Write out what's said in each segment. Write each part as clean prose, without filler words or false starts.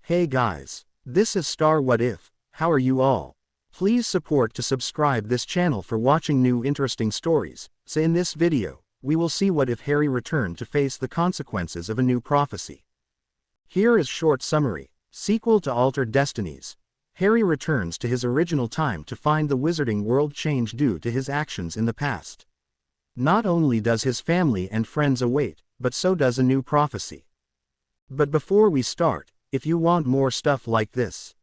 Hey guys, this is Star What If. How are you all? Please support to subscribe this channel for watching new interesting stories. So in this video, we will see what if Harry returned to face the consequences of a new prophecy. Here is short summary. Sequel to Altered Destinies. Harry returns to his original time to find the wizarding world change due to his actions in the past. Not only does his family and friends await, but so does a new prophecy. But before we start, if you want more stuff like this,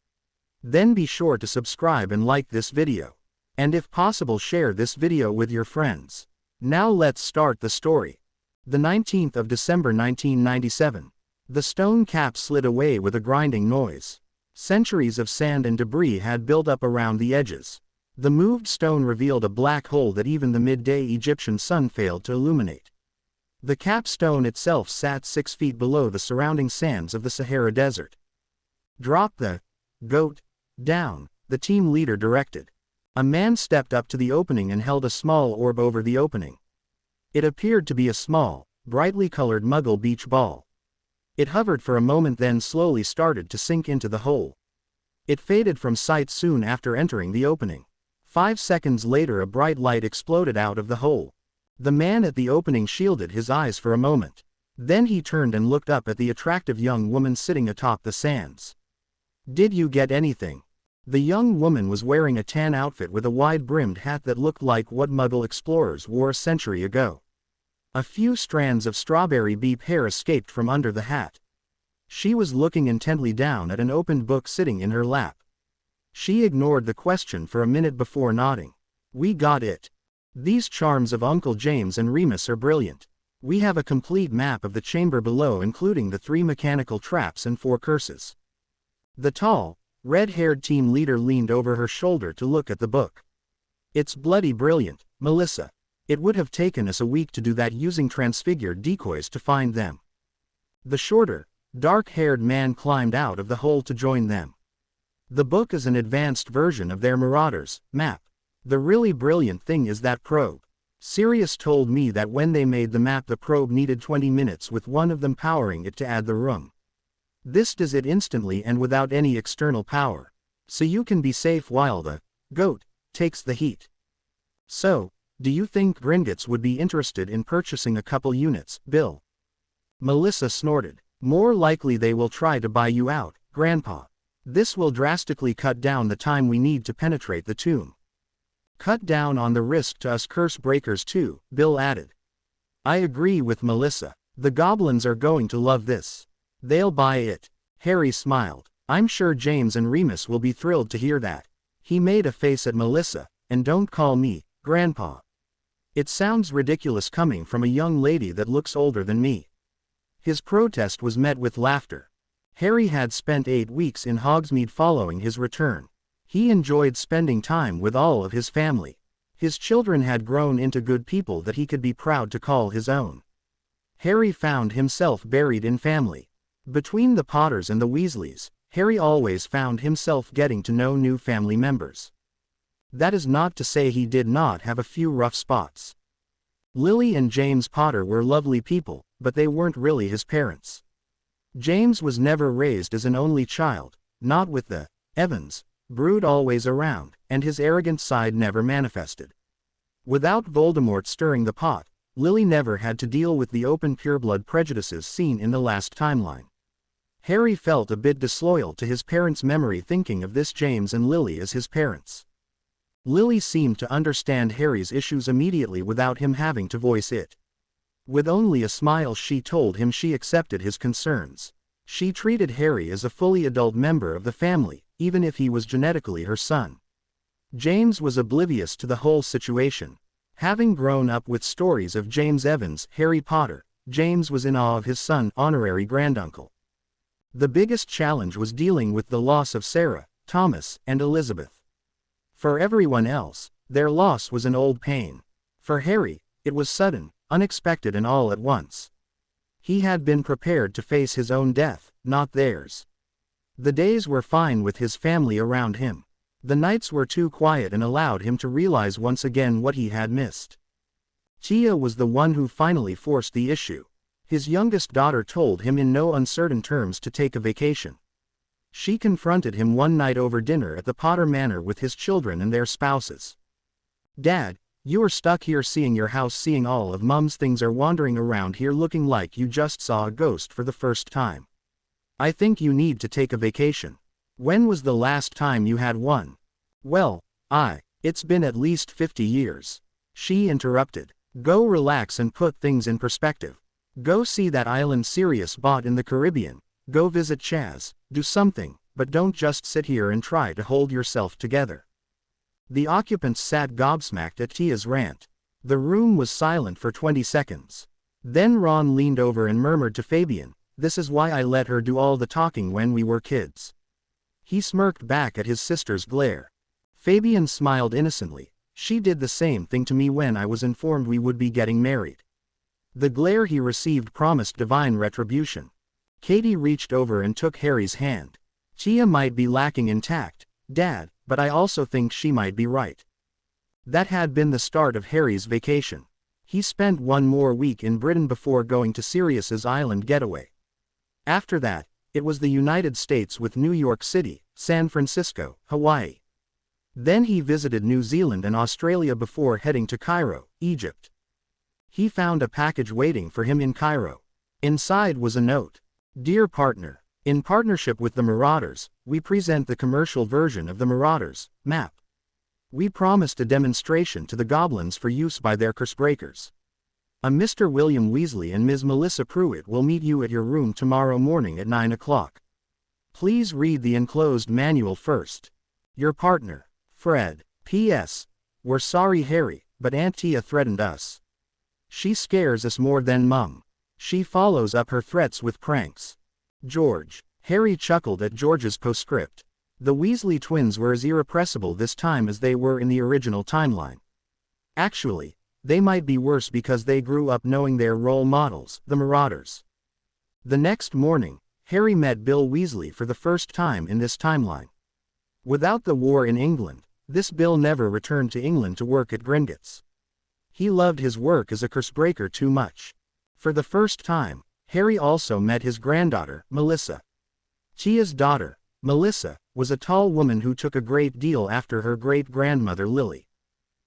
then be sure to subscribe and like this video. And if possible, share this video with your friends. Now let's start the story. The 19th of December 1997. The stone cap slid away with a grinding noise. Centuries of sand and debris had built up around the edges. The moved stone revealed a black hole that even the midday Egyptian sun failed to illuminate. The capstone itself sat 6 feet below the surrounding sands of the Sahara Desert. "Drop the goat down," the team leader directed. A man stepped up to the opening and held a small orb over the opening. It appeared to be a small, brightly colored Muggle beach ball. It hovered for a moment, then slowly started to sink into the hole. It faded from sight soon after entering the opening. 5 seconds later, a bright light exploded out of the hole. The man at the opening shielded his eyes for a moment. Then he turned and looked up at the attractive young woman sitting atop the sands. "Did you get anything?" The young woman was wearing a tan outfit with a wide-brimmed hat that looked like what Muggle explorers wore a century ago. A few strands of strawberry beep hair escaped from under the hat. She was looking intently down at an opened book sitting in her lap. She ignored the question for a minute before nodding. "We got it. These charms of Uncle James and Remus are brilliant. We have a complete map of the chamber below, including the 3 mechanical traps and 4 curses." The tall, red-haired team leader leaned over her shoulder to look at the book. "It's bloody brilliant, Melissa. It would have taken us a week to do that using transfigured decoys to find them." The shorter, dark-haired man climbed out of the hole to join them. "The book is an advanced version of their Marauders map. The really brilliant thing is that probe. Sirius told me that when they made the map, the probe needed 20 minutes with one of them powering it to add the room. This does it instantly and without any external power. So you can be safe while the goat takes the heat. So, do you think Gringotts would be interested in purchasing a couple units, Bill?" Melissa snorted. "More likely they will try to buy you out, Grandpa. This will drastically cut down the time we need to penetrate the tomb. Cut down on the risk to us curse breakers too," Bill added. "I agree with Melissa. The goblins are going to love this. They'll buy it." Harry smiled. "I'm sure James and Remus will be thrilled to hear that." He made a face at Melissa. "And don't call me Grandpa. It sounds ridiculous coming from a young lady that looks older than me." His protest was met with laughter. Harry had spent 8 weeks in Hogsmeade following his return. He enjoyed spending time with all of his family. His children had grown into good people that he could be proud to call his own. Harry found himself buried in family. Between the Potters and the Weasleys, Harry always found himself getting to know new family members. That is not to say he did not have a few rough spots. Lily and James Potter were lovely people, but they weren't really his parents. James was never raised as an only child, not with the Evans brood always around, and his arrogant side never manifested. Without Voldemort stirring the pot, Lily never had to deal with the open pureblood prejudices seen in the last timeline. Harry felt a bit disloyal to his parents' memory thinking of this James and Lily as his parents. Lily seemed to understand Harry's issues immediately without him having to voice it. With only a smile she told him she accepted his concerns. She treated Harry as a fully adult member of the family, even if he was genetically her son. James was oblivious to the whole situation. Having grown up with stories of James Evans, Harry Potter, James was in awe of his son, honorary granduncle. The biggest challenge was dealing with the loss of Sarah, Thomas, and Elizabeth. For everyone else, their loss was an old pain. For Harry, it was sudden, unexpected, and all at once. He had been prepared to face his own death, not theirs. The days were fine with his family around him. The nights were too quiet and allowed him to realize once again what he had missed. Tia was the one who finally forced the issue. His youngest daughter told him in no uncertain terms to take a vacation. She confronted him one night over dinner at the Potter Manor with his children and their spouses. "Dad, you are stuck here seeing your house, seeing all of Mum's things are wandering around here looking like you just saw a ghost for the first time. I think you need to take a vacation. When was the last time you had one?" "Well, it's been at least 50 years. She interrupted. "Go relax and put things in perspective. Go see that island Sirius bought in the Caribbean. Go visit Chaz, do something, but don't just sit here and try to hold yourself together." The occupants sat gobsmacked at Tia's rant. The room was silent for 20 seconds. Then Ron leaned over and murmured to Fabian, "This is why I let her do all the talking when we were kids." He smirked back at his sister's glare. Fabian smiled innocently. "She did the same thing to me when I was informed we would be getting married." The glare he received promised divine retribution. Katie reached over and took Harry's hand. "Tia might be lacking in tact, Dad, but I also think she might be right." That had been the start of Harry's vacation. He spent one more week in Britain before going to Sirius's island getaway. After that, it was the United States with New York City, San Francisco, Hawaii. Then he visited New Zealand and Australia before heading to Cairo, Egypt. He found a package waiting for him in Cairo. Inside was a note. "Dear partner, in partnership with the Marauders, we present the commercial version of the Marauders map. We promised a demonstration to the goblins for use by their cursebreakers. A Mr. William Weasley and Ms. Melissa Pruitt will meet you at your room tomorrow morning at 9 o'clock. Please read the enclosed manual first. Your partner, Fred. P.S. We're sorry Harry, but Aunt Tia threatened us. She scares us more than Mum. She follows up her threats with pranks. George." Harry chuckled at George's postscript. The Weasley twins were as irrepressible this time as they were in the original timeline. Actually, they might be worse because they grew up knowing their role models, the Marauders. The next morning, Harry met Bill Weasley for the first time in this timeline. Without the war in England, this Bill never returned to England to work at Gringotts. He loved his work as a cursebreaker too much. For the first time, Harry also met his granddaughter, Melissa. Tia's daughter, Melissa, was a tall woman who took a great deal after her great-grandmother Lily.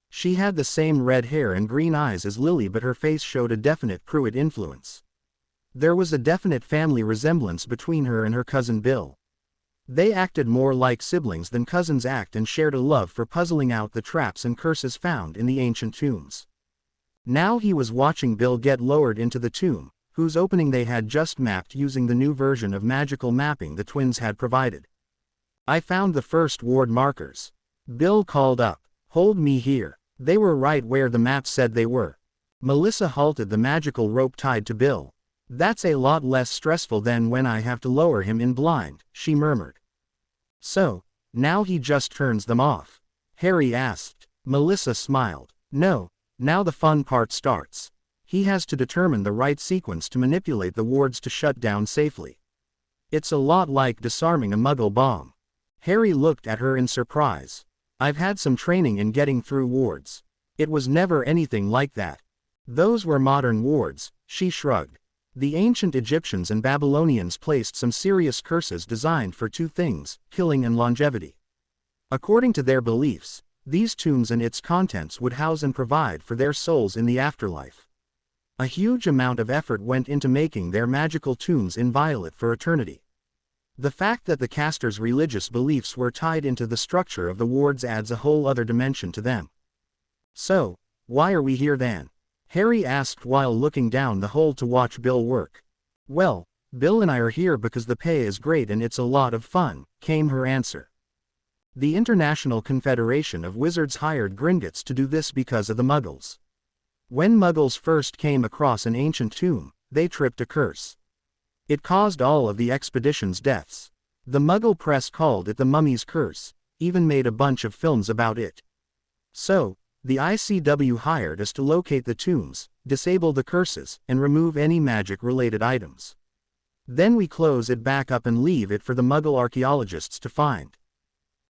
She had the same red hair and green eyes as Lily, but her face showed a definite Pruitt influence. There was a definite family resemblance between her and her cousin Bill. They acted more like siblings than cousins act and shared a love for puzzling out the traps and curses found in the ancient tombs. Now he was watching Bill get lowered into the tomb, whose opening they had just mapped using the new version of magical mapping the twins had provided. "I found the first ward markers," Bill called up. "Hold me here." They were right where the map said they were. Melissa halted the magical rope tied to Bill. "That's a lot less stressful than when I have to lower him in blind," she murmured. "So, now he just turns them off?" Harry asked. Melissa smiled. "No, now the fun part starts. He has to determine the right sequence to manipulate the wards to shut down safely. It's a lot like disarming a Muggle bomb." Harry looked at her in surprise. "I've had some training in getting through wards. It was never anything like that." "Those were modern wards," she shrugged. "The ancient Egyptians and Babylonians placed some serious curses designed for two things, killing and longevity. According to their beliefs, these tombs and its contents would house and provide for their souls in the afterlife. A huge amount of effort went into making their magical tombs inviolate for eternity. The fact that the casters' religious beliefs were tied into the structure of the wards adds a whole other dimension to them." "So, why are we here then?" Harry asked while looking down the hole to watch Bill work. "Well, Bill and I are here because the pay is great and it's a lot of fun," came her answer. "The International Confederation of Wizards hired Gringotts to do this because of the Muggles. When Muggles first came across an ancient tomb, they tripped a curse. It caused all of the expedition's deaths. The Muggle press called it the Mummy's Curse, even made a bunch of films about it. So, the ICW hired us to locate the tombs, disable the curses, and remove any magic-related items. Then we close it back up and leave it for the Muggle archaeologists to find."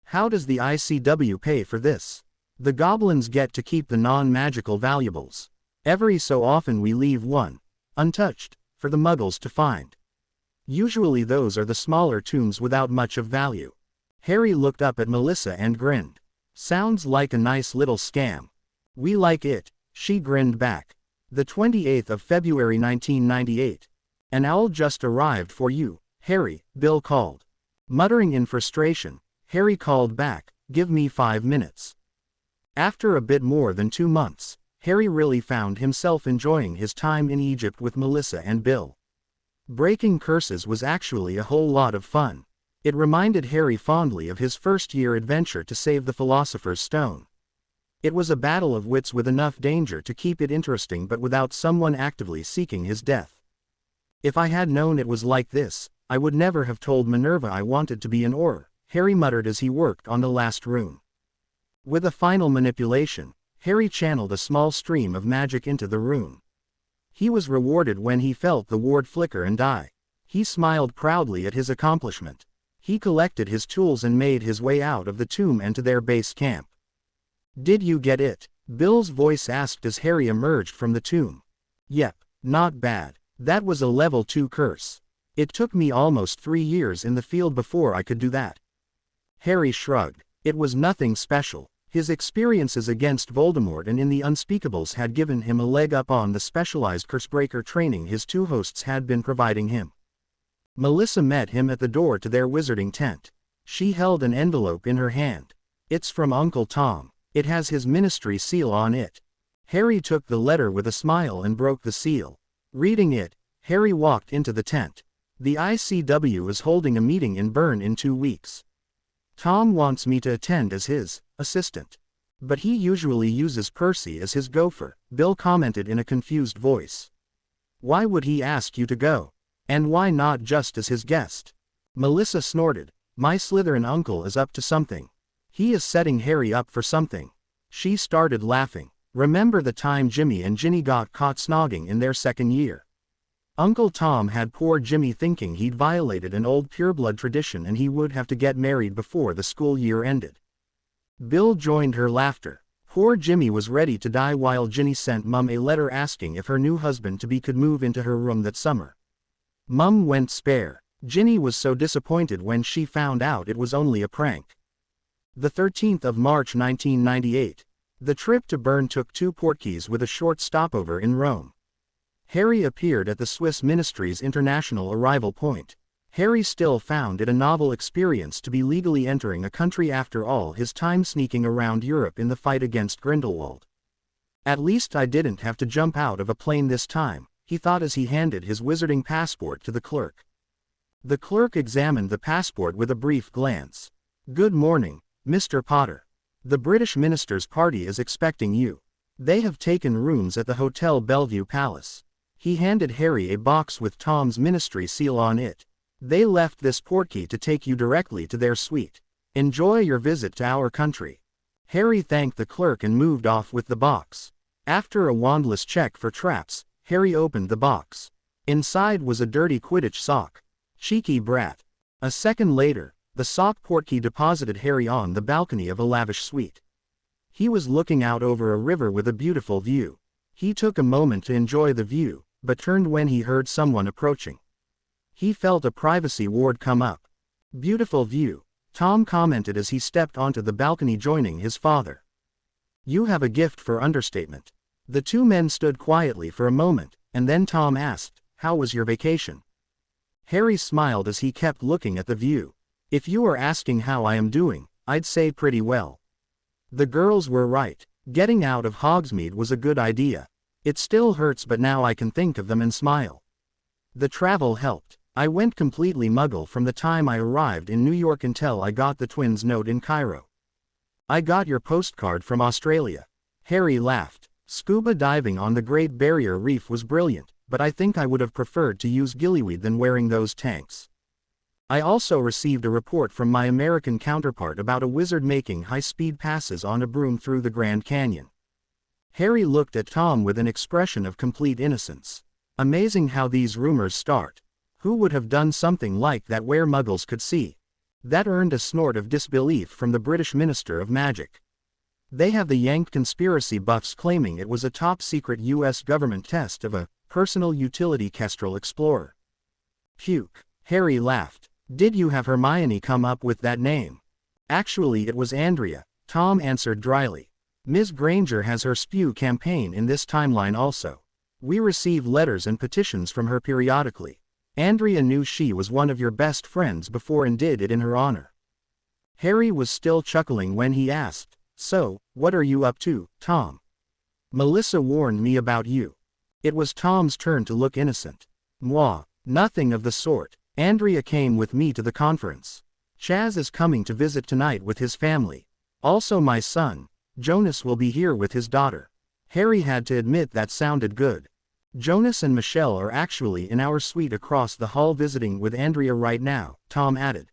"How does the ICW pay for this?" "The goblins get to keep the non-magical valuables. Every so often we leave one, untouched, for the Muggles to find. Usually those are the smaller tombs without much of value. Harry looked up at Melissa and grinned. Sounds like a nice little scam. We like it, she grinned back. The 28th of February 1998. An owl just arrived for you, Harry, Bill called. Muttering in frustration, Harry called back, give me 5 minutes. After a bit more than 2 months, Harry really found himself enjoying his time in Egypt with Melissa and Bill. Breaking curses was actually a whole lot of fun. It reminded Harry fondly of his first-year adventure to save the Philosopher's Stone. It was a battle of wits with enough danger to keep it interesting but without someone actively seeking his death. If I had known it was like this, I would never have told Minerva I wanted to be an Auror, Harry muttered as he worked on the last rune. With a final manipulation, Harry channeled a small stream of magic into the rune. He was rewarded when he felt the ward flicker and die. He smiled proudly at his accomplishment. He collected his tools and made his way out of the tomb and to their base camp. Did you get it? Bill's voice asked as Harry emerged from the tomb. Yep, not bad. That was a level 2 curse. It took me almost 3 years in the field before I could do that. Harry shrugged. It was nothing special. His experiences against Voldemort and in the Unspeakables had given him a leg up on the specialized cursebreaker training his 2 hosts had been providing him. Melissa met him at the door to their wizarding tent. She held an envelope in her hand. It's from Uncle Tom. It has his ministry seal on it. Harry took the letter with a smile and broke the seal. Reading it, Harry walked into the tent. The ICW is holding a meeting in Bern in 2 weeks. Tom wants me to attend as his assistant. But he usually uses Percy as his gopher, Bill commented in a confused voice. Why would he ask you to go? And why not just as his guest? Melissa snorted. My Slytherin uncle is up to something. He is setting Harry up for something. She started laughing. Remember the time Jimmy and Ginny got caught snogging in their 2nd year? Uncle Tom had poor Jimmy thinking he'd violated an old pureblood tradition and he would have to get married before the school year ended. Bill joined her laughter. Poor Jimmy was ready to die while Ginny sent Mum a letter asking if her new husband-to-be could move into her room that summer. Mum went spare. Ginny was so disappointed when she found out it was only a prank. The 13th of March 1998. The trip to Bern took 2 portkeys with a short stopover in Rome. Harry appeared at the Swiss Ministry's international arrival point. Harry still found it a novel experience to be legally entering a country after all his time sneaking around Europe in the fight against Grindelwald. At least I didn't have to jump out of a plane this time, he thought as he handed his wizarding passport to the clerk. The clerk examined the passport with a brief glance. Good morning, Mr. Potter. The British minister's party is expecting you. They have taken rooms at the Hotel Bellevue Palace. He handed Harry a box with Tom's ministry seal on it. They left this portkey to take you directly to their suite. Enjoy your visit to our country. Harry thanked the clerk and moved off with the box. After a wandless check for traps, Harry opened the box. Inside was a dirty Quidditch sock. Cheeky brat. A second later, the sock portkey deposited Harry on the balcony of a lavish suite. He was looking out over a river with a beautiful view. He took a moment to enjoy the view, but turned when he heard someone approaching. He felt a privacy ward come up. Beautiful view, Tom commented as he stepped onto the balcony joining his father. You have a gift for understatement. The 2 men stood quietly for a moment, and then Tom asked, how was your vacation? Harry smiled as he kept looking at the view. If you are asking how I am doing, I'd say pretty well. The girls were right. Getting out of Hogsmeade was a good idea. It still hurts but now I can think of them and smile. The travel helped. I went completely muggle from the time I arrived in New York until I got the twins' note in Cairo. I got your postcard from Australia. Harry laughed. Scuba diving on the Great Barrier Reef was brilliant, but I think I would have preferred to use gillyweed than wearing those tanks. I also received a report from my American counterpart about a wizard making high-speed passes on a broom through the Grand Canyon. Harry looked at Tom with an expression of complete innocence. Amazing how these rumors start. Who would have done something like that where muggles could see? That earned a snort of disbelief from the British Minister of Magic. They have the yanked conspiracy buffs claiming it was a top-secret US government test of a personal utility Kestrel Explorer. Puke. Harry laughed. Did you have Hermione come up with that name? Actually it was Andrea, Tom answered dryly. Ms. Granger has her Spew campaign in this timeline also. We receive letters and petitions from her periodically. Andrea knew she was one of your best friends before and did it in her honor. Harry was still chuckling when he asked, So, what are you up to, Tom? Melissa warned me about you. It was Tom's turn to look innocent. Moi, nothing of the sort. Andrea came with me to the conference. Chaz is coming to visit tonight with his family. Also my son, Jonas, will be here with his daughter. Harry had to admit that sounded good. Jonas and Michelle are actually in our suite across the hall visiting with Andrea right now, Tom added.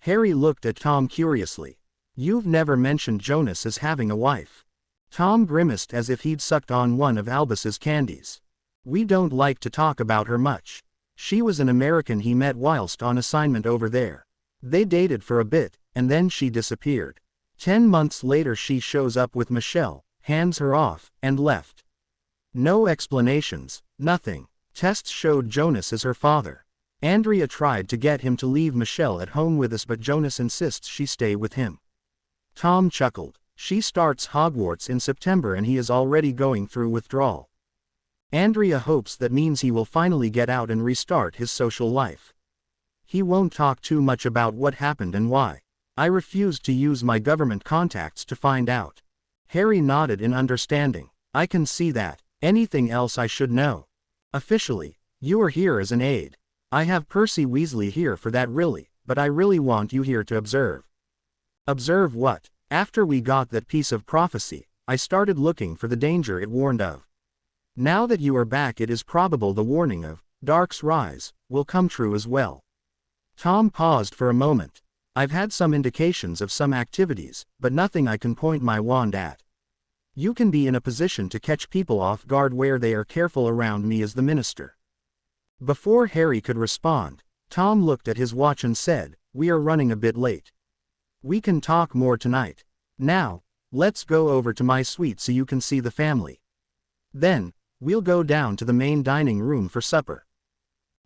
Harry looked at Tom curiously. You've never mentioned Jonas as having a wife. Tom grimaced as if he'd sucked on one of Albus's candies. We don't like to talk about her much. She was an American he met whilst on assignment over there. They dated for a bit, and then she disappeared. 10 months later she shows up with Michelle, hands her off, and left. No explanations, nothing. Tests showed Jonas as her father. Andrea tried to get him to leave Michelle at home with us, but Jonas insists she stay with him. Tom chuckled. She starts Hogwarts in September and he is already going through withdrawal. Andrea hopes that means he will finally get out and restart his social life. He won't talk too much about what happened and why. I refused to use my government contacts to find out. Harry nodded in understanding. I can see that. Anything else I should know? Officially, you are here as an aide. I have Percy Weasley here for that really, but I really want you here to observe. Observe what? After we got that piece of prophecy, I started looking for the danger it warned of. Now that you are back, it is probable the warning of Dark's rise will come true as well. Tom paused for a moment. I've had some indications of some activities, but nothing I can point my wand at. You can be in a position to catch people off guard where they are careful around me as the minister. Before Harry could respond, Tom looked at his watch and said, We are running a bit late. We can talk more tonight. Now, let's go over to my suite so you can see the family. Then, we'll go down to the main dining room for supper.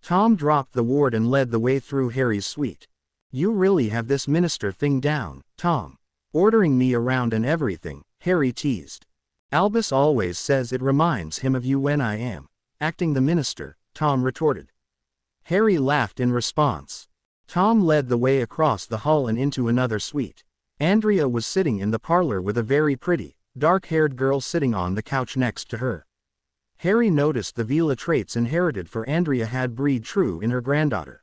Tom dropped the ward and led the way through Harry's suite. You really have this minister thing down, Tom. Ordering me around and everything, Harry teased. Albus always says it reminds him of you when I am acting the minister, Tom retorted. Harry laughed in response. Tom led the way across the hall and into another suite. Andrea was sitting in the parlor with a very pretty, dark-haired girl sitting on the couch next to her. Harry noticed the Veela traits inherited for Andrea had breed true in her granddaughter.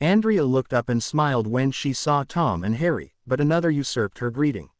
Andrea looked up and smiled when she saw Tom and Harry, but another usurped her greeting.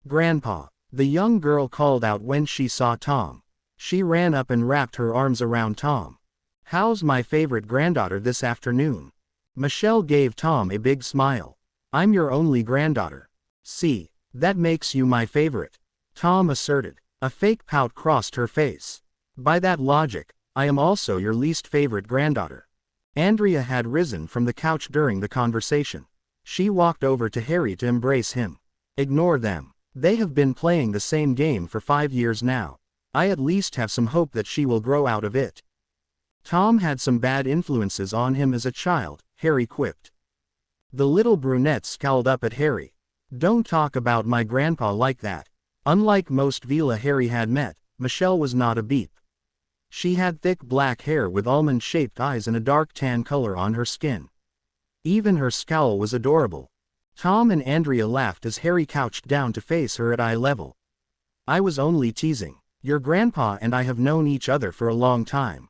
Grandpa, the young girl called out when she saw Tom. She ran up and wrapped her arms around Tom. How's my favorite granddaughter this afternoon? Michelle gave Tom a big smile. I'm your only granddaughter. See, that makes you my favorite, Tom asserted. A fake pout crossed her face. By that logic, I am also your least favorite granddaughter. Andrea had risen from the couch during the conversation. She walked over to Harry to embrace him. Ignore them. They have been playing the same game for 5 years now. I at least have some hope that she will grow out of it. Tom had some bad influences on him as a child, Harry quipped. The little brunette scowled up at Harry. Don't talk about my grandpa like that. Unlike most Veela Harry had met, Michelle was not a beep. She had thick black hair with almond-shaped eyes and a dark tan color on her skin. Even her scowl was adorable. Tom and Andrea laughed as Harry couched down to face her at eye level. I was only teasing. Your grandpa and I have known each other for a long time.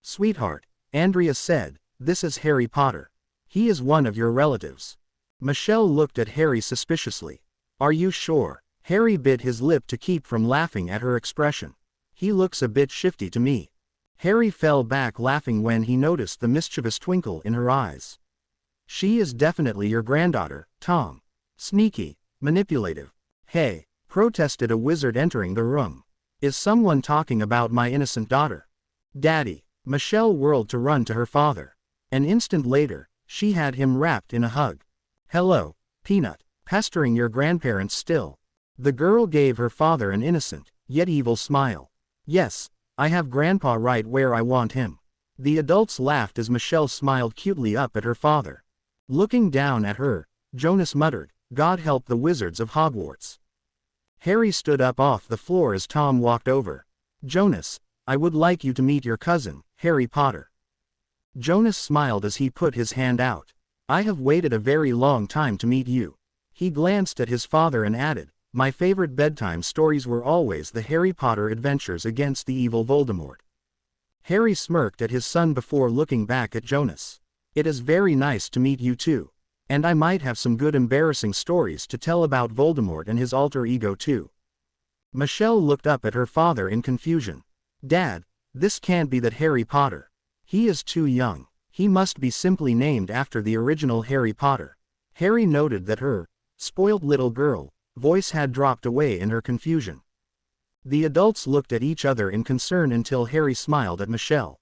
Sweetheart, Andrea said, this is Harry Potter. He is one of your relatives. Michelle looked at Harry suspiciously. Are you sure? Harry bit his lip to keep from laughing at her expression. He looks a bit shifty to me. Harry fell back laughing when he noticed the mischievous twinkle in her eyes. She is definitely your granddaughter, Tom. Sneaky, manipulative. Hey, protested a wizard entering the room. Is someone talking about my innocent daughter? Daddy. Michelle whirled to run to her father. An instant later, she had him wrapped in a hug. Hello, Peanut. Pestering your grandparents still. The girl gave her father an innocent, yet evil smile. Yes, I have Grandpa right where I want him. The adults laughed as Michelle smiled cutely up at her father. Looking down at her, Jonas muttered, "God help the wizards of Hogwarts." Harry stood up off the floor as Tom walked over. "Jonas, I would like you to meet your cousin, Harry Potter." Jonas smiled as he put his hand out. "I have waited a very long time to meet you." He glanced at his father and added, "My favorite bedtime stories were always the Harry Potter adventures against the evil Voldemort." Harry smirked at his son before looking back at Jonas. "It is very nice to meet you too. And I might have some good embarrassing stories to tell about Voldemort and his alter ego too." Michelle looked up at her father in confusion. "Dad, this can't be that Harry Potter. He is too young. He must be simply named after the original Harry Potter." Harry noted that her spoiled little girl voice had dropped away in her confusion. The adults looked at each other in concern until Harry smiled at Michelle.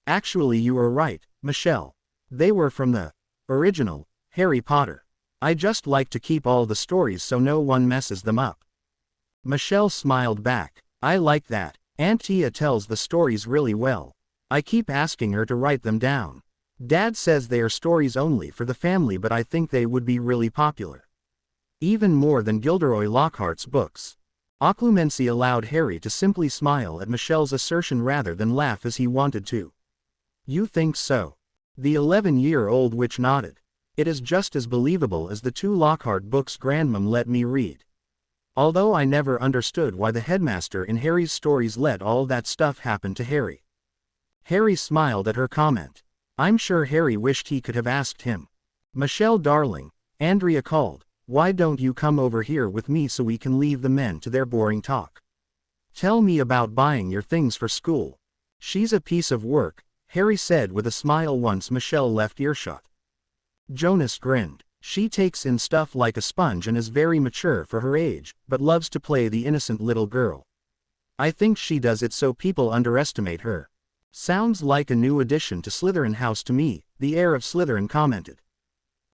"Actually, you are right, Michelle. They were from the original Harry Potter. I just like to keep all the stories so no one messes them up." Michelle smiled back. "I like that. Aunt Tia tells the stories really well. I keep asking her to write them down. Dad says they are stories only for the family, but I think they would be really popular. Even more than Gilderoy Lockhart's books." Occlumency allowed Harry to simply smile at Michelle's assertion rather than laugh as he wanted to. "You think so?" The 11-year-old witch nodded. "It is just as believable as the 2 Lockhart books Grandmom let me read. Although I never understood why the headmaster in Harry's stories let all that stuff happen to Harry." Harry smiled at her comment. I'm sure Harry wished he could have asked him. "Michelle darling," Andrea called, "why don't you come over here with me so we can leave the men to their boring talk? Tell me about buying your things for school." "She's a piece of work," Harry said with a smile once Michelle left earshot. Jonas grinned. "She takes in stuff like a sponge and is very mature for her age, but loves to play the innocent little girl. I think she does it so people underestimate her." "Sounds like a new addition to Slytherin House to me," the heir of Slytherin commented.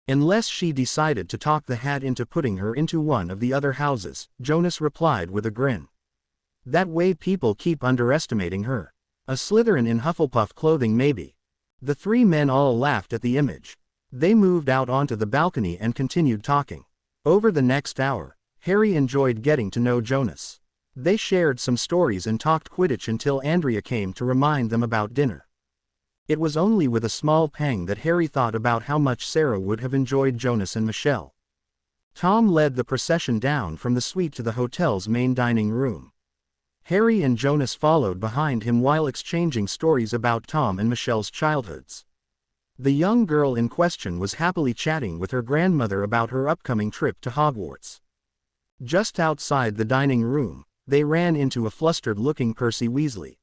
"Unless she decided to talk the hat into putting her into one of the other houses," Jonas replied with a grin. "That way people keep underestimating her. A Slytherin in Hufflepuff clothing maybe." The 3 men all laughed at the image. They moved out onto the balcony and continued talking. Over the next hour, Harry enjoyed getting to know Jonas. They shared some stories and talked Quidditch until Andrea came to remind them about dinner. It was only with a small pang that Harry thought about how much Sarah would have enjoyed Jonas and Michelle. Tom led the procession down from the suite to the hotel's main dining room. Harry and Jonas followed behind him while exchanging stories about Tom and Michelle's childhoods. The young girl in question was happily chatting with her grandmother about her upcoming trip to Hogwarts. Just outside the dining room, they ran into a flustered-looking Percy Weasley.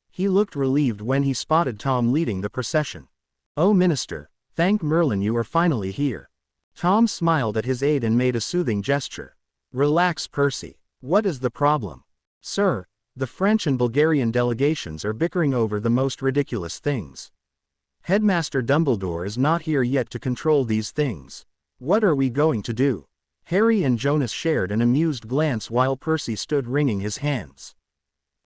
He looked relieved when he spotted Tom leading the procession. "Oh, Minister, thank Merlin you are finally here." Tom smiled at his aide and made a soothing gesture. "Relax, Percy. What is the problem?" "Sir, the French and Bulgarian delegations are bickering over the most ridiculous things. Headmaster Dumbledore is not here yet to control these things. What are we going to do?" Harry and Jonas shared an amused glance while Percy stood wringing his hands.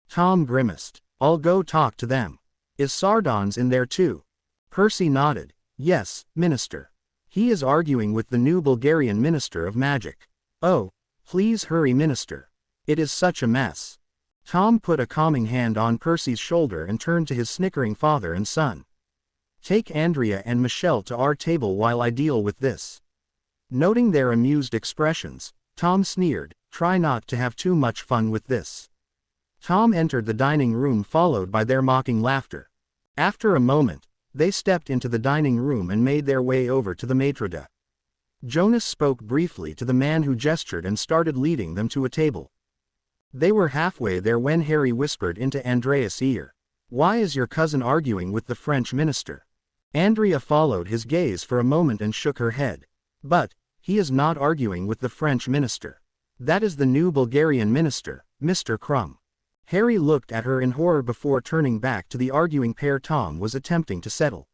Tom grimaced. "I'll go talk to them. Is Sardons in there too?" Percy nodded. "Yes, Minister. He is arguing with the new Bulgarian Minister of Magic." "Oh, please hurry, Minister. It is such a mess." Tom put a calming hand on Percy's shoulder and turned to his snickering father and son. "Take Andrea and Michelle to our table while I deal with this." Noting their amused expressions, Tom sneered, "Try not to have too much fun with this." Tom entered the dining room followed by their mocking laughter. After a moment, they stepped into the dining room and made their way over to the maitre d'. Jonas spoke briefly to the man who gestured and started leading them to a table. They were halfway there when Harry whispered into Andrea's ear. "Why is your cousin arguing with the French minister?" Andrea followed his gaze for a moment and shook her head. "But, he is not arguing with the French minister. That is the new Bulgarian minister, Mr. Krum." Harry looked at her in horror before turning back to the arguing pair Tom was attempting to settle.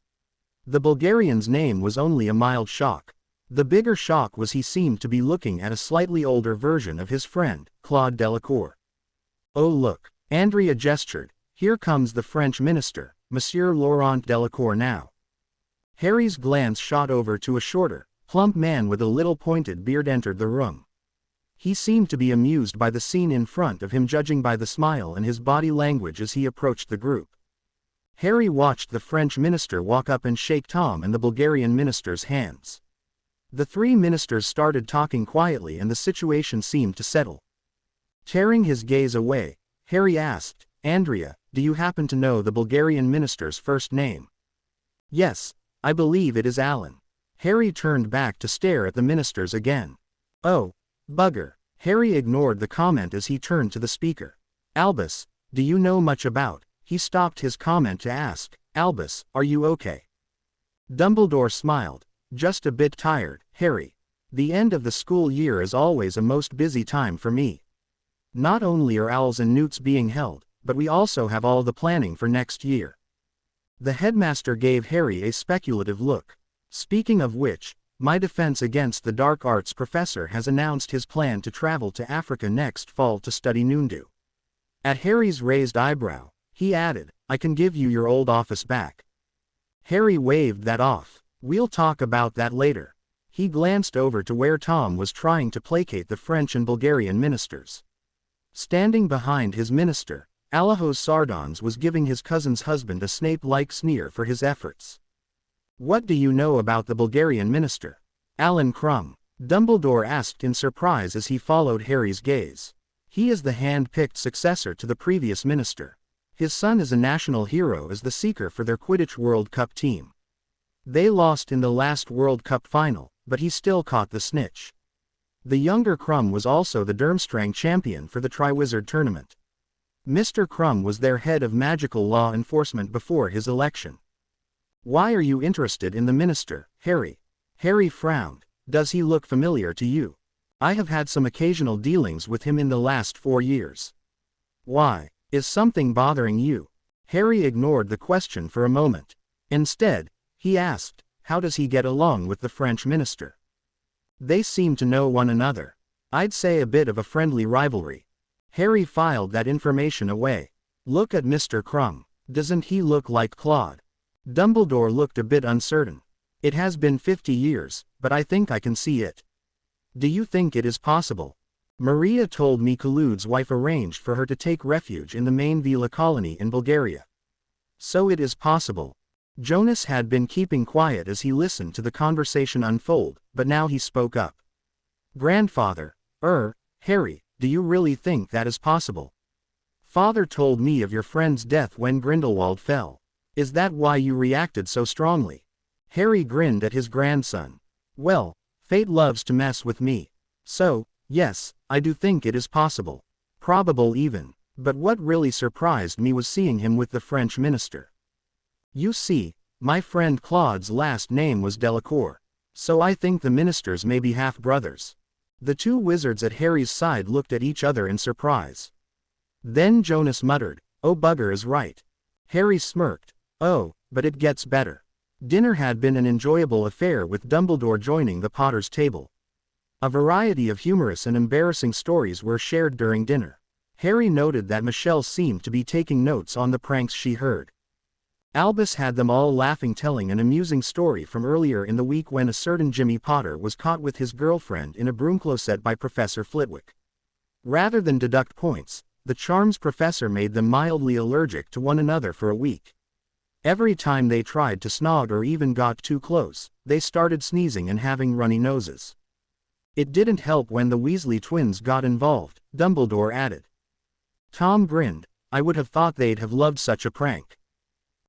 The Bulgarian's name was only a mild shock. The bigger shock was he seemed to be looking at a slightly older version of his friend, Claude Delacour. "Oh look," Andrea gestured, "here comes the French minister, Monsieur Laurent Delacour now. Harry's glance shot over to a shorter, plump man with a little pointed beard entered the room. He seemed to be amused by the scene in front of him, judging by the smile and his body language as he approached the group. Harry watched the French minister walk up and shake Tom and the Bulgarian minister's hands. The three ministers started talking quietly and the situation seemed to settle. Tearing his gaze away, Harry asked, "Andrea, do you happen to know the Bulgarian minister's first name?" "Yes, I believe it is Alan." Harry turned back to stare at the ministers again. "Oh, bugger." Harry ignored the comment as he turned to the speaker. "Albus, do you know much about?" He stopped his comment to ask, "Albus, are you okay?" Dumbledore smiled. "Just a bit tired, Harry. The end of the school year is always a most busy time for me. Not only are owls and newts being held, but we also have all the planning for next year." The headmaster gave Harry a speculative look. "Speaking of which, my defense against the dark arts professor has announced his plan to travel to Africa next fall to study Noondu." At Harry's raised eyebrow, he added, "I can give you your old office back." Harry waved that off. "We'll talk about that later." He glanced over to where Tom was trying to placate the French and Bulgarian ministers. Standing behind his minister, Alahos Sardons was giving his cousin's husband a Snape-like sneer for his efforts. "What do you know about the Bulgarian minister?" "Alan Krum," Dumbledore asked in surprise as he followed Harry's gaze. "He is the hand-picked successor to the previous minister. His son is a national hero as the seeker for their Quidditch World Cup team. They lost in the last World Cup final, but he still caught the snitch. The younger Krum was also the Durmstrang champion for the Triwizard Tournament. Mr. Krum was their head of magical law enforcement before his election." "Why are you interested in the minister, Harry?" Harry frowned. "Does he look familiar to you? I have had some occasional dealings with him in the last 4 years." "Why? Is something bothering you?" Harry ignored the question for a moment. Instead, he asked, "How does he get along with the French minister?" "They seem to know one another. I'd say a bit of a friendly rivalry." Harry filed that information away. "Look at Mr. Krum. Doesn't he look like Claude?" Dumbledore looked a bit uncertain. "It has been 50 years, but I think I can see it." "Do you think it is possible?" "Maria told me Khaloud's wife arranged for her to take refuge in the main Vila colony in Bulgaria. So it is possible." Jonas had been keeping quiet as he listened to the conversation unfold, but now he spoke up. "Grandfather, Harry, do you really think that is possible? Father told me of your friend's death when Grindelwald fell. Is that why you reacted so strongly?" Harry grinned at his grandson. "Well, fate loves to mess with me. So, yes, I do think it is possible. Probable even. But what really surprised me was seeing him with the French minister. You see, my friend Claude's last name was Delacour. So I think the ministers may be half-brothers." The two wizards at Harry's side looked at each other in surprise. Then Jonas muttered, "Oh, bugger is right." Harry smirked. "Oh, but it gets better." Dinner had been an enjoyable affair with Dumbledore joining the Potter's table. A variety of humorous and embarrassing stories were shared during dinner. Harry noted that Michelle seemed to be taking notes on the pranks she heard. Albus had them all laughing, telling an amusing story from earlier in the week when a certain Jimmy Potter was caught with his girlfriend in a broomcloset by Professor Flitwick. Rather than deduct points, the charms professor made them mildly allergic to one another for a week. Every time they tried to snog or even got too close, they started sneezing and having runny noses. It didn't help when the Weasley twins got involved, Dumbledore added. Tom grinned. "I would have thought they'd have loved such a prank."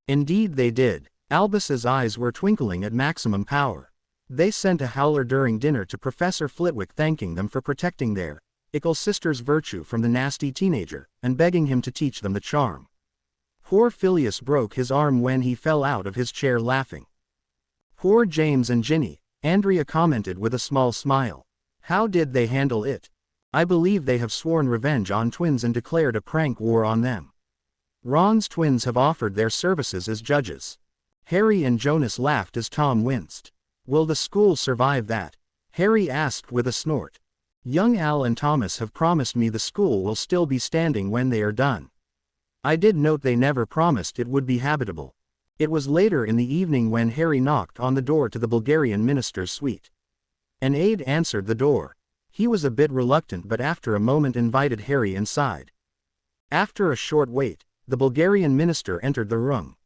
Indeed they did. Albus's eyes were twinkling at maximum power. They sent a howler during dinner to Professor Flitwick thanking them for protecting their ickle sister's virtue from the nasty teenager, and begging him to teach them the charm. Poor Phileas broke his arm when he fell out of his chair laughing. "Poor James and Ginny," Andrea commented with a small smile. "How did they handle it? I believe they have sworn revenge on twins and declared a prank war on them. Ron's twins have offered their services as judges." Harry and Jonas laughed as Tom winced. "Will the school survive that?" Harry asked with a snort. "Young Al and Thomas have promised me the school will still be standing when they are done." I did note they never promised it would be habitable. It was later in the evening when Harry knocked on the door to the Bulgarian minister's suite. An aide answered the door. He was a bit reluctant but after a moment invited Harry inside. After a short wait, the Bulgarian minister entered the room.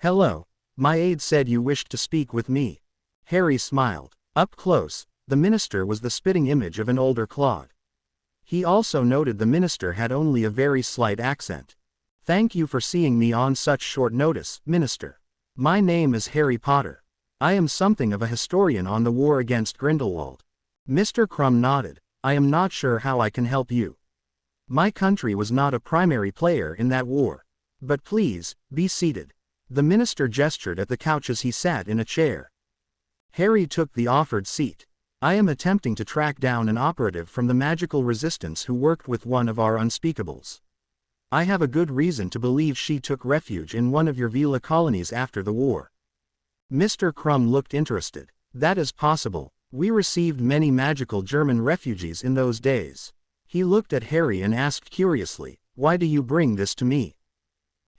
"Hello. My aide said you wished to speak with me." Harry smiled. Up close, the minister was the spitting image of an older Claude. He also noted the minister had only a very slight accent. "Thank you for seeing me on such short notice, Minister. My name is Harry Potter. I am something of a historian on the war against Grindelwald." Mr. Krum nodded. "I am not sure how I can help you. My country was not a primary player in that war. But please, be seated." The minister gestured at the couch as he sat in a chair. Harry took the offered seat. "I am attempting to track down an operative from the magical resistance who worked with one of our unspeakables. I have a good reason to believe she took refuge in one of your Vila colonies after the war." Mr. Krum looked interested. "That is possible. We received many magical German refugees in those days." He looked at Harry and asked curiously, "Why do you bring this to me?"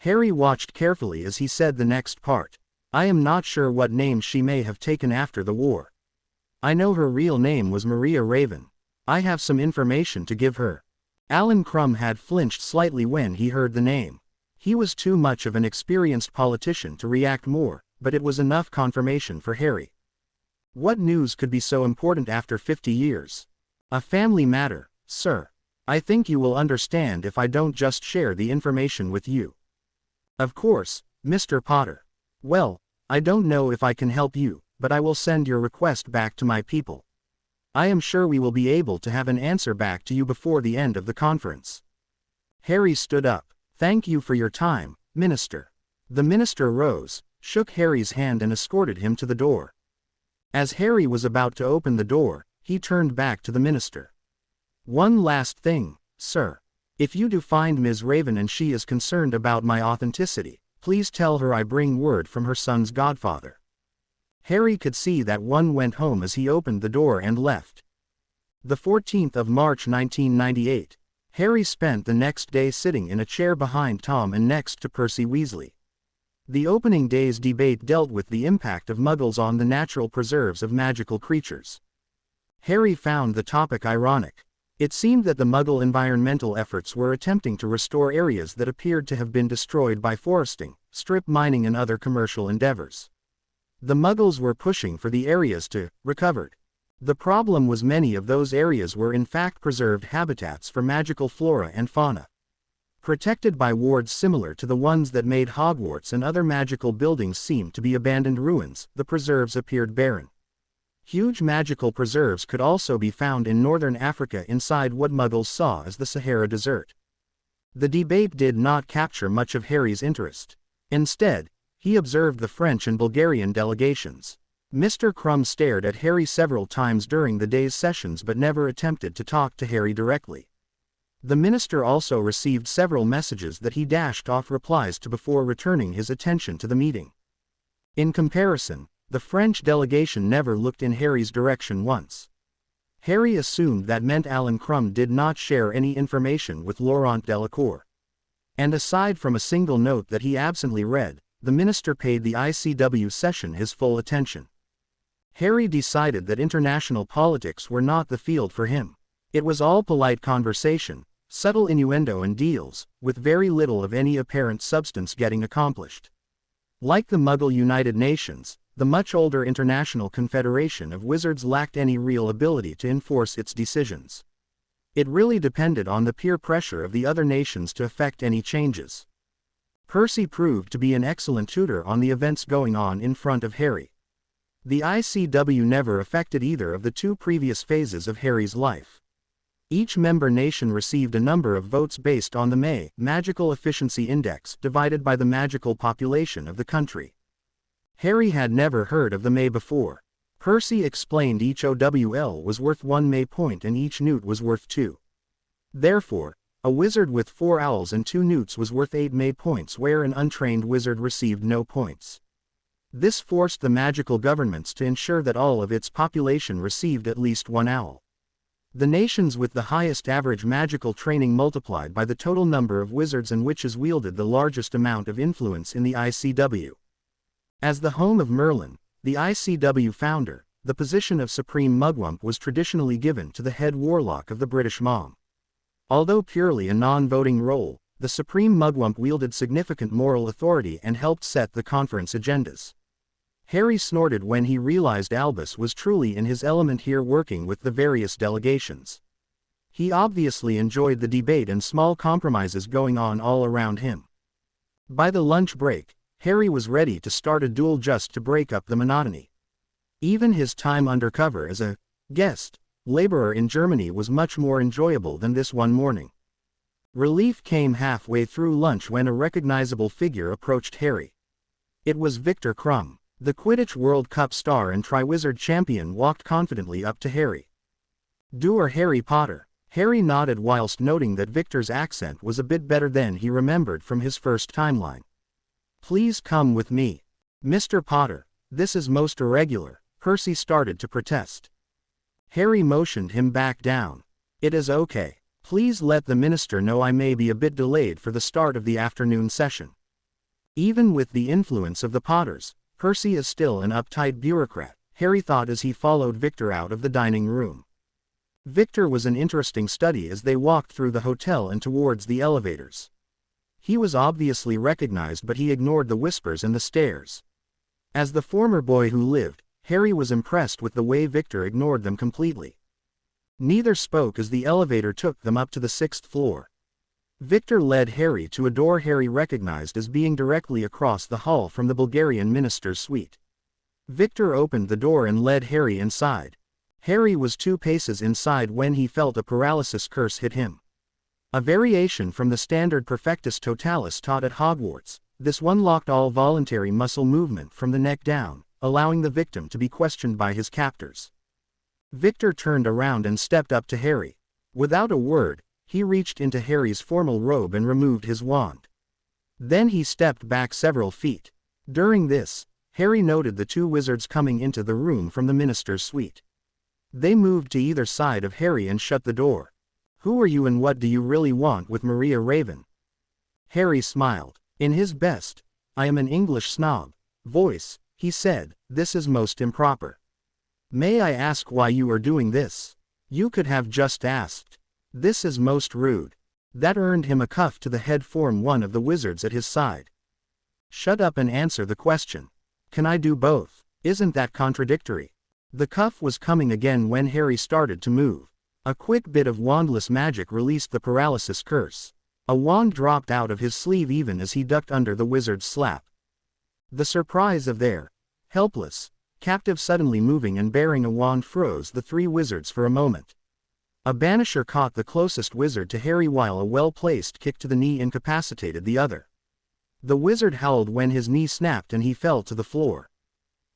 Harry watched carefully as he said the next part. "I am not sure what name she may have taken after the war. I know her real name was Maria Raven. I have some information to give her." Alan Krum had flinched slightly when he heard the name. He was too much of an experienced politician to react more, but it was enough confirmation for Harry. What news could be so important after 50 years? "A family matter, sir. I think you will understand if I don't just share the information with you." "Of course, Mr. Potter. Well, I don't know if I can help you, but I will send your request back to my people. I am sure we will be able to have an answer back to you before the end of the conference." Harry stood up. "Thank you for your time, Minister." The minister rose, shook Harry's hand and escorted him to the door. As Harry was about to open the door, he turned back to the minister. "One last thing, sir. If you do find Ms. Raven and she is concerned about my authenticity, please tell her I bring word from her son's godfather." Harry could see that one went home as he opened the door and left. The 14th of March 1998. Harry spent the next day sitting in a chair behind Tom and next to Percy Weasley. The opening day's debate dealt with the impact of Muggles on the natural preserves of magical creatures. Harry found the topic ironic. It seemed that the Muggle environmental efforts were attempting to restore areas that appeared to have been destroyed by foresting, strip mining and other commercial endeavors. The Muggles were pushing for the areas to recovered. The problem was many of those areas were in fact preserved habitats for magical flora and fauna. Protected by wards similar to the ones that made Hogwarts and other magical buildings seem to be abandoned ruins, the preserves appeared barren. Huge magical preserves could also be found in northern Africa inside what Muggles saw as the Sahara Desert. The debate did not capture much of Harry's interest. Instead, he observed the French and Bulgarian delegations. Mr. Krum stared at Harry several times during the day's sessions but never attempted to talk to Harry directly. The minister also received several messages that he dashed off replies to before returning his attention to the meeting. In comparison, the French delegation never looked in Harry's direction once. Harry assumed that meant Alan Krum did not share any information with Laurent Delacour. And aside from a single note that he absently read, the minister paid the ICW session his full attention. Harry decided that international politics were not the field for him. It was all polite conversation, subtle innuendo and deals, with very little of any apparent substance getting accomplished. Like the Muggle United Nations, the much older International Confederation of Wizards lacked any real ability to enforce its decisions. It really depended on the peer pressure of the other nations to effect any changes. Percy proved to be an excellent tutor on the events going on in front of Harry. The ICW never affected either of the two previous phases of Harry's life. Each member nation received a number of votes based on the Magical Efficiency Index divided by the magical population of the country. Harry had never heard of the May before. Percy explained each OWL was worth 1 May point and each Newt was worth 2. Therefore, a wizard with 4 owls and 2 newts was worth 8 May points where an untrained wizard received no points. This forced the magical governments to ensure that all of its population received at least 1 owl. The nations with the highest average magical training multiplied by the total number of wizards and witches wielded the largest amount of influence in the ICW. As the home of Merlin, the ICW founder, the position of Supreme Mugwump was traditionally given to the head warlock of the British Mom. Although purely a non-voting role, the Supreme Mugwump wielded significant moral authority and helped set the conference agendas. Harry snorted when he realized Albus was truly in his element here working with the various delegations. He obviously enjoyed the debate and small compromises going on all around him. By the lunch break, Harry was ready to start a duel just to break up the monotony. Even his time undercover as a guest laborer in Germany was much more enjoyable than this one morning. Relief came halfway through lunch when a recognizable figure approached Harry. It was Viktor Krum. The Quidditch World Cup star and Triwizard champion walked confidently up to Harry. "Doer Harry Potter." Harry nodded whilst noting that Victor's accent was a bit better than he remembered from his first timeline. "Please come with me. Mr. Potter, this is most irregular," Percy started to protest. Harry motioned him back down. "It is okay. Please let the minister know I may be a bit delayed for the start of the afternoon session." Even with the influence of the Potters, Percy is still an uptight bureaucrat, Harry thought as he followed Victor out of the dining room. Victor was an interesting study as they walked through the hotel and towards the elevators. He was obviously recognized, but he ignored the whispers and the stares. As the former boy who lived, Harry was impressed with the way Victor ignored them completely. Neither spoke as the elevator took them up to the 6th floor. Victor led Harry to a door Harry recognized as being directly across the hall from the Bulgarian minister's suite. Victor opened the door and led Harry inside. Harry was 2 paces inside when he felt a paralysis curse hit him. A variation from the standard Perfectus Totalis taught at Hogwarts, this one locked all voluntary muscle movement from the neck down, allowing the victim to be questioned by his captors. Victor turned around and stepped up to Harry. Without a word, he reached into Harry's formal robe and removed his wand. Then he stepped back several feet. During this, Harry noted the 2 wizards coming into the room from the minister's suite. They moved to either side of Harry and shut the door. "Who are you and what do you really want with Maria Raven?" Harry smiled. In his best, "I am an English snob" voice, he said, "This is most improper. May I ask why you are doing this?" "You could have just asked. This is most rude." That earned him a cuff to the head from one of the wizards at his side. "Shut up and answer the question." "Can I do both? Isn't that contradictory?" The cuff was coming again when Harry started to move. A quick bit of wandless magic released the paralysis curse. A wand dropped out of his sleeve even as he ducked under the wizard's slap. The surprise of their helpless captive suddenly moving and bearing a wand froze the 3 wizards for a moment. A banisher caught the closest wizard to Harry while a well-placed kick to the knee incapacitated the other. The wizard howled when his knee snapped and he fell to the floor.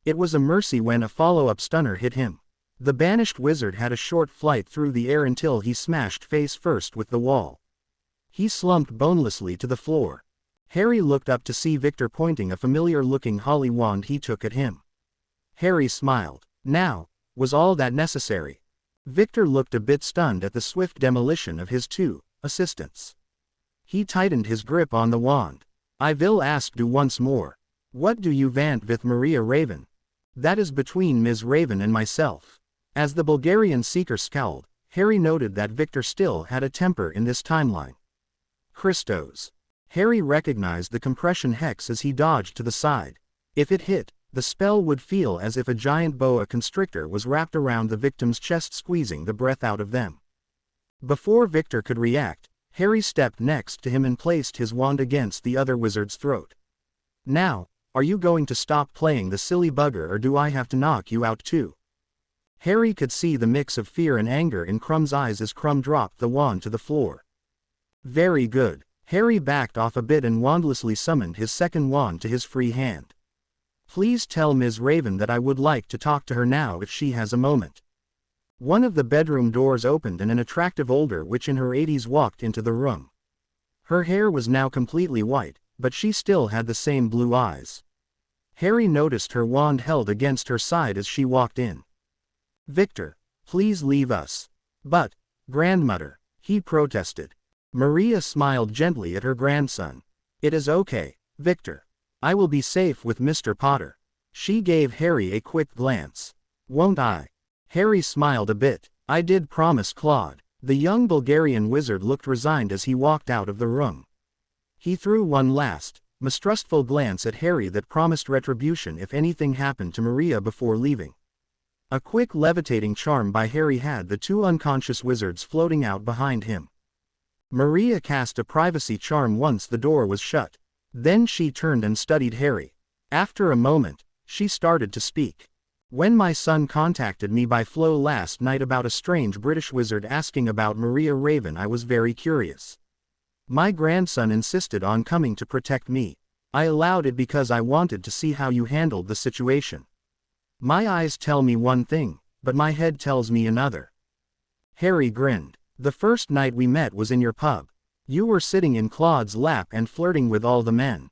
It was a mercy when a follow-up stunner hit him. The banished wizard had a short flight through the air until he smashed face first with the wall. He slumped bonelessly to the floor. Harry looked up to see Victor pointing a familiar-looking holly wand he took at him. Harry smiled. Now, was all that necessary? Victor looked a bit stunned at the swift demolition of his 2 assistants. He tightened his grip on the wand. "I will ask you once more. What do you want with Maria Raven?" "That is between Ms. Raven and myself." As the Bulgarian seeker scowled, Harry noted that Victor still had a temper in this timeline. Christos. Harry recognized the compression hex as he dodged to the side. If it hit, the spell would feel as if a giant boa constrictor was wrapped around the victim's chest, squeezing the breath out of them. Before Victor could react, Harry stepped next to him and placed his wand against the other wizard's throat. "Now, are you going to stop playing the silly bugger or do I have to knock you out too?" Harry could see the mix of fear and anger in Krum's eyes as Krum dropped the wand to the floor. "Very good." Harry backed off a bit and wandlessly summoned his second wand to his free hand. "Please tell Ms. Raven that I would like to talk to her now if she has a moment." One of the bedroom doors opened and an attractive older witch in her 80s walked into the room. Her hair was now completely white, but she still had the same blue eyes. Harry noticed her wand held against her side as she walked in. "Victor, please leave us." But, grandmother, he protested. Maria smiled gently at her grandson. It is okay, Victor. I will be safe with Mr. Potter. She gave Harry a quick glance. Won't I? Harry smiled a bit. I did promise Claude. The young Bulgarian wizard looked resigned as he walked out of the room. He threw one last, mistrustful glance at Harry that promised retribution if anything happened to Maria before leaving. A quick levitating charm by Harry had the two unconscious wizards floating out behind him. Maria cast a privacy charm once the door was shut. Then she turned and studied Harry. After a moment, she started to speak. When my son contacted me by Flow last night about a strange British wizard asking about Maria Raven, I was very curious. My grandson insisted on coming to protect me. I allowed it because I wanted to see how you handled the situation. My eyes tell me one thing, but my head tells me another. Harry grinned. The first night we met was in your pub. You were sitting in Claude's lap and flirting with all the men.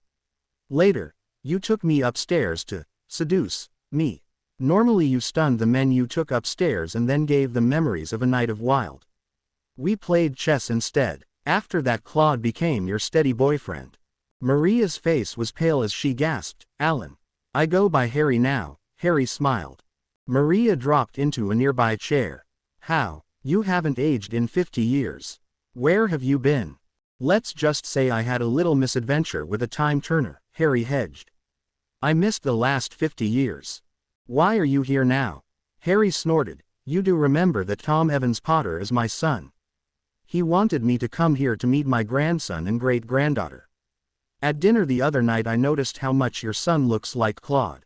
Later, you took me upstairs to seduce me. Normally you stunned the men you took upstairs and then gave them memories of a night of wild. We played chess instead. After that Claude became your steady boyfriend. Maria's face was pale as she gasped, Alan. I go by Harry now. Harry smiled. Maria dropped into a nearby chair. How? You haven't aged in 50 years. Where have you been? Let's just say I had a little misadventure with a time turner, Harry hedged. I missed the last 50 years. Why are you here now? Harry snorted. You do remember that Tom Evans Potter is my son. He wanted me to come here to meet my grandson and great-granddaughter. At dinner the other night I noticed how much your son looks like Claude.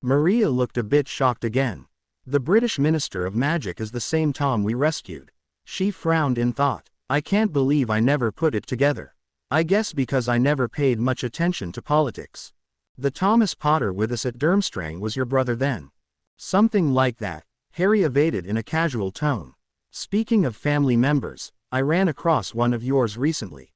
Maria looked a bit shocked again. The British Minister of Magic is the same Tom we rescued. She frowned in thought. I can't believe I never put it together. I guess because I never paid much attention to politics. The Thomas Potter with us at Durmstrang was your brother then. Something like that, Harry evaded in a casual tone. Speaking of family members, I ran across one of yours recently.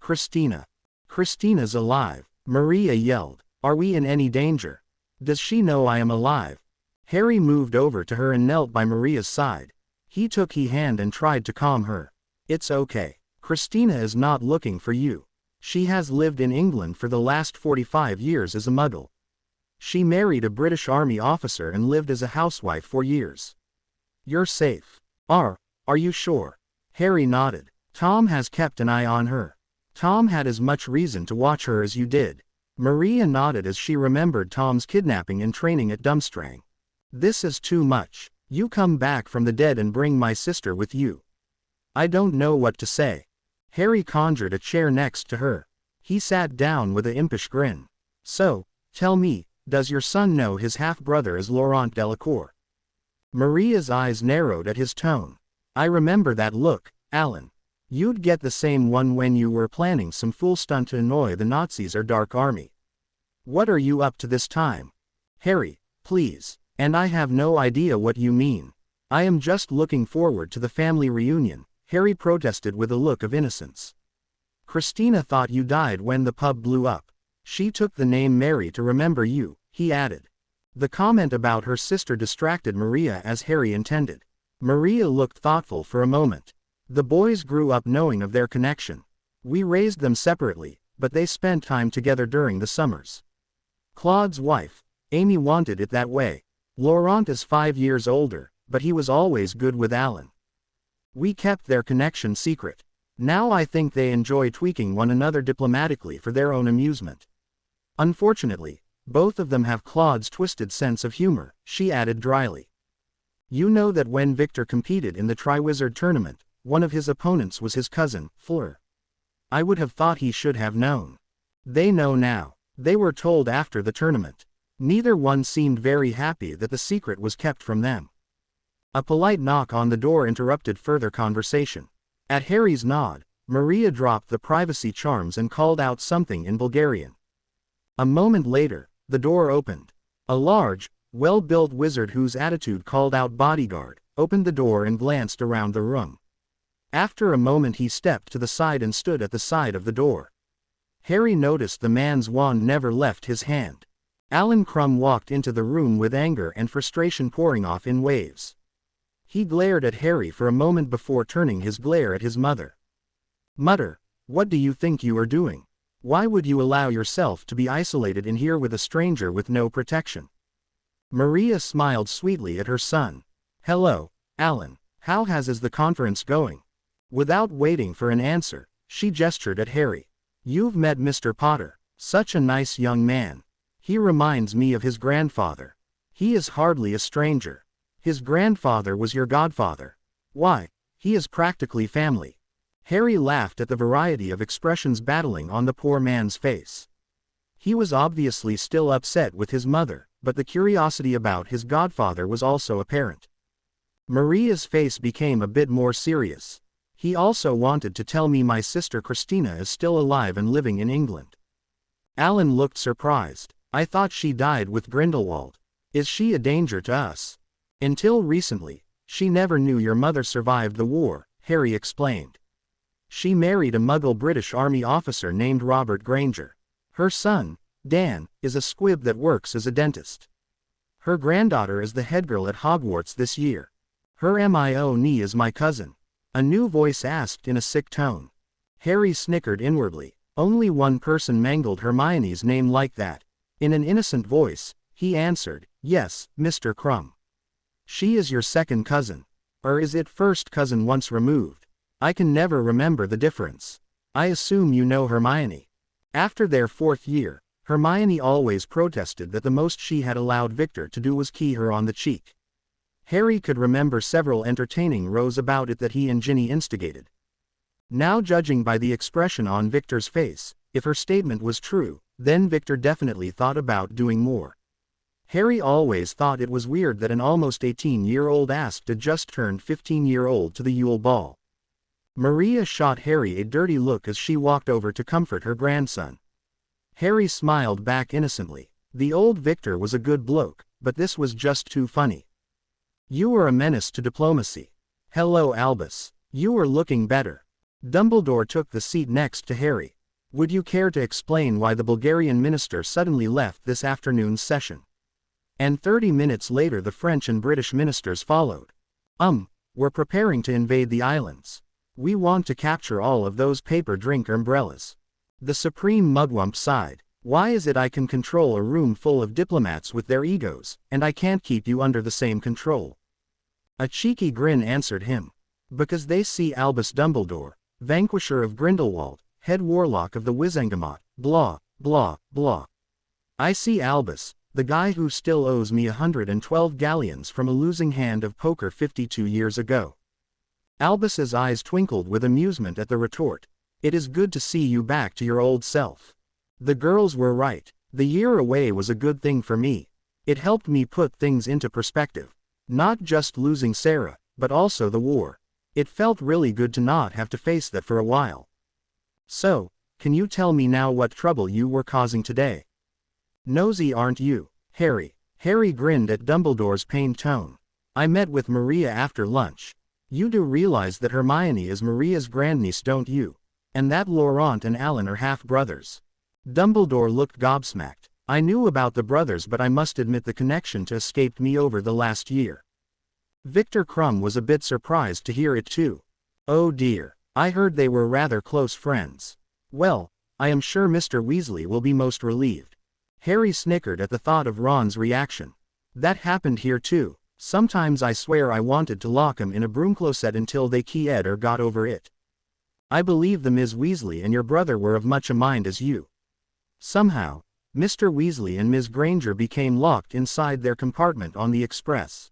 Christina. Christina's alive, Maria yelled. Are we in any danger? Does she know I am alive? Harry moved over to her and knelt by Maria's side. He took her hand and tried to calm her. It's okay. Christina is not looking for you. She has lived in England for the last 45 years as a muggle. She married a British Army officer and lived as a housewife for years. You're safe. Are you sure? Harry nodded. Tom has kept an eye on her. Tom had as much reason to watch her as you did. Maria nodded as she remembered Tom's kidnapping and training at Durmstrang. This is too much. You come back from the dead and bring my sister with you. I don't know what to say. Harry conjured a chair next to her. He sat down with an impish grin. So, tell me, does your son know his half-brother is Laurent Delacour? Maria's eyes narrowed at his tone. I remember that look, Alan. You'd get the same one when you were planning some fool stunt to annoy the Nazis or Dark Army. What are you up to this time? Harry, please. And I have no idea what you mean. I am just looking forward to the family reunion, Harry protested with a look of innocence. Christina thought you died when the pub blew up. She took the name Mary to remember you, he added. The comment about her sister distracted Maria as Harry intended. Maria looked thoughtful for a moment. The boys grew up knowing of their connection. We raised them separately, but they spent time together during the summers. Claude's wife, Amy, wanted it that way. Laurent is 5 years older, but he was always good with Alan. We kept their connection secret. Now I think they enjoy tweaking one another diplomatically for their own amusement. Unfortunately, both of them have Claude's twisted sense of humor, she added dryly. You know that when Victor competed in the Triwizard tournament, one of his opponents was his cousin, Fleur. I would have thought he should have known. They know now. They were told after the tournament. Neither one seemed very happy that the secret was kept from them. A polite knock on the door interrupted further conversation. At Harry's nod, Maria dropped the privacy charms and called out something in Bulgarian. A moment later, the door opened. A large, well-built wizard whose attitude called out bodyguard, opened the door and glanced around the room. After a moment he stepped to the side and stood at the side of the door. Harry noticed the man's wand never left his hand. Alan Crum walked into the room with anger and frustration pouring off in waves. He glared at Harry for a moment before turning his glare at his mother. "Mother, what do you think you are doing? Why would you allow yourself to be isolated in here with a stranger with no protection?" Maria smiled sweetly at her son. "Hello, Alan. How is the conference going?" Without waiting for an answer, she gestured at Harry. "You've met Mr. Potter. Such a nice young man. He reminds me of his grandfather. He is hardly a stranger. His grandfather was your godfather. Why, he is practically family." Harry laughed at the variety of expressions battling on the poor man's face. He was obviously still upset with his mother, but the curiosity about his godfather was also apparent. Maria's face became a bit more serious. "He also wanted to tell me my sister Christina is still alive and living in England." Alan looked surprised. "I thought she died with Grindelwald. Is she a danger to us?" "Until recently, she never knew your mother survived the war," Harry explained. "She married a Muggle British Army officer named Robert Granger. Her son, Dan, is a squib that works as a dentist. Her granddaughter is the head girl at Hogwarts this year. Her Hermione is my cousin," a new voice asked in a sick tone. Harry snickered inwardly. Only one person mangled Hermione's name like that. In an innocent voice, he answered, "Yes, Mr. Krum. She is your second cousin. Or is it first cousin once removed? I can never remember the difference. I assume you know Hermione." After their 4th year, Hermione always protested that the most she had allowed Victor to do was key her on the cheek. Harry could remember several entertaining rows about it that he and Ginny instigated. Now, judging by the expression on Victor's face, if her statement was true, then Victor definitely thought about doing more. Harry always thought it was weird that an almost 18-year-old asked a just-turned 15-year-old to the Yule Ball. Maria shot Harry a dirty look as she walked over to comfort her grandson. Harry smiled back innocently. The old Victor was a good bloke, but this was just too funny. "You are a menace to diplomacy. Hello, Albus. You are looking better." Dumbledore took the seat next to Harry. "Would you care to explain why the Bulgarian minister suddenly left this afternoon's session?" And 30 minutes later the French and British ministers followed. We're preparing to invade the islands. We want to capture all of those paper drink umbrellas." The Supreme Mugwump sighed. "Why is it I can control a room full of diplomats with their egos, and I can't keep you under the same control?" A cheeky grin answered him. "Because they see Albus Dumbledore, vanquisher of Grindelwald, head warlock of the Wizengamot, blah, blah, blah. I see Albus, the guy who still owes me 112 galleons from a losing hand of poker 52 years ago." Albus's eyes twinkled with amusement at the retort. "It is good to see you back to your old self. The girls were right. The year away was a good thing for me. It helped me put things into perspective. Not just losing Sarah, but also the war. It felt really good to not have to face that for a while. So, can you tell me now what trouble you were causing today?" "Nosy aren't you, Harry?" Harry grinned at Dumbledore's pained tone. "I met with Maria after lunch. You do realize that Hermione is Maria's grandniece, don't you? And that Laurent and Alan are half-brothers." Dumbledore looked gobsmacked. "I knew about the brothers, but I must admit the connection to escaped me over the last year." Victor Krum was a bit surprised to hear it too. "Oh dear, I heard they were rather close friends. Well, I am sure Mr. Weasley will be most relieved." Harry snickered at the thought of Ron's reaction. "That happened here too. Sometimes I swear I wanted to lock him in a broomcloset until they keyed or got over it. I believe the Ms. Weasley and your brother were of much a mind as you." Somehow, Mr. Weasley and Ms. Granger became locked inside their compartment on the express.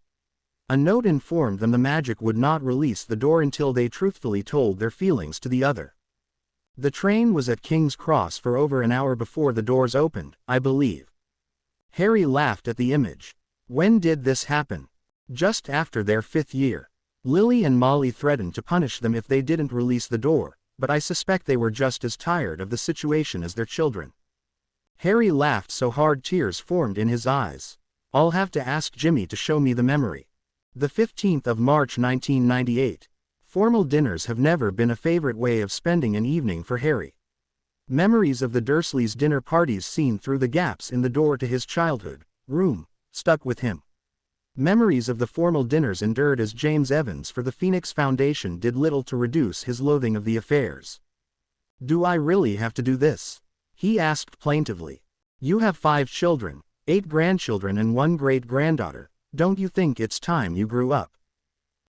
A note informed them the magic would not release the door until they truthfully told their feelings to the other. The train was at King's Cross for over an hour before the doors opened, I believe. Harry laughed at the image. When did this happen? Just after their 5th year. Lily and Molly threatened to punish them if they didn't release the door, but I suspect they were just as tired of the situation as their children. Harry laughed so hard tears formed in his eyes. I'll have to ask Jimmy to show me the memory. The 15th of March 1998. Formal dinners have never been a favorite way of spending an evening for Harry. Memories of the Dursleys' dinner parties seen through the gaps in the door to his childhood room stuck with him. Memories of the formal dinners endured as James Evans for the Phoenix Foundation did little to reduce his loathing of the affairs. "Do I really have to do this?" he asked plaintively. "You have 5 children, 8 grandchildren and 1 great-granddaughter. Don't you think it's time you grew up?"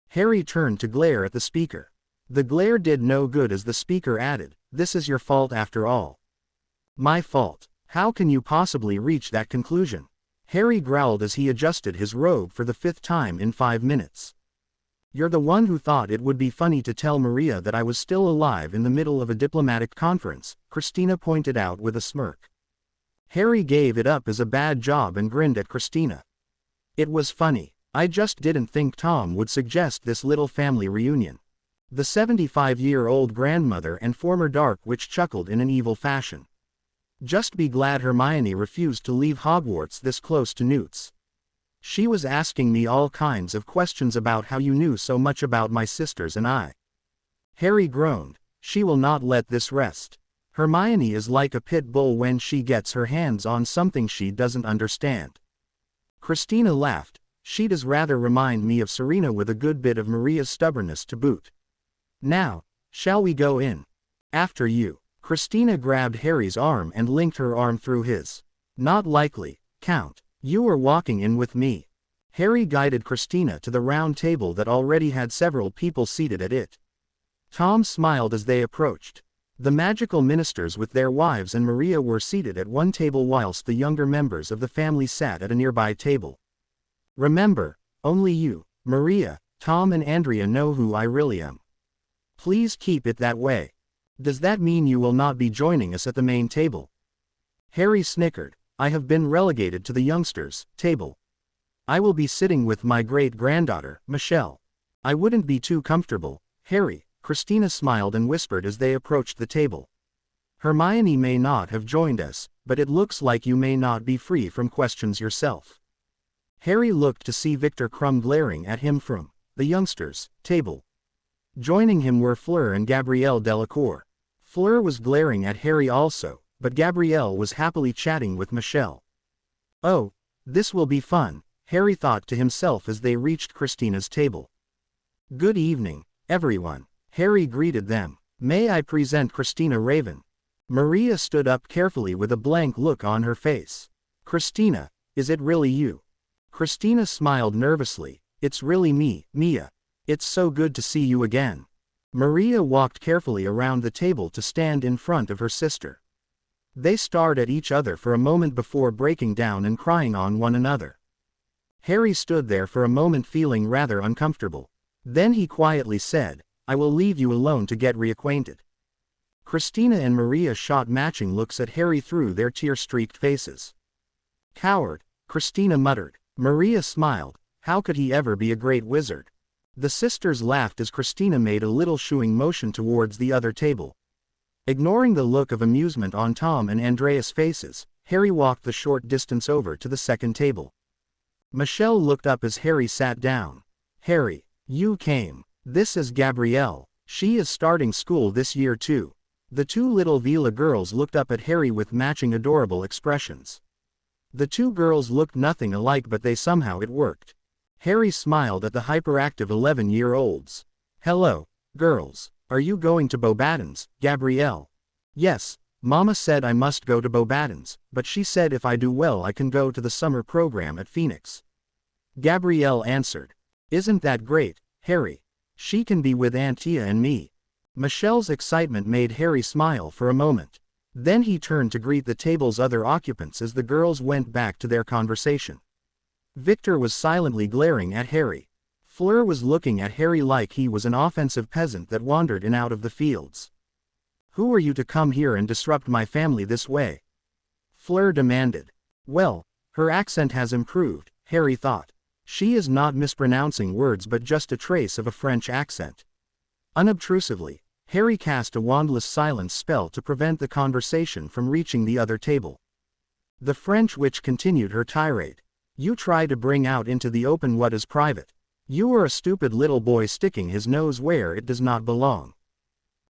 Harry turned to glare at the speaker. The glare did no good as the speaker added, "This is your fault after all." "My fault? How can you possibly reach that conclusion?" Harry growled as he adjusted his robe for the 5th time in 5 minutes. "You're the one who thought it would be funny to tell Maria that I was still alive in the middle of a diplomatic conference," Christina pointed out with a smirk. Harry gave it up as a bad job and grinned at Christina. "It was funny. I just didn't think Tom would suggest this little family reunion." The 75-year-old grandmother and former Dark Witch chuckled in an evil fashion. "Just be glad Hermione refused to leave Hogwarts this close to Newt's. She was asking me all kinds of questions about how you knew so much about my sisters and I." Harry groaned. "She will not let this rest. Hermione is like a pit bull when she gets her hands on something she doesn't understand." Christina laughed. "She does rather remind me of Serena with a good bit of Maria's stubbornness to boot. Now, shall we go in?" "After you." Christina grabbed Harry's arm and linked her arm through his. "Not likely, Count. You are walking in with me." Harry guided Christina to the round table that already had several people seated at it. Tom smiled as they approached. The magical ministers with their wives and Maria were seated at one table whilst the younger members of the family sat at a nearby table. "Remember, only you, Maria, Tom and Andrea know who I really am. Please keep it that way." "Does that mean you will not be joining us at the main table?" Harry snickered. "I have been relegated to the youngsters' table. I will be sitting with my great-granddaughter, Michelle. I wouldn't be too comfortable, Harry." Christina smiled and whispered as they approached the table. "Hermione may not have joined us, but it looks like you may not be free from questions yourself." Harry looked to see Victor Krum glaring at him from the youngsters' table. Joining him were Fleur and Gabrielle Delacour. Fleur was glaring at Harry also, but Gabrielle was happily chatting with Michelle. "Oh, this will be fun," Harry thought to himself as they reached Christina's table. "Good evening, everyone," Harry greeted them. "May I present Christina Raven?" Maria stood up carefully with a blank look on her face. "Christina, is it really you?" Christina smiled nervously. "It's really me, Mia. It's so good to see you again." Maria walked carefully around the table to stand in front of her sister. They stared at each other for a moment before breaking down and crying on one another. Harry stood there for a moment feeling rather uncomfortable. Then he quietly said, "I will leave you alone to get reacquainted." Christina and Maria shot matching looks at Harry through their tear-streaked faces. "Coward," Christina muttered. Maria smiled. How could he ever be a great wizard? The sisters laughed as Christina made a little shooing motion towards the other table. Ignoring the look of amusement on Tom and Andrea's faces, Harry walked the short distance over to the second table. Michelle looked up as Harry sat down. "Harry, you came. This is Gabrielle. She is starting school this year too." The 2 little Vila girls looked up at Harry with matching adorable expressions. The 2 girls looked nothing alike, but somehow it worked. Harry smiled at the hyperactive 11-year-olds. "Hello, girls. Are you going to Beauxbatons, Gabrielle?" "Yes, Mama said I must go to Beauxbatons, but she said if I do well I can go to the summer program at Phoenix," Gabrielle answered. "Isn't that great, Harry? She can be with Aunt Tia and me." Michelle's excitement made Harry smile for a moment. Then he turned to greet the table's other occupants as the girls went back to their conversation. Victor was silently glaring at Harry. Fleur was looking at Harry like he was an offensive peasant that wandered in out of the fields. "Who are you to come here and disrupt my family this way?" Fleur demanded. Well, her accent has improved, Harry thought. She is not mispronouncing words but just a trace of a French accent. Unobtrusively, Harry cast a wandless silence spell to prevent the conversation from reaching the other table. The French witch continued her tirade. "You try to bring out into the open what is private. You are a stupid little boy sticking his nose where it does not belong."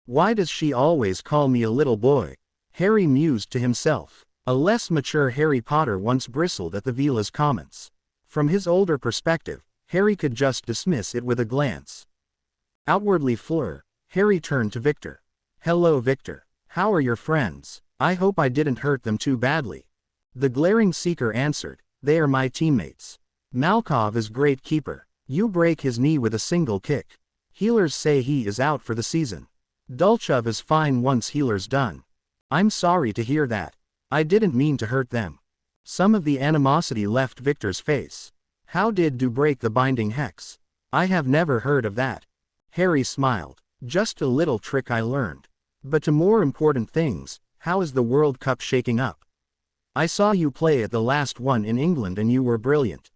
"Why does she always call me a little boy?" Harry mused to himself. A less mature Harry Potter once bristled at the Vila's comments. From his older perspective, Harry could just dismiss it with a glance. Outwardly Fleur, Harry turned to Victor. "Hello Victor. How are your friends? I hope I didn't hurt them too badly." The glaring seeker answered, "They are my teammates. Malkov is great keeper. You break his knee with a single kick. Healers say he is out for the season. Dolchov is fine once healer's done." "I'm sorry to hear that. I didn't mean to hurt them." Some of the animosity left Victor's face. "How did you break the binding hex? I have never heard of that." Harry smiled. "Just a little trick I learned. But to more important things, how is the World Cup shaking up? I saw you play at the last one in England and you were brilliant."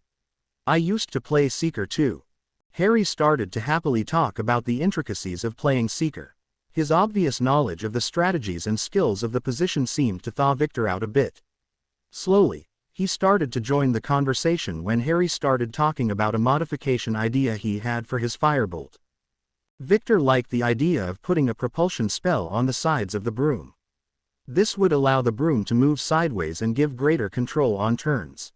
"I used to play Seeker too." Harry started to happily talk about the intricacies of playing Seeker. His obvious knowledge of the strategies and skills of the position seemed to thaw Victor out a bit. Slowly, he started to join the conversation when Harry started talking about a modification idea he had for his firebolt. Victor liked the idea of putting a propulsion spell on the sides of the broom. This would allow the broom to move sideways and give greater control on turns.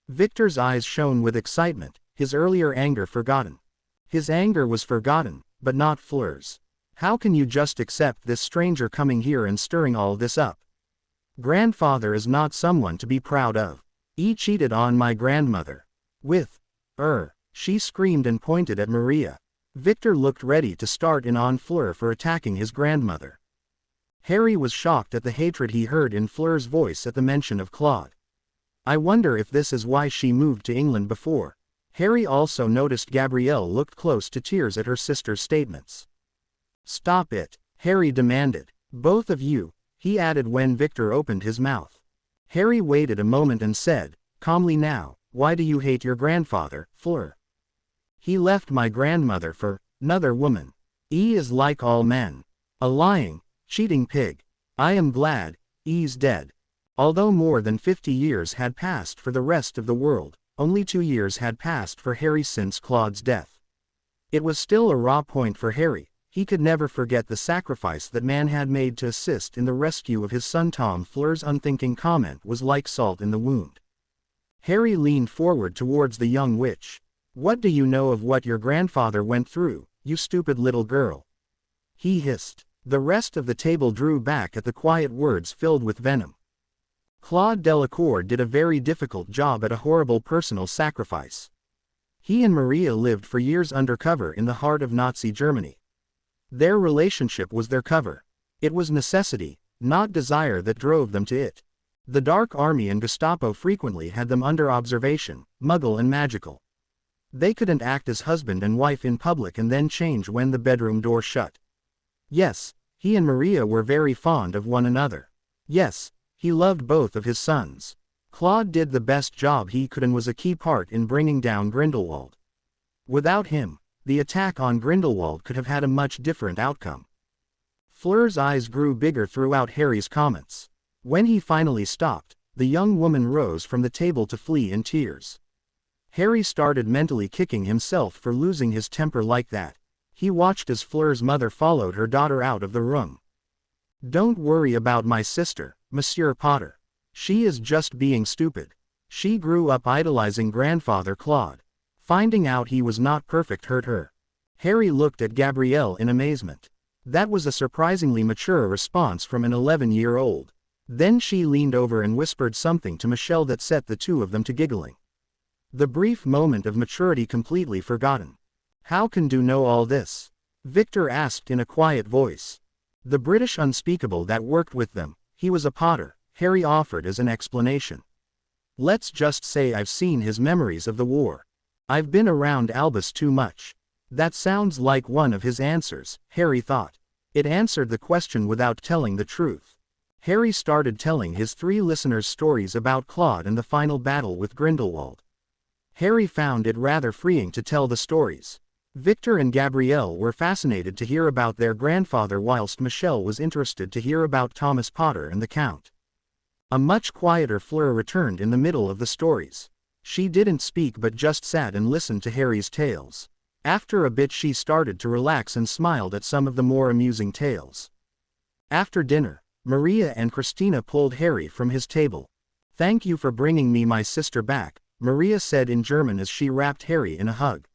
Victor's eyes shone with excitement, his earlier anger forgotten. His anger was forgotten, but not Fleur's. "How can you just accept this stranger coming here and stirring all this up? Grandfather is not someone to be proud of. He cheated on my grandmother. With she screamed and pointed at Maria. Victor looked ready to start in on Fleur for attacking his grandmother. Harry was shocked at the hatred he heard in Fleur's voice at the mention of Claude. "I wonder if this is why she moved to England before." Harry also noticed Gabrielle looked close to tears at her sister's statements. "Stop it," Harry demanded. "Both of you," he added when Victor opened his mouth. Harry waited a moment and said, calmly, "Now, why do you hate your grandfather, Fleur?" "He left my grandmother for another woman. He is like all men. A lying, cheating pig. I am glad he's dead." Although more than 50 years had passed for the rest of the world, only 2 years had passed for Harry since Claude's death. It was still a raw point for Harry. He could never forget the sacrifice that man had made to assist in the rescue of his son Tom. Fleur's unthinking comment was like salt in the wound. Harry leaned forward towards the young witch. "What do you know of what your grandfather went through, you stupid little girl?" he hissed. The rest of the table drew back at the quiet words filled with venom. Claude Delacour did a very difficult job at a horrible personal sacrifice. He and Maria lived for years undercover in the heart of Nazi Germany. Their relationship was their cover. It was necessity, not desire, that drove them to it. The Dark Army and Gestapo frequently had them under observation, muggle and magical. They couldn't act as husband and wife in public and then change when the bedroom door shut. Yes, he and Maria were very fond of one another. Yes, he loved both of his sons. Claude did the best job he could and was a key part in bringing down Grindelwald. Without him, the attack on Grindelwald could have had a much different outcome. Fleur's eyes grew bigger throughout Harry's comments. When he finally stopped, the young woman rose from the table to flee in tears. Harry started mentally kicking himself for losing his temper like that. He watched as Fleur's mother followed her daughter out of the room. "Don't worry about my sister, Monsieur Potter. She is just being stupid. She grew up idolizing grandfather Claude. Finding out he was not perfect hurt her." Harry looked at Gabrielle in amazement. That was a surprisingly mature response from an 11-year-old. Then she leaned over and whispered something to Michelle that set the two of them to giggling. The brief moment of maturity completely forgotten. "How can you know all this?" Victor asked in a quiet voice. "The British unspeakable that worked with them, he was a Potter," Harry offered as an explanation. "Let's just say I've seen his memories of the war. I've been around Albus too much." That sounds like one of his answers, Harry thought. It answered the question without telling the truth. Harry started telling his 3 listeners stories about Claude and the final battle with Grindelwald. Harry found it rather freeing to tell the stories. Victor and Gabrielle were fascinated to hear about their grandfather whilst Michelle was interested to hear about Thomas Potter and the Count. A much quieter Fleur returned in the middle of the stories. She didn't speak but just sat and listened to Harry's tales. After a bit she started to relax and smiled at some of the more amusing tales. After dinner, Maria and Christina pulled Harry from his table. "Thank you for bringing me my sister back, Maria said in German as she wrapped Harry in a hug.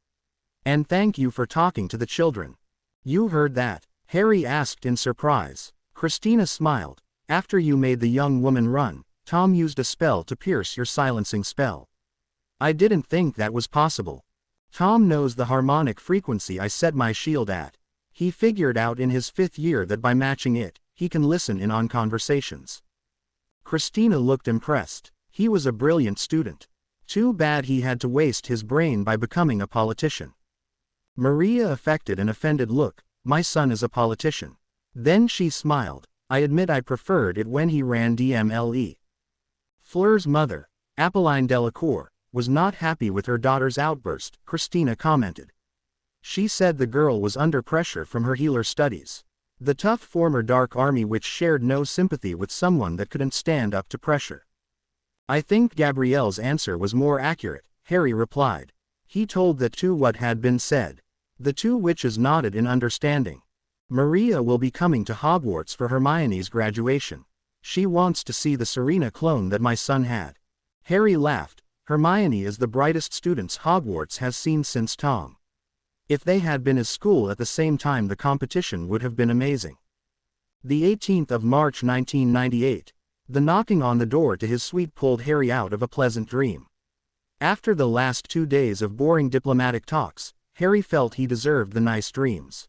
And thank you for talking to the children. You heard that? Harry asked in surprise. Christina smiled. After you made the young woman run, Tom used a spell to pierce your silencing spell. I didn't think that was possible. Tom knows the harmonic frequency I set my shield at. He figured out in his 5th year that by matching it, he can listen in on conversations. Christina looked impressed. He was a brilliant student. Too bad he had to waste his brain by becoming a politician. Maria affected an offended look. My son is a politician. Then she smiled. I admit I preferred it when he ran DMLE. Fleur's mother, Apolline Delacour, was not happy with her daughter's outburst, Christina commented. She said the girl was under pressure from her healer studies. The tough former Dark Army witch shared no sympathy with someone that couldn't stand up to pressure. I think Gabrielle's answer was more accurate, Harry replied. He told that to what had been said. The 2 witches nodded in understanding. Maria will be coming to Hogwarts for Hermione's graduation. She wants to see the Serena clone that my son had. Harry laughed. Hermione is the brightest student Hogwarts has seen since Tom. If they had been at school at the same time, the competition would have been amazing. The 18th of March 1998. The knocking on the door to his suite pulled Harry out of a pleasant dream. After the last 2 days of boring diplomatic talks, Harry felt he deserved the nice dreams.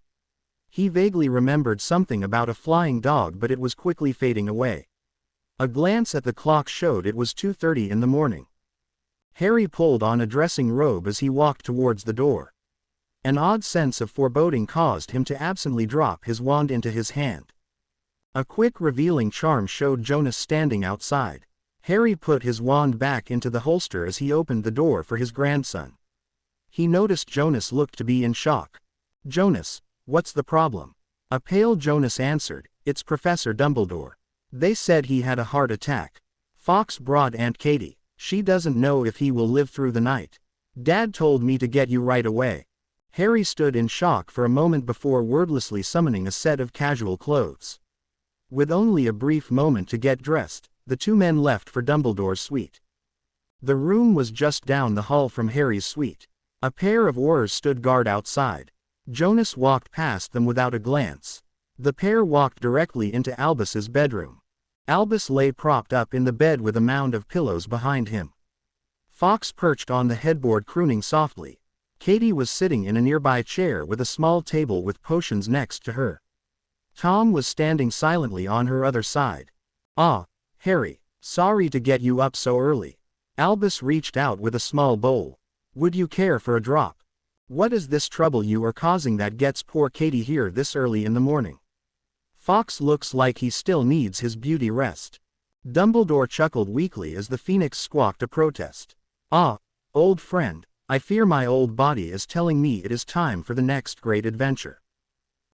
He vaguely remembered something about a flying dog, but it was quickly fading away. A glance at the clock showed it was 2:30 in the morning. Harry pulled on a dressing robe as he walked towards the door. An odd sense of foreboding caused him to absently drop his wand into his hand. A quick revealing charm showed Jonas standing outside. Harry put his wand back into the holster as he opened the door for his grandson. He noticed Jonas looked to be in shock. Jonas, what's the problem? A pale Jonas answered, it's Professor Dumbledore. They said he had a heart attack. Fox brought Aunt Katie. She doesn't know if he will live through the night. Dad told me to get you right away. Harry stood in shock for a moment before wordlessly summoning a set of casual clothes. With only a brief moment to get dressed, the 2 men left for Dumbledore's suite. The room was just down the hall from Harry's suite. A pair of Aurors stood guard outside. Jonas walked past them without a glance. The pair walked directly into Albus's bedroom. Albus lay propped up in the bed with a mound of pillows behind him. Fox perched on the headboard crooning softly. Katie was sitting in a nearby chair with a small table with potions next to her. Tom was standing silently on her other side. Ah, Harry, sorry to get you up so early. Albus reached out with a small bowl. Would you care for a drop? What is this trouble you are causing that gets poor Katie here this early in the morning? Fox looks like he still needs his beauty rest. Dumbledore chuckled weakly as the Phoenix squawked a protest. Ah, old friend, I fear my old body is telling me it is time for the next great adventure.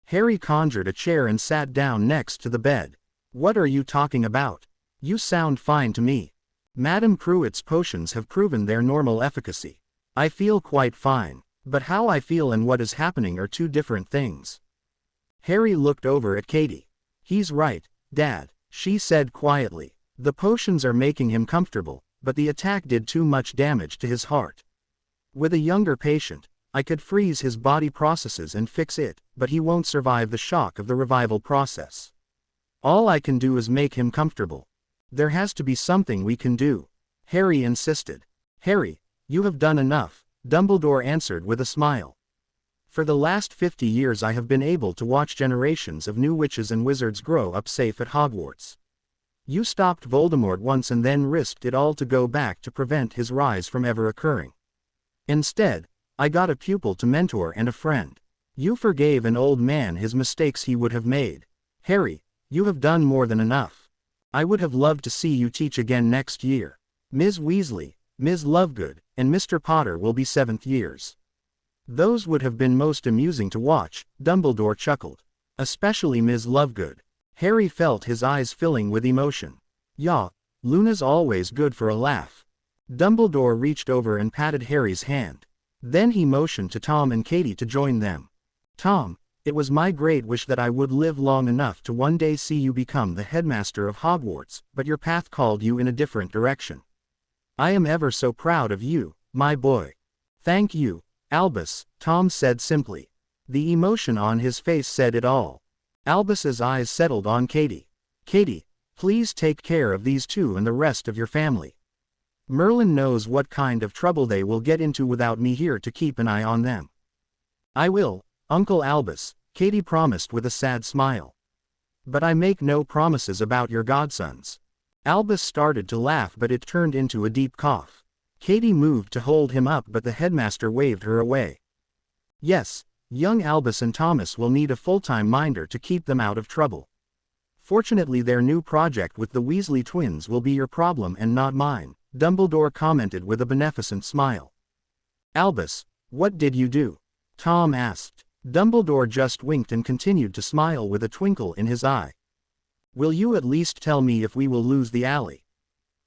Harry conjured a chair and sat down next to the bed. What are you talking about? You sound fine to me. Madame Pruitt's potions have proven their normal efficacy. I feel quite fine, but how I feel and what is happening are 2 different things. Harry looked over at Katie. He's right, Dad, she said quietly. The potions are making him comfortable, but the attack did too much damage to his heart. With a younger patient, I could freeze his body processes and fix it, but he won't survive the shock of the revival process. All I can do is make him comfortable. There has to be something we can do, Harry insisted. Harry, you have done enough, Dumbledore answered with a smile. For the last 50 years I have been able to watch generations of new witches and wizards grow up safe at Hogwarts. You stopped Voldemort once and then risked it all to go back to prevent his rise from ever occurring. Instead, I got a pupil to mentor and a friend. You forgave an old man his mistakes he would have made. Harry, you have done more than enough. I would have loved to see you teach again next year. Ms. Weasley, Ms. Lovegood, and Mr. Potter will be 7th years. Those would have been most amusing to watch, Dumbledore chuckled. Especially Ms. Lovegood. Harry felt his eyes filling with emotion. Yeah, Luna's always good for a laugh. Dumbledore reached over and patted Harry's hand. Then he motioned to Tom and Katie to join them. Tom, it was my great wish that I would live long enough to one day see you become the headmaster of Hogwarts, but your path called you in a different direction. I am ever so proud of you, my boy. Thank you, Albus, Tom said simply. The emotion on his face said it all. Albus's eyes settled on Katie. Katie, please take care of these two and the rest of your family. Merlin knows what kind of trouble they will get into without me here to keep an eye on them. I will, Uncle Albus, Katie promised with a sad smile. But I make no promises about your godsons. Albus started to laugh, but it turned into a deep cough. Katie moved to hold him up, but the headmaster waved her away. Yes, young Albus and Thomas will need a full-time minder to keep them out of trouble. Fortunately, their new project with the Weasley twins will be your problem and not mine, Dumbledore commented with a beneficent smile. Albus, what did you do? Tom asked. Dumbledore just winked and continued to smile with a twinkle in his eye. Will you at least tell me if we will lose the alley?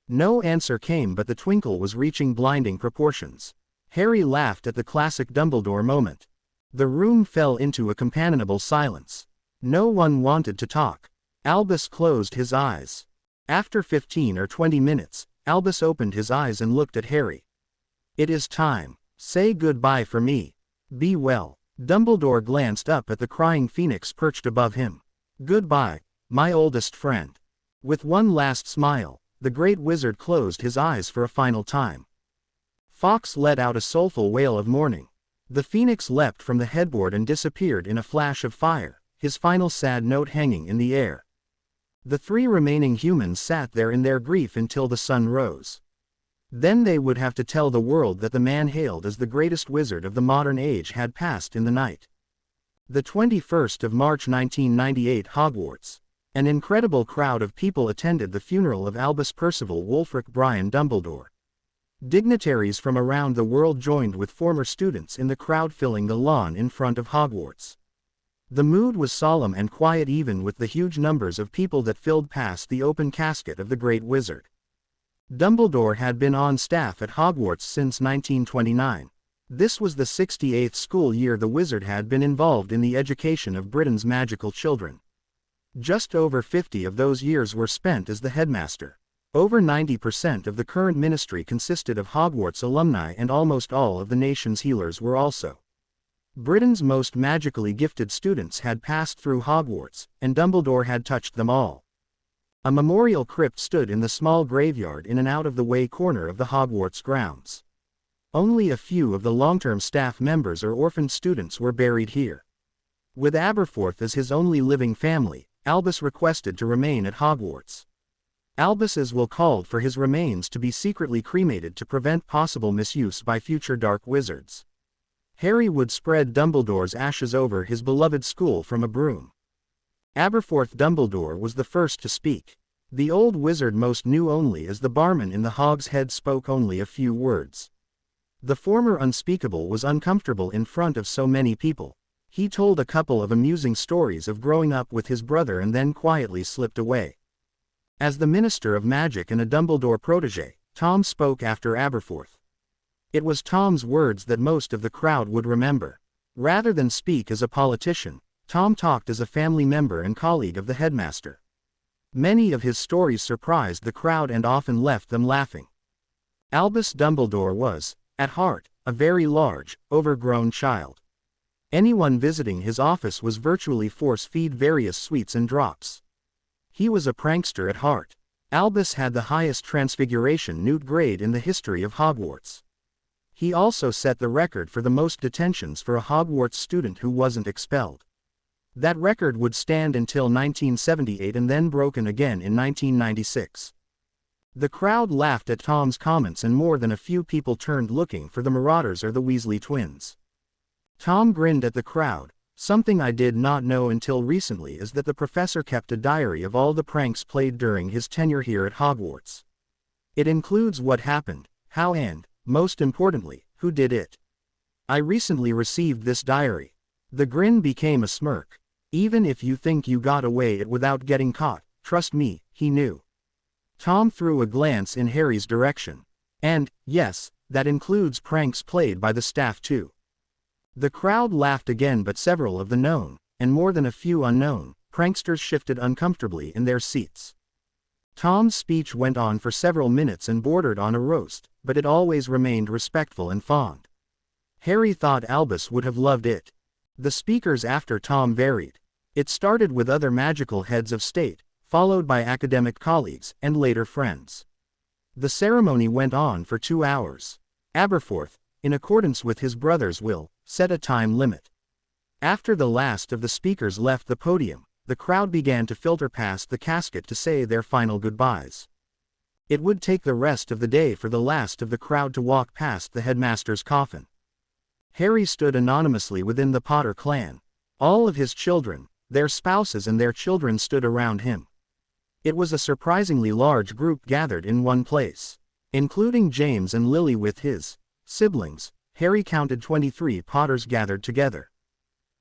No answer came, but the twinkle was reaching blinding proportions. Harry laughed at the classic Dumbledore moment. The room fell into a companionable silence. No one wanted to talk. Albus closed his eyes. After 15 or 20 minutes, Albus opened his eyes and looked at Harry. It is time. Say goodbye for me. Be well. Dumbledore glanced up at the crying phoenix perched above him. Goodbye, my oldest friend. With one last smile, the great wizard closed his eyes for a final time. Fawkes let out a soulful wail of mourning. The phoenix leapt from the headboard and disappeared in a flash of fire, his final sad note hanging in the air. The three remaining humans sat there in their grief until the sun rose. Then they would have to tell the world that the man hailed as the greatest wizard of the modern age had passed in the night. The 21st of March 1998, Hogwarts. An incredible crowd of people attended the funeral of Albus Percival Wulfric Brian Dumbledore. Dignitaries from around the world joined with former students in the crowd filling the lawn in front of Hogwarts. The mood was solemn and quiet, even with the huge numbers of people that filled past the open casket of the great wizard. Dumbledore had been on staff at Hogwarts since 1929. This was the 68th school year the wizard had been involved in the education of Britain's magical children. Just over 50 of those years were spent as the headmaster. Over 90% of the current ministry consisted of Hogwarts alumni, and almost all of the nation's healers were also. Britain's most magically gifted students had passed through Hogwarts, and Dumbledore had touched them all. A memorial crypt stood in the small graveyard in an out-of-the-way corner of the Hogwarts grounds. Only a few of the long-term staff members or orphaned students were buried here. With Aberforth as his only living family, Albus requested to remain at Hogwarts. Albus's will called for his remains to be secretly cremated to prevent possible misuse by future dark wizards. Harry would spread Dumbledore's ashes over his beloved school from a broom. Aberforth Dumbledore was the first to speak. The old wizard most knew only as the barman in the Hog's Head spoke only a few words. The former unspeakable was uncomfortable in front of so many people. He told a couple of amusing stories of growing up with his brother and then quietly slipped away. As the Minister of Magic and a Dumbledore protégé, Tom spoke after Aberforth. It was Tom's words that most of the crowd would remember. Rather than speak as a politician, Tom talked as a family member and colleague of the headmaster. Many of his stories surprised the crowd and often left them laughing. Albus Dumbledore was, at heart, a very large, overgrown child. Anyone visiting his office was virtually force-fed various sweets and drops. He was a prankster at heart. Albus had the highest transfiguration newt grade in the history of Hogwarts. He also set the record for the most detentions for a Hogwarts student who wasn't expelled. That record would stand until 1978 and then broken again in 1996. The crowd laughed at Tom's comments and more than a few people turned looking for the Marauders or the Weasley twins. Tom grinned at the crowd. Something I did not know until recently is that the professor kept a diary of all the pranks played during his tenure here at Hogwarts. It includes what happened, how, and, most importantly, who did it. I recently received this diary. The grin became a smirk. Even if you think you got away without getting caught, trust me, he knew. Tom threw a glance in Harry's direction. And, yes, that includes pranks played by the staff too. The crowd laughed again, but several of the known, and more than a few unknown, pranksters shifted uncomfortably in their seats. Tom's speech went on for several minutes and bordered on a roast, but it always remained respectful and fond. Harry thought Albus would have loved it. The speakers after Tom varied. It started with other magical heads of state, followed by academic colleagues, and later friends. The ceremony went on for 2 hours. Aberforth, in accordance with his brother's will, set a time limit. After the last of the speakers left the podium, the crowd began to filter past the casket to say their final goodbyes. It would take the rest of the day for the last of the crowd to walk past the headmaster's coffin. Harry stood anonymously within the Potter clan. All of his children, their spouses and their children stood around him. It was a surprisingly large group gathered in one place. Including James and Lily with his siblings, Harry counted 23 Potters gathered together.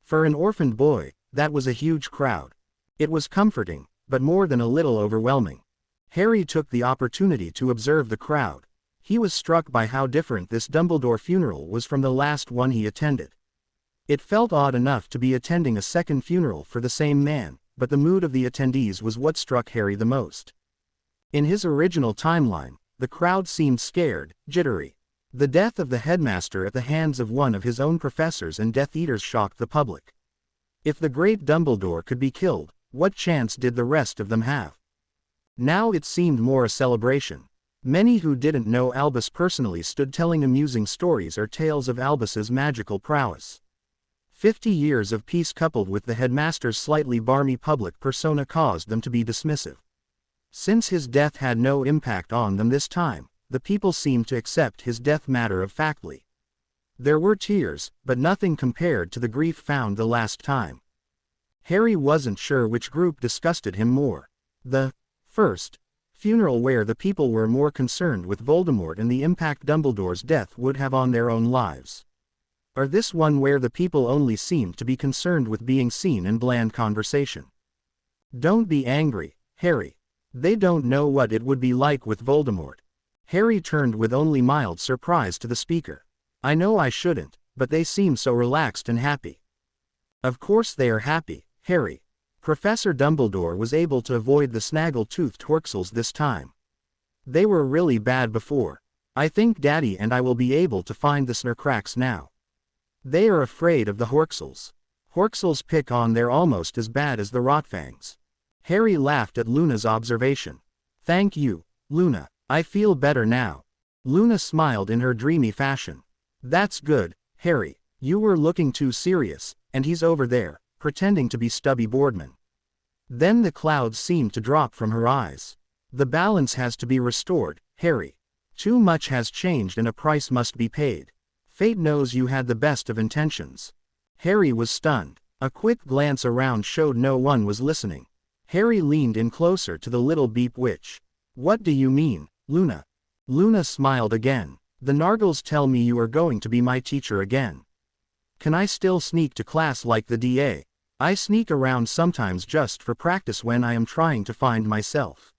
For an orphaned boy, that was a huge crowd. It was comforting, but more than a little overwhelming. Harry took the opportunity to observe the crowd. He was struck by how different this Dumbledore funeral was from the last one he attended. It felt odd enough to be attending a second funeral for the same man, but the mood of the attendees was what struck Harry the most. In his original timeline, the crowd seemed scared, jittery. The death of the headmaster at the hands of one of his own professors and Death Eaters shocked the public. If the great Dumbledore could be killed, what chance did the rest of them have? Now it seemed more a celebration. Many who didn't know Albus personally stood telling amusing stories or tales of Albus's magical prowess. 50 years of peace coupled with the headmaster's slightly barmy public persona caused them to be dismissive. Since his death had no impact on them this time, the people seemed to accept his death matter-of-factly. There were tears, but nothing compared to the grief found the last time. Harry wasn't sure which group disgusted him more. The first funeral where the people were more concerned with Voldemort and the impact Dumbledore's death would have on their own lives. Or this one where the people only seemed to be concerned with being seen in bland conversation. Don't be angry, Harry. They don't know what it would be like with Voldemort. Harry turned with only mild surprise to the speaker. I know I shouldn't, but they seem so relaxed and happy. Of course they are happy, Harry. Professor Dumbledore was able to avoid the snaggle-toothed Horcruxes this time. They were really bad before. I think Daddy and I will be able to find the Snorcrax now. They are afraid of the Horcruxes. Horcruxes pick on they're almost as bad as the Rotfangs. Harry laughed at Luna's observation. Thank you, Luna. I feel better now. Luna smiled in her dreamy fashion. That's good, Harry. You were looking too serious, and he's over there, pretending to be Stubby Boardman. Then the clouds seemed to drop from her eyes. The balance has to be restored, Harry. Too much has changed and a price must be paid. Fate knows you had the best of intentions. Harry was stunned. A quick glance around showed no one was listening. Harry leaned in closer to the little Beep Witch. What do you mean, Luna? Luna smiled again. The Nargles tell me you are going to be my teacher again. Can I still sneak to class like the DA? I sneak around sometimes just for practice when I am trying to find myself.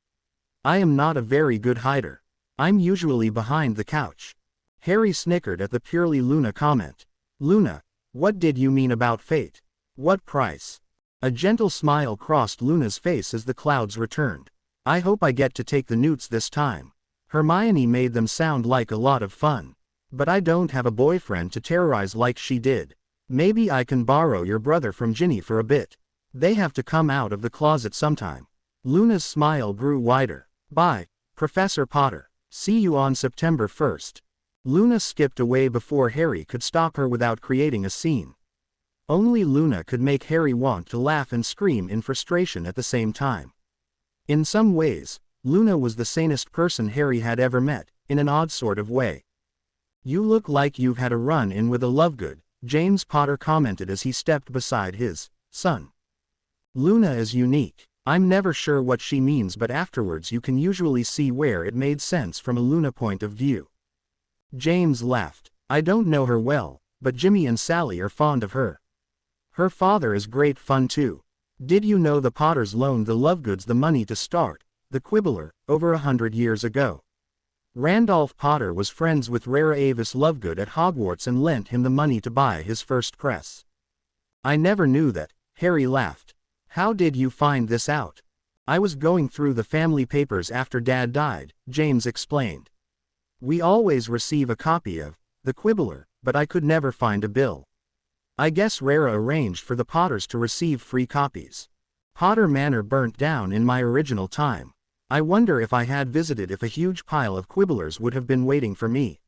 I am not a very good hider. I'm usually behind the couch. Harry snickered at the purely Luna comment. Luna, what did you mean about fate? What price? A gentle smile crossed Luna's face as the clouds returned. I hope I get to take the Newts this time. Hermione made them sound like a lot of fun. But I don't have a boyfriend to terrorize like she did. Maybe I can borrow your brother from Ginny for a bit. They have to come out of the closet sometime. Luna's smile grew wider. Bye, Professor Potter. See you on September 1st. Luna skipped away before Harry could stop her without creating a scene. Only Luna could make Harry want to laugh and scream in frustration at the same time. In some ways, Luna was the sanest person Harry had ever met, in an odd sort of way. You look like you've had a run-in with a Lovegood, James Potter commented as he stepped beside his son. Luna is unique. I'm never sure what she means, but afterwards you can usually see where it made sense from a Luna point of view. James laughed. I don't know her well, but Jimmy and Sally are fond of her. Her father is great fun too. Did you know the Potters loaned the Lovegoods the money to start the Quibbler over 100 years ago? Randolph Potter was friends with Rara Avis Lovegood at Hogwarts and lent him the money to buy his first press. I never knew that, Harry laughed. How did you find this out? I was going through the family papers after Dad died, James explained. We always receive a copy of The Quibbler, but I could never find a bill. I guess Rara arranged for the Potters to receive free copies. Potter Manor burnt down in my original time. I wonder if I had visited if a huge pile of Quibblers would have been waiting for me.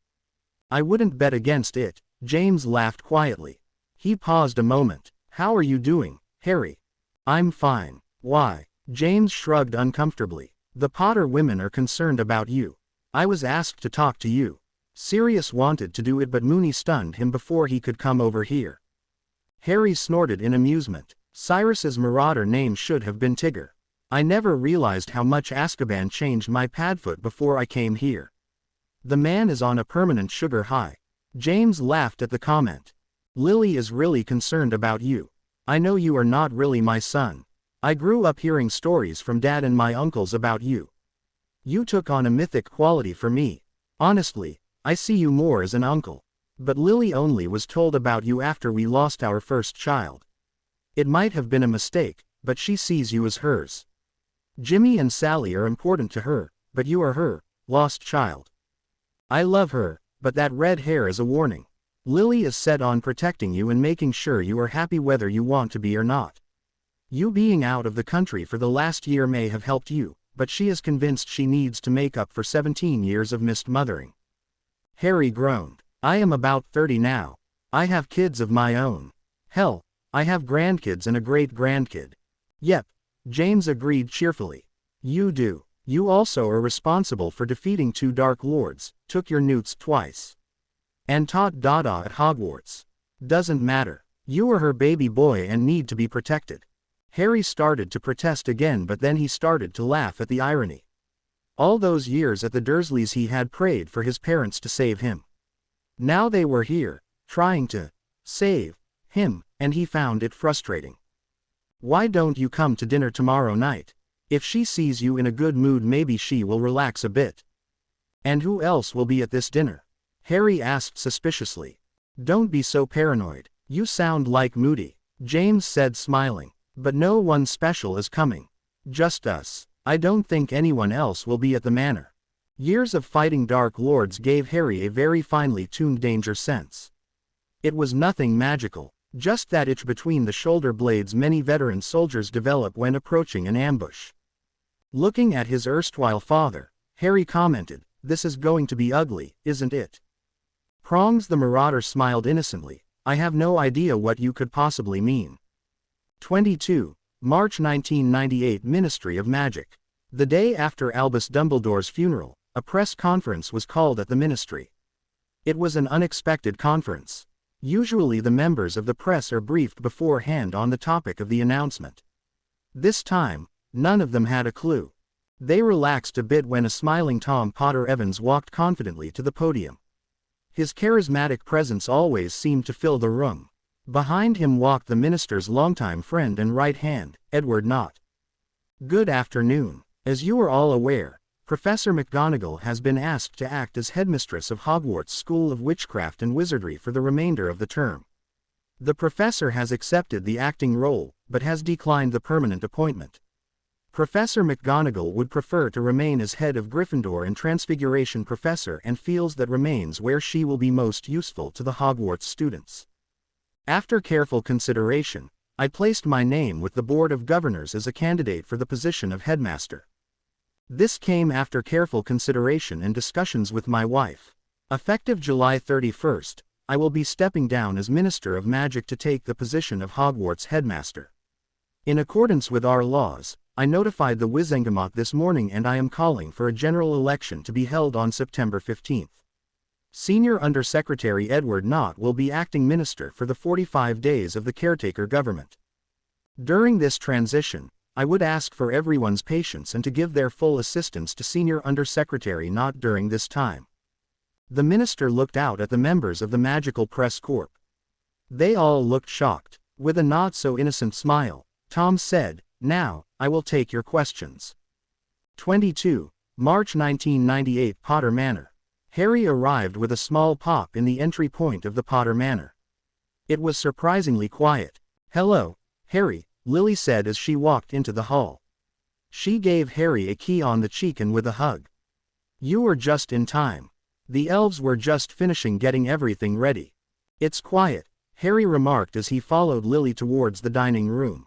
I wouldn't bet against it, James laughed quietly. He paused a moment. How are you doing, Harry? I'm fine. Why? James shrugged uncomfortably. The Potter women are concerned about you. I was asked to talk to you. Sirius wanted to do it but Moony stunned him before he could come over here. Harry snorted in amusement. Cyrus's marauder name should have been Tigger. I never realized how much Azkaban changed my Padfoot before I came here. The man is on a permanent sugar high. James laughed at the comment. Lily is really concerned about you. I know you are not really my son. I grew up hearing stories from Dad and my uncles about you. You took on a mythic quality for me. Honestly, I see you more as an uncle. But Lily only was told about you after we lost our first child. It might have been a mistake, but she sees you as hers. Jimmy and Sally are important to her, but you are her lost child. I love her, but that red hair is a warning. Lily is set on protecting you and making sure you are happy whether you want to be or not. You being out of the country for the last year may have helped you, but she is convinced she needs to make up for 17 years of missed mothering. Harry groaned. I am about 30 now. I have kids of my own. Hell, I have grandkids and a great-grandkid. Yep, James agreed cheerfully. You do. You also are responsible for defeating 2 Dark Lords, took your newts twice. And taught Dada at Hogwarts. Doesn't matter. You are her baby boy and need to be protected. Harry started to protest again but then he started to laugh at the irony. All those years at the Dursleys he had prayed for his parents to save him. Now they were here, trying to save him, and he found it frustrating. Why don't you come to dinner tomorrow night? If she sees you in a good mood maybe she will relax a bit. And who else will be at this dinner? Harry asked suspiciously. Don't be so paranoid. You sound like Moody, James said smiling. But no one special is coming. Just us. I don't think anyone else will be at the manor. Years of fighting Dark Lords gave Harry a very finely tuned danger sense. It was nothing magical, just that itch between the shoulder blades many veteran soldiers develop when approaching an ambush. Looking at his erstwhile father, Harry commented, "This is going to be ugly, isn't it?" Prongs the Marauder smiled innocently. I have no idea what you could possibly mean. 22. March 1998 Ministry of Magic. The day after Albus Dumbledore's funeral, a press conference was called at the ministry. It was an unexpected conference. Usually the members of the press are briefed beforehand on the topic of the announcement. This time, none of them had a clue. They relaxed a bit when a smiling Tom Potter Evans walked confidently to the podium. His charismatic presence always seemed to fill the room. Behind him walked the minister's longtime friend and right hand, Edward Nott. Good afternoon. As you are all aware, Professor McGonagall has been asked to act as headmistress of Hogwarts School of Witchcraft and Wizardry for the remainder of the term. The professor has accepted the acting role, but has declined the permanent appointment. Professor McGonagall would prefer to remain as head of Gryffindor and Transfiguration Professor and feels that remains where she will be most useful to the Hogwarts students. After careful consideration, I placed my name with the Board of Governors as a candidate for the position of headmaster. This came after careful consideration and discussions with my wife. Effective July 31st, I will be stepping down as Minister of Magic to take the position of Hogwarts headmaster. In accordance with our laws, I notified the Wizengamot this morning and I am calling for a general election to be held on September 15th. Senior Undersecretary Edward Nott will be acting minister for the 45 days of the caretaker government. During this transition, I would ask for everyone's patience and to give their full assistance to Senior Undersecretary Nott during this time. The minister looked out at the members of the Magical Press Corps. They all looked shocked. With a not-so-innocent smile, Tom said, "Now, I will take your questions." 22. March 1998 Potter Manor. Harry arrived with a small pop in the entry point of the Potter Manor. It was surprisingly quiet. "Hello, Harry," Lily said as she walked into the hall. She gave Harry a key on the cheek and with a hug. You were just in time. The elves were just finishing getting everything ready. It's quiet, Harry remarked as he followed Lily towards the dining room.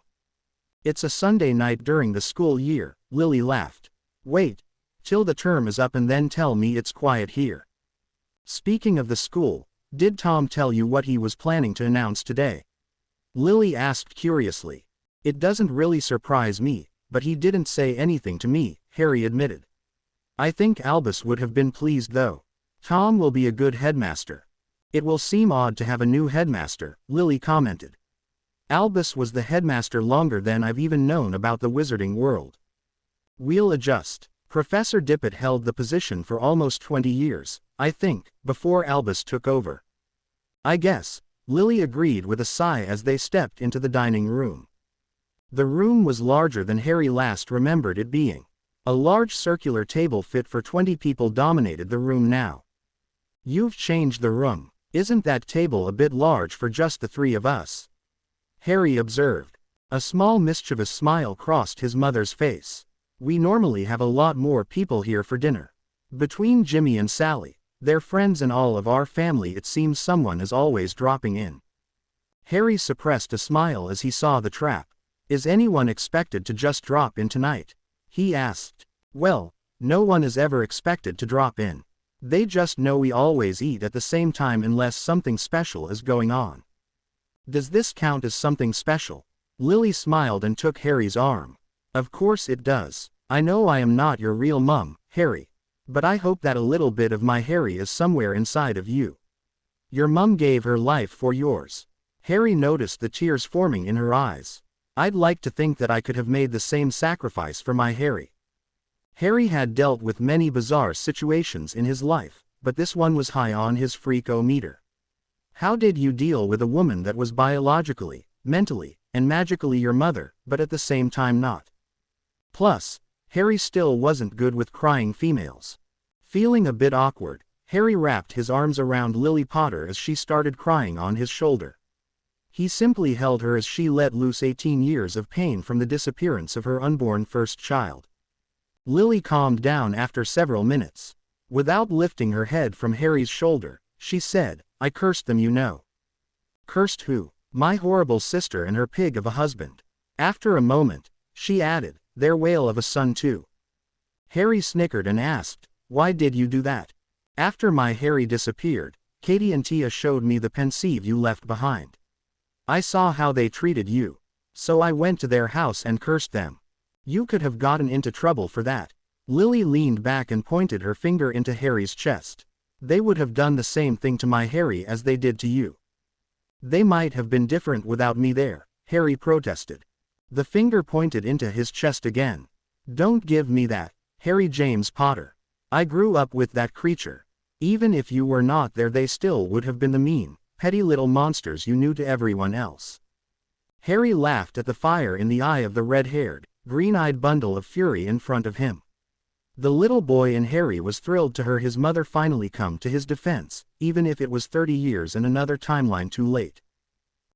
It's a Sunday night during the school year, Lily laughed. Wait till the term is up and then tell me it's quiet here. Speaking of the school, did Tom tell you what he was planning to announce today? Lily asked curiously. It doesn't really surprise me, but he didn't say anything to me, Harry admitted. I think Albus would have been pleased though. Tom will be a good headmaster. It will seem odd to have a new headmaster, Lily commented. Albus was the headmaster longer than I've even known about the wizarding world. We'll adjust. Professor Dippet held the position for almost 20 years, I think, before Albus took over. I guess, Lily agreed with a sigh as they stepped into the dining room. The room was larger than Harry last remembered it being. A large circular table fit for 20 people dominated the room now. You've changed the room. Isn't that table a bit large for just the three of us? Harry observed. A small mischievous smile crossed his mother's face. We normally have a lot more people here for dinner. Between Jimmy and Sally, their friends and all of our family, it seems someone is always dropping in. Harry suppressed a smile as he saw the trap. Is anyone expected to just drop in tonight? He asked. Well, no one is ever expected to drop in. They just know we always eat at the same time unless something special is going on. Does this count as something special? Lily smiled and took Harry's arm. Of course it does. I know I am not your real mum, Harry. But I hope that a little bit of my Harry is somewhere inside of you. Your mum gave her life for yours. Harry noticed the tears forming in her eyes. I'd like to think that I could have made the same sacrifice for my Harry. Harry had dealt with many bizarre situations in his life, but this one was high on his freak-o-meter. How did you deal with a woman that was biologically, mentally, and magically your mother, but at the same time not? Plus, Harry still wasn't good with crying females. Feeling a bit awkward, Harry wrapped his arms around Lily Potter as she started crying on his shoulder. He simply held her as she let loose 18 years of pain from the disappearance of her unborn first child. Lily calmed down after several minutes. Without lifting her head from Harry's shoulder, she said, I cursed them, you know. Cursed who? My horrible sister and her pig of a husband. After a moment, she added, their whale of a son too. Harry snickered and asked, why did you do that? After my Harry disappeared, Katie and Tia showed me the pensieve you left behind. I saw how they treated you. So I went to their house and cursed them. You could have gotten into trouble for that. Lily leaned back and pointed her finger into Harry's chest. They would have done the same thing to my Harry as they did to you. They might have been different without me there, Harry protested. The finger pointed into his chest again. Don't give me that, Harry James Potter. I grew up with that creature. Even if you were not there, they still would have been the mean, petty little monsters you knew to everyone else. Harry laughed at the fire in the eye of the red-haired, green-eyed bundle of fury in front of him. The little boy in Harry was thrilled to hear his mother finally come to his defense, even if it was 30 years and another timeline too late.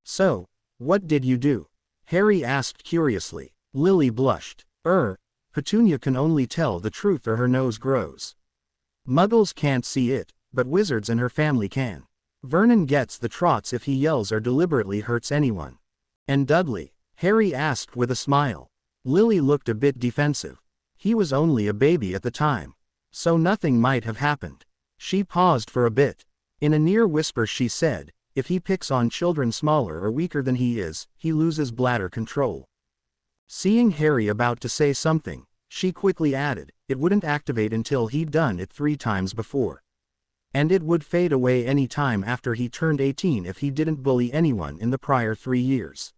So, what did you do? Harry asked curiously. Lily blushed. Petunia can only tell the truth or her nose grows. Muggles can't see it, but wizards and her family can. Vernon gets the trots if he yells or deliberately hurts anyone. And Dudley? Harry asked with a smile. Lily looked a bit defensive. He was only a baby at the time. So nothing might have happened. She paused for a bit. In a near whisper she said, if he picks on children smaller or weaker than he is, he loses bladder control. Seeing Harry about to say something, she quickly added, it wouldn't activate until he'd done it 3 times before. And it would fade away any time after he turned 18 if he didn't bully anyone in the prior 3 years.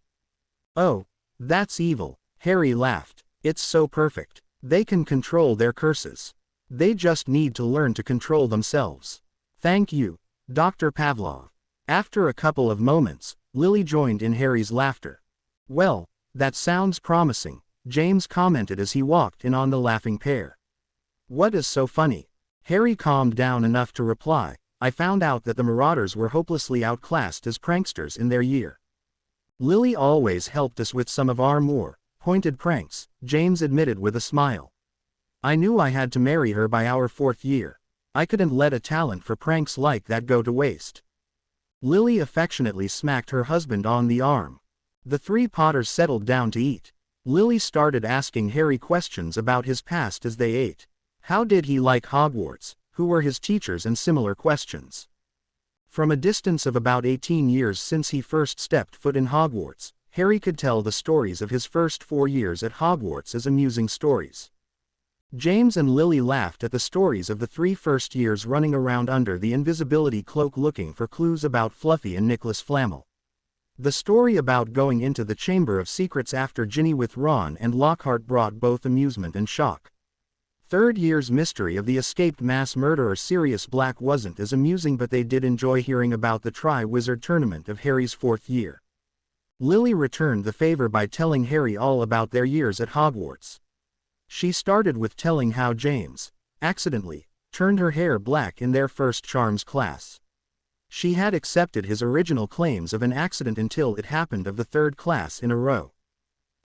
Oh, that's evil, Harry laughed. It's so perfect. They can control their curses. They just need to learn to control themselves. Thank you, Dr. Pavlov. After a couple of moments, Lily joined in Harry's laughter. Well, that sounds promising, James commented as he walked in on the laughing pair. What is so funny? Harry calmed down enough to reply, I found out that the Marauders were hopelessly outclassed as pranksters in their year. Lily always helped us with some of our more Pointed pranks, James admitted with a smile. I knew I had to marry her by our 4th year. I couldn't let a talent for pranks like that go to waste. Lily affectionately smacked her husband on the arm. The three Potters settled down to eat. Lily started asking Harry questions about his past as they ate. How did he like Hogwarts? Who were his teachers, and similar questions. From a distance of about 18 years since he first stepped foot in Hogwarts, Harry could tell the stories of his first 4 years at Hogwarts as amusing stories. James and Lily laughed at the stories of the 3 first years running around under the invisibility cloak looking for clues about Fluffy and Nicholas Flamel. The story about going into the Chamber of Secrets after Ginny with Ron and Lockhart brought both amusement and shock. 3rd year's mystery of the escaped mass murderer Sirius Black wasn't as amusing, but they did enjoy hearing about the Tri-Wizard Tournament of Harry's 4th year. Lily returned the favor by telling Harry all about their years at Hogwarts. She started with telling how James, accidentally, turned her hair black in their first charms class. She had accepted his original claims of an accident until it happened of the 3rd class in a row.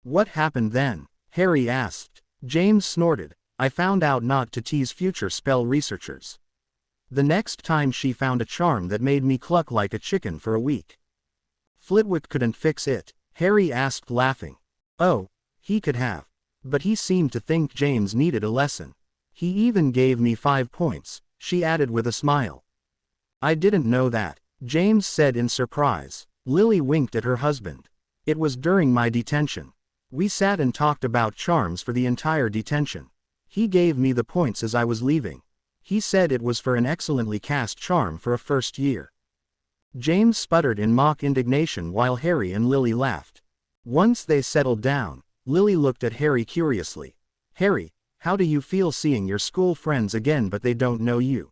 What happened then? Harry asked. James snorted. I found out not to tease future spell researchers. The next time she found a charm that made me cluck like a chicken for a week. Flitwick couldn't fix it, Harry asked, laughing. Oh, he could have. But he seemed to think James needed a lesson. He even gave me 5 points, she added with a smile. I didn't know that, James said in surprise. Lily winked at her husband. It was during my detention. We sat and talked about charms for the entire detention. He gave me the points as I was leaving. He said it was for an excellently cast charm for a 1st year. James sputtered in mock indignation while Harry and Lily laughed. Once they settled down, Lily looked at Harry curiously. Harry, how do you feel seeing your school friends again but they don't know you?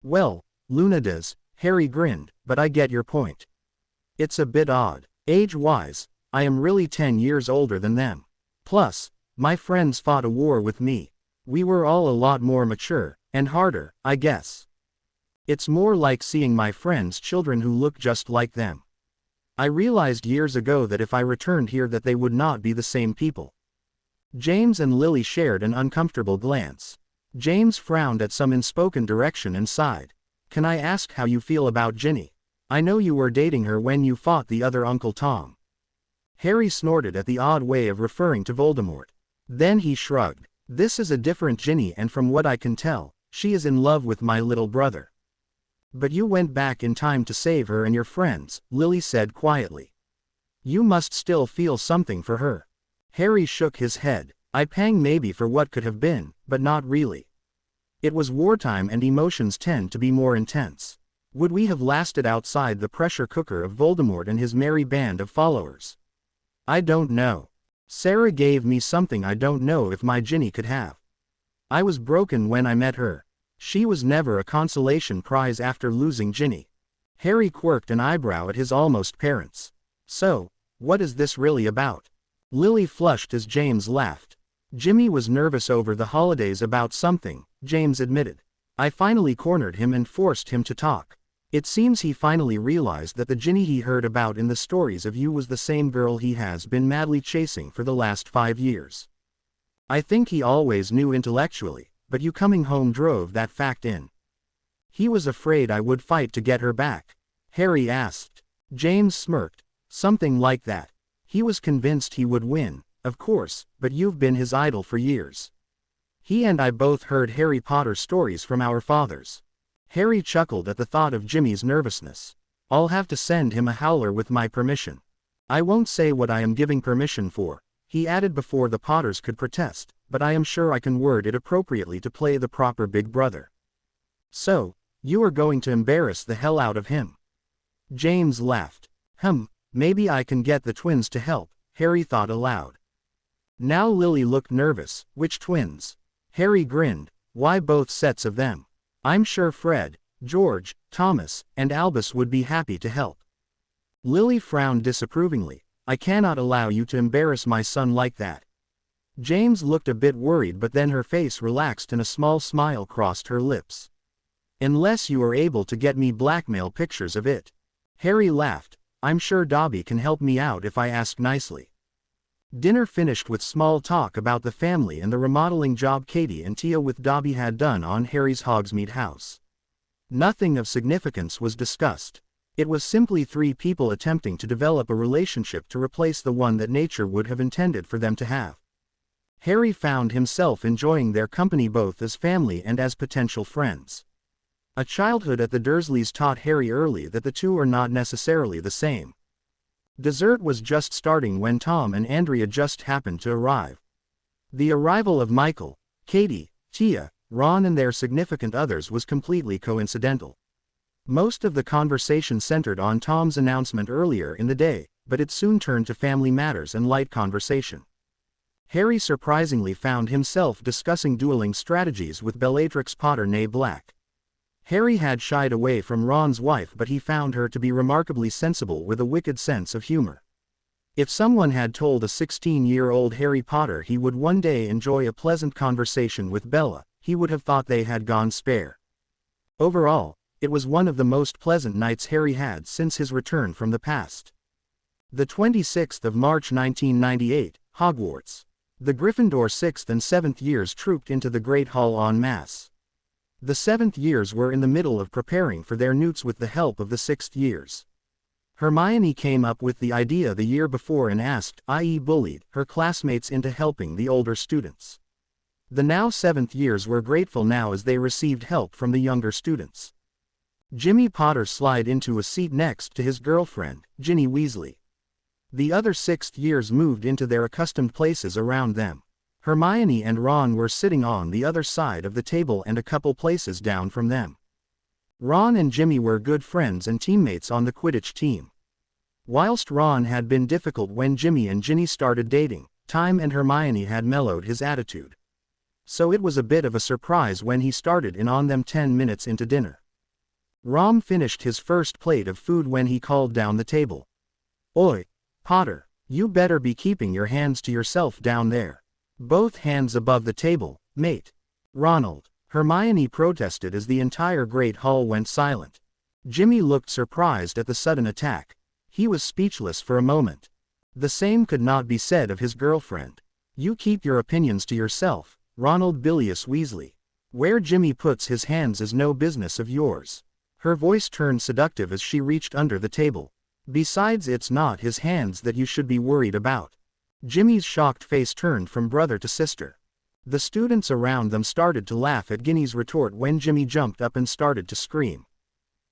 Well, Luna does, Harry grinned, but I get your point. It's a bit odd. Age-wise, I am really 10 years older than them. Plus, my friends fought a war with me. We were all a lot more mature, and harder, I guess. It's more like seeing my friends' children who look just like them. I realized years ago that if I returned here that they would not be the same people. James and Lily shared an uncomfortable glance. James frowned at some unspoken direction and sighed. Can I ask how you feel about Ginny? I know you were dating her when you fought the other Uncle Tom. Harry snorted at the odd way of referring to Voldemort. Then he shrugged. This is a different Ginny, and from what I can tell, she is in love with my little brother. But you went back in time to save her and your friends, Lily said quietly. You must still feel something for her. Harry shook his head. I pang maybe for what could have been, but not really. It was wartime and emotions tend to be more intense. Would we have lasted outside the pressure cooker of Voldemort and his merry band of followers? I don't know. Sarah gave me something I don't know if my Ginny could have. I was broken when I met her. She was never a consolation prize after losing Ginny. Harry quirked an eyebrow at his almost parents. So, what is this really about? Lily flushed as James laughed. Jimmy was nervous over the holidays about something, James admitted. I finally cornered him and forced him to talk. It seems he finally realized that the Ginny he heard about in the stories of you was the same girl he has been madly chasing for the last 5 years. I think he always knew intellectually, but you coming home drove that fact in. He was afraid I would fight to get her back, Harry asked. James smirked. Something like that. He was convinced he would win, of course, but you've been his idol for years. He and I both heard Harry Potter stories from our fathers. Harry chuckled at the thought of Jimmy's nervousness. I'll have to send him a howler with my permission. I won't say what I am giving permission for, he added before the Potters could protest, but I am sure I can word it appropriately to play the proper big brother. So, you are going to embarrass the hell out of him? James laughed. Maybe I can get the twins to help, Harry thought aloud. Now Lily looked nervous. Which twins? Harry grinned. Why, both sets of them. I'm sure Fred, George, Thomas, and Albus would be happy to help. Lily frowned disapprovingly. I cannot allow you to embarrass my son like that. James looked a bit worried, but then her face relaxed and a small smile crossed her lips. Unless you are able to get me blackmail pictures of it. Harry laughed. I'm sure Dobby can help me out if I ask nicely. Dinner finished with small talk about the family and the remodeling job Katie and Tia with Dobby had done on Harry's Hogsmeade house. Nothing of significance was discussed. It was simply three people attempting to develop a relationship to replace the one that nature would have intended for them to have. Harry found himself enjoying their company both as family and as potential friends. A childhood at the Dursleys taught Harry early that the two are not necessarily the same. Dessert was just starting when Tom and Andrea just happened to arrive. The arrival of Michael, Katie, Tia, Ron and their significant others was completely coincidental. Most of the conversation centered on Tom's announcement earlier in the day, but it soon turned to family matters and light conversation. Harry surprisingly found himself discussing dueling strategies with Bellatrix Potter née Black. Harry had shied away from Ron's wife, but he found her to be remarkably sensible with a wicked sense of humor. If someone had told a 16-year-old Harry Potter he would one day enjoy a pleasant conversation with Bella, he would have thought they had gone spare. Overall, it was one of the most pleasant nights Harry had since his return from the past. The 26th of March 1998, Hogwarts. The Gryffindor 6th and 7th years trooped into the Great Hall en masse. The 7th years were in the middle of preparing for their newts with the help of the 6th years. Hermione came up with the idea the year before and asked, i.e. bullied, her classmates into helping the older students. The now 7th years were grateful now as they received help from the younger students. Jimmy Potter slid into a seat next to his girlfriend, Ginny Weasley. The other 6th years moved into their accustomed places around them. Hermione and Ron were sitting on the other side of the table and a couple places down from them. Ron and Jimmy were good friends and teammates on the Quidditch team. Whilst Ron had been difficult when Jimmy and Ginny started dating, Time and Hermione had mellowed his attitude. So it was a bit of a surprise when he started in on them 10 minutes into dinner. Ron finished his first plate of food when he called down the table. "Oi, Potter, you better be keeping your hands to yourself down there. Both hands above the table, mate." "Ronald," Hermione protested as the entire Great Hall went silent. Jimmy looked surprised at the sudden attack. He was speechless for a moment. The same could not be said of his girlfriend. "You keep your opinions to yourself, Ronald Bilious Weasley. Where Jimmy puts his hands is no business of yours." Her voice turned seductive as she reached under the table. "Besides, it's not his hands that you should be worried about." Jimmy's shocked face turned from brother to sister. The students around them started to laugh at Ginny's retort when Jimmy jumped up and started to scream.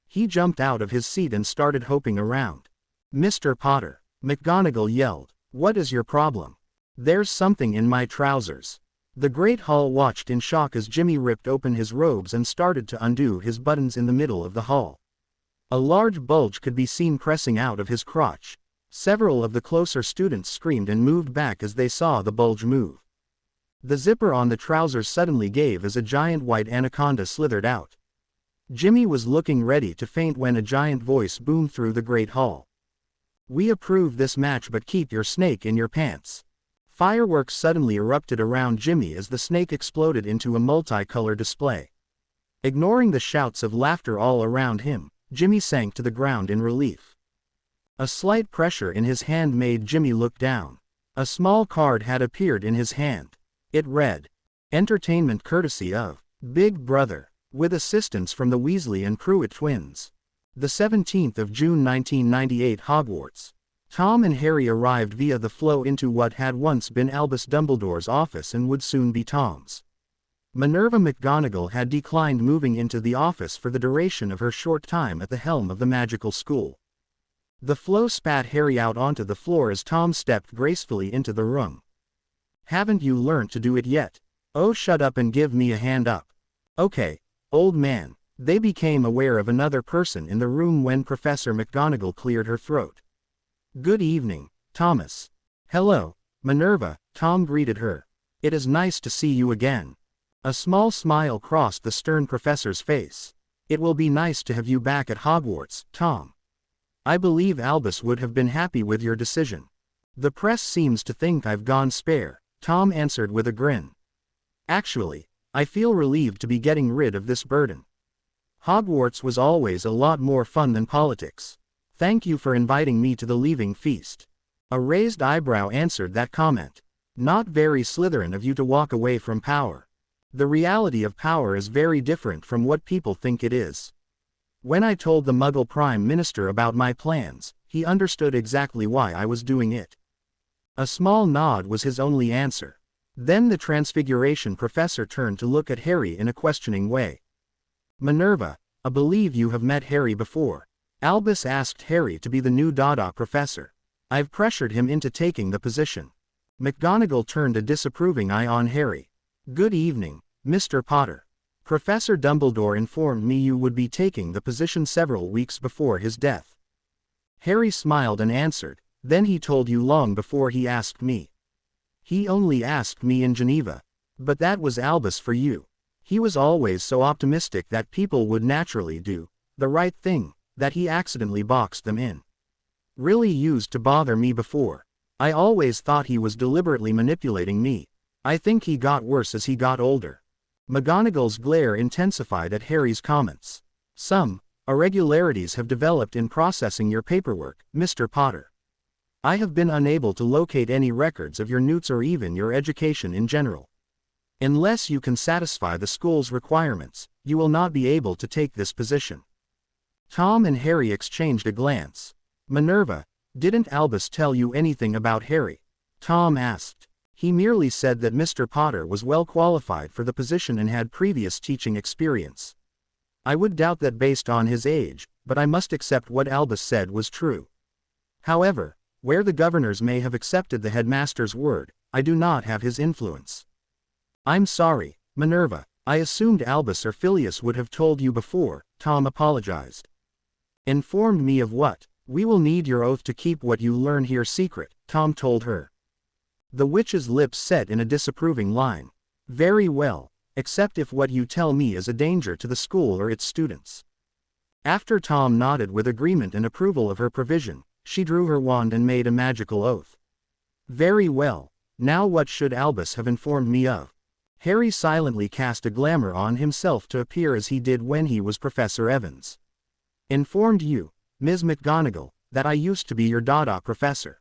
He jumped out of his seat and started hopping around. "Mr. Potter," McGonagall yelled, "what is your problem?" "There's something in my trousers." The Great Hall watched in shock as Jimmy ripped open his robes and started to undo his buttons in the middle of the hall. A large bulge could be seen pressing out of his crotch. Several of the closer students screamed and moved back as they saw the bulge move. The zipper on the trousers suddenly gave as a giant white anaconda slithered out. Jimmy was looking ready to faint when a giant voice boomed through the Great Hall. "We approve this match, but keep your snake in your pants." Fireworks suddenly erupted around Jimmy as the snake exploded into a multicolor display. Ignoring the shouts of laughter all around him, Jimmy sank to the ground in relief. A slight pressure in his hand made Jimmy look down. A small card had appeared in his hand. It read, "Entertainment courtesy of Big Brother, with assistance from the Weasley and Pruitt twins." The 17th of June 1998, Hogwarts. Tom and Harry arrived via the flow into what had once been Albus Dumbledore's office and would soon be Tom's. Minerva McGonagall had declined moving into the office for the duration of her short time at the helm of the magical school. The flow spat Harry out onto the floor as Tom stepped gracefully into the room. "Haven't you learnt to do it yet? Oh, shut up and give me a hand up." "Okay, old man." They became aware of another person in the room when Professor McGonagall cleared her throat. "Good evening, Thomas." "Hello, Minerva," Tom greeted her. "It is nice to see you again." A small smile crossed the stern professor's face. "It will be nice to have you back at Hogwarts, Tom. I believe Albus would have been happy with your decision." "The press seems to think I've gone spare," Tom answered with a grin. "Actually, I feel relieved to be getting rid of this burden. Hogwarts was always a lot more fun than politics. Thank you for inviting me to the leaving feast." A raised eyebrow answered that comment. Not very Slytherin of you to walk away from power. The reality of power is very different from what people think it is. When I told the Muggle Prime Minister about my plans, he understood exactly why I was doing it. A small nod was his only answer. Then the Transfiguration Professor turned to look at Harry in a questioning way. Minerva, I believe you have met Harry before. Albus asked Harry to be the new Dada Professor. I've pressured him into taking the position. McGonagall turned a disapproving eye on Harry. Good evening, Mr. Potter. Professor Dumbledore informed me you would be taking the position several weeks before his death. Harry smiled and answered, then he told you long before he asked me. He only asked me in Geneva. But that was Albus for you. He was always so optimistic that people would naturally do the right thing, that he accidentally boxed them in. Really used to bother me before. I always thought he was deliberately manipulating me. I think he got worse as he got older. McGonagall's glare intensified at Harry's comments. Some irregularities have developed in processing your paperwork, Mr. Potter. I have been unable to locate any records of your newts or even your education in general. Unless you can satisfy the school's requirements, you will not be able to take this position. Tom and Harry exchanged a glance. Minerva, didn't Albus tell you anything about Harry? Tom asked. He merely said that Mr. Potter was well qualified for the position and had previous teaching experience. I would doubt that based on his age, but I must accept what Albus said was true. However, where the governors may have accepted the headmaster's word, I do not have his influence. I'm sorry, Minerva, I assumed Albus or Phileas would have told you before, Tom apologized. Informed me of what? We will need your oath to keep what you learn here secret, Tom told her. The witch's lips set in a disapproving line. Very well, except if what you tell me is a danger to the school or its students. After Tom nodded with agreement and approval of her provision, she drew her wand and made a magical oath. Very well, now what should Albus have informed me of? Harry silently cast a glamour on himself to appear as he did when he was Professor Evans. Informed you, Ms. McGonagall, that I used to be your Dada Professor.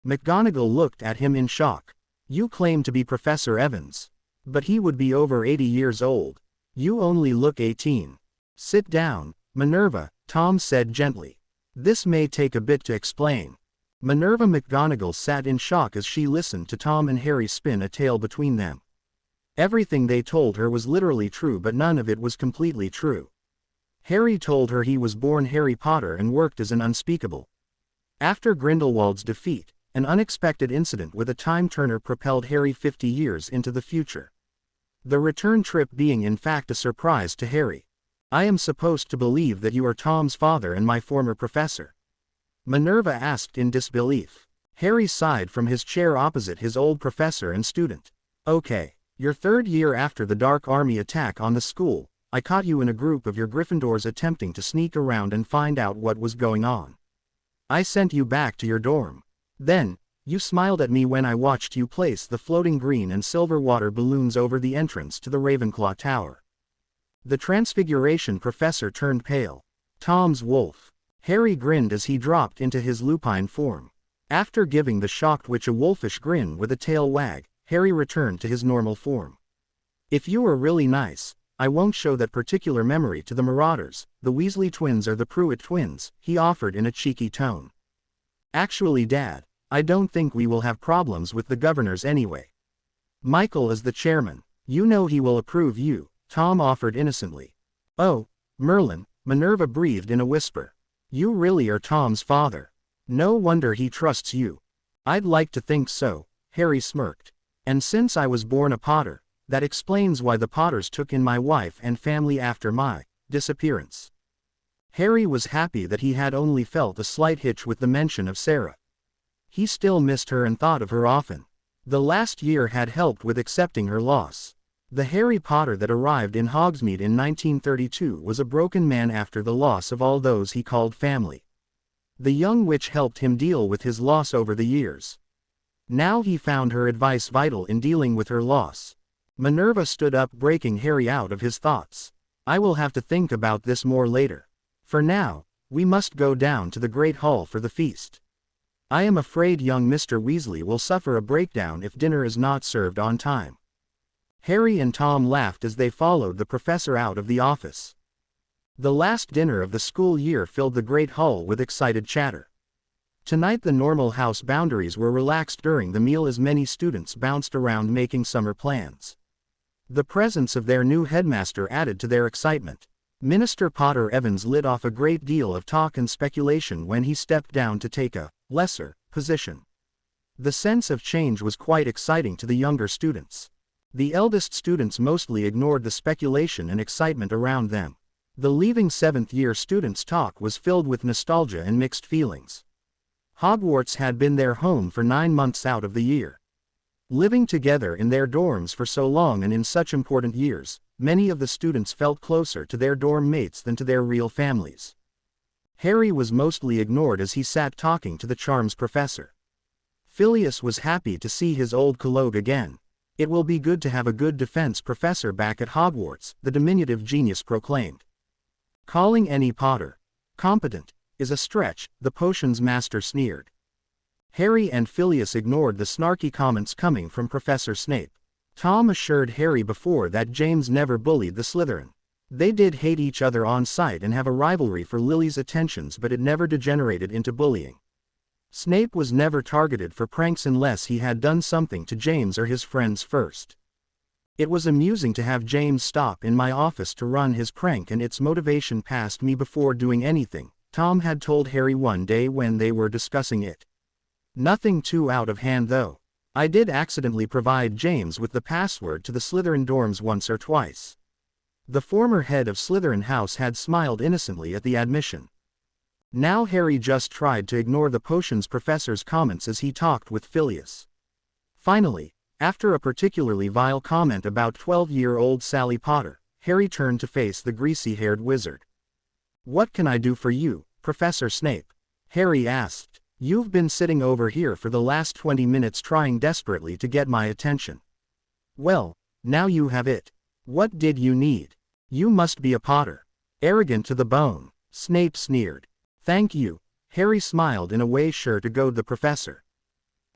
McGonagall looked at him in shock. You claim to be Professor Evans. But he would be over 80 years old. You only look 18. Sit down, Minerva, Tom said gently. This may take a bit to explain. Minerva McGonagall sat in shock as she listened to Tom and Harry spin a tale between them. Everything they told her was literally true, but none of it was completely true. Harry told her he was born Harry Potter and worked as an unspeakable. After Grindelwald's defeat, an unexpected incident with a time-turner propelled Harry 50 years into the future. The return trip being in fact a surprise to Harry. I am supposed to believe that you are Tom's father and my former professor? Minerva asked in disbelief. Harry sighed from his chair opposite his old professor and student. Okay, your third year after the Dark Army attack on the school, I caught you in a group of your Gryffindors attempting to sneak around and find out what was going on. I sent you back to your dorm. Then, you smiled at me when I watched you place the floating green and silver water balloons over the entrance to the Ravenclaw Tower. The Transfiguration Professor turned pale. Tom's wolf. Harry grinned as he dropped into his lupine form. After giving the shocked witch a wolfish grin with a tail wag, Harry returned to his normal form. If you were really nice, I won't show that particular memory to the Marauders, the Weasley twins or the Pruitt twins, he offered in a cheeky tone. Actually, Dad, I don't think we will have problems with the governors anyway. Michael is the chairman. You know he will approve you, Tom offered innocently. Oh, Merlin, Minerva breathed in a whisper. You really are Tom's father. No wonder he trusts you. I'd like to think so, Harry smirked. And since I was born a Potter, that explains why the Potters took in my wife and family after my disappearance. Harry was happy that he had only felt a slight hitch with the mention of Sarah. He still missed her and thought of her often. The last year had helped with accepting her loss. The Harry Potter that arrived in Hogsmeade in 1932 was a broken man after the loss of all those he called family. The young witch helped him deal with his loss over the years. Now he found her advice vital in dealing with her loss. Minerva stood up, breaking Harry out of his thoughts. I will have to think about this more later. For now, we must go down to the Great Hall for the feast. I am afraid young Mr. Weasley will suffer a breakdown if dinner is not served on time." Harry and Tom laughed as they followed the professor out of the office. The last dinner of the school year filled the great hall with excited chatter. Tonight the normal house boundaries were relaxed during the meal as many students bounced around making summer plans. The presence of their new headmaster added to their excitement. Minister Potter Evans lit off a great deal of talk and speculation when he stepped down to take a lesser position. The sense of change was quite exciting to the younger students. The eldest students mostly ignored the speculation and excitement around them. The leaving 7th year students' talk was filled with nostalgia and mixed feelings. Hogwarts had been their home for 9 months out of the year. Living together in their dorms for so long and in such important years, many of the students felt closer to their dorm mates than to their real families. Harry was mostly ignored as he sat talking to the charms professor. Phileas was happy to see his old colleague again. "It will be good to have a good defense professor back at Hogwarts," the diminutive genius proclaimed. "Calling any Potter competent is a stretch," the potions master sneered. Harry and Phileas ignored the snarky comments coming from Professor Snape. Tom assured Harry before that James never bullied the Slytherin. They did hate each other on sight and have a rivalry for Lily's attentions, but it never degenerated into bullying. Snape was never targeted for pranks unless he had done something to James or his friends first. It was amusing to have James stop in my office to run his prank, and its motivation passed me before doing anything, Tom had told Harry one day when they were discussing it. Nothing too out of hand though. I did accidentally provide James with the password to the Slytherin dorms once or twice. The former head of Slytherin House had smiled innocently at the admission. Now Harry just tried to ignore the potions professor's comments as he talked with Phileas. Finally, after a particularly vile comment about 12-year-old Sally Potter, Harry turned to face the greasy-haired wizard. "What can I do for you, Professor Snape?" Harry asked. "You've been sitting over here for the last 20 minutes trying desperately to get my attention. Well, now you have it. What did you need? You must be a Potter. Arrogant to the bone," Snape sneered. "Thank you." Harry smiled in a way sure to goad the professor.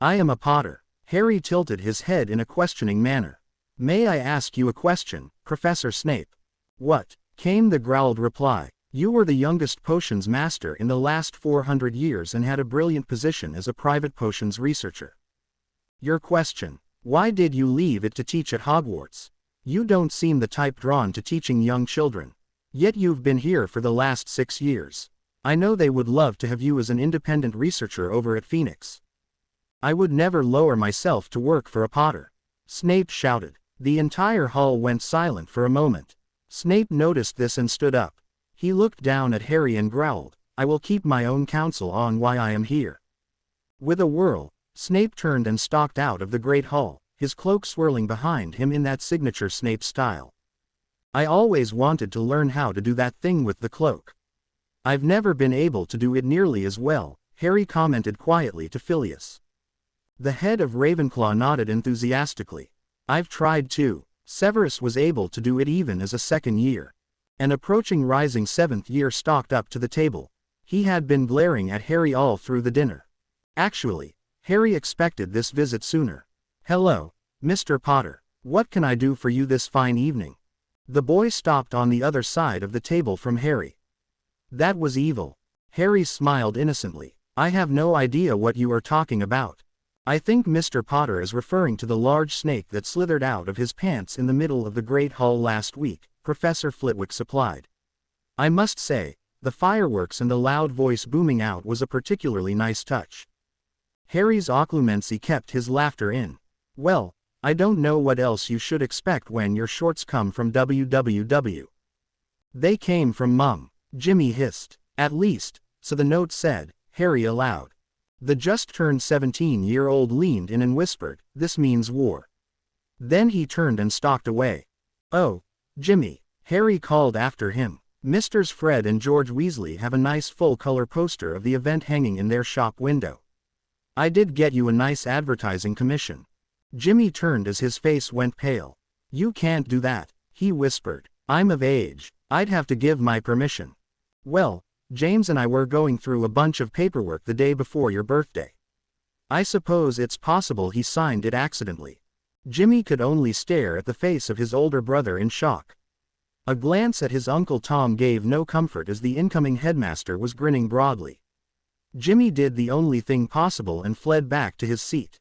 "I am a Potter." Harry tilted his head in a questioning manner. "May I ask you a question, Professor Snape?" "What?" came the growled reply. "You were the youngest potions master in the last 400 years and had a brilliant position as a private potions researcher. Your question. Why did you leave it to teach at Hogwarts? You don't seem the type drawn to teaching young children. Yet you've been here for the last 6 years. I know they would love to have you as an independent researcher over at Phoenix." "I would never lower myself to work for a Potter," Snape shouted. The entire hall went silent for a moment. Snape noticed this and stood up. He looked down at Harry and growled, "I will keep my own counsel on why I am here." With a whirl, Snape turned and stalked out of the great hall, his cloak swirling behind him in that signature Snape style. "I always wanted to learn how to do that thing with the cloak. I've never been able to do it nearly as well," Harry commented quietly to Phileas. The head of Ravenclaw nodded enthusiastically. "I've tried too." Severus was able to do it even as a second year. An approaching rising 7th year stalked up to the table. He had been glaring at Harry all through the dinner. Actually, Harry expected this visit sooner. "Hello, Mr. Potter. What can I do for you this fine evening?" The boy stopped on the other side of the table from Harry. "That was evil." Harry smiled innocently. "I have no idea what you are talking about." "I think Mr. Potter is referring to the large snake that slithered out of his pants in the middle of the Great Hall last week," Professor Flitwick supplied. "I must say, the fireworks and the loud voice booming out was a particularly nice touch." Harry's occlumency kept his laughter in. "Well, I don't know what else you should expect when your shorts come from WWW. They came from Mum," Jimmy hissed. "At least, so the note said," Harry allowed. The just-turned 17-year-old leaned in and whispered, "This means war." Then he turned and stalked away. "Oh, Jimmy," Harry called after him. "Misters Fred and George Weasley have a nice full-color poster of the event hanging in their shop window. I did get you a nice advertising commission." Jimmy turned as his face went pale. "You can't do that," he whispered. "I'm of age. I'd have to give my permission." "Well, James and I were going through a bunch of paperwork the day before your birthday. I suppose it's possible he signed it accidentally. Jimmy could only stare at the face of his older brother in shock. A glance at his Uncle Tom gave no comfort as the incoming headmaster was grinning broadly. Jimmy did the only thing possible and fled back to his seat.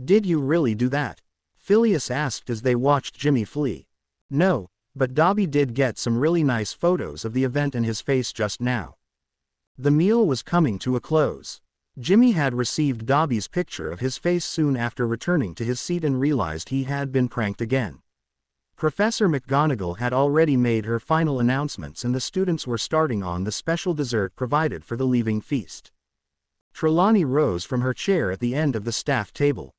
Did you really do that? Phileas asked as they watched Jimmy flee. No, but Dobby did get some really nice photos of the event and his face just now. The meal was coming to a close. Jimmy had received Dobby's picture of his face soon after returning to his seat and realized he had been pranked again. Professor McGonagall had already made her final announcements and the students were starting on the special dessert provided for the leaving feast. Trelawney rose from her chair at the end of the staff table.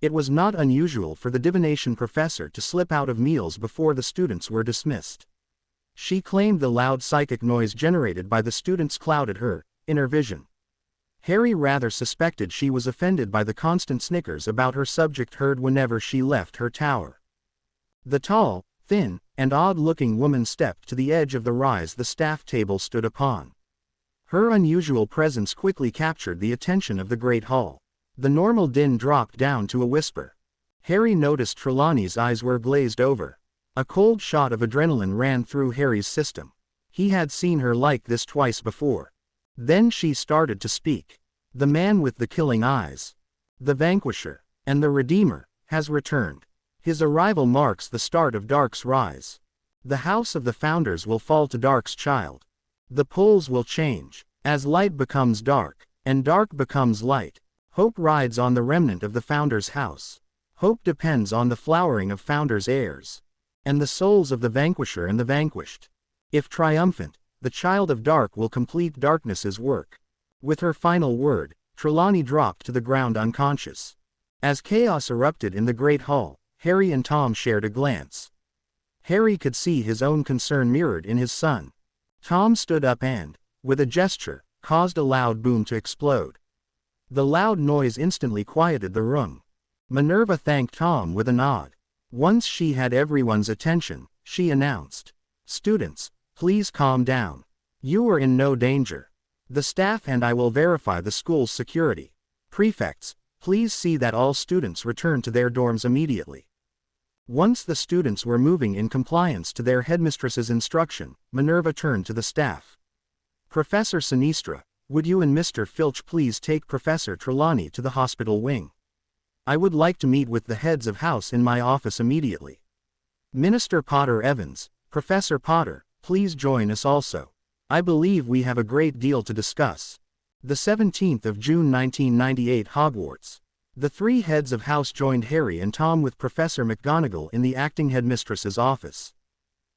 It was not unusual for the divination professor to slip out of meals before the students were dismissed. She claimed the loud psychic noise generated by the students clouded her inner vision. Harry rather suspected she was offended by the constant snickers about her subject heard whenever she left her tower. The tall, thin, and odd-looking woman stepped to the edge of the rise the staff table stood upon. Her unusual presence quickly captured the attention of the great hall. The normal din dropped down to a whisper. Harry noticed Trelawney's eyes were glazed over. A cold shot of adrenaline ran through Harry's system. He had seen her like this twice before. Then she started to speak. The man with the killing eyes, the Vanquisher, and the Redeemer, has returned. His arrival marks the start of Dark's rise. The house of the Founders will fall to Dark's child. The poles will change, as light becomes dark, and dark becomes light. Hope rides on the remnant of the Founder's house. Hope depends on the flowering of Founder's heirs, and the souls of the Vanquisher and the vanquished. If triumphant, the child of Dark will complete darkness's work. With her final word, Trelawney dropped to the ground unconscious. As chaos erupted in the great hall, Harry and Tom shared a glance. Harry could see his own concern mirrored in his son. Tom stood up and, with a gesture, caused a loud boom to explode. The loud noise instantly quieted the room. Minerva thanked Tom with a nod. Once she had everyone's attention, she announced, "Students, please calm down. You are in no danger. The staff and I will verify the school's security. Prefects, please see that all students return to their dorms immediately." Once the students were moving in compliance to their headmistress's instruction, Minerva turned to the staff. "Professor Sinistra, would you and Mr. Filch please take Professor Trelawney to the hospital wing? I would like to meet with the heads of house in my office immediately. Minister Potter Evans, Professor Potter, please join us also. I believe we have a great deal to discuss." The 17th of June 1998 Hogwarts. The three heads of house joined Harry and Tom with Professor McGonagall in the acting headmistress's office.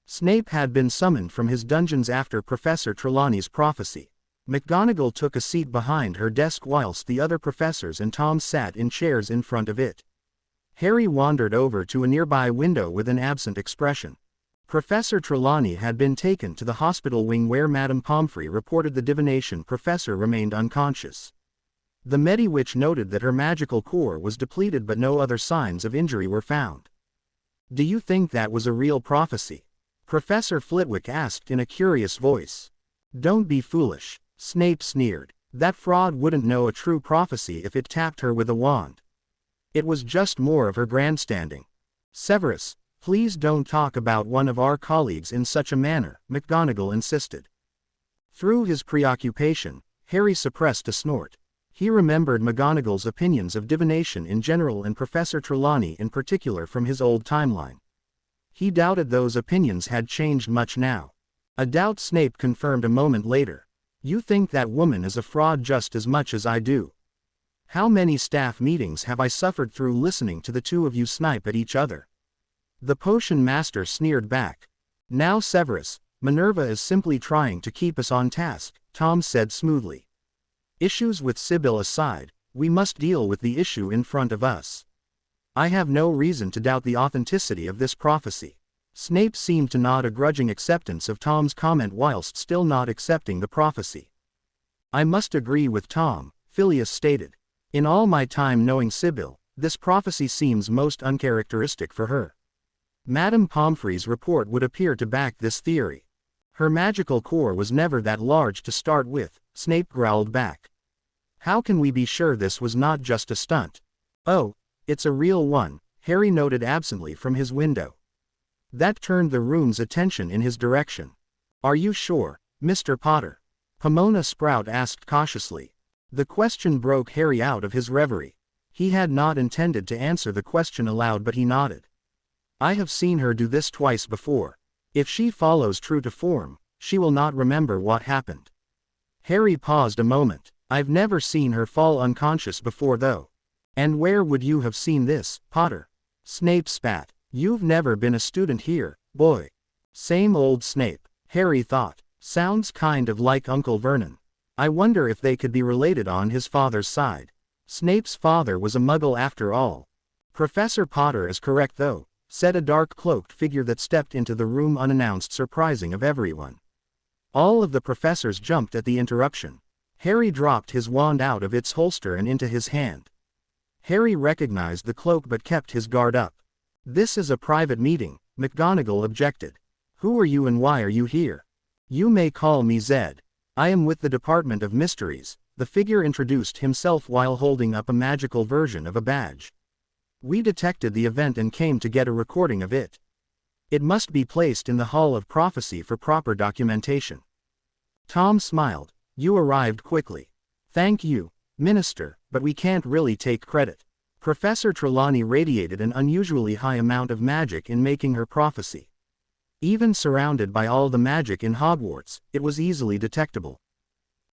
Snape had been summoned from his dungeons after Professor Trelawney's prophecy. McGonagall took a seat behind her desk whilst the other professors and Tom sat in chairs in front of it. Harry wandered over to a nearby window with an absent expression. Professor Trelawney had been taken to the hospital wing where Madame Pomfrey reported the divination professor remained unconscious. The Mediwitch noted that her magical core was depleted but no other signs of injury were found. "Do you think that was a real prophecy?" Professor Flitwick asked in a curious voice. "Don't be foolish," Snape sneered. "That fraud wouldn't know a true prophecy if it tapped her with a wand. It was just more of her grandstanding." "Severus, please don't talk about one of our colleagues in such a manner," McGonagall insisted. Through his preoccupation, Harry suppressed a snort. He remembered McGonagall's opinions of divination in general and Professor Trelawney in particular from his old timeline. He doubted those opinions had changed much now. A doubt Snape confirmed a moment later. "You think that woman is a fraud just as much as I do. How many staff meetings have I suffered through listening to the two of you snipe at each other?" The potion master sneered back. "Now Severus, Minerva is simply trying to keep us on task," Tom said smoothly. "Issues with Sibyl aside, we must deal with the issue in front of us. I have no reason to doubt the authenticity of this prophecy." Snape seemed to nod a grudging acceptance of Tom's comment whilst still not accepting the prophecy. "I must agree with Tom," Phileas stated. "In all my time knowing Sibyl, this prophecy seems most uncharacteristic for her. Madame Pomfrey's report would appear to back this theory. Her magical core was never that large to start with," Snape growled back. How can we be sure this was not just a stunt? Oh, it's a real one, Harry noted absently from his window. That turned the room's attention in his direction. Are you sure, Mr. Potter? Pomona Sprout asked cautiously. The question broke Harry out of his reverie. He had not intended to answer the question aloud, but he nodded. I have seen her do this twice before. If she follows true to form, she will not remember what happened. Harry paused a moment. I've never seen her fall unconscious before though. And where would you have seen this, Potter? Snape spat. You've never been a student here, boy. Same old Snape, Harry thought. Sounds kind of like Uncle Vernon. I wonder if they could be related on his father's side. Snape's father was a muggle after all. Professor Potter is correct though, said a dark-cloaked figure that stepped into the room unannounced, surprising of everyone. All of the professors jumped at the interruption. Harry dropped his wand out of its holster and into his hand. Harry recognized the cloak but kept his guard up. This is a private meeting, McGonagall objected. Who are you and why are you here? You may call me Zed. I am with the Department of Mysteries, the figure introduced himself while holding up a magical version of a badge. We detected the event and came to get a recording of it. It must be placed in the Hall of Prophecy for proper documentation. Tom smiled. You arrived quickly. Thank you, Minister, but we can't really take credit. Professor Trelawney radiated an unusually high amount of magic in making her prophecy. Even surrounded by all the magic in Hogwarts, it was easily detectable.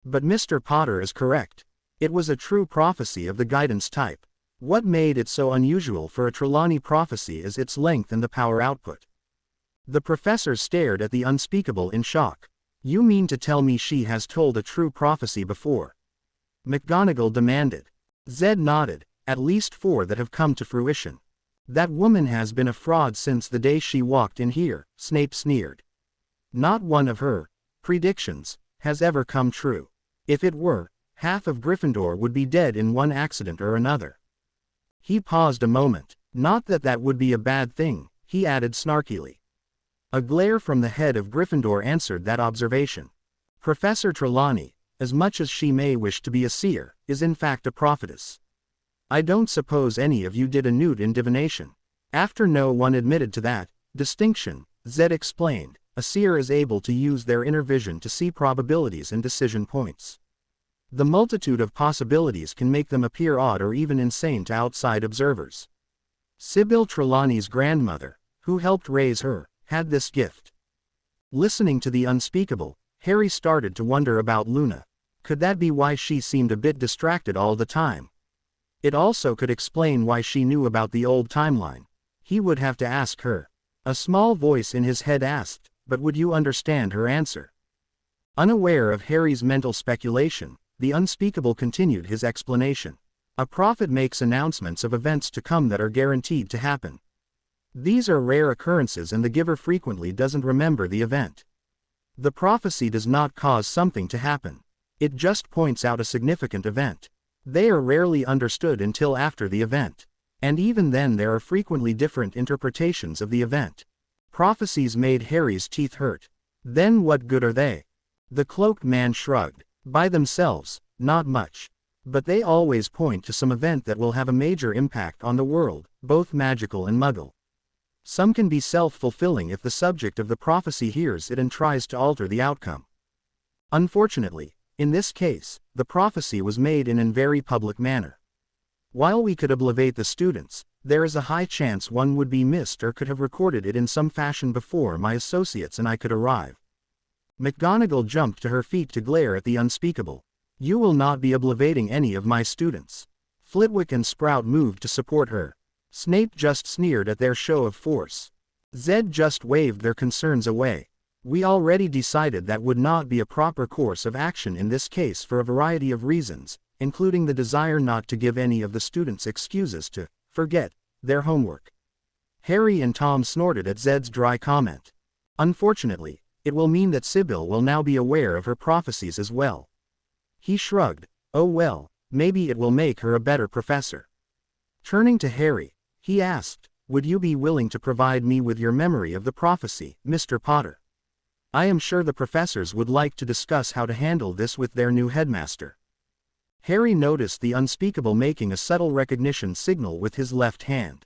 But Mr. Potter is correct. It was a true prophecy of the guidance type. What made it so unusual for a Trelawney prophecy is its length and the power output. The professor stared at the unspeakable in shock. You mean to tell me she has told a true prophecy before? McGonagall demanded. Zed nodded. At least 4 that have come to fruition. That woman has been a fraud since the day she walked in here, Snape sneered. Not one of her predictions has ever come true. If it were, half of Gryffindor would be dead in one accident or another. He paused a moment. Not that that would be a bad thing, he added snarkily. A glare from the head of Gryffindor answered that observation. Professor Trelawney, as much as she may wish to be a seer, is in fact a prophetess. I don't suppose any of you did a newt in divination. After no one admitted to that distinction, Zed explained, a seer is able to use their inner vision to see probabilities and decision points. The multitude of possibilities can make them appear odd or even insane to outside observers. Sybil Trelawney's grandmother, who helped raise her, had this gift. Listening to the unspeakable, Harry started to wonder about Luna. Could that be why she seemed a bit distracted all the time? It also could explain why she knew about the old timeline. He would have to ask her. A small voice in his head asked, but would you understand her answer? Unaware of Harry's mental speculation, the unspeakable continued his explanation. A prophet makes announcements of events to come that are guaranteed to happen. These are rare occurrences and the giver frequently doesn't remember the event. The prophecy does not cause something to happen. It just points out a significant event. They are rarely understood until after the event. And even then there are frequently different interpretations of the event. Prophecies made Harry's teeth hurt. Then what good are they? The cloaked man shrugged. By themselves, not much. But they always point to some event that will have a major impact on the world, both magical and muggle. Some can be self-fulfilling if the subject of the prophecy hears it and tries to alter the outcome. Unfortunately, in this case, the prophecy was made in a very public manner. While we could obligate the students, there is a high chance one would be missed or could have recorded it in some fashion before my associates and I could arrive. McGonagall jumped to her feet to glare at the unspeakable. You will not be obligating any of my students. Flitwick and Sprout moved to support her. Snape just sneered at their show of force. Zed just waved their concerns away. We already decided that would not be a proper course of action in this case for a variety of reasons, including the desire not to give any of the students excuses to forget their homework. Harry and Tom snorted at Zed's dry comment. Unfortunately, it will mean that Sybil will now be aware of her prophecies as well. He shrugged. Oh well, maybe it will make her a better professor. Turning to Harry, he asked, would you be willing to provide me with your memory of the prophecy, Mr. Potter? I am sure the professors would like to discuss how to handle this with their new headmaster. Harry noticed the Unspeakable making a subtle recognition signal with his left hand.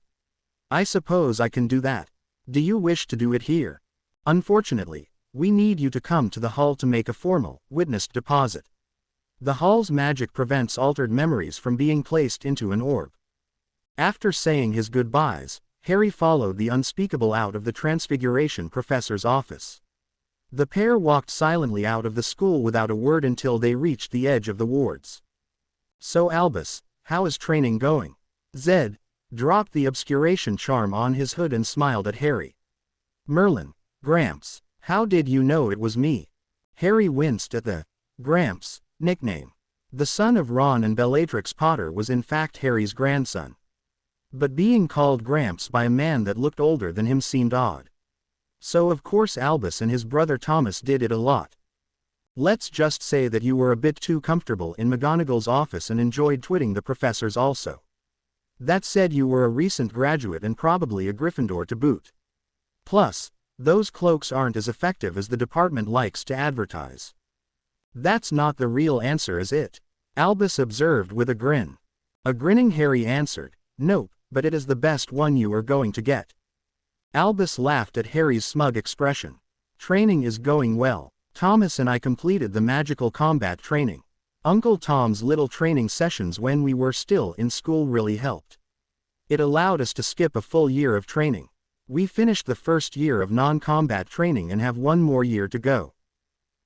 I suppose I can do that. Do you wish to do it here? Unfortunately, we need you to come to the Hall to make a formal, witnessed deposit. The Hall's magic prevents altered memories from being placed into an orb. After saying his goodbyes, Harry followed the Unspeakable out of the Transfiguration Professor's office. The pair walked silently out of the school without a word until they reached the edge of the wards. So Albus, how is training going? Zed dropped the obscuration charm on his hood and smiled at Harry. Merlin, Gramps, how did you know it was me? Harry winced at the Gramps nickname. The son of Ron and Bellatrix Potter was in fact Harry's grandson. But being called Gramps by a man that looked older than him seemed odd. So of course Albus and his brother Thomas did it a lot. Let's just say that you were a bit too comfortable in McGonagall's office and enjoyed twitting the professors also. That said, you were a recent graduate and probably a Gryffindor to boot. Plus, those cloaks aren't as effective as the department likes to advertise. That's not the real answer, is it? Albus observed with a grin. A grinning Harry answered, nope, but it is the best one you are going to get. Albus laughed at Harry's smug expression. Training is going well. Thomas and I completed the magical combat training. Uncle Tom's little training sessions when we were still in school really helped. It allowed us to skip a full year of training. We finished the first year of non-combat training and have one more year to go.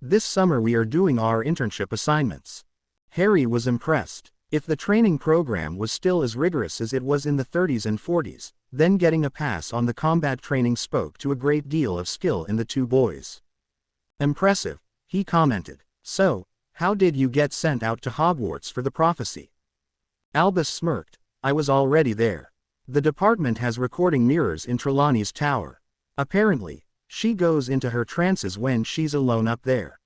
This summer we are doing our internship assignments. Harry was impressed. If the training program was still as rigorous as it was in the 30s and 40s, then getting a pass on the combat training spoke to a great deal of skill in the two boys. Impressive, he commented. So, how did you get sent out to Hogwarts for the prophecy? Albus smirked. I was already there. The department has recording mirrors in Trelawney's tower. Apparently, she goes into her trances when she's alone up there.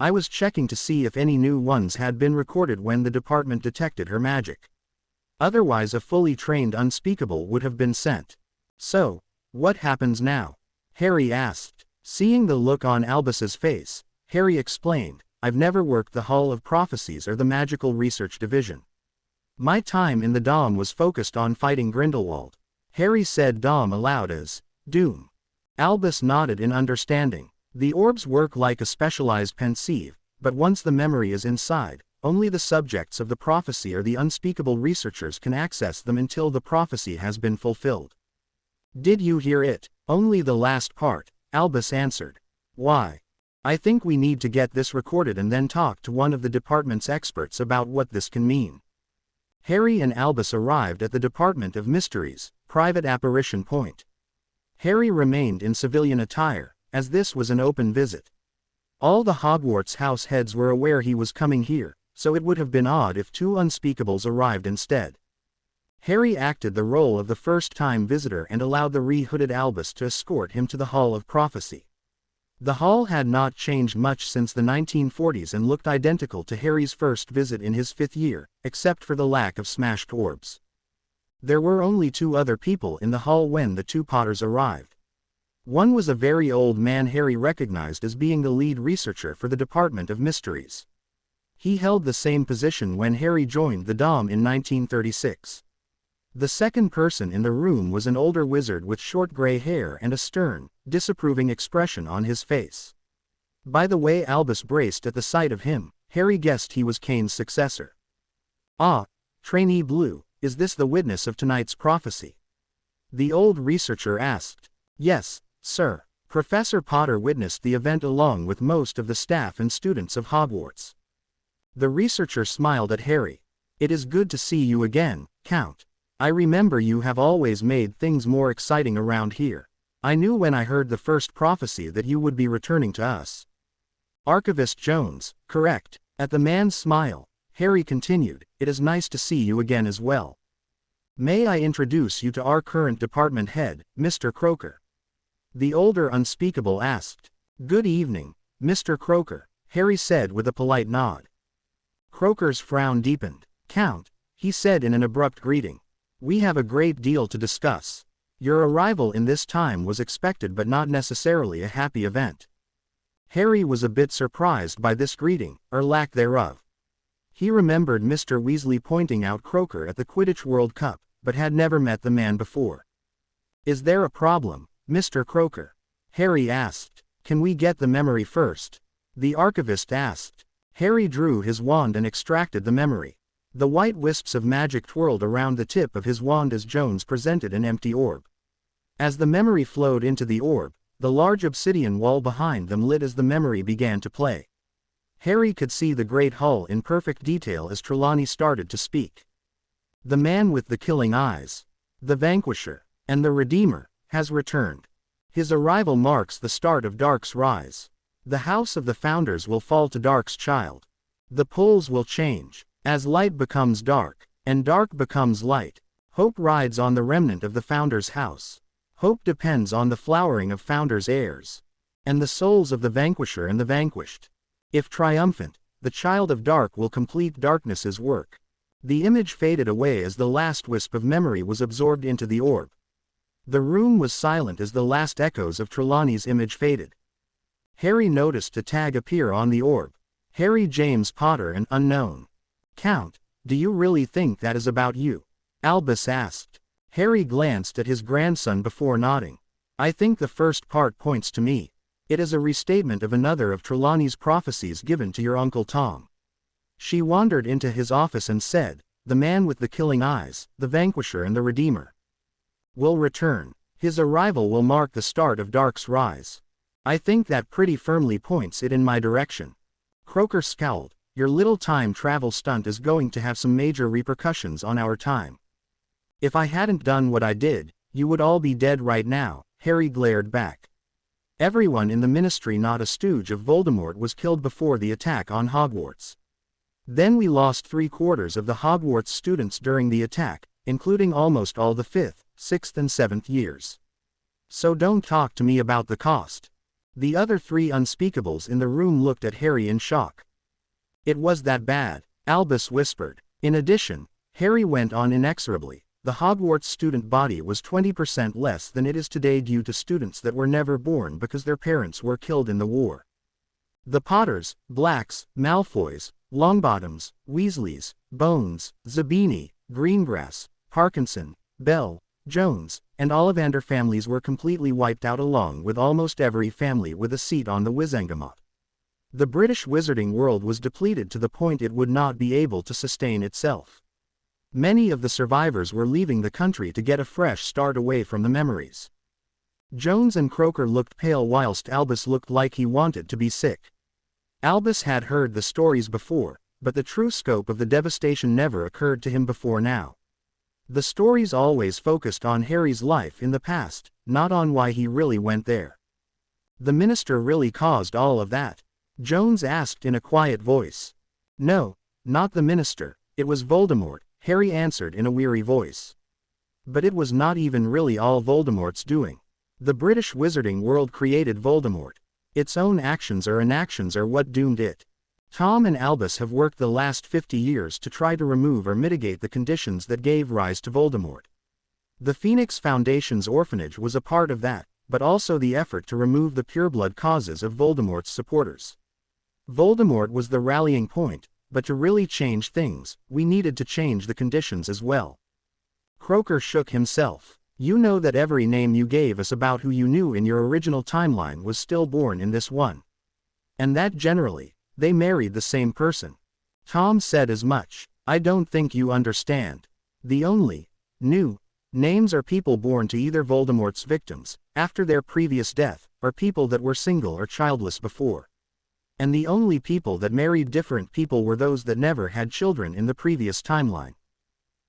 I was checking to see if any new ones had been recorded when the department detected her magic. Otherwise a fully trained Unspeakable would have been sent. So, what happens now? Harry asked. Seeing the look on Albus's face, Harry explained, I've never worked the Hall of Prophecies or the Magical Research Division. My time in the Dom was focused on fighting Grindelwald. Harry said Dom aloud as, Doom. Albus nodded in understanding. The orbs work like a specialized pensieve, but once the memory is inside, only the subjects of the prophecy or the Unspeakable researchers can access them until the prophecy has been fulfilled. Did you hear it? Only the last part, Albus answered. Why? I think we need to get this recorded and then talk to one of the department's experts about what this can mean. Harry and Albus arrived at the Department of Mysteries, Private Apparition Point. Harry remained in civilian attire, as this was an open visit. All the Hogwarts house heads were aware he was coming here, so it would have been odd if two Unspeakables arrived instead. Harry acted the role of the first-time visitor and allowed the re-hooded Albus to escort him to the Hall of Prophecy. The hall had not changed much since the 1940s and looked identical to Harry's first visit in his 5th year, except for the lack of smashed orbs. There were only two other people in the hall when the two Potters arrived. One was a very old man Harry recognized as being the lead researcher for the Department of Mysteries. He held the same position when Harry joined the Dom in 1936. The second person in the room was an older wizard with short gray hair and a stern, disapproving expression on his face. By the way Albus braced at the sight of him, Harry guessed he was Kane's successor. Ah, Trainee Blue, is this the witness of tonight's prophecy? The old researcher asked. Yes, sir. Professor Potter witnessed the event along with most of the staff and students of Hogwarts. The researcher smiled at Harry. It is good to see you again, Count. I remember you have always made things more exciting around here. I knew when I heard the first prophecy that you would be returning to us. Archivist Jones, correct. At the man's smile, Harry continued, it is nice to see you again as well. May I introduce you to our current department head, Mr. Croaker? The older Unspeakable asked. Good evening, Mr. Croaker, Harry said with a polite nod. Croaker's frown deepened. Count, he said in an abrupt greeting. We have a great deal to discuss. Your arrival in this time was expected but not necessarily a happy event. Harry was a bit surprised by this greeting, or lack thereof. He remembered Mr. Weasley pointing out Croaker at the Quidditch World Cup, but had never met the man before. "Is there a problem, Mr. Croaker?" Harry asked. "Can we get the memory first?" the archivist asked. Harry drew his wand and extracted the memory. The white wisps of magic twirled around the tip of his wand as Jones presented an empty orb. As the memory flowed into the orb, the large obsidian wall behind them lit as the memory began to play. Harry could see the great hall in perfect detail as Trelawney started to speak. "The man with the killing eyes, the Vanquisher, and the Redeemer, has returned. His arrival marks the start of Dark's rise. The house of the Founders will fall to Dark's child. The poles will change. As light becomes dark, and dark becomes light, hope rides on the remnant of the Founders' house. Hope depends on the flowering of Founders' heirs, and the souls of the Vanquisher and the vanquished. If triumphant, the child of Dark will complete darkness's work." The image faded away as the last wisp of memory was absorbed into the orb. The room was silent as the last echoes of Trelawney's image faded. Harry noticed a tag appear on the orb. "Harry James Potter and unknown." "Count, do you really think that is about you?" Albus asked. Harry glanced at his grandson before nodding. "I think the first part points to me. It is a restatement of another of Trelawney's prophecies given to your Uncle Tom." She wandered into his office and said, "The man with the killing eyes, the Vanquisher and the Redeemer, will return. His arrival will mark the start of Dark's rise. I think that pretty firmly points it in my direction." Croaker scowled. "Your little time travel stunt is going to have some major repercussions on our time. If I hadn't done what I did, you would all be dead right now," Harry glared back. "Everyone in the Ministry not a stooge of Voldemort was killed before the attack on Hogwarts. Then we lost 3/4 of the Hogwarts students during the attack, including almost all the 5th, 6th and 7th years. So don't talk to me about the cost." The other 3 unspeakables in the room looked at Harry in shock. "It was that bad," Albus whispered. In addition, Harry went on inexorably, "the Hogwarts student body was 20% less than it is today due to students that were never born because their parents were killed in the war. The Potters, Blacks, Malfoys, Longbottoms, Weasleys, Bones, Zabini, Greengrass, Parkinson, Bell, Jones, and Ollivander families were completely wiped out along with almost every family with a seat on the Wizengamot. The British wizarding world was depleted to the point it would not be able to sustain itself. Many of the survivors were leaving the country to get a fresh start away from the memories." Jones and Croaker looked pale whilst Albus looked like he wanted to be sick. Albus had heard the stories before, but the true scope of the devastation never occurred to him before now. The stories always focused on Harry's life in the past, not on why he really went there. "The Minister really caused all of that?" Jones asked in a quiet voice. "No, not the Minister, it was Voldemort," Harry answered in a weary voice. "But it was not even really all Voldemort's doing. The British wizarding world created Voldemort. Its own actions or inactions are what doomed it. Tom and Albus have worked the last 50 years to try to remove or mitigate the conditions that gave rise to Voldemort. The Phoenix Foundation's orphanage was a part of that, but also the effort to remove the pureblood causes of Voldemort's supporters. Voldemort was the rallying point, but to really change things, we needed to change the conditions as well." Croaker shook himself. "You know that every name you gave us about who you knew in your original timeline was still born in this one. And that generally, they married the same person." Tom said as much. "I don't think you understand. The only new names are people born to either Voldemort's victims, after their previous death, or people that were single or childless before. And the only people that married different people were those that never had children in the previous timeline."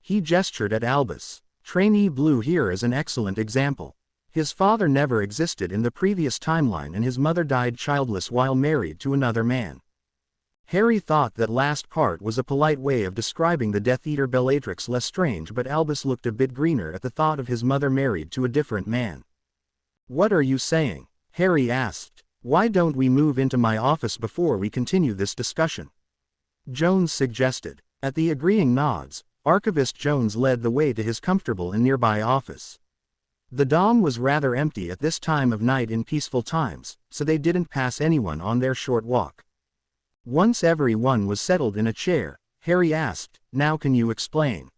He gestured at Albus. "Trainee Blue here is an excellent example. His father never existed in the previous timeline and his mother died childless while married to another man." Harry thought that last part was a polite way of describing the Death Eater Bellatrix Lestrange, but Albus looked a bit greener at the thought of his mother married to a different man. "What are you saying?" Harry asked. "Why don't we move into my office before we continue this discussion?" Jones suggested. At the agreeing nods, Archivist Jones led the way to his comfortable and nearby office. The Dom was rather empty at this time of night in peaceful times, so they didn't pass anyone on their short walk. Once everyone was settled in a chair, Harry asked, "Now can you explain?"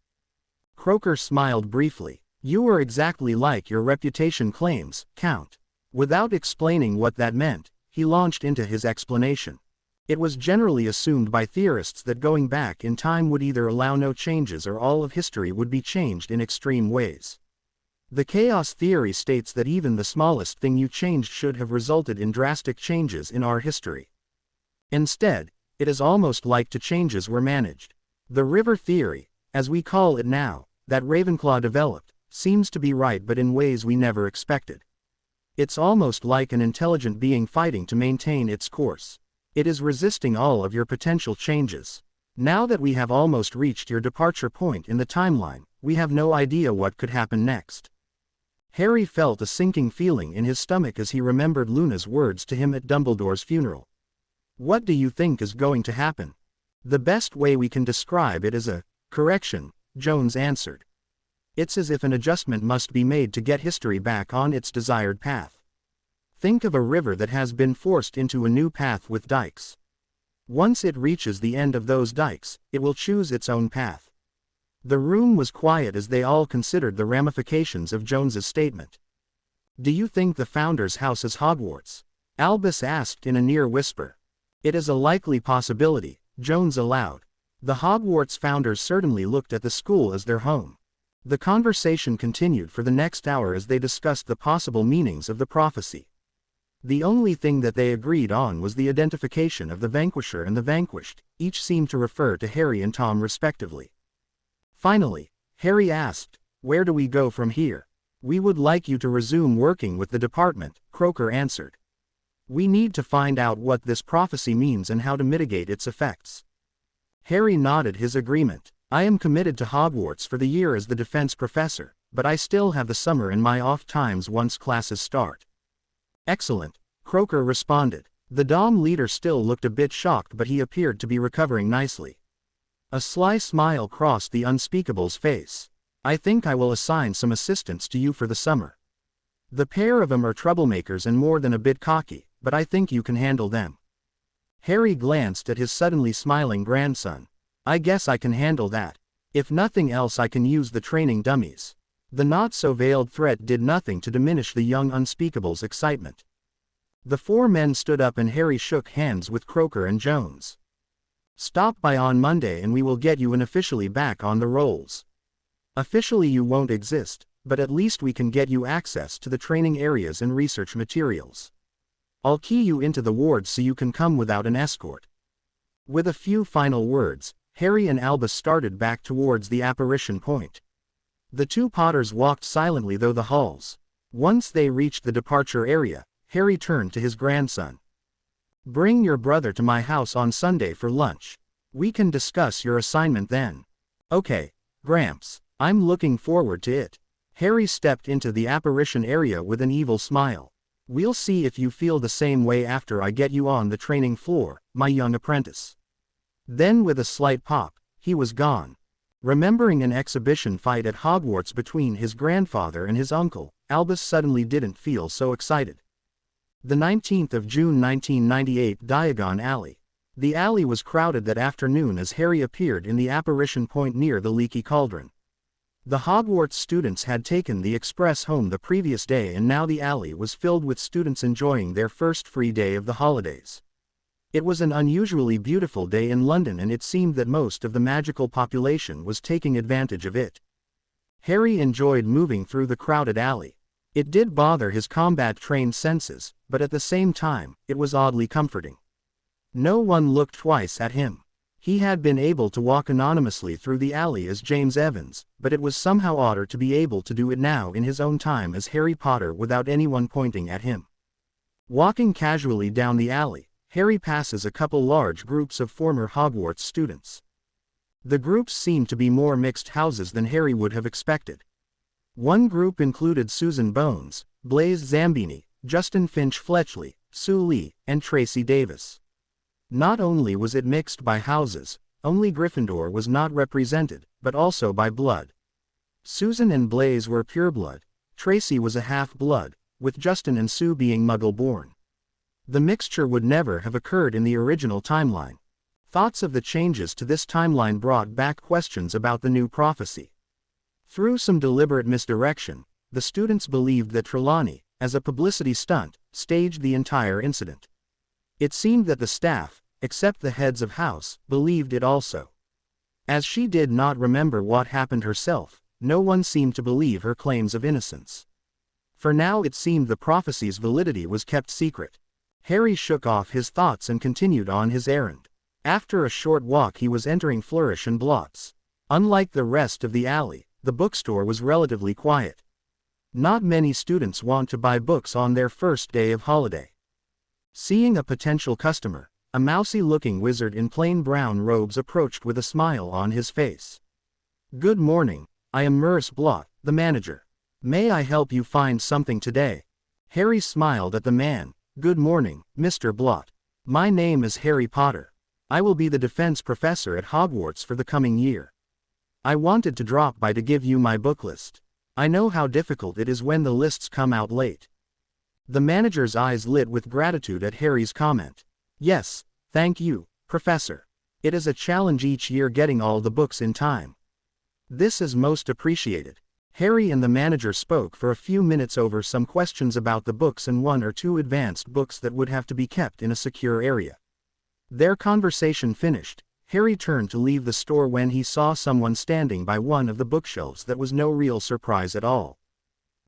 Croker smiled briefly. "You were exactly like your reputation claims, Count." Without explaining what that meant, he launched into his explanation. It was generally assumed by theorists that going back in time would either allow no changes or all of history would be changed in extreme ways. The chaos theory states that even the smallest thing you changed should have resulted in drastic changes in our history. Instead, it is almost like the changes were managed. The river theory, as we call it now, that Ravenclaw developed, seems to be right but in ways we never expected. It's almost like an intelligent being fighting to maintain its course. It is resisting all of your potential changes. Now that we have almost reached your departure point in the timeline, we have no idea what could happen next. Harry felt a sinking feeling in his stomach as he remembered Luna's words to him at Dumbledore's funeral. "What do you think is going to happen?" "The best way we can describe it is a correction," Jones answered. "It's as if an adjustment must be made to get history back on its desired path. Think of a river that has been forced into a new path with dikes. Once it reaches the end of those dikes, it will choose its own path." The room was quiet as they all considered the ramifications of Jones's statement. "Do you think the Founder's house is Hogwarts?" Albus asked in a near whisper. "It is a likely possibility," Jones allowed. "The Hogwarts founders certainly looked at the school as their home." The conversation continued for the next hour as they discussed the possible meanings of the prophecy. The only thing that they agreed on was the identification of the Vanquisher and the Vanquished. Each seemed to refer to Harry and Tom respectively. Finally, Harry asked, "Where do we go from here?" "We would like you to resume working with the department," Croker answered. "We need to find out what this prophecy means and how to mitigate its effects." Harry nodded his agreement. "I am committed to Hogwarts for the year as the defense professor, but I still have the summer in my off times once classes start." "Excellent," Croker responded. The Dom leader still looked a bit shocked, but he appeared to be recovering nicely. A sly smile crossed the Unspeakable's face. "I think I will assign some assistants to you for the summer. The pair of them are troublemakers and more than a bit cocky, but I think you can handle them." Harry glanced at his suddenly smiling grandson. "I guess I can handle that. If nothing else, I can use the training dummies." The not-so-veiled threat did nothing to diminish the young Unspeakable's excitement. The four men stood up and Harry shook hands with Croker and Jones. "Stop by on Monday and we will get you officially back on the rolls. Officially you won't exist, but at least we can get you access to the training areas and research materials. I'll key you into the wards so you can come without an escort." With a few final words, Harry and Albus started back towards the apparition point. The two Potters walked silently through the halls. Once they reached the departure area, Harry turned to his grandson. "Bring your brother to my house on Sunday for lunch. We can discuss your assignment then." "Okay, Gramps, I'm looking forward to it." Harry stepped into the apparition area with an evil smile. "We'll see if you feel the same way after I get you on the training floor, my young apprentice." Then with a slight pop, he was gone. Remembering an exhibition fight at Hogwarts between his grandfather and his uncle, Albus suddenly didn't feel so excited. The 19th of June 1998, Diagon Alley. The alley was crowded that afternoon as Harry appeared in the apparition point near the Leaky Cauldron. The Hogwarts students had taken the express home the previous day and now the alley was filled with students enjoying their first free day of the holidays. It was an unusually beautiful day in London and it seemed that most of the magical population was taking advantage of it. Harry enjoyed moving through the crowded alley. It did bother his combat-trained senses, but at the same time, it was oddly comforting. No one looked twice at him. He had been able to walk anonymously through the alley as James Evans, but it was somehow odder to be able to do it now in his own time as Harry Potter without anyone pointing at him. Walking casually down the alley, Harry passes a couple large groups of former Hogwarts students. The groups seemed to be more mixed houses than Harry would have expected. One group included Susan Bones, Blaise Zambini, Justin Finch Fletchley, Sue Lee, and Tracy Davis. Not only was it mixed by houses, only Gryffindor was not represented, but also by blood. Susan and Blaise were pureblood, Tracy was a half-blood, with Justin and Sue being Muggle-born. The mixture would never have occurred in the original timeline. Thoughts of the changes to this timeline brought back questions about the new prophecy. Through some deliberate misdirection, the students believed that Trelawney, as a publicity stunt, staged the entire incident. It seemed that the staff, except the heads of house, believed it also. As she did not remember what happened herself, no one seemed to believe her claims of innocence. For now it seemed the prophecy's validity was kept secret. Harry shook off his thoughts and continued on his errand. After a short walk he was entering Flourish and Blott's. Unlike the rest of the alley, the bookstore was relatively quiet. Not many students want to buy books on their first day of holiday. Seeing a potential customer, a mousy-looking wizard in plain brown robes approached with a smile on his face. "Good morning, I am Maurice Blott, the manager. May I help you find something today?" Harry smiled at the man. "Good morning, Mr. Blott. My name is Harry Potter. I will be the defense professor at Hogwarts for the coming year. I wanted to drop by to give you my book list. I know how difficult it is when the lists come out late." The manager's eyes lit with gratitude at Harry's comment. "Yes, thank you, Professor. It is a challenge each year getting all the books in time." "This is most appreciated." Harry and the manager spoke for a few minutes over some questions about the books and one or two advanced books that would have to be kept in a secure area. Their conversation finished, Harry turned to leave the store when he saw someone standing by one of the bookshelves. That was no real surprise at all.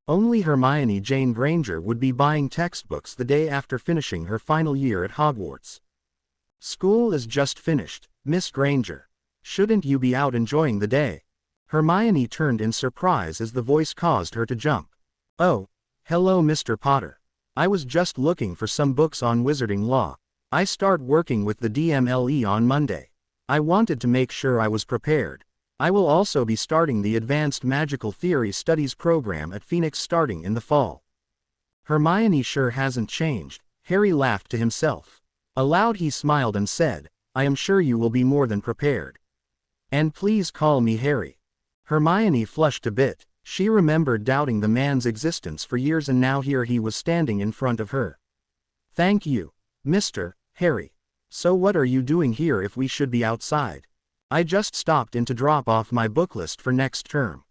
Only Hermione Jane Granger would be buying textbooks the day after finishing her final year at Hogwarts. "School is just finished, Miss Granger. Shouldn't you be out enjoying the day?" Hermione turned in surprise as the voice caused her to jump. "Oh, hello Mr. Potter. I was just looking for some books on wizarding law. I start working with the DMLE on Monday. I wanted to make sure I was prepared. I will also be starting the Advanced Magical Theory Studies program at Phoenix starting in the fall." Hermione sure hasn't changed, Harry laughed to himself. Aloud he smiled and said, "I am sure you will be more than prepared. And please call me Harry." Hermione flushed a bit. She remembered doubting the man's existence for years and now here he was standing in front of her. "Thank you, Mr. Harry. So what are you doing here if we should be outside?" "I just stopped in to drop off my book list for next term.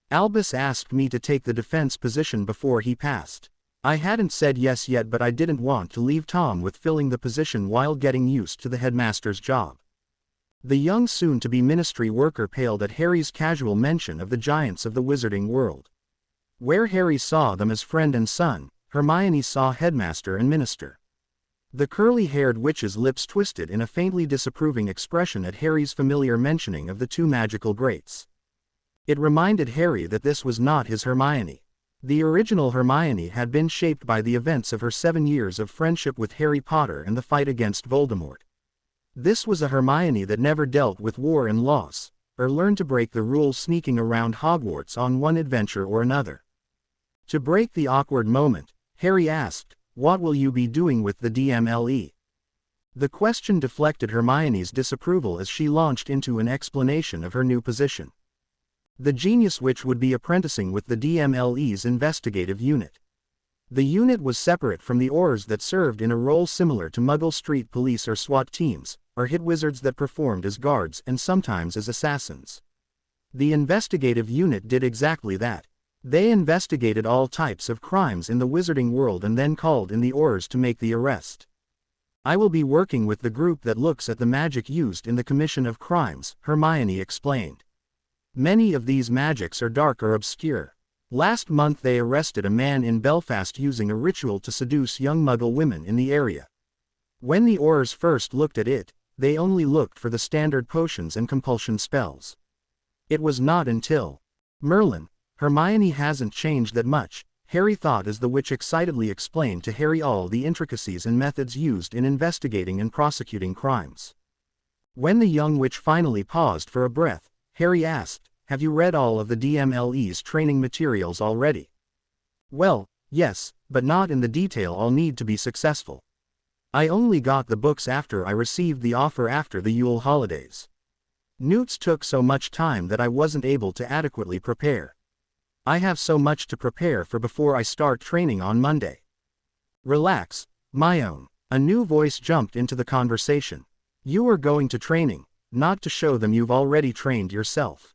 Albus asked me to take the defense position before he passed. I hadn't said yes yet but I didn't want to leave Tom with filling the position while getting used to the headmaster's job." The young soon-to-be ministry worker paled at Harry's casual mention of the giants of the wizarding world. Where Harry saw them as friend and son, Hermione saw headmaster and minister. The curly-haired witch's lips twisted in a faintly disapproving expression at Harry's familiar mentioning of the two magical greats. It reminded Harry that this was not his Hermione. The original Hermione had been shaped by the events of her 7 years of friendship with Harry Potter and the fight against Voldemort. This was a Hermione that never dealt with war and loss, or learned to break the rules sneaking around Hogwarts on one adventure or another. To break the awkward moment, Harry asked, "What will you be doing with the DMLE?" The question deflected Hermione's disapproval as she launched into an explanation of her new position. The Genius Witch would be apprenticing with the DMLE's investigative unit. The unit was separate from the Aurors that served in a role similar to Muggle Street Police or SWAT teams, or hit wizards that performed as guards and sometimes as assassins. The investigative unit did exactly that. They investigated all types of crimes in the wizarding world and then called in the Aurors to make the arrest. "I will be working with the group that looks at the magic used in the commission of crimes," Hermione explained. "Many of these magics are dark or obscure. Last month they arrested a man in Belfast using a ritual to seduce young Muggle women in the area. When the Aurors first looked at it, they only looked for the standard potions and compulsion spells. It was not until Merlin." Hermione hasn't changed that much, Harry thought as the witch excitedly explained to Harry all the intricacies and methods used in investigating and prosecuting crimes. When the young witch finally paused for a breath, Harry asked, "Have you read all of the DMLE's training materials already?" "Well, yes, but not in the detail I'll need to be successful. I only got the books after I received the offer after the Yule holidays. Newts took so much time that I wasn't able to adequately prepare. I have so much to prepare for before I start training on Monday." "Relax, my own." A new voice jumped into the conversation. You are going to training, not to show them you've already trained yourself.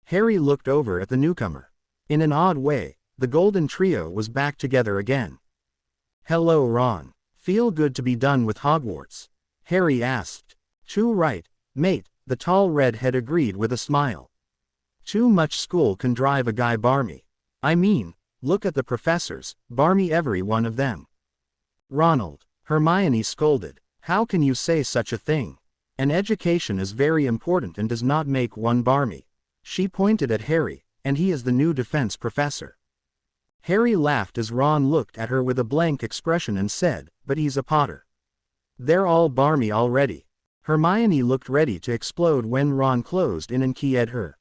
Harry looked over at the newcomer. In an odd way, the Golden Trio was back together again. Hello Ron. Feel good to be done with Hogwarts? Harry asked. Too right, mate, the tall redhead agreed with a smile. Too much school can drive a guy barmy. I mean, look at the professors, barmy every one of them. Ronald, Hermione scolded. How can you say such a thing? An education is very important and does not make one barmy. She pointed at Harry, and he is the new defense professor. Harry laughed as Ron looked at her with a blank expression and said, but he's a Potter. They're all barmy already. Hermione looked ready to explode when Ron closed in and keyed her.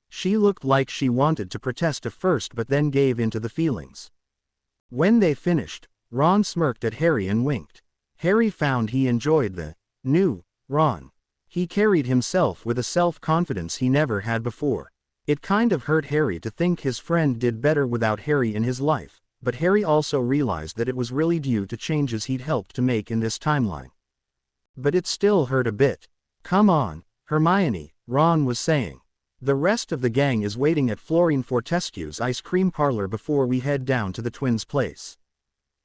She looked like she wanted to protest at first but then gave in to the feelings. When they finished, Ron smirked at Harry and winked. Harry found he enjoyed the new Ron. He carried himself with a self-confidence he never had before. It kind of hurt Harry to think his friend did better without Harry in his life, but Harry also realized that it was really due to changes he'd helped to make in this timeline. But it still hurt a bit. Come on, Hermione, Ron was saying. The rest of the gang is waiting at Florine Fortescue's ice cream parlor before we head down to the twins' place.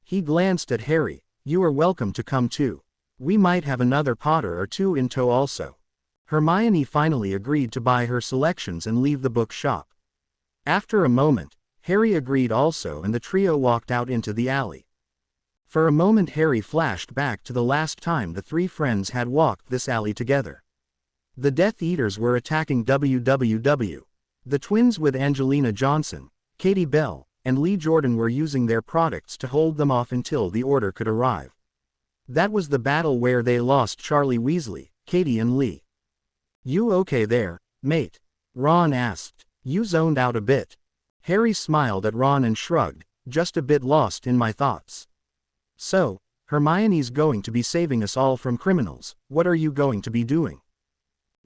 He glanced at Harry. You are welcome to come too. We might have another Potter or two in tow also. Hermione finally agreed to buy her selections and leave the book shop. After a moment, Harry agreed also and the trio walked out into the alley. For a moment Harry flashed back to the last time the three friends had walked this alley together. The Death Eaters were attacking WWW. The twins with Angelina Johnson, Katie Bell, and Lee Jordan were using their products to hold them off until the order could arrive. That was the battle where they lost Charlie Weasley, Katie and Lee. You okay there, mate? Ron asked. You zoned out a bit. Harry smiled at Ron and shrugged, just a bit lost in my thoughts. So, Hermione's going to be saving us all from criminals. What are you going to be doing?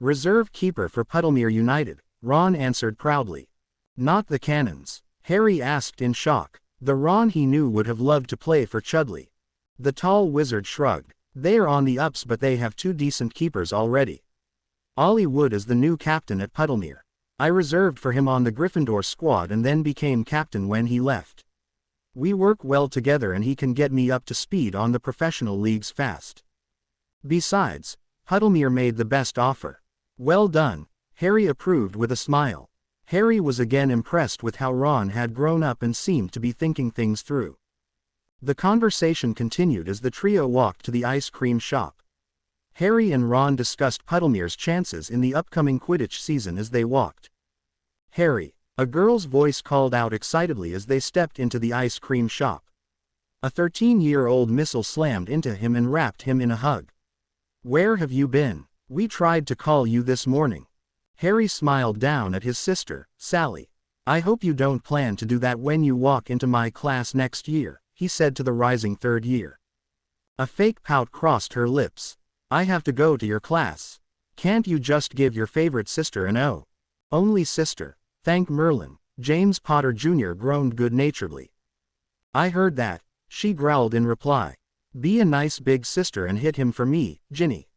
Reserve keeper for Puddlemere United, Ron answered proudly. Not the Cannons, Harry asked in shock. The Ron he knew would have loved to play for Chudley. The tall wizard shrugged. They are on the ups but they have two decent keepers already. Ollie Wood is the new captain at Puddlemere. I reserved for him on the Gryffindor squad and then became captain when he left. We work well together and he can get me up to speed on the professional leagues fast. Besides, Puddlemere made the best offer. Well done, Harry approved with a smile. Harry was again impressed with how Ron had grown up and seemed to be thinking things through. The conversation continued as the trio walked to the ice cream shop. Harry and Ron discussed Puddlemere's chances in the upcoming Quidditch season as they walked. Harry, a girl's voice called out excitedly as they stepped into the ice cream shop. A 13-year-old missile slammed into him and wrapped him in a hug. Where have you been? We tried to call you this morning. Harry smiled down at his sister, Sally. I hope you don't plan to do that when you walk into my class next year, he said to the rising third year. A fake pout crossed her lips. I have to go to your class. Can't you just give your favorite sister an O? Only sister, thank Merlin, James Potter Jr. groaned good-naturedly. I heard that, she growled in reply. Be a nice big sister and hit him for me, Ginny.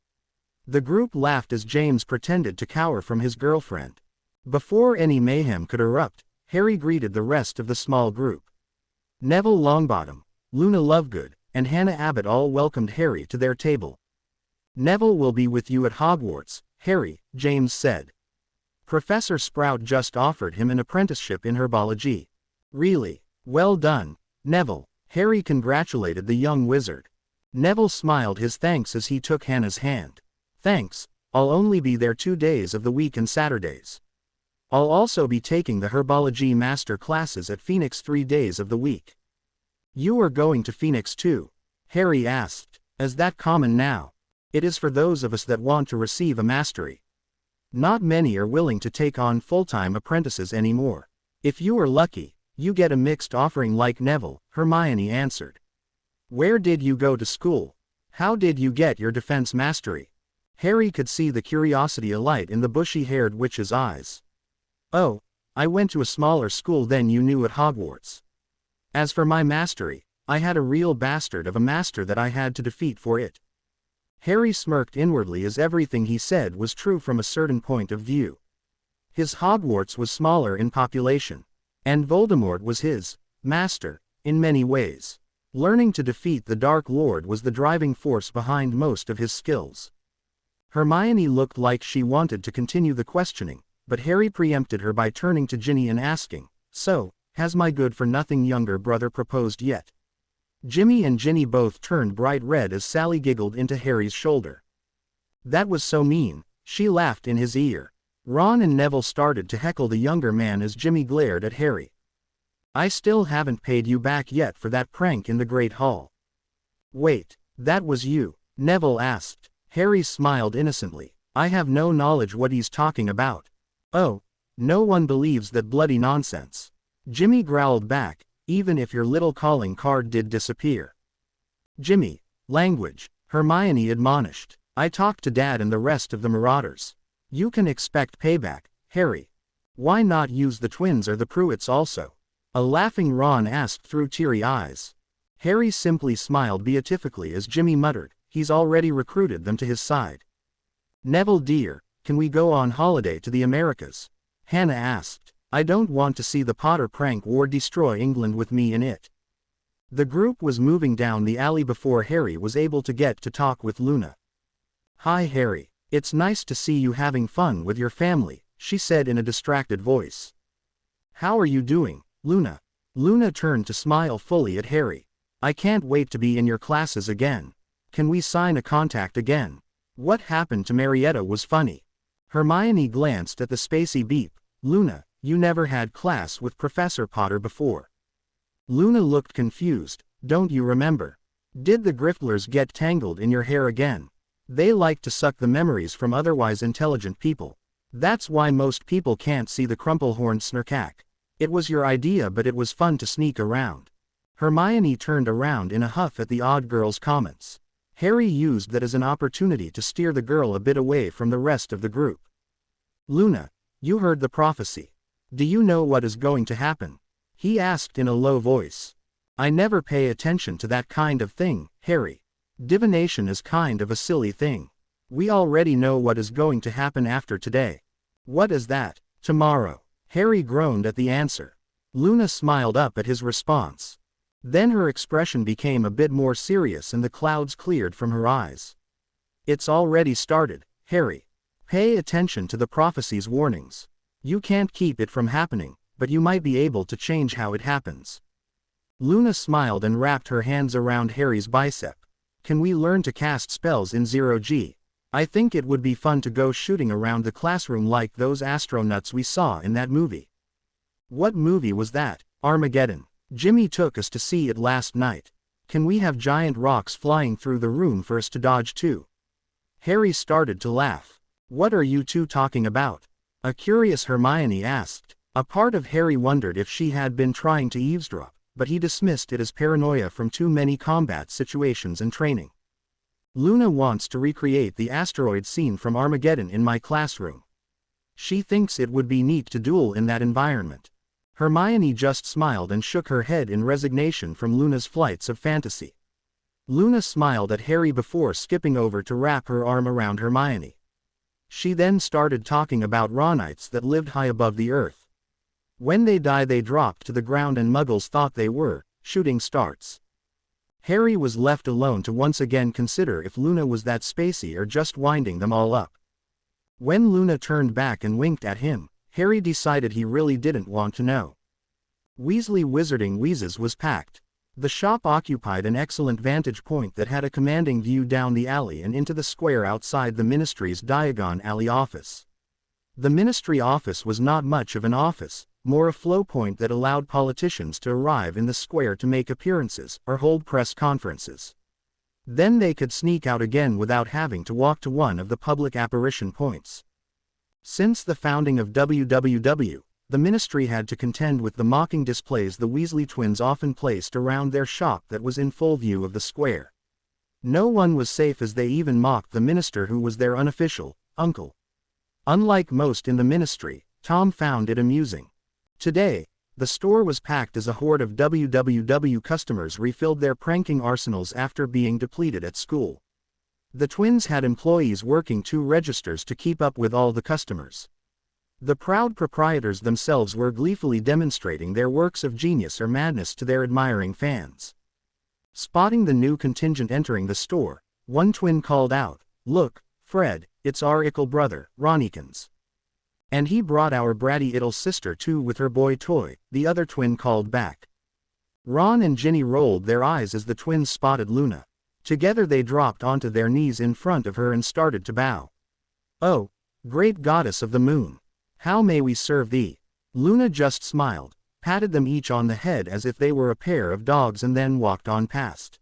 The group laughed as James pretended to cower from his girlfriend. Before any mayhem could erupt, Harry greeted the rest of the small group. Neville Longbottom, Luna Lovegood, and Hannah Abbott all welcomed Harry to their table. Neville will be with you at Hogwarts, Harry, James said. Professor Sprout just offered him an apprenticeship in herbology. Really? Well done, Neville, Harry congratulated the young wizard. Neville smiled his thanks as he took Hannah's hand. Thanks, I'll only be there 2 days of the week and Saturdays. I'll also be taking the herbology master classes at Phoenix 3 days of the week. You are going to Phoenix too? Harry asked. Is that common now? It is for those of us that want to receive a mastery. Not many are willing to take on full-time apprentices anymore. If you are lucky, you get a mixed offering like Neville, Hermione answered. Where did you go to school? How did you get your defense mastery? Harry could see the curiosity alight in the bushy-haired witch's eyes. Oh, I went to a smaller school than you knew at Hogwarts. As for my mastery, I had a real bastard of a master that I had to defeat for it. Harry smirked inwardly as everything he said was true from a certain point of view. His Hogwarts was smaller in population. And Voldemort was his master, in many ways. Learning to defeat the Dark Lord was the driving force behind most of his skills. Hermione looked like she wanted to continue the questioning, but Harry preempted her by turning to Ginny and asking, "So, has my good-for-nothing younger brother proposed yet?" Jimmy and Ginny both turned bright red as Sally giggled into Harry's shoulder. "That was so mean," she laughed in his ear. Ron and Neville started to heckle the younger man as Jimmy glared at Harry. "I still haven't paid you back yet for that prank in the Great Hall." "Wait, that was you?" Neville asked. Harry smiled innocently. "I have no knowledge what he's talking about." "Oh, no one believes that bloody nonsense." Jimmy growled back, "Even if your little calling card did disappear." "Jimmy, language," Hermione admonished. "I talked to Dad and the rest of the Marauders. You can expect payback, Harry. Why not use the twins or the Pruitts also?" A laughing Ron asked through teary eyes. Harry simply smiled beatifically as Jimmy muttered, "He's already recruited them to his side." "Neville dear, can we go on holiday to the Americas?" Hannah asked. "I don't want to see the Potter prank war destroy England with me in it." The group was moving down the alley before Harry was able to get to talk with Luna. "Hi Harry, it's nice to see you having fun with your family," she said in a distracted voice. "How are you doing, Luna?" Luna turned to smile fully at Harry. "I can't wait to be in your classes again. Can we sign a contact again? What happened to Marietta was funny." Hermione glanced at the spacey beep. "Luna, you never had class with Professor Potter before." Luna looked confused. "Don't you remember? Did the Gryffindors get tangled in your hair again? They like to suck the memories from otherwise intelligent people. That's why most people can't see the Crumplehorn Snarkack. It was your idea, but it was fun to sneak around." Hermione turned around in a huff at the odd girl's comments. Harry used that as an opportunity to steer the girl a bit away from the rest of the group. "Luna, you heard the prophecy. Do you know what is going to happen?" he asked in a low voice. "I never pay attention to that kind of thing, Harry. Divination is kind of a silly thing. We already know what is going to happen after today." "What is that?" "Tomorrow." Harry groaned at the answer. Luna smiled up at his response. Then her expression became a bit more serious and the clouds cleared from her eyes. "It's already started, Harry. Pay attention to the prophecy's warnings. You can't keep it from happening, but you might be able to change how it happens." Luna smiled and wrapped her hands around Harry's bicep. "Can we learn to cast spells in 0G? I think it would be fun to go shooting around the classroom like those astronauts we saw in that movie." "What movie was that?" "Armageddon. Jimmy took us to see it last night. Can we have giant rocks flying through the room for us to dodge too?" Harry started to laugh. "What are you two talking about?" a curious Hermione asked. A part of Harry wondered if she had been trying to eavesdrop, but he dismissed it as paranoia from too many combat situations and training. "Luna wants to recreate the asteroid scene from Armageddon in my classroom. She thinks it would be neat to duel in that environment." Hermione just smiled and shook her head in resignation from Luna's flights of fantasy. Luna smiled at Harry before skipping over to wrap her arm around Hermione. She then started talking about Ronites that lived high above the earth. When they die they drop to the ground and Muggles thought they were shooting stars. Harry was left alone to once again consider if Luna was that spacey or just winding them all up. When Luna turned back and winked at him, Harry decided he really didn't want to know. Weasley Wizarding Wheezes was packed. The shop occupied an excellent vantage point that had a commanding view down the alley and into the square outside the Ministry's Diagon Alley office. The Ministry office was not much of an office, more a flow point that allowed politicians to arrive in the square to make appearances or hold press conferences. Then they could sneak out again without having to walk to one of the public apparition points. Since the founding of WWW, the Ministry had to contend with the mocking displays the Weasley twins often placed around their shop that was in full view of the square. No one was safe as they even mocked the minister who was their unofficial uncle. Unlike most in the Ministry, Tom found it amusing. Today, the store was packed as a horde of WWW customers refilled their pranking arsenals after being depleted at school. The twins had employees working 2 registers to keep up with all the customers. The proud proprietors themselves were gleefully demonstrating their works of genius or madness to their admiring fans. Spotting the new contingent entering the store, one twin called out, "Look, Fred, it's our ickle brother, Ronnikins. And he brought our bratty iddle sister too with her boy toy," the other twin called back. Ron and Ginny rolled their eyes as the twins spotted Luna. Together they dropped onto their knees in front of her and started to bow. "Oh, great goddess of the moon! How may we serve thee?" Luna just smiled, patted them each on the head as if they were a pair of dogs and then walked on past.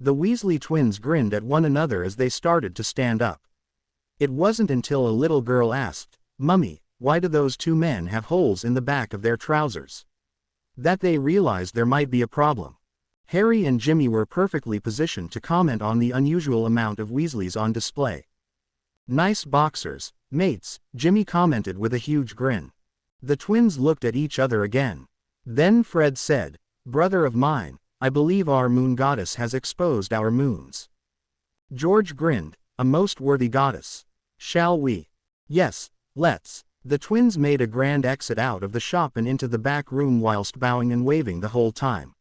The Weasley twins grinned at one another as they started to stand up. It wasn't until a little girl asked, "Mummy, why do those 2 men have holes in the back of their trousers?" that they realized there might be a problem. Harry and Jimmy were perfectly positioned to comment on the unusual amount of Weasleys on display. "Nice boxers, mates," Jimmy commented with a huge grin. The twins looked at each other again. Then Fred said, "Brother of mine, I believe our moon goddess has exposed our moons." George grinned, "A most worthy goddess. Shall we?" "Yes, let's." The twins made a grand exit out of the shop and into the back room whilst bowing and waving the whole time.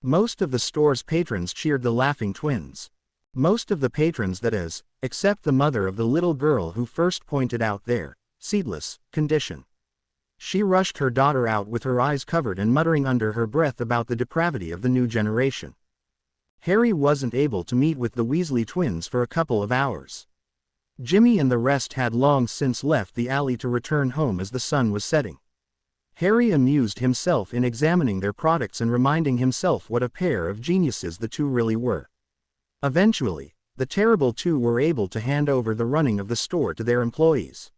Most of the store's patrons cheered the laughing twins. Most of the patrons, that is, except the mother of the little girl who first pointed out their seedless condition. She rushed her daughter out with her eyes covered and muttering under her breath about the depravity of the new generation. Harry wasn't able to meet with the Weasley twins for a couple of hours. Jimmy and the rest had long since left the alley to return home as the sun was setting. Harry amused himself in examining their products and reminding himself what a pair of geniuses the 2 really were. Eventually, the terrible 2 were able to hand over the running of the store to their employees.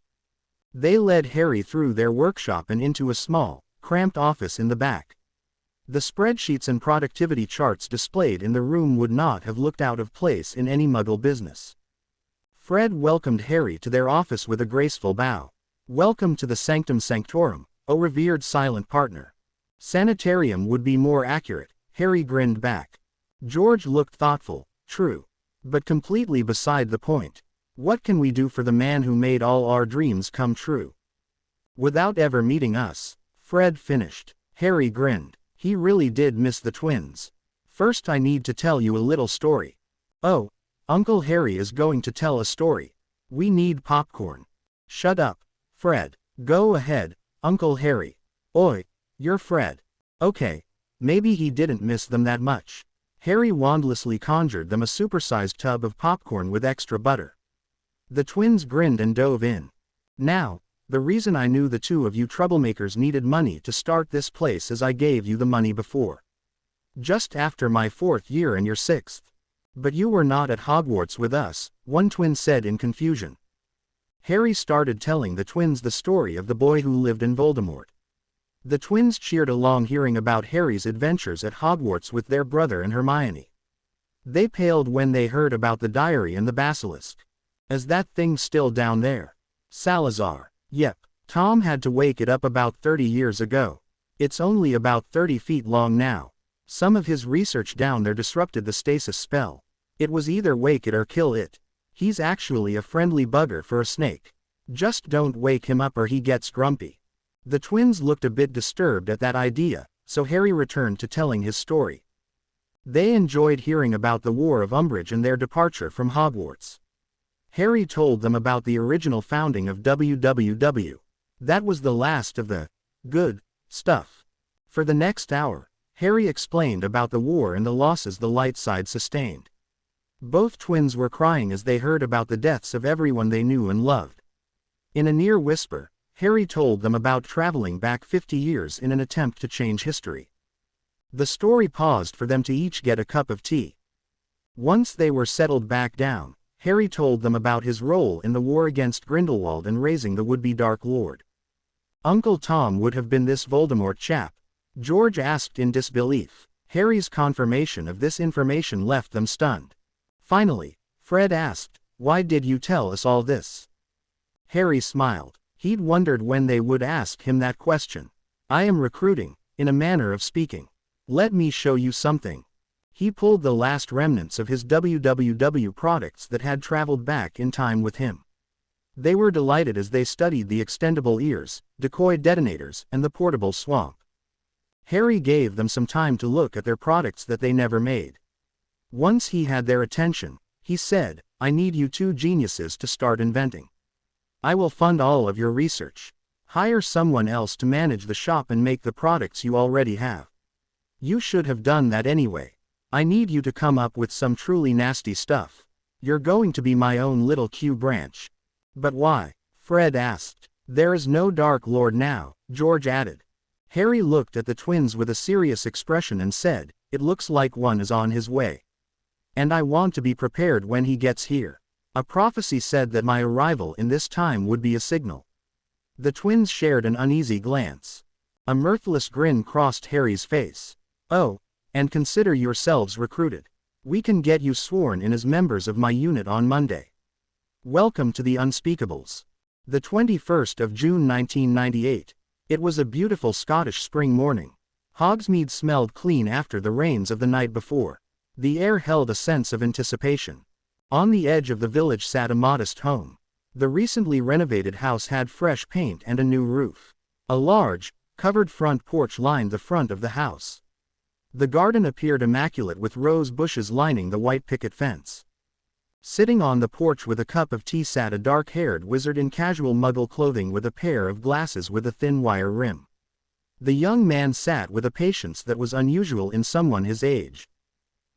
They led Harry through their workshop and into a small, cramped office in the back. The spreadsheets and productivity charts displayed in the room would not have looked out of place in any Muggle business. Fred welcomed Harry to their office with a graceful bow. "Welcome to the Sanctum Sanctorum, O revered silent partner." "Sanitarium would be more accurate," Harry grinned back. George looked thoughtful. "True. But completely beside the point. What can we do for the man who made all our dreams come true?" "Without ever meeting us," Fred finished. Harry grinned. He really did miss the twins. "First I need to tell you a little story." "Oh, Uncle Harry is going to tell a story. We need popcorn." "Shut up, Fred. Go ahead, Uncle Harry." "Oi, you're Fred." "Okay, maybe he didn't miss them that much." Harry wandlessly conjured them a supersized tub of popcorn with extra butter. The twins grinned and dove in. "Now, the reason I knew the 2 of you troublemakers needed money to start this place is I gave you the money before. Just after my 4th year and your 6th. But you were not at Hogwarts with us," one twin said in confusion. Harry started telling the twins the story of the boy who lived in Voldemort. The twins cheered along hearing about Harry's adventures at Hogwarts with their brother and Hermione. They paled when they heard about the diary and the basilisk. "Is that thing still down there?" "Salazar." "Yep. Tom had to wake it up about 30 years ago. It's only about 30 feet long now. Some of his research down there disrupted the stasis spell. It was either wake it or kill it. He's actually a friendly bugger for a snake. Just don't wake him up or he gets grumpy." The twins looked a bit disturbed at that idea, so Harry returned to telling his story. They enjoyed hearing about the War of Umbridge and their departure from Hogwarts. Harry told them about the original founding of WWW. That was the last of the good stuff. For the next hour, Harry explained about the war and the losses the light side sustained. Both twins were crying as they heard about the deaths of everyone they knew and loved. In a near whisper, Harry told them about traveling back 50 years in an attempt to change history. The story paused for them to each get a cup of tea. Once they were settled back down, Harry told them about his role in the war against Grindelwald and raising the would-be Dark Lord. Uncle Tom would have been this Voldemort chap? George asked in disbelief. Harry's confirmation of this information left them stunned. Finally, Fred asked, "Why did you tell us all this?" Harry smiled. He'd wondered when they would ask him that question. "I am recruiting, in a manner of speaking. Let me show you something." He pulled the last remnants of his WWW products that had traveled back in time with him. They were delighted as they studied the extendable ears, decoy detonators, and the portable swamp. Harry gave them some time to look at their products that they never made. Once he had their attention, he said, "I need you two geniuses to start inventing. I will fund all of your research. Hire someone else to manage the shop and make the products you already have. You should have done that anyway. I need you to come up with some truly nasty stuff. You're going to be my own little Q branch." "But why?" Fred asked. "There is no Dark Lord now," George added. Harry looked at the twins with a serious expression and said, "It looks like one is on his way. And I want to be prepared when he gets here. A prophecy said that my arrival in this time would be a signal." The twins shared an uneasy glance. A mirthless grin crossed Harry's face. "Oh, and consider yourselves recruited. We can get you sworn in as members of my unit on Monday. Welcome to the Unspeakables." The 21st of June 1998. It was a beautiful Scottish spring morning. Hogsmeade smelled clean after the rains of the night before. The air held a sense of anticipation. On the edge of the village sat a modest home. The recently renovated house had fresh paint and a new roof. A large, covered front porch lined the front of the house. The garden appeared immaculate with rose bushes lining the white picket fence. Sitting on the porch with a cup of tea sat a dark-haired wizard in casual Muggle clothing with a pair of glasses with a thin wire rim. The young man sat with a patience that was unusual in someone his age.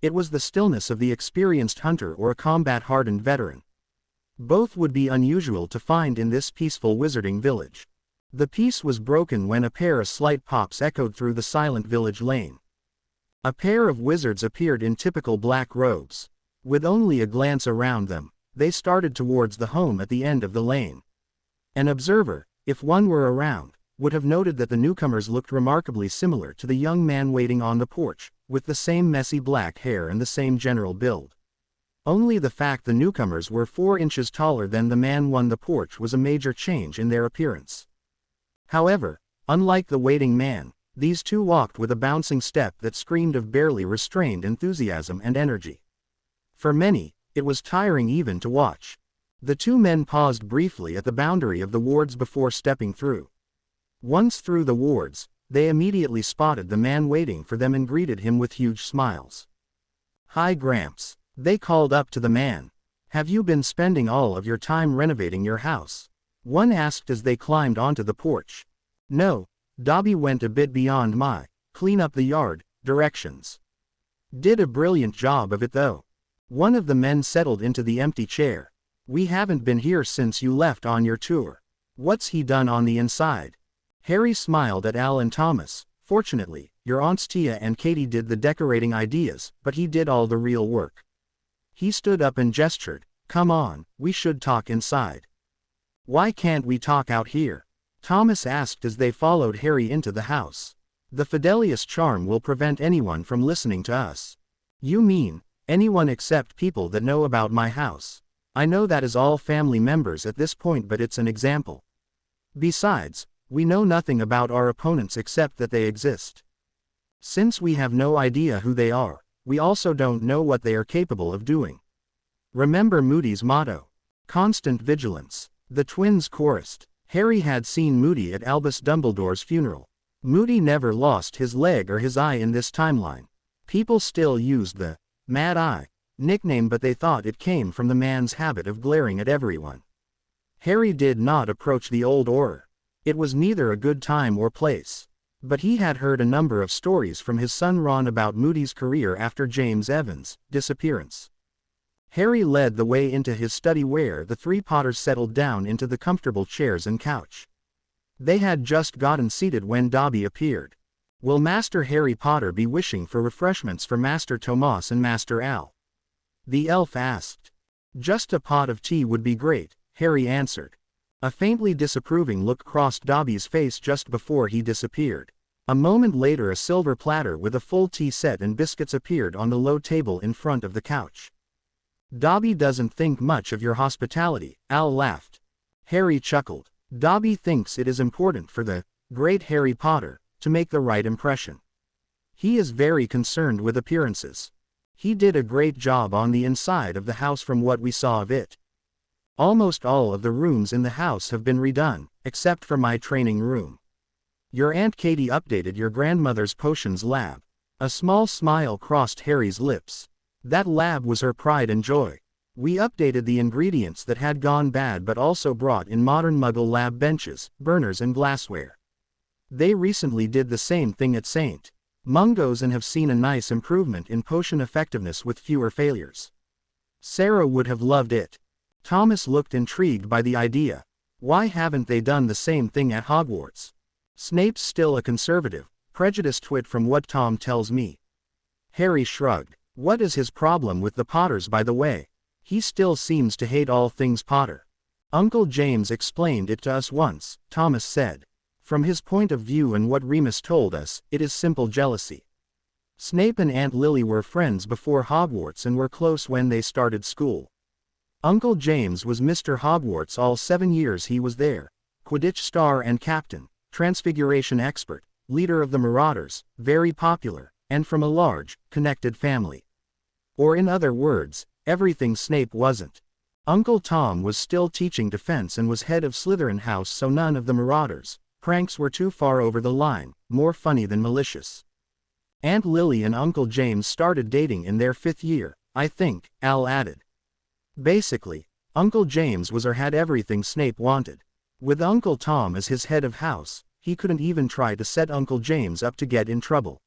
It was the stillness of the experienced hunter or a combat-hardened veteran. Both would be unusual to find in this peaceful wizarding village. The peace was broken when a pair of slight pops echoed through the silent village lane. A pair of wizards appeared in typical black robes. With only a glance around them, they started towards the home at the end of the lane. An observer, if one were around, would have noted that the newcomers looked remarkably similar to the young man waiting on the porch, with the same messy black hair and the same general build. Only the fact the newcomers were 4 inches taller than the man on the porch was a major change in their appearance. However, unlike the waiting man, these two walked with a bouncing step that screamed of barely restrained enthusiasm and energy. For many, it was tiring even to watch. The two men paused briefly at the boundary of the wards before stepping through. Once through the wards, they immediately spotted the man waiting for them and greeted him with huge smiles. "Hi Gramps," they called up to the man. "Have you been spending all of your time renovating your house?" one asked as they climbed onto the porch. "No, Dobby went a bit beyond my clean up the yard directions. Did a brilliant job of it though." One of the men settled into the empty chair. "We haven't been here since you left on your tour. What's he done on the inside?" Harry smiled at Al and Thomas. "Fortunately, your aunts Tia and Katie did the decorating ideas, but he did all the real work." He stood up and gestured. "Come on, we should talk inside." "Why can't we talk out here?" Thomas asked as they followed Harry into the house. "The Fidelius charm will prevent anyone from listening to us." "You mean, anyone except people that know about my house? I know that is all family members at this point, but it's an example. Besides, we know nothing about our opponents except that they exist. Since we have no idea who they are, we also don't know what they are capable of doing. Remember Moody's motto. Constant vigilance." The twins chorused. Harry had seen Moody at Albus Dumbledore's funeral. Moody never lost his leg or his eye in this timeline. People still used the Mad Eye nickname, but they thought it came from the man's habit of glaring at everyone. Harry did not approach the old Auror. It was neither a good time or place. But he had heard a number of stories from his son Ron about Moody's career after James Evans' disappearance. Harry led the way into his study where the three Potters settled down into the comfortable chairs and couch. They had just gotten seated when Dobby appeared. "Will Master Harry Potter be wishing for refreshments for Master Tomas and Master Al?" the elf asked. "Just a pot of tea would be great," Harry answered. A faintly disapproving look crossed Dobby's face just before he disappeared. A moment later a silver platter with a full tea set and biscuits appeared on the low table in front of the couch. "Dobby doesn't think much of your hospitality," Al laughed. Harry chuckled. "Dobby thinks it is important for the great Harry Potter to make the right impression. He is very concerned with appearances. He did a great job on the inside of the house from what we saw of it. Almost all of the rooms in the house have been redone, except for my training room. Your Aunt Katie updated your grandmother's potions lab. A small smile crossed Harry's lips. That lab was her pride and joy. We updated the ingredients that had gone bad but also brought in modern Muggle lab benches, burners and glassware. They recently did the same thing at St. Mungo's and have seen a nice improvement in potion effectiveness with fewer failures. Sarah would have loved it. Thomas looked intrigued by the idea. Why haven't they done the same thing at Hogwarts? Snape's still a conservative, prejudiced twit from what Tom tells me. Harry shrugged. What is his problem with the Potters, by the way? He still seems to hate all things Potter. Uncle James explained it to us once, Thomas said. From his point of view and what Remus told us, it is simple jealousy. Snape and Aunt Lily were friends before Hogwarts and were close when they started school. Uncle James was Mr. Hogwarts all 7 years he was there. Quidditch star and captain, transfiguration expert, leader of the Marauders, very popular, and from a large, connected family. Or in other words, everything Snape wasn't. Uncle Tom was still teaching defense and was head of Slytherin House, so none of the Marauders' pranks were too far over the line, more funny than malicious. Aunt Lily and Uncle James started dating in their 5th year, I think, Al added. Basically, Uncle James was or had everything Snape wanted. With Uncle Tom as his head of house, he couldn't even try to set Uncle James up to get in trouble.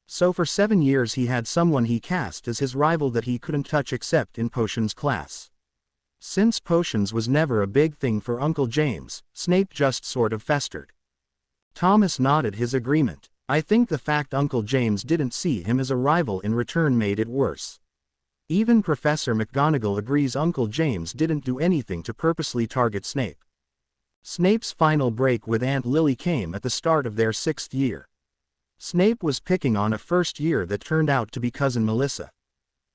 So for 7 years he had someone he cast as his rival that he couldn't touch except in potions class. Since potions was never a big thing for Uncle James, Snape just sort of festered. Thomas nodded his agreement. I think the fact Uncle James didn't see him as a rival in return made it worse. Even Professor McGonagall agrees Uncle James didn't do anything to purposely target Snape. Snape's final break with Aunt Lily came at the start of their 6th year. Snape was picking on a first year that turned out to be cousin Melissa.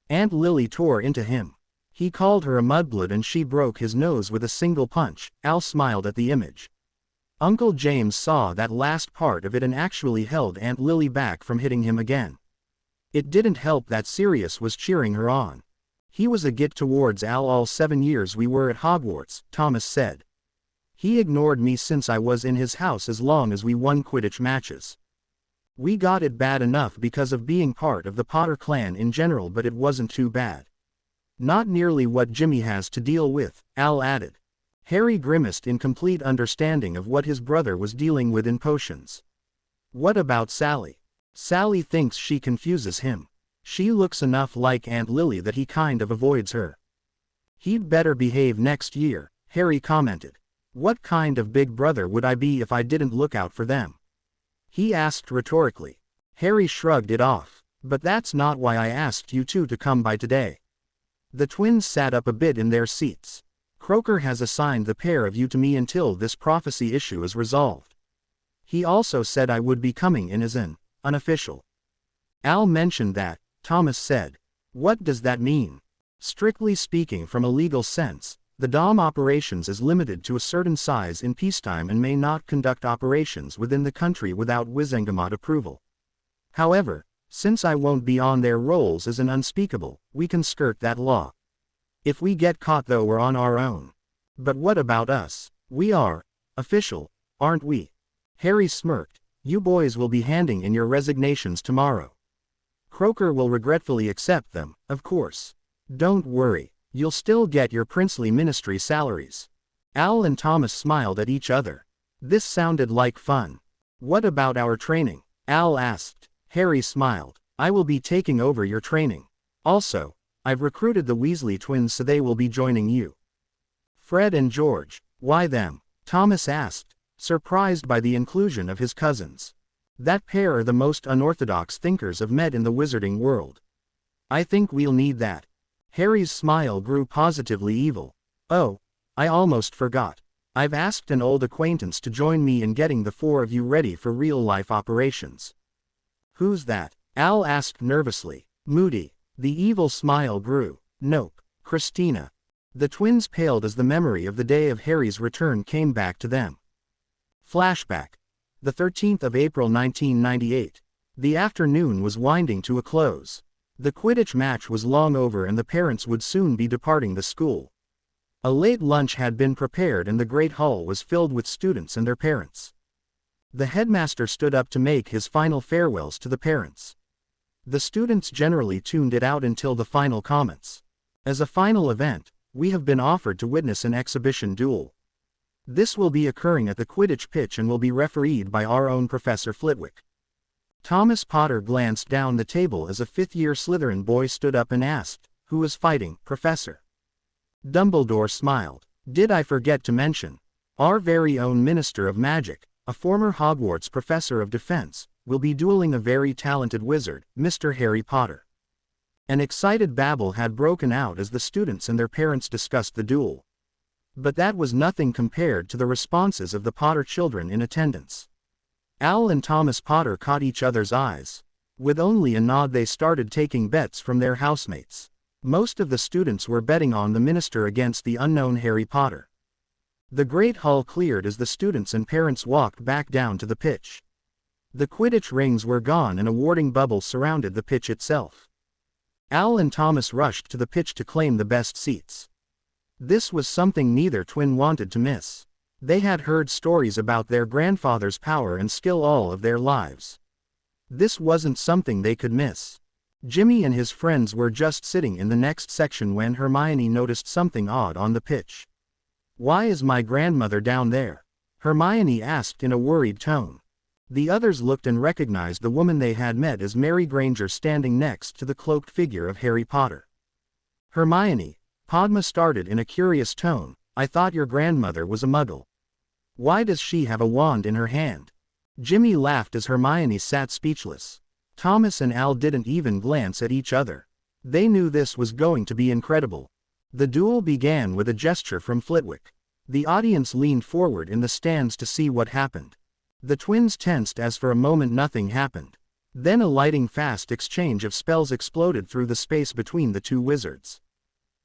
Aunt Lily tore into him. He called her a mudblood and she broke his nose with a single punch. Al smiled at the image. Uncle James saw that last part of it and actually held Aunt Lily back from hitting him again. It didn't help that Sirius was cheering her on. He was a git towards Al all 7 years we were at Hogwarts, Thomas said. He ignored me since I was in his house as long as we won Quidditch matches. We got it bad enough because of being part of the Potter clan in general, but it wasn't too bad. Not nearly what Jimmy has to deal with, Al added. Harry grimaced in complete understanding of what his brother was dealing with in potions. What about Sally? Sally thinks she confuses him. She looks enough like Aunt Lily that he kind of avoids her. He'd better behave next year, Harry commented. What kind of big brother would I be if I didn't look out for them? He asked rhetorically. Harry shrugged it off. But that's not why I asked you two to come by today. The twins sat up a bit in their seats. Croker has assigned the pair of you to me until this prophecy issue is resolved. He also said I would be coming in as an unofficial. Al mentioned that, Thomas said. What does that mean? Strictly speaking, from a legal sense, the Dom operations is limited to a certain size in peacetime and may not conduct operations within the country without Wizengamot approval. However, since I won't be on their rolls as an unspeakable, we can skirt that law. If we get caught though, we're on our own. But what about us? We are official, aren't we? Harry smirked. You boys will be handing in your resignations tomorrow. Croker will regretfully accept them, of course. Don't worry, you'll still get your princely ministry salaries. Al and Thomas smiled at each other. This sounded like fun. What about our training? Al asked. Harry smiled. I will be taking over your training. Also, I've recruited the Weasley twins so they will be joining you. Fred and George, why them? Thomas asked, surprised by the inclusion of his cousins. That pair are the most unorthodox thinkers I've met in the wizarding world. I think we'll need that. Harry's smile grew positively evil. Oh, I almost forgot. I've asked an old acquaintance to join me in getting the 4 of you ready for real-life operations. Who's that? Al asked nervously. Moody. The evil smile grew. Nope. Christina. The twins paled as the memory of the day of Harry's return came back to them. Flashback. The 13th of April 1998. The afternoon was winding to a close. The Quidditch match was long over and the parents would soon be departing the school. A late lunch had been prepared and the great hall was filled with students and their parents. The headmaster stood up to make his final farewells to the parents. The students generally tuned it out until the final comments. As a final event, we have been offered to witness an exhibition duel. This will be occurring at the Quidditch pitch and will be refereed by our own Professor Flitwick. Thomas Potter glanced down the table as a fifth-year Slytherin boy stood up and asked, "Who is fighting, Professor?" Dumbledore smiled. "Did I forget to mention? Our very own Minister of Magic, a former Hogwarts Professor of Defense, will be dueling a very talented wizard, Mr. Harry Potter." An excited babble had broken out as the students and their parents discussed the duel. But that was nothing compared to the responses of the Potter children in attendance. Al and Thomas Potter caught each other's eyes. With only a nod they started taking bets from their housemates. Most of the students were betting on the minister against the unknown Harry Potter. The great hall cleared as the students and parents walked back down to the pitch. The Quidditch rings were gone and a warding bubble surrounded the pitch itself. Al and Thomas rushed to the pitch to claim the best seats. This was something neither twin wanted to miss. They had heard stories about their grandfather's power and skill all of their lives. This wasn't something they could miss. Jimmy and his friends were just sitting in the next section when Hermione noticed something odd on the pitch. "Why is my grandmother down there?" Hermione asked in a worried tone. The others looked and recognized the woman they had met as Mary Granger standing next to the cloaked figure of Harry Potter. "Hermione," Padma started in a curious tone, "I thought your grandmother was a muggle. Why does she have a wand in her hand?" Jimmy laughed as Hermione sat speechless. Thomas and Al didn't even glance at each other. They knew this was going to be incredible. The duel began with a gesture from Flitwick. The audience leaned forward in the stands to see what happened. The twins tensed as for a moment nothing happened. Then a lightning fast exchange of spells exploded through the space between the two wizards.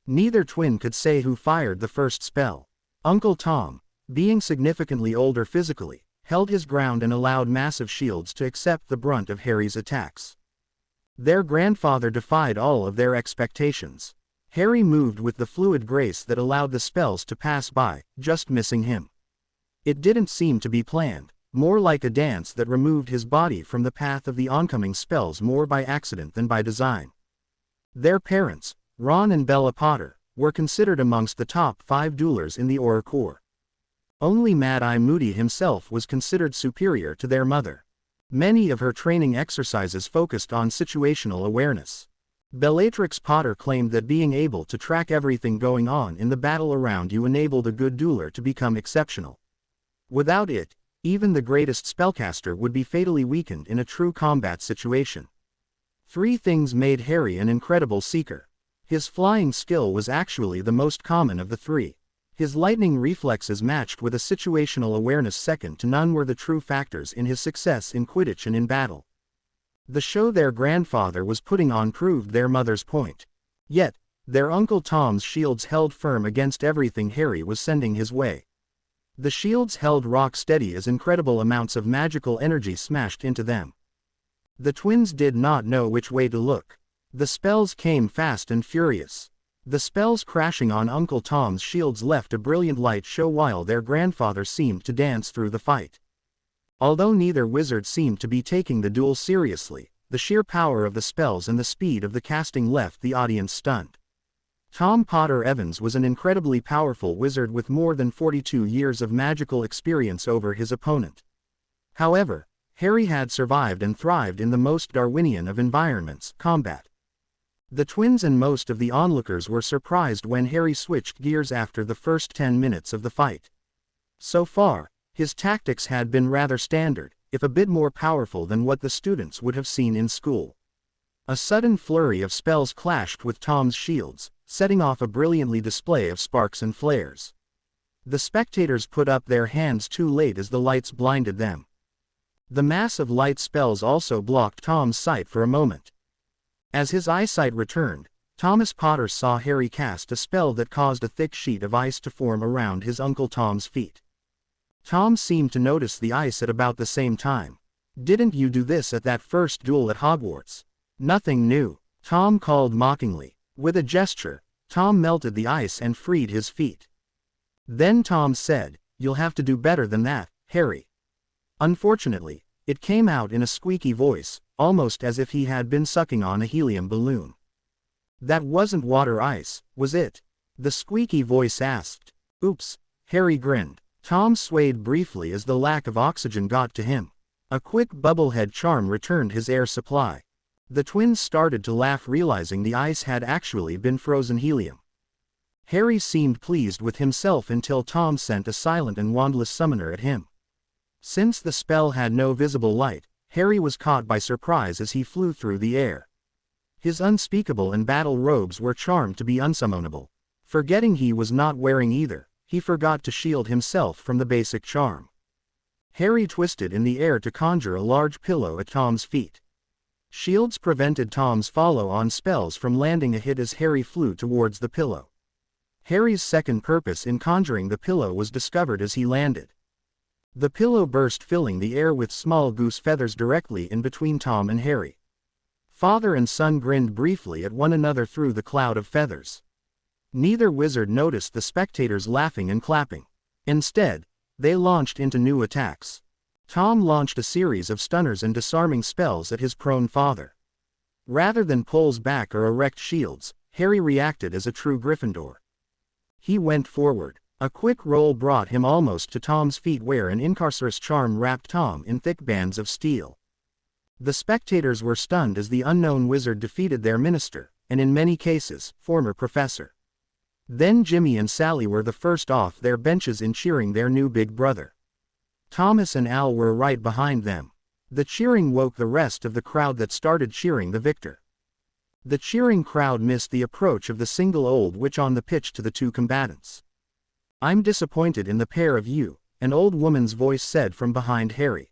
Neither twin could say who fired the first spell. Uncle Tom, being significantly older physically, held his ground and allowed massive shields to accept the brunt of Harry's attacks. Their grandfather defied all of their expectations. Harry moved with the fluid grace that allowed the spells to pass by, just missing him. It didn't seem to be planned, more like a dance that removed his body from the path of the oncoming spells more by accident than by design. Their parents, Ron and Bella Potter, were considered amongst the top 5 duelers in the Auror Corps. Only Mad-Eye Moody himself was considered superior to their mother. Many of her training exercises focused on situational awareness. Bellatrix Potter claimed that being able to track everything going on in the battle around you enabled a good dueler to become exceptional. Without it, even the greatest spellcaster would be fatally weakened in a true combat situation. 3 things made Harry an incredible seeker. His flying skill was actually the most common of the 3. His lightning reflexes matched with a situational awareness second to none were the true factors in his success in Quidditch and in battle. The show their grandfather was putting on proved their mother's point. Yet, their Uncle Tom's shields held firm against everything Harry was sending his way. The shields held rock steady as incredible amounts of magical energy smashed into them. The twins did not know which way to look. The spells came fast and furious. The spells crashing on Uncle Tom's shields left a brilliant light show while their grandfather seemed to dance through the fight. Although neither wizard seemed to be taking the duel seriously, the sheer power of the spells and the speed of the casting left the audience stunned. Tom Potter Evans was an incredibly powerful wizard with more than 42 years of magical experience over his opponent. However, Harry had survived and thrived in the most Darwinian of environments, combat. The twins and most of the onlookers were surprised when Harry switched gears after the first 10 minutes of the fight. So far, his tactics had been rather standard, if a bit more powerful than what the students would have seen in school. A sudden flurry of spells clashed with Tom's shields, setting off a brilliantly display of sparks and flares. The spectators put up their hands too late as the lights blinded them. The mass of light spells also blocked Tom's sight for a moment. As his eyesight returned, Thomas Potter saw Harry cast a spell that caused a thick sheet of ice to form around his Uncle Tom's feet. Tom seemed to notice the ice at about the same time. "Didn't you do this at that first duel at Hogwarts?" "Nothing new," Tom called mockingly. With a gesture, Tom melted the ice and freed his feet. Then Tom said, "You'll have to do better than that, Harry." Unfortunately, it came out in a squeaky voice, almost as if he had been sucking on a helium balloon. "That wasn't water ice, was it?" the squeaky voice asked. "Oops," Harry grinned. Tom swayed briefly as the lack of oxygen got to him. A quick bubblehead charm returned his air supply. The twins started to laugh, realizing the ice had actually been frozen helium. Harry seemed pleased with himself until Tom sent a silent and wandless summoner at him. Since the spell had no visible light, Harry was caught by surprise as he flew through the air. His unspeakable and battle robes were charmed to be unsummonable. Forgetting he was not wearing either, he forgot to shield himself from the basic charm. Harry twisted in the air to conjure a large pillow at Tom's feet. Shields prevented Tom's follow-on spells from landing a hit as Harry flew towards the pillow. Harry's second purpose in conjuring the pillow was discovered as he landed. The pillow burst, filling the air with small goose feathers directly in between Tom and Harry. Father and son grinned briefly at one another through the cloud of feathers. Neither wizard noticed the spectators laughing and clapping. Instead, they launched into new attacks. Tom launched a series of stunners and disarming spells at his prone father. Rather than pulls back or erect shields, Harry reacted as a true Gryffindor. He went forward. A quick roll brought him almost to Tom's feet, where an Incarcerous charm wrapped Tom in thick bands of steel. The spectators were stunned as the unknown wizard defeated their minister, and in many cases, former professor. Then Jimmy and Sally were the first off their benches in cheering their new big brother. Thomas and Al were right behind them. The cheering woke the rest of the crowd that started cheering the victor. The cheering crowd missed the approach of the single old witch on the pitch to the two combatants. "I'm disappointed in the pair of you," an old woman's voice said from behind Harry.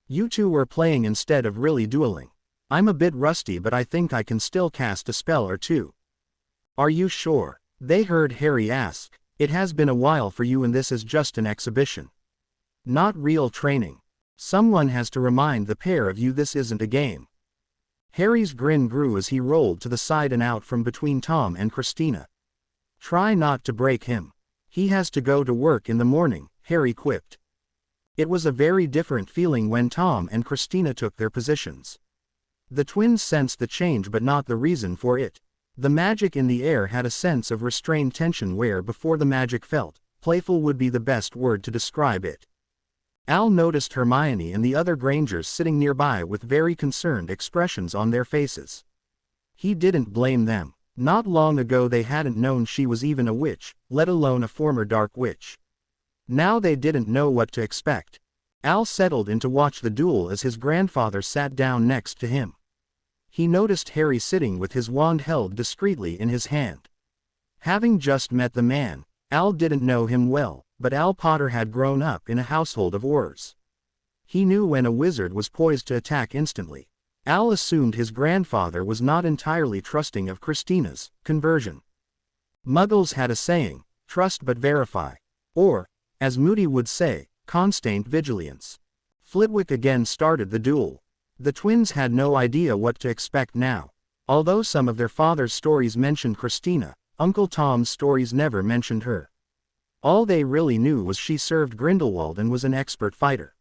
"You two were playing instead of really dueling. I'm a bit rusty, but I think I can still cast a spell or two." "Are you sure?" they heard Harry ask. "It has been a while for you, and this is just an exhibition. Not real training. Someone has to remind the pair of you this isn't a game." Harry's grin grew as he rolled to the side and out from between Tom and Christina. "Try not to break him. He has to go to work in the morning," Harry quipped. It was a very different feeling when Tom and Christina took their positions. The twins sensed the change, but not the reason for it. The magic in the air had a sense of restrained tension where before the magic felt playful would be the best word to describe it. Al noticed Hermione and the other Grangers sitting nearby with very concerned expressions on their faces. He didn't blame them. Not long ago they hadn't known she was even a witch, let alone a former dark witch. Now they didn't know what to expect. Al settled in to watch the duel as his grandfather sat down next to him. He noticed Harry sitting with his wand held discreetly in his hand. Having just met the man, Al didn't know him well, but Al Potter had grown up in a household of Aurors. He knew when a wizard was poised to attack instantly. Al assumed his grandfather was not entirely trusting of Christina's conversion. Muggles had a saying, "Trust but verify," or, as Moody would say, "constant vigilance." Flitwick again started the duel. The twins had no idea what to expect now. Although some of their father's stories mentioned Christina, Uncle Tom's stories never mentioned her. All they really knew was she served Grindelwald and was an expert fighter.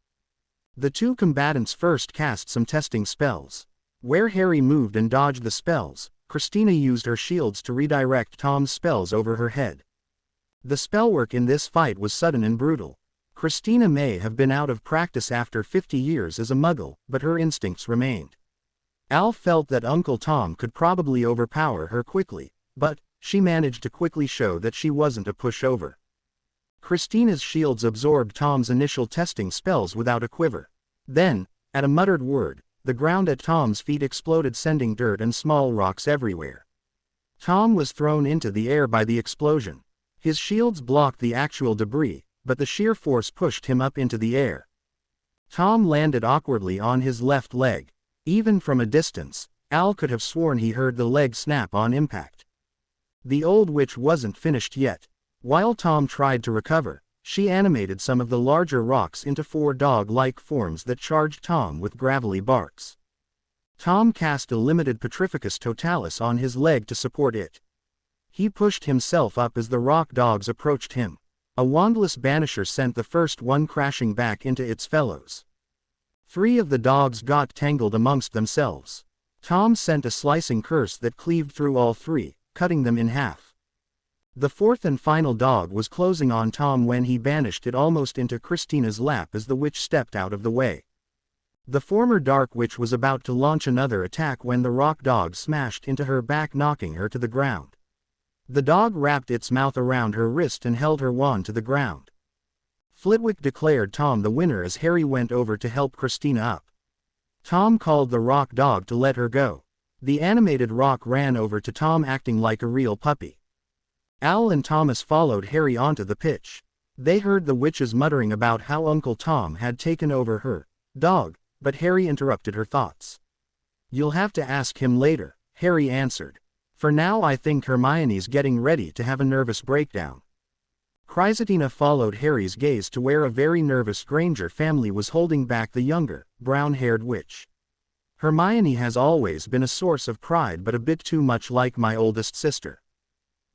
The two combatants first cast some testing spells. Where Harry moved and dodged the spells, Christina used her shields to redirect Tom's spells over her head. The spellwork in this fight was sudden and brutal. Christina may have been out of practice after 50 years as a Muggle, but her instincts remained. Al felt that Uncle Tom could probably overpower her quickly, but she managed to quickly show that she wasn't a pushover. Christina's shields absorbed Tom's initial testing spells without a quiver. Then, at a muttered word, the ground at Tom's feet exploded, sending dirt and small rocks everywhere. Tom was thrown into the air by the explosion. His shields blocked the actual debris, but the sheer force pushed him up into the air. Tom landed awkwardly on his left leg. Even from a distance, Al could have sworn he heard the leg snap on impact. The old witch wasn't finished yet. While Tom tried to recover, she animated some of the larger rocks into 4 dog-like forms that charged Tom with gravelly barks. Tom cast a limited Petrificus Totalis on his leg to support it. He pushed himself up as the rock dogs approached him. A wandless banisher sent the first one crashing back into its fellows. 3 of the dogs got tangled amongst themselves. Tom sent a slicing curse that cleaved through all 3, cutting them in half. The 4th and final dog was closing on Tom when he banished it almost into Christina's lap as the witch stepped out of the way. The former Dark Witch was about to launch another attack when the rock dog smashed into her back, knocking her to the ground. The dog wrapped its mouth around her wrist and held her wand to the ground. Flitwick declared Tom the winner as Harry went over to help Christina up. Tom called the rock dog to let her go. The animated rock ran over to Tom acting like a real puppy. Al and Thomas followed Harry onto the pitch. They heard the witches muttering about how Uncle Tom had taken over her dog, but Harry interrupted her thoughts. "You'll have to ask him later," Harry answered. "For now I think Hermione's getting ready to have a nervous breakdown." Chrysatina followed Harry's gaze to where a very nervous Granger family was holding back the younger, brown-haired witch. "Hermione has always been a source of pride but a bit too much like my oldest sister."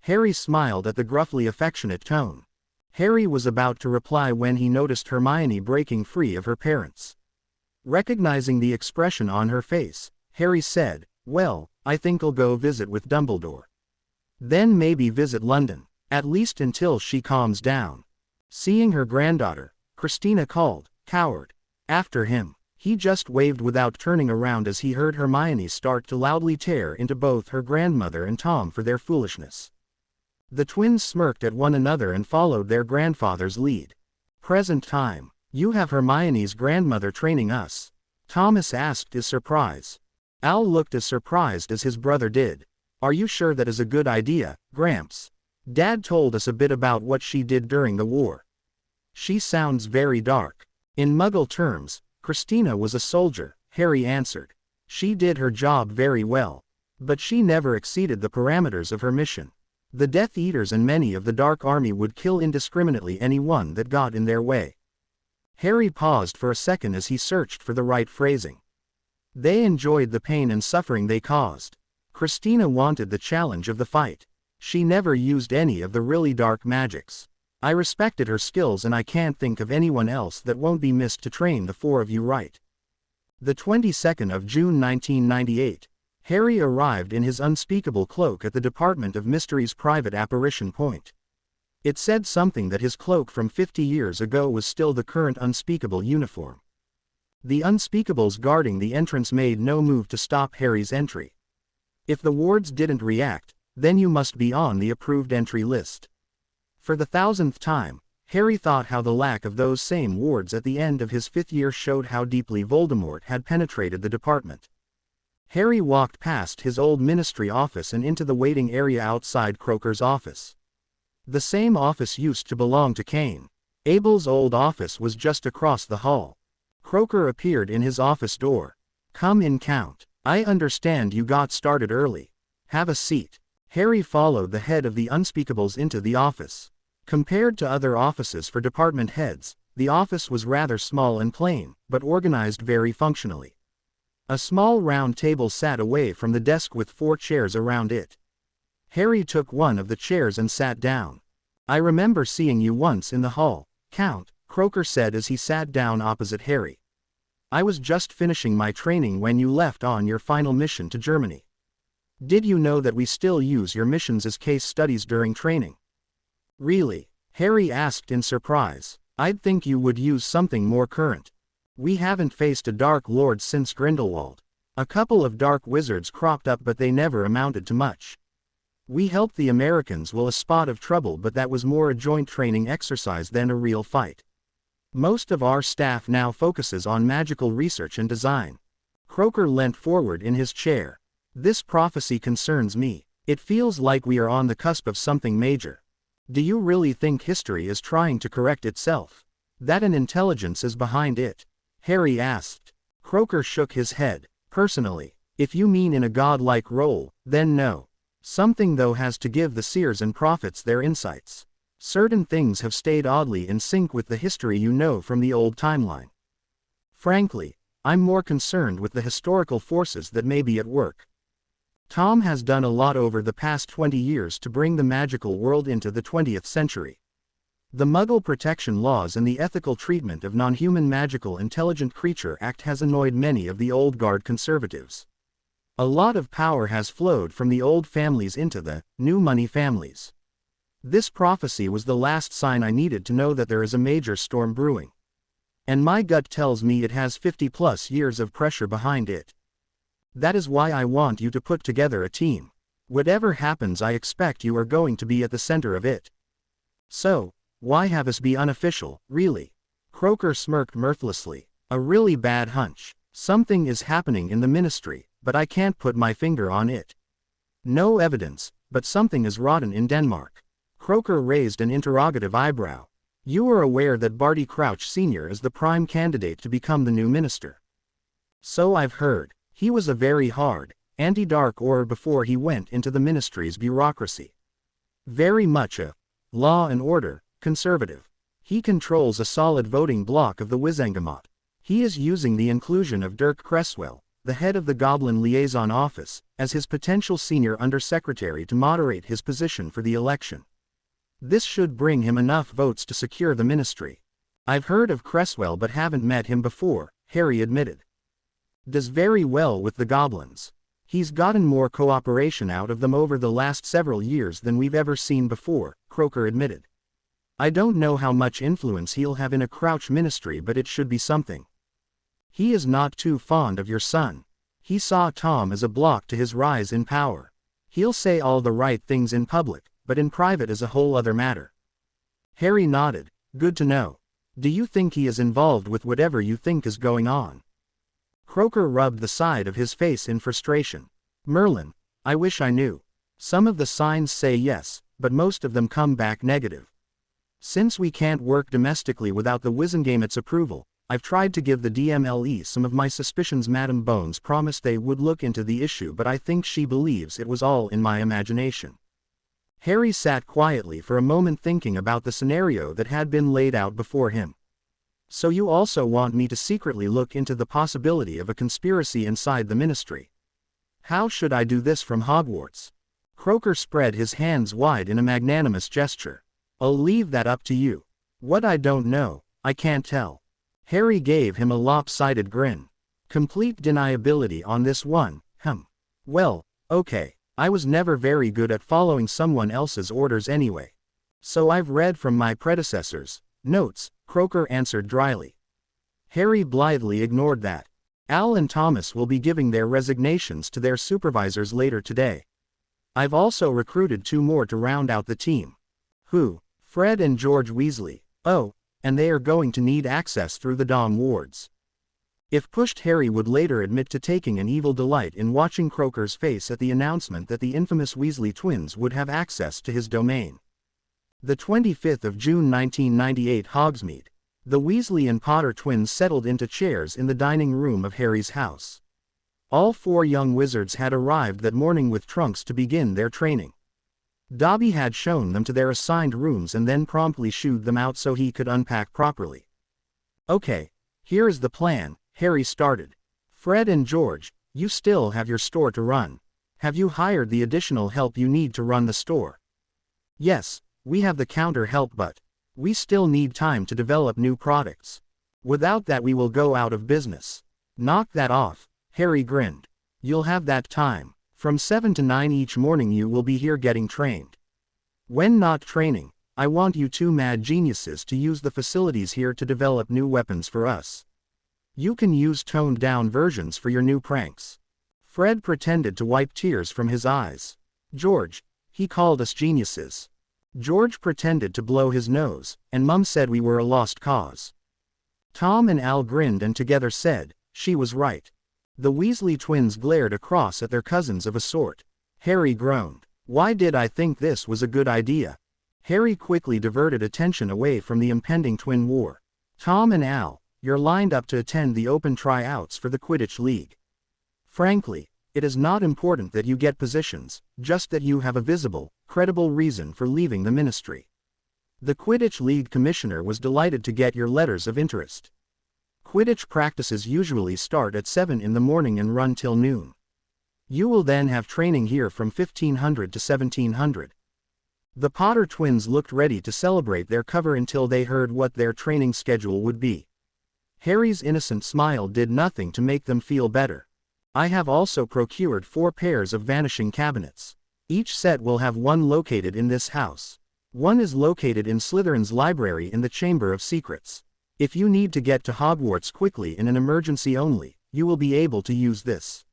Harry smiled at the gruffly affectionate tone. Harry was about to reply when he noticed Hermione breaking free of her parents. Recognizing the expression on her face, Harry said, "Well, I think I'll go visit with Dumbledore. Then maybe visit London, at least until she calms down." Seeing her granddaughter, Christina called, "Coward," after him. He just waved without turning around as he heard Hermione start to loudly tear into both her grandmother and Tom for their foolishness. The twins smirked at one another and followed their grandfather's lead. Present time. "You have Hermione's grandmother training us?" Thomas asked in surprise. Al looked as surprised as his brother did. "Are you sure that is a good idea, Gramps? Dad told us a bit about what she did during the war. She sounds very dark." "In Muggle terms, Christina was a soldier," Harry answered. "She did her job very well. But she never exceeded the parameters of her mission. The Death Eaters and many of the Dark Army would kill indiscriminately anyone that got in their way." Harry paused for a second as he searched for the right phrasing. "They enjoyed the pain and suffering they caused. Christina wanted the challenge of the fight. She never used any of the really dark magics. I respected her skills and I can't think of anyone else that won't be missed to train the 4 of you right." The 22nd of June 1998, Harry arrived in his unspeakable cloak at the Department of Mystery's private apparition point. It said something that his cloak from 50 years ago was still the current unspeakable uniform. The unspeakables guarding the entrance made no move to stop Harry's entry. If the wards didn't react, then you must be on the approved entry list. For the 1000th time, Harry thought how the lack of those same wards at the end of his 5th year showed how deeply Voldemort had penetrated the department. Harry walked past his old ministry office and into the waiting area outside Croaker's office. The same office used to belong to Cain. Abel's old office was just across the hall. Croaker appeared in his office door. "Come in, Count. I understand you got started early. Have a seat." Harry followed the head of the Unspeakables into the office. Compared to other offices for department heads, the office was rather small and plain, but organized very functionally. A small round table sat away from the desk with 4 chairs around it. Harry took one of the chairs and sat down. "I remember seeing you once in the hall, Count," Croaker said as he sat down opposite Harry. "I was just finishing my training when you left on your final mission to Germany. Did you know that we still use your missions as case studies during training?" "Really?" Harry asked in surprise. "I'd think you would use something more current. We haven't faced a Dark Lord since Grindelwald. A couple of Dark Wizards cropped up but they never amounted to much. We helped the Americans with a spot of trouble but that was more a joint training exercise than a real fight. Most of our staff now focuses on magical research and design." Croaker leant forward in his chair. "This prophecy concerns me. It feels like we are on the cusp of something major. Do you really think history is trying to correct itself? That an intelligence is behind it?" Harry asked. Croaker shook his head. "Personally, if you mean in a godlike role, then no. Something though has to give the seers and prophets their insights. Certain things have stayed oddly in sync with the history you know from the old timeline. Frankly, I'm more concerned with the historical forces that may be at work. Tom has done a lot over the past 20 years to bring the magical world into the 20th century. The Muggle Protection Laws and the Ethical Treatment of Non-Human Magical Intelligent Creature Act has annoyed many of the old guard conservatives. A lot of power has flowed from the old families into the new money families. This prophecy was the last sign I needed to know that there is a major storm brewing. And my gut tells me it has 50+ years of pressure behind it. That is why I want you to put together a team. Whatever happens, I expect you are going to be at the center of it. So, why have us be unofficial, really? Croker smirked mirthlessly. A really bad hunch. Something is happening in the ministry, but I can't put my finger on it. No evidence, but something is rotten in Denmark. Croker raised an interrogative eyebrow. You are aware that Barty Crouch Sr. is the prime candidate to become the new minister. So I've heard. He was a very hard, anti-Dark Order before he went into the ministry's bureaucracy. Very much a law and order conservative. He controls a solid voting bloc of the Wizengamot. He is using the inclusion of Dirk Cresswell, the head of the Goblin Liaison Office, as his potential senior undersecretary to moderate his position for the election. This should bring him enough votes to secure the ministry. I've heard of Cresswell but haven't met him before, Harry admitted. Does very well with the goblins. He's gotten more cooperation out of them over the last several years than we've ever seen before, Croker admitted. I don't know how much influence he'll have in a Crouch ministry, but it should be something. He is not too fond of your son. He saw Tom as a block to his rise in power. He'll say all the right things in public, but in private is a whole other matter. Harry nodded. Good to know. Do you think he is involved with whatever you think is going on? Croker rubbed the side of his face in frustration. Merlin, I wish I knew. Some of the signs say yes, but most of them come back negative. Since we can't work domestically without the Wizengamots' approval, I've tried to give the DMLE some of my suspicions. Madame Bones promised they would look into the issue, but I think she believes it was all in my imagination. Harry sat quietly for a moment thinking about the scenario that had been laid out before him. So you also want me to secretly look into the possibility of a conspiracy inside the ministry? How should I do this from Hogwarts? Croker spread his hands wide in a magnanimous gesture. I'll leave that up to you. What I don't know, I can't tell. Harry gave him a lopsided grin. Complete deniability on this one, Well, okay. I was never very good at following someone else's orders anyway. So I've read from my predecessors' notes, Croker answered dryly. Harry blithely ignored that. Al and Thomas will be giving their resignations to their supervisors later today. I've also recruited 2 more to round out the team. Who? Fred and George Weasley. Oh, and they are going to need access through the Dom wards. If pushed, Harry would later admit to taking an evil delight in watching Croker's face at the announcement that the infamous Weasley twins would have access to his domain. The 25th of June 1998, Hogsmeade. The Weasley and Potter twins settled into chairs in the dining room of Harry's house. All 4 young wizards had arrived that morning with trunks to begin their training. Dobby had shown them to their assigned rooms and then promptly shooed them out so he could unpack properly. Okay, here is the plan, Harry started. Fred and George, you still have your store to run. Have you hired the additional help you need to run the store? Yes, we have the counter help, but we still need time to develop new products. Without that we will go out of business. Knock that off, Harry grinned. You'll have that time. From 7 to 9 each morning you will be here getting trained. When not training, I want you 2 mad geniuses to use the facilities here to develop new weapons for us. You can use toned-down versions for your new pranks. Fred pretended to wipe tears from his eyes. George, he called us geniuses. George pretended to blow his nose, and Mum said we were a lost cause. Tom and Al grinned and together said, she was right. The Weasley twins glared across at their cousins of a sort. Harry groaned. Why did I think this was a good idea? Harry quickly diverted attention away from the impending twin war. Tom and Al, you're lined up to attend the open tryouts for the Quidditch League. Frankly, it is not important that you get positions, just that you have a visible, credible reason for leaving the ministry. The Quidditch League commissioner was delighted to get your letters of interest. Quidditch practices usually start at 7 in the morning and run till noon. You will then have training here from 1500 to 1700. The Potter twins looked ready to celebrate their cover until they heard what their training schedule would be. Harry's innocent smile did nothing to make them feel better. I have also procured 4 pairs of vanishing cabinets. Each set will have one located in this house. One is located in Slytherin's library in the Chamber of Secrets. If you need to get to Hogwarts quickly in an emergency only, you will be able to use this.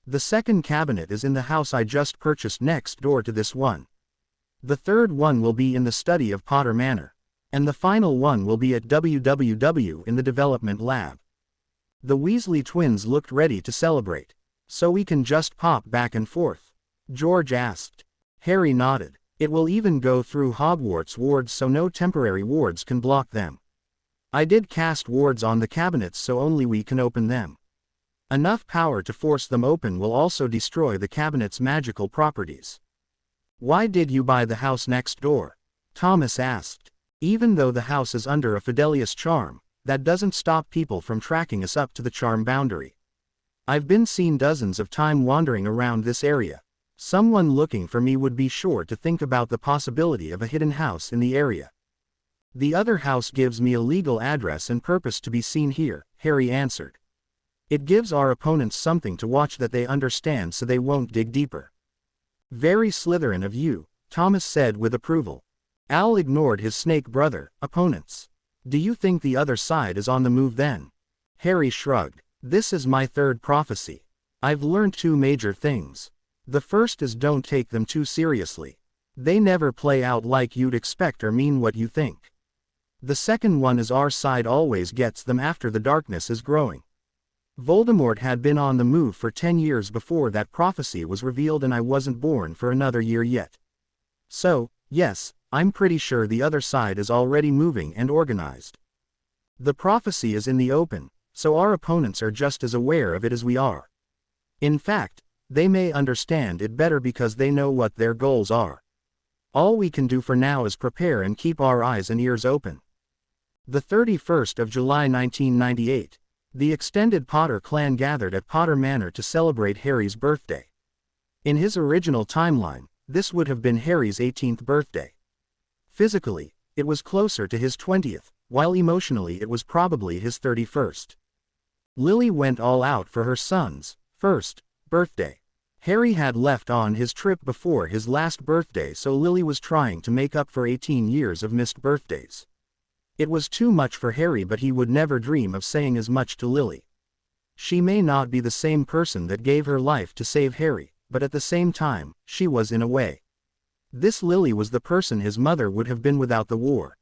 The second cabinet is in the house I just purchased next door to this one. The third one will be in the study of Potter Manor. And the final one will be at WWW in the development lab. The Weasley twins looked ready to celebrate. So we can just pop back and forth? George asked. Harry nodded. It will even go through Hogwarts wards so no temporary wards can block them. I did cast wards on the cabinets so only we can open them. Enough power to force them open will also destroy the cabinet's magical properties. Why did you buy the house next door? Thomas asked. Even though the house is under a Fidelius charm, that doesn't stop people from tracking us up to the charm boundary. I've been seen dozens of times wandering around this area. Someone looking for me would be sure to think about the possibility of a hidden house in the area. The other house gives me a legal address and purpose to be seen here, Harry answered. It gives our opponents something to watch that they understand so they won't dig deeper. Very Slytherin of you, Thomas said with approval. Al ignored his snake brother. Opponents. Do you think the other side is on the move then? Harry shrugged. This is my third prophecy. I've learned 2 major things. The first is don't take them too seriously. They never play out like you'd expect or mean what you think. The second one is our side always gets them after the darkness is growing. Voldemort had been on the move for 10 years before that prophecy was revealed and I wasn't born for another year yet. So, yes, I'm pretty sure the other side is already moving and organized. The prophecy is in the open, so our opponents are just as aware of it as we are. In fact, they may understand it better because they know what their goals are. All we can do for now is prepare and keep our eyes and ears open. The 31st of July 1998. The extended Potter clan gathered at Potter Manor to celebrate Harry's birthday. In his original timeline, this would have been Harry's 18th birthday. Physically, it was closer to his 20th, while emotionally it was probably his 31st. Lily went all out for her son's first birthday. Harry had left on his trip before his last birthday, so Lily was trying to make up for 18 years of missed birthdays. It was too much for Harry, but he would never dream of saying as much to Lily. She may not be the same person that gave her life to save Harry, but at the same time, she was in a way. This Lily was the person his mother would have been without the war.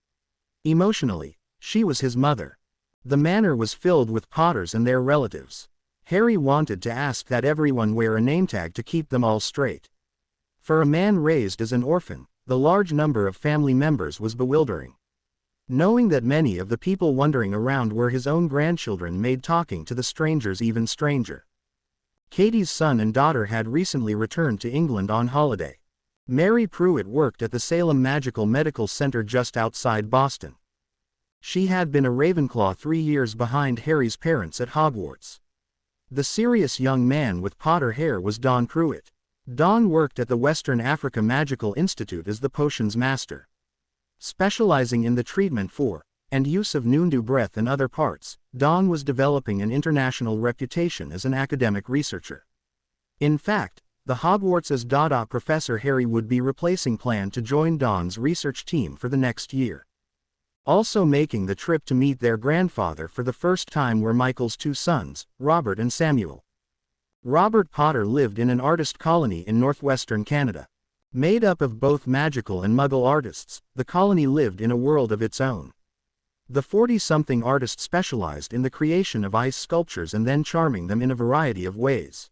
Emotionally, she was his mother. The manor was filled with Potters and their relatives. Harry wanted to ask that everyone wear a name tag to keep them all straight. For a man raised as an orphan, the large number of family members was bewildering. Knowing that many of the people wandering around were his own grandchildren made talking to the strangers even stranger. Katie's son and daughter had recently returned to England on holiday. Mary Pruitt worked at the Salem Magical Medical Center just outside Boston. She had been a Ravenclaw 3 years behind Harry's parents at Hogwarts. The serious young man with Potter hair was Don Pruitt. Don worked at the Western Africa Magical Institute as the potions master. Specializing in the treatment for, and use of Noondu breath and other parts, Don was developing an international reputation as an academic researcher. In fact, the Hogwarts' Dada Professor Harry would be replacing planned to join Don's research team for the next year. Also making the trip to meet their grandfather for the first time were Michael's 2 sons, Robert and Samuel. Robert Potter lived in an artist colony in northwestern Canada. Made up of both magical and Muggle artists, the colony lived in a world of its own. The 40-something artist specialized in the creation of ice sculptures and then charming them in a variety of ways.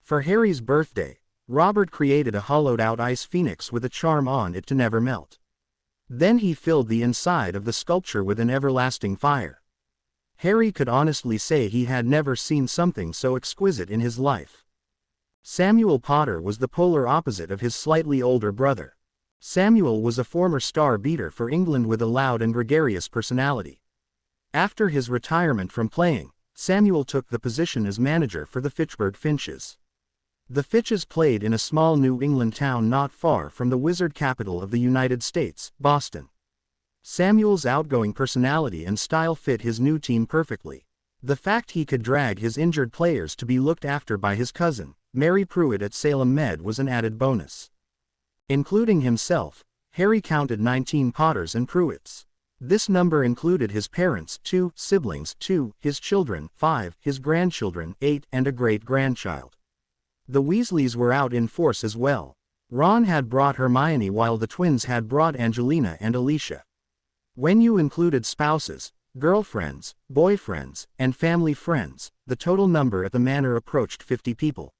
For Harry's birthday, Robert created a hollowed-out ice phoenix with a charm on it to never melt. Then he filled the inside of the sculpture with an everlasting fire. Harry could honestly say he had never seen something so exquisite in his life. Samuel Potter was the polar opposite of his slightly older brother. Samuel was a former star beater for England with a loud and gregarious personality. After his retirement from playing, Samuel took the position as manager for the Fitchburg Finches. The Fitches played in a small New England town not far from the Wizard capital of the United States, Boston. Samuel's outgoing personality and style fit his new team perfectly. The fact he could drag his injured players to be looked after by his cousin, Mary Pruitt at Salem Med, was an added bonus. Including himself, Harry counted 19 Potters and Pruitts. This number included his parents, 2, siblings, 2, his children, 5, his grandchildren, 8, and a great-grandchild. The Weasleys were out in force as well. Ron had brought Hermione while the twins had brought Angelina and Alicia. When you included spouses, girlfriends, boyfriends, and family friends, the total number at the manor approached 50 people.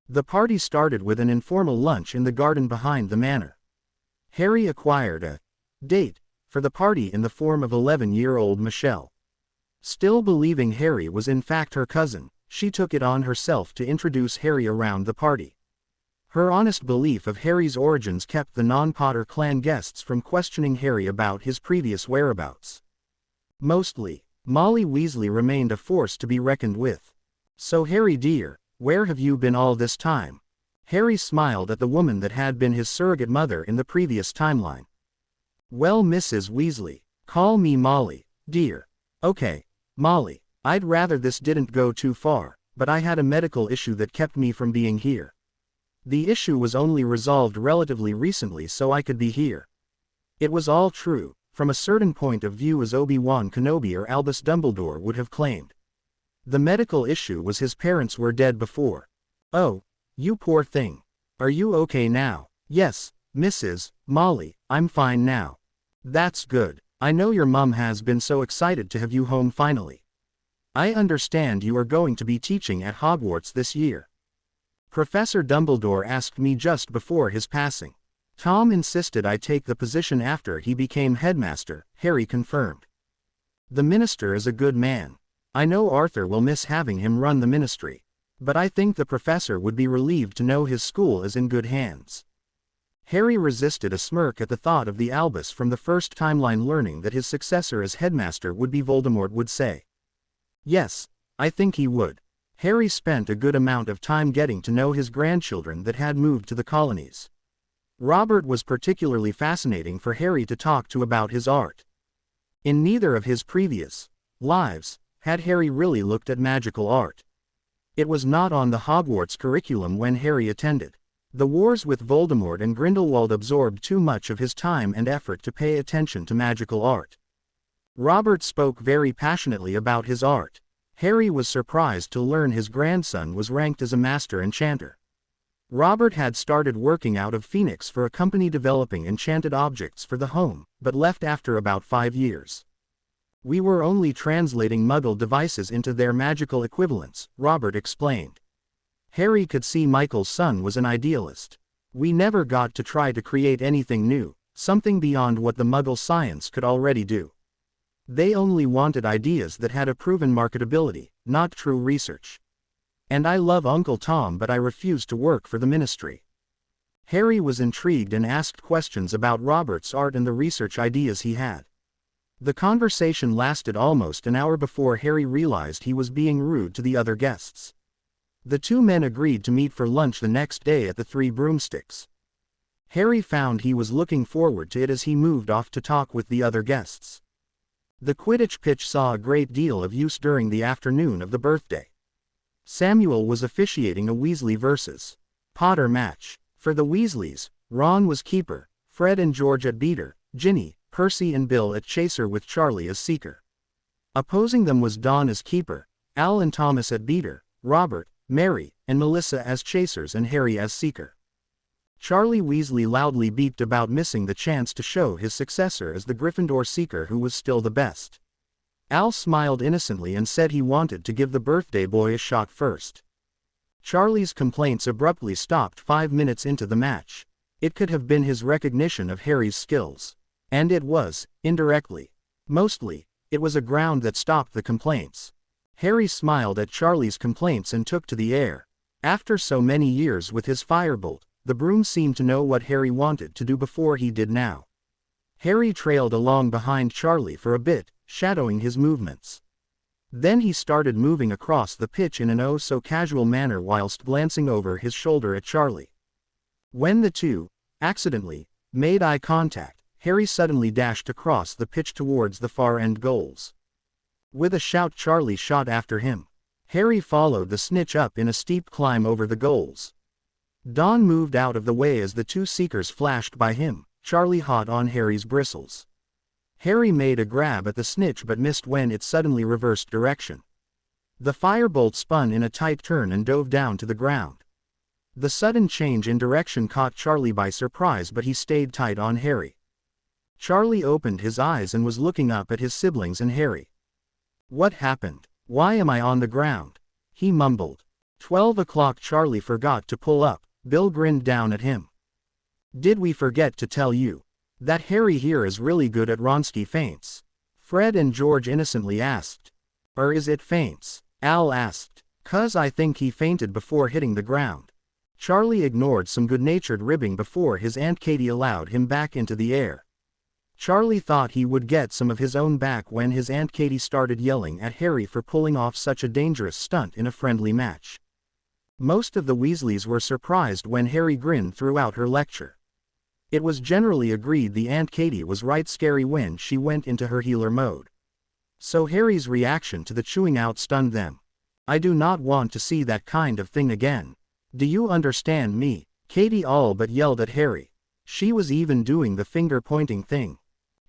The party started with an informal lunch in the garden behind the manor. Harry acquired a date for the party in the form of 11-year-old Michelle. Still believing Harry was in fact her cousin, she took it on herself to introduce Harry around the party. Her honest belief of Harry's origins kept the non-Potter clan guests from questioning Harry about his previous whereabouts. Mostly, Molly Weasley remained a force to be reckoned with. "So Harry dear, where have you been all this time?" Harry smiled at the woman that had been his surrogate mother in the previous timeline. "Well, Mrs. Weasley, call me Molly, dear." "Okay, Molly, I'd rather this didn't go too far, but I had a medical issue that kept me from being here. The issue was only resolved relatively recently so I could be here." It was all true, from a certain point of view, as Obi-Wan Kenobi or Albus Dumbledore would have claimed. The medical issue was his parents were dead before. "Oh, you poor thing. Are you okay now?" "Yes, Mrs. Molly, I'm fine now." "That's good. I know your mum has been so excited to have you home finally. I understand you are going to be teaching at Hogwarts this year." "Professor Dumbledore asked me just before his passing. Tom insisted I take the position after he became headmaster," Harry confirmed. "The minister is a good man. I know Arthur will miss having him run the ministry. But I think the professor would be relieved to know his school is in good hands." Harry resisted a smirk at the thought of the Albus from the first timeline learning that his successor as headmaster would be Voldemort would say. Yes, I think he would. Harry spent a good amount of time getting to know his grandchildren that had moved to the colonies. Robert was particularly fascinating for Harry to talk to about his art. In neither of his previous lives had Harry really looked at magical art. It was not on the Hogwarts curriculum when Harry attended. The wars with Voldemort and Grindelwald absorbed too much of his time and effort to pay attention to magical art. Robert spoke very passionately about his art. Harry was surprised to learn his grandson was ranked as a master enchanter. Robert had started working out of Phoenix for a company developing enchanted objects for the home, but left after about 5 years. "We were only translating Muggle devices into their magical equivalents," Robert explained. Harry could see Michael's son was an idealist. "We never got to try to create anything new, something beyond what the Muggle science could already do. They only wanted ideas that had a proven marketability, not true research. And I love Uncle Tom, but I refused to work for the ministry." Harry was intrigued and asked questions about Robert's art and the research ideas he had. The conversation lasted almost an hour before Harry realized he was being rude to the other guests. The two men agreed to meet for lunch the next day at the Three Broomsticks. Harry found he was looking forward to it as he moved off to talk with the other guests. The Quidditch pitch saw a great deal of use during the afternoon of the birthday. Samuel was officiating a Weasley vs. Potter match. For the Weasleys, Ron was keeper, Fred and George at beater, Ginny, Percy and Bill at chaser with Charlie as seeker. Opposing them was Dawn as keeper, Al and Thomas at beater, Robert, Mary, and Melissa as chasers and Harry as seeker. Charlie Weasley loudly beeped about missing the chance to show his successor as the Gryffindor seeker who was still the best. Al smiled innocently and said he wanted to give the birthday boy a shot first. Charlie's complaints abruptly stopped 5 minutes into the match. It could have been his recognition of Harry's skills. And it was, indirectly. Mostly, it was a ground that stopped the complaints. Harry smiled at Charlie's complaints and took to the air. After so many years with his firebolt, the broom seemed to know what Harry wanted to do before he did now. Harry trailed along behind Charlie for a bit, shadowing his movements. Then he started moving across the pitch in an oh-so-casual manner whilst glancing over his shoulder at Charlie. When the two, accidentally, made eye contact, Harry suddenly dashed across the pitch towards the far-end goals. With a shout, Charlie shot after him. Harry followed the snitch up in a steep climb over the goals. Don moved out of the way as the two seekers flashed by him, Charlie hot on Harry's bristles. Harry made a grab at the snitch but missed when it suddenly reversed direction. The firebolt spun in a tight turn and dove down to the ground. The sudden change in direction caught Charlie by surprise, but he stayed tight on Harry. Charlie opened his eyes and was looking up at his siblings and Harry. "What happened? Why am I on the ground?" he mumbled. 12 o'clock. Charlie forgot to pull up. Bill grinned down at him. "Did we forget to tell you that Harry here is really good at Wronski feints?" Fred and George innocently asked. "Or is it feints?" Al asked. "'Cause I think he fainted before hitting the ground." Charlie ignored some good-natured ribbing before his Aunt Katie allowed him back into the air. Charlie thought he would get some of his own back when his Aunt Katie started yelling at Harry for pulling off such a dangerous stunt in a friendly match. Most of the Weasleys were surprised when Harry grinned throughout her lecture. It was generally agreed the Aunt Katie was right scary when she went into her healer mode. So Harry's reaction to the chewing out stunned them. "I do not want to see that kind of thing again. Do you understand me?" Katie all but yelled at Harry. She was even doing the finger-pointing thing.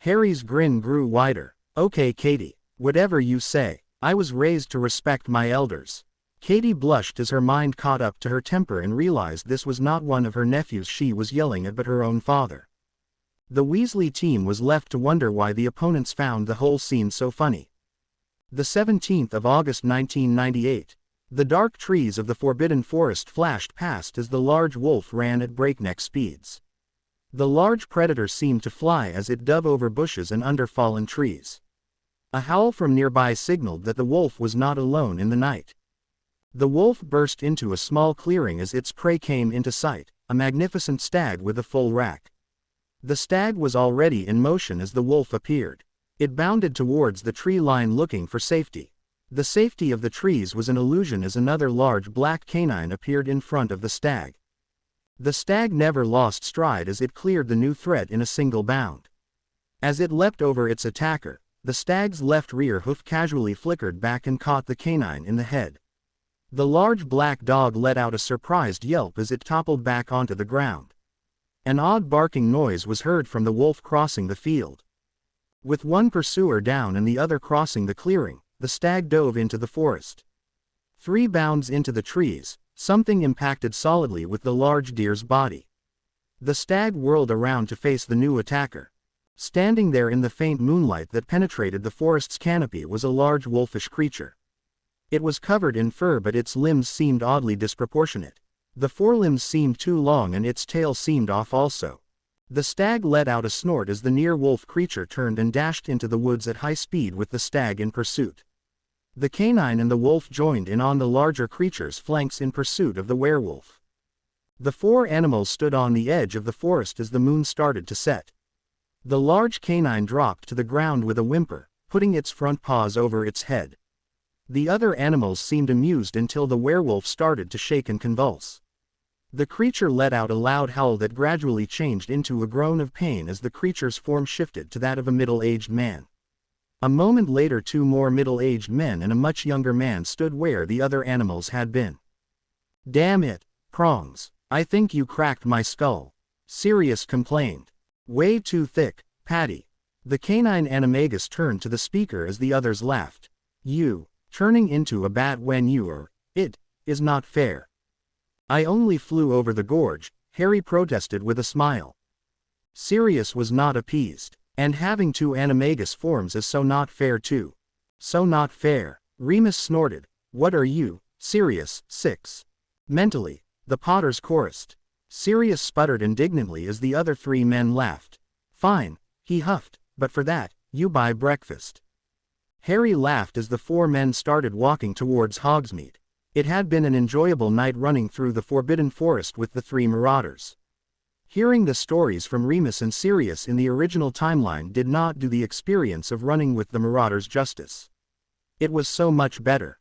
Harry's grin grew wider. "Okay, Katie, whatever you say. I was raised to respect my elders." Katie blushed as her mind caught up to her temper and realized this was not one of her nephews she was yelling at but her own father. The Weasley team was left to wonder why the opponents found the whole scene so funny. The 17th of August 1998. The dark trees of the Forbidden Forest flashed past as the large wolf ran at breakneck speeds. The large predator seemed to fly as it dove over bushes and under fallen trees. A howl from nearby signaled that the wolf was not alone in the night. The wolf burst into a small clearing as its prey came into sight, a magnificent stag with a full rack. The stag was already in motion as the wolf appeared. It bounded towards the tree line looking for safety. The safety of the trees was an illusion as another large black canine appeared in front of the stag. The stag never lost stride as it cleared the new threat in a single bound. As it leapt over its attacker, the stag's left rear hoof casually flickered back and caught the canine in the head. The large black dog let out a surprised yelp as it toppled back onto the ground. An odd barking noise was heard from the wolf crossing the field. With one pursuer down and the other crossing the clearing, the stag dove into the forest. 3 bounds into the trees, something impacted solidly with the large deer's body. The stag whirled around to face the new attacker. Standing there in the faint moonlight that penetrated the forest's canopy was a large wolfish creature. It was covered in fur but its limbs seemed oddly disproportionate. The forelimbs seemed too long and its tail seemed off also. The stag let out a snort as the near wolf creature turned and dashed into the woods at high speed with the stag in pursuit. The canine and the wolf joined in on the larger creature's flanks in pursuit of the werewolf. The 4 animals stood on the edge of the forest as the moon started to set. The large canine dropped to the ground with a whimper, putting its front paws over its head. The other animals seemed amused until the werewolf started to shake and convulse. The creature let out a loud howl that gradually changed into a groan of pain as the creature's form shifted to that of a middle-aged man. A moment later 2 more middle-aged men and a much younger man stood where the other animals had been. "Damn it, Prongs, I think you cracked my skull," Sirius complained. "Way too thick, Patty." The canine animagus turned to the speaker as the others laughed. "You turning into a bat when it is not fair." "I only flew over the gorge," Harry protested with a smile. Sirius was not appeased. "And having 2 animagus forms is so not fair too." "So not fair," Remus snorted. "What are you, Sirius, 6? Mentally," the Potters chorused. Sirius sputtered indignantly as the other 3 men laughed. "Fine," he huffed, "but for that, you buy breakfast." Harry laughed as the 4 men started walking towards Hogsmeade. It had been an enjoyable night running through the Forbidden Forest with the 3 marauders. Hearing the stories from Remus and Sirius in the original timeline did not do the experience of running with the Marauders justice. It was so much better.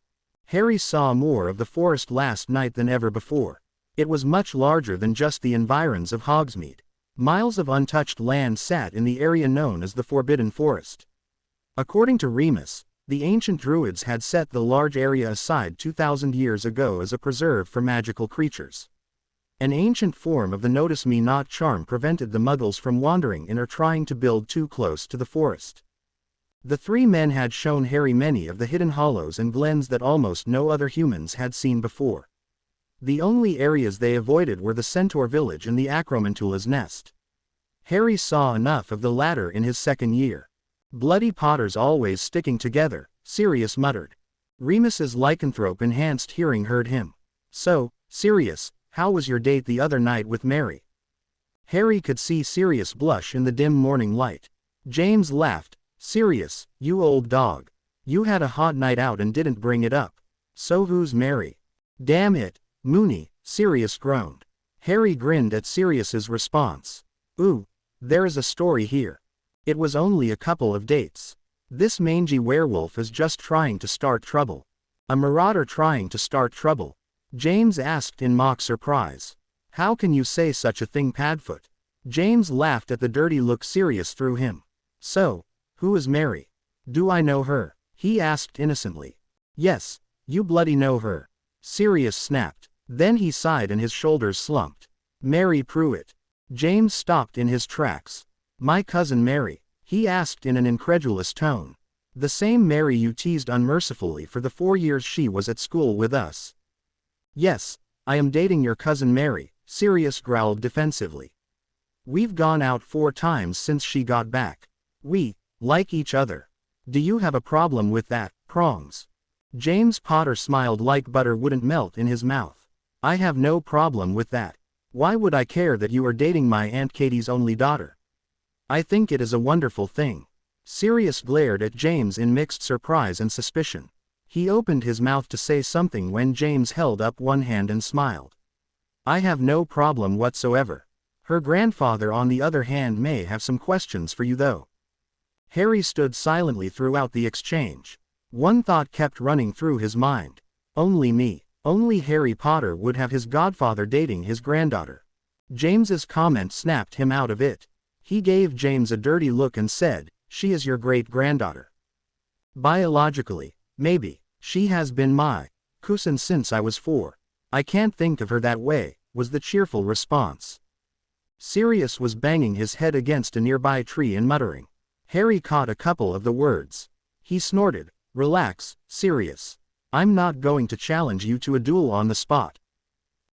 Harry saw more of the forest last night than ever before. It was much larger than just the environs of Hogsmeade. Miles of untouched land sat in the area known as the Forbidden Forest. According to Remus, the ancient druids had set the large area aside 2,000 years ago as a preserve for magical creatures. An ancient form of the Notice Me Not charm prevented the Muggles from wandering in or trying to build too close to the forest. The three men had shown Harry many of the hidden hollows and glens that almost no other humans had seen before. The only areas they avoided were the Centaur village and the Acromantula's nest. Harry saw enough of the latter in his second year. Bloody Potters always sticking together, Sirius muttered. Remus's lycanthrope-enhanced hearing heard him. So, Sirius, how was your date the other night with Mary? Harry could see Sirius blush in the dim morning light. James laughed. Sirius, you old dog. You had a hot night out and didn't bring it up. So who's Mary? Damn it, Moony, Sirius groaned. Harry grinned at Sirius's response. Ooh, there is a story here. It was only a couple of dates. This mangy werewolf is just trying to start trouble. A marauder trying to start trouble? James asked in mock surprise. How can you say such a thing, Padfoot? James laughed at the dirty look Sirius threw him. So, who is Mary? Do I know her? He asked innocently. Yes, you bloody know her. Sirius snapped. Then he sighed and his shoulders slumped. Mary Pruitt. James stopped in his tracks. My cousin Mary, he asked in an incredulous tone. The same Mary you teased unmercifully for the 4 years she was at school with us. Yes, I am dating your cousin Mary, Sirius growled defensively. We've gone out 4 times since she got back. We like each other. Do you have a problem with that, Prongs? James Potter smiled like butter wouldn't melt in his mouth. I have no problem with that. Why would I care that you are dating my Aunt Katie's only daughter? I think it is a wonderful thing. Sirius glared at James in mixed surprise and suspicion. He opened his mouth to say something when James held up one hand and smiled. I have no problem whatsoever. Her grandfather on the other hand may have some questions for you though. Harry stood silently throughout the exchange. One thought kept running through his mind. Only me. Only Harry Potter would have his godfather dating his granddaughter. James's comment snapped him out of it. He gave James a dirty look and said, she is your great-granddaughter. Biologically, maybe. She has been my cousin since I was 4. I can't think of her that way, was the cheerful response. Sirius was banging his head against a nearby tree and muttering. Harry caught a couple of the words. He snorted, relax, Sirius. I'm not going to challenge you to a duel on the spot.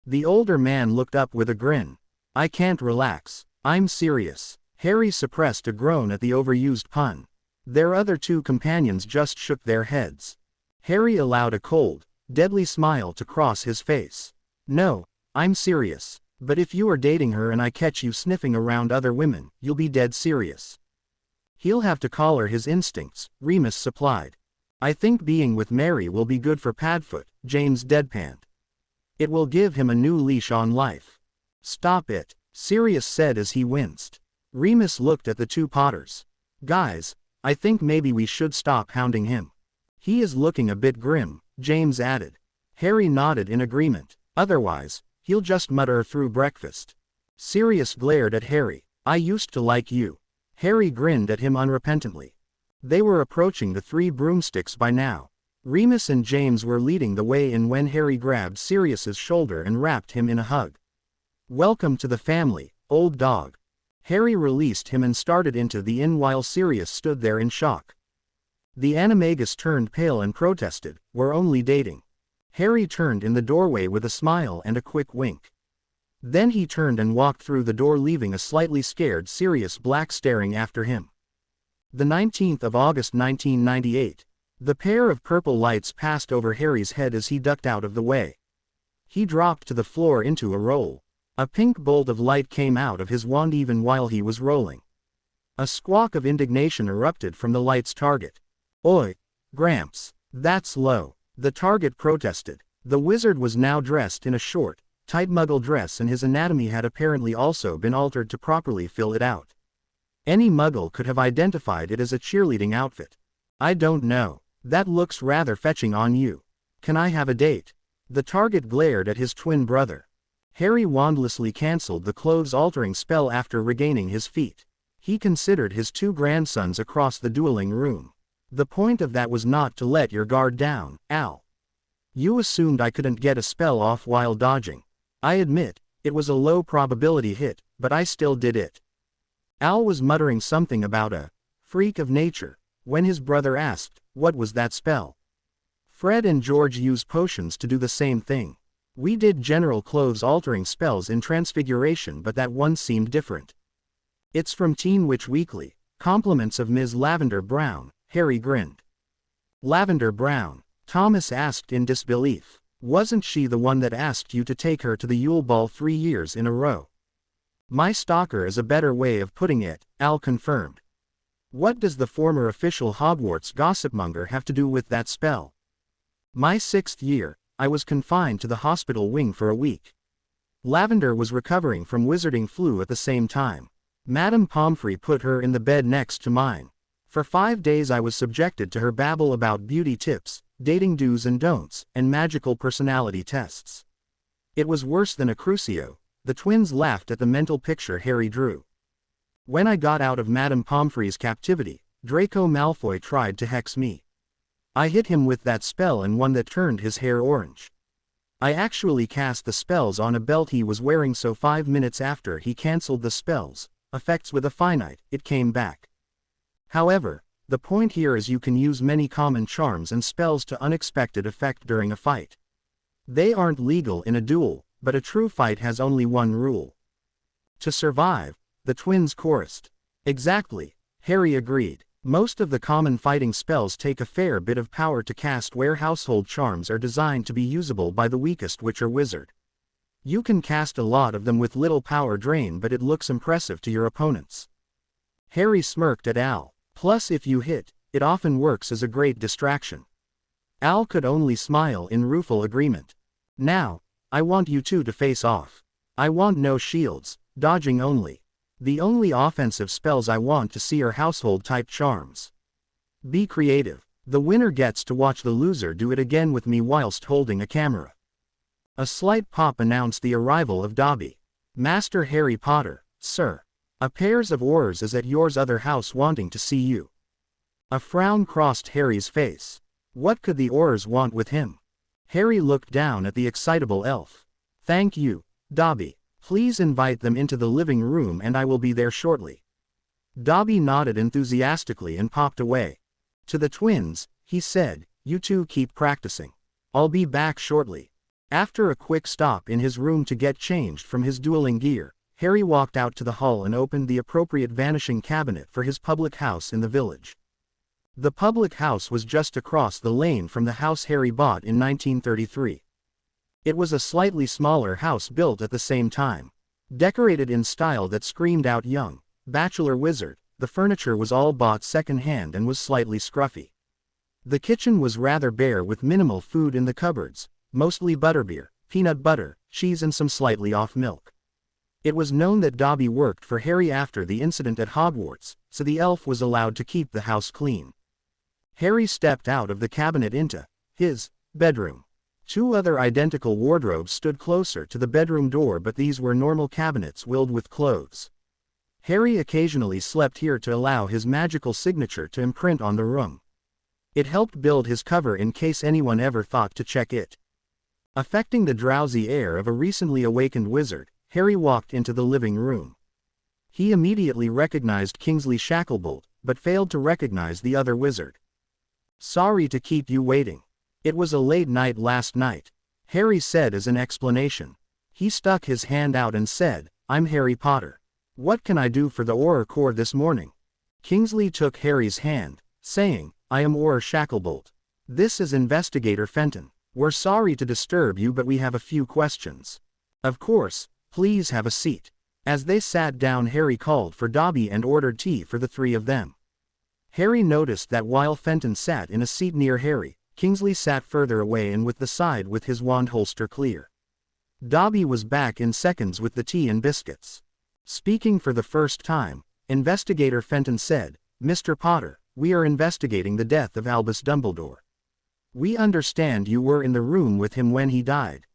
The older man looked up with a grin. I can't relax. I'm serious. Harry suppressed a groan at the overused pun. Their other 2 companions just shook their heads. Harry allowed a cold, deadly smile to cross his face. No, I'm serious. But if you are dating her and I catch you sniffing around other women, you'll be dead serious. He'll have to collar his instincts, Remus supplied. I think being with Mary will be good for Padfoot, James deadpanned. It will give him a new leash on life. Stop it, Sirius said as he winced. Remus looked at the 2 Potters. Guys, I think maybe we should stop hounding him. He is looking a bit grim, James added. Harry nodded in agreement. Otherwise, he'll just mutter through breakfast. Sirius glared at Harry. I used to like you. Harry grinned at him unrepentantly. They were approaching the 3 broomsticks by now. Remus and James were leading the way in when Harry grabbed Sirius's shoulder and wrapped him in a hug. Welcome to the family, old dog. Harry released him and started into the inn while Sirius stood there in shock. The animagus turned pale and protested, we're only dating. Harry turned in the doorway with a smile and a quick wink. Then he turned and walked through the door leaving a slightly scared Sirius Black staring after him. The 19th of August 1998. The pair of purple lights passed over Harry's head as he ducked out of the way. He dropped to the floor into a roll. A pink bolt of light came out of his wand even while he was rolling. A squawk of indignation erupted from the light's target. Oi, Gramps, that's low, the target protested. The wizard was now dressed in a short, tight muggle dress, and his anatomy had apparently also been altered to properly fill it out. Any muggle could have identified it as a cheerleading outfit. I don't know. That looks rather fetching on you. Can I have a date? The target glared at his twin brother. Harry wandlessly cancelled the clothes-altering spell after regaining his feet. He considered his two grandsons across the dueling room. The point of that was not to let your guard down, Al. You assumed I couldn't get a spell off while dodging. I admit, it was a low probability hit, but I still did it. Al was muttering something about a freak of nature, when his brother asked, what was that spell? Fred and George used potions to do the same thing. We did general clothes-altering spells in Transfiguration, but that one seemed different. It's from Teen Witch Weekly. Compliments of Ms. Lavender Brown. Harry grinned. Lavender Brown? Thomas asked in disbelief. Wasn't she the one that asked you to take her to the Yule Ball 3 years in a row? My stalker is a better way of putting it, Al confirmed. What does the former official Hogwarts gossipmonger have to do with that spell? My 6th year, I was confined to the hospital wing for a week. Lavender was recovering from wizarding flu at the same time. Madame Pomfrey put her in the bed next to mine. For 5 days I was subjected to her babble about beauty tips, dating do's and don'ts, and magical personality tests. It was worse than a Crucio. The twins laughed at the mental picture Harry drew. When I got out of Madame Pomfrey's captivity, Draco Malfoy tried to hex me. I hit him with that spell and one that turned his hair orange. I actually cast the spells on a belt he was wearing, so 5 minutes after he cancelled the spells, effects with a finite, it came back. However, the point here is you can use many common charms and spells to unexpected effect during a fight. They aren't legal in a duel, but a true fight has only one rule. To survive, the twins chorused. Exactly, Harry agreed. Most of the common fighting spells take a fair bit of power to cast, where household charms are designed to be usable by the weakest witch or wizard. You can cast a lot of them with little power drain, but it looks impressive to your opponents. Harry smirked at Al. Plus, if you hit, it often works as a great distraction. Al could only smile in rueful agreement. Now, I want you two to face off. I want no shields, dodging only. The only offensive spells I want to see are household-type charms. Be creative. The winner gets to watch the loser do it again with me whilst holding a camera. A slight pop announced the arrival of Dobby. Master Harry Potter, sir. A pairs of oars is at yours other house wanting to see you. A frown crossed Harry's face. What could the oars want with him? Harry looked down at the excitable elf. Thank you, Dobby. Please invite them into the living room and I will be there shortly. Dobby nodded enthusiastically and popped away. To the twins, he said, you two keep practicing. I'll be back shortly. After a quick stop in his room to get changed from his dueling gear, Harry walked out to the hall and opened the appropriate vanishing cabinet for his public house in the village. The public house was just across the lane from the house Harry bought in 1933. It was a slightly smaller house built at the same time. Decorated in style that screamed out young, bachelor wizard, the furniture was all bought second-hand and was slightly scruffy. The kitchen was rather bare with minimal food in the cupboards, mostly butterbeer, peanut butter, cheese and some slightly off milk. It was known that Dobby worked for Harry after the incident at Hogwarts, so the elf was allowed to keep the house clean. Harry stepped out of the cabinet into his bedroom. 2 other identical wardrobes stood closer to the bedroom door, but these were normal cabinets willed with clothes. Harry occasionally slept here to allow his magical signature to imprint on the room. It helped build his cover in case anyone ever thought to check it. Affecting the drowsy air of a recently awakened wizard, Harry walked into the living room. He immediately recognized Kingsley Shacklebolt, but failed to recognize the other wizard. Sorry to keep you waiting. It was a late night last night, Harry said as an explanation. He stuck his hand out and said, I'm Harry Potter. What can I do for the Auror Corps this morning? Kingsley took Harry's hand, saying, I am Auror Shacklebolt. This is Investigator Fenton. We're sorry to disturb you, but we have a few questions. Of course, please have a seat. As they sat down, Harry called for Dobby and ordered tea for the 3 of them. Harry noticed that while Fenton sat in a seat near Harry, Kingsley sat further away and with the side with his wand holster clear. Dobby was back in seconds with the tea and biscuits. Speaking for the first time, Investigator Fenton said, "Mr. Potter, we are investigating the death of Albus Dumbledore. We understand you were in the room with him when he died."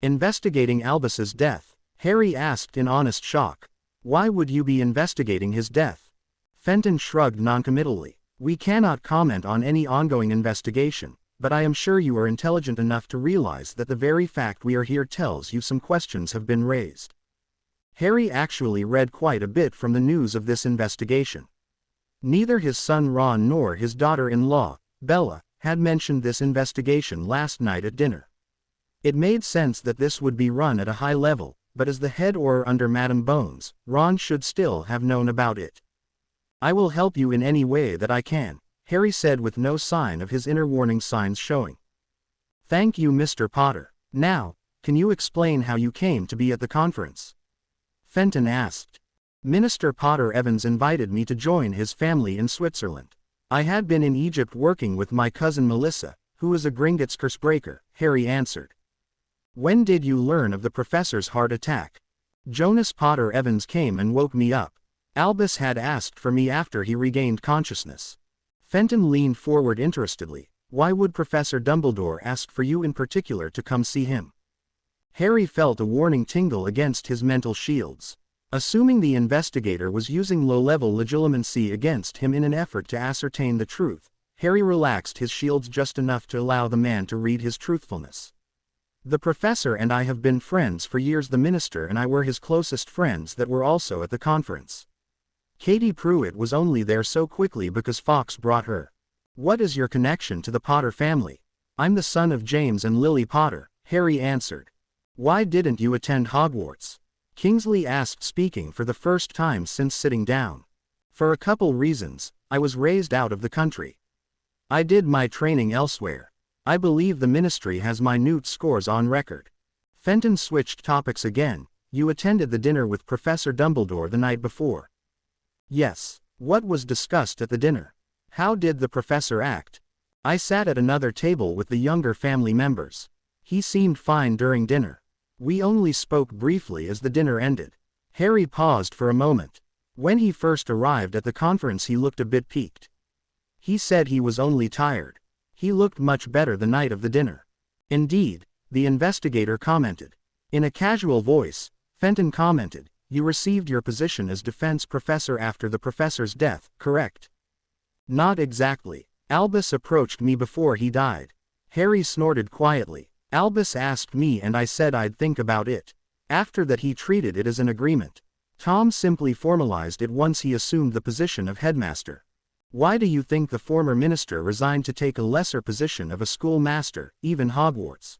"Investigating Albus's death?" Harry asked in honest shock. "Why would you be investigating his death?" Fenton shrugged noncommittally. "We cannot comment on any ongoing investigation, but I am sure you are intelligent enough to realize that the very fact we are here tells you some questions have been raised." Harry actually read quite a bit from the news of this investigation. Neither his son Ron nor his daughter-in-law, Bella, had mentioned this investigation last night at dinner. It made sense that this would be run at a high level, but as the head Auror under Madam Bones, Ron should still have known about it. "I will help you in any way that I can," Harry said with no sign of his inner warning signs showing. "Thank you, Mr. Potter. Now, can you explain how you came to be at the conference?" Fenton asked. "Minister Potter Evans invited me to join his family in Switzerland. I had been in Egypt working with my cousin Melissa, who is a Gringotts Cursebreaker," Harry answered. "When did you learn of the professor's heart attack?" "Jonas Potter Evans came and woke me up. Albus had asked for me after he regained consciousness." Fenton leaned forward interestedly. "Why would Professor Dumbledore ask for you in particular to come see him?" Harry felt a warning tingle against his mental shields. Assuming the investigator was using low-level legilimency against him in an effort to ascertain the truth, Harry relaxed his shields just enough to allow the man to read his truthfulness. "The professor and I have been friends for years. The minister and I were his closest friends that were also at the conference. Katie Pruitt was only there so quickly because Fawkes brought her." "What is your connection to the Potter family?" "I'm the son of James and Lily Potter," Harry answered. "Why didn't you attend Hogwarts?" Kingsley asked, speaking for the first time since sitting down. "For a couple reasons. I was raised out of the country. I did my training elsewhere. I believe the ministry has minute scores on record." Fenton switched topics again. "You attended the dinner with Professor Dumbledore the night before." "Yes. What was discussed at the dinner?" "How did the professor act?" "I sat at another table with the younger family members. He seemed fine during dinner. We only spoke briefly as the dinner ended." Harry paused for a moment. When he first arrived at the conference he looked a bit peaked. He said he was only tired. He looked much better the night of the dinner. "Indeed," the investigator commented. In a casual voice, Fenton commented, "You received your position as defense professor after the professor's death, correct?" "Not exactly. Albus approached me before he died." Harry snorted quietly. "Albus asked me and I said I'd think about it. After that he treated it as an agreement. Tom simply formalized it once he assumed the position of headmaster. Why do you think the former minister resigned to take a lesser position of a schoolmaster, even Hogwarts?"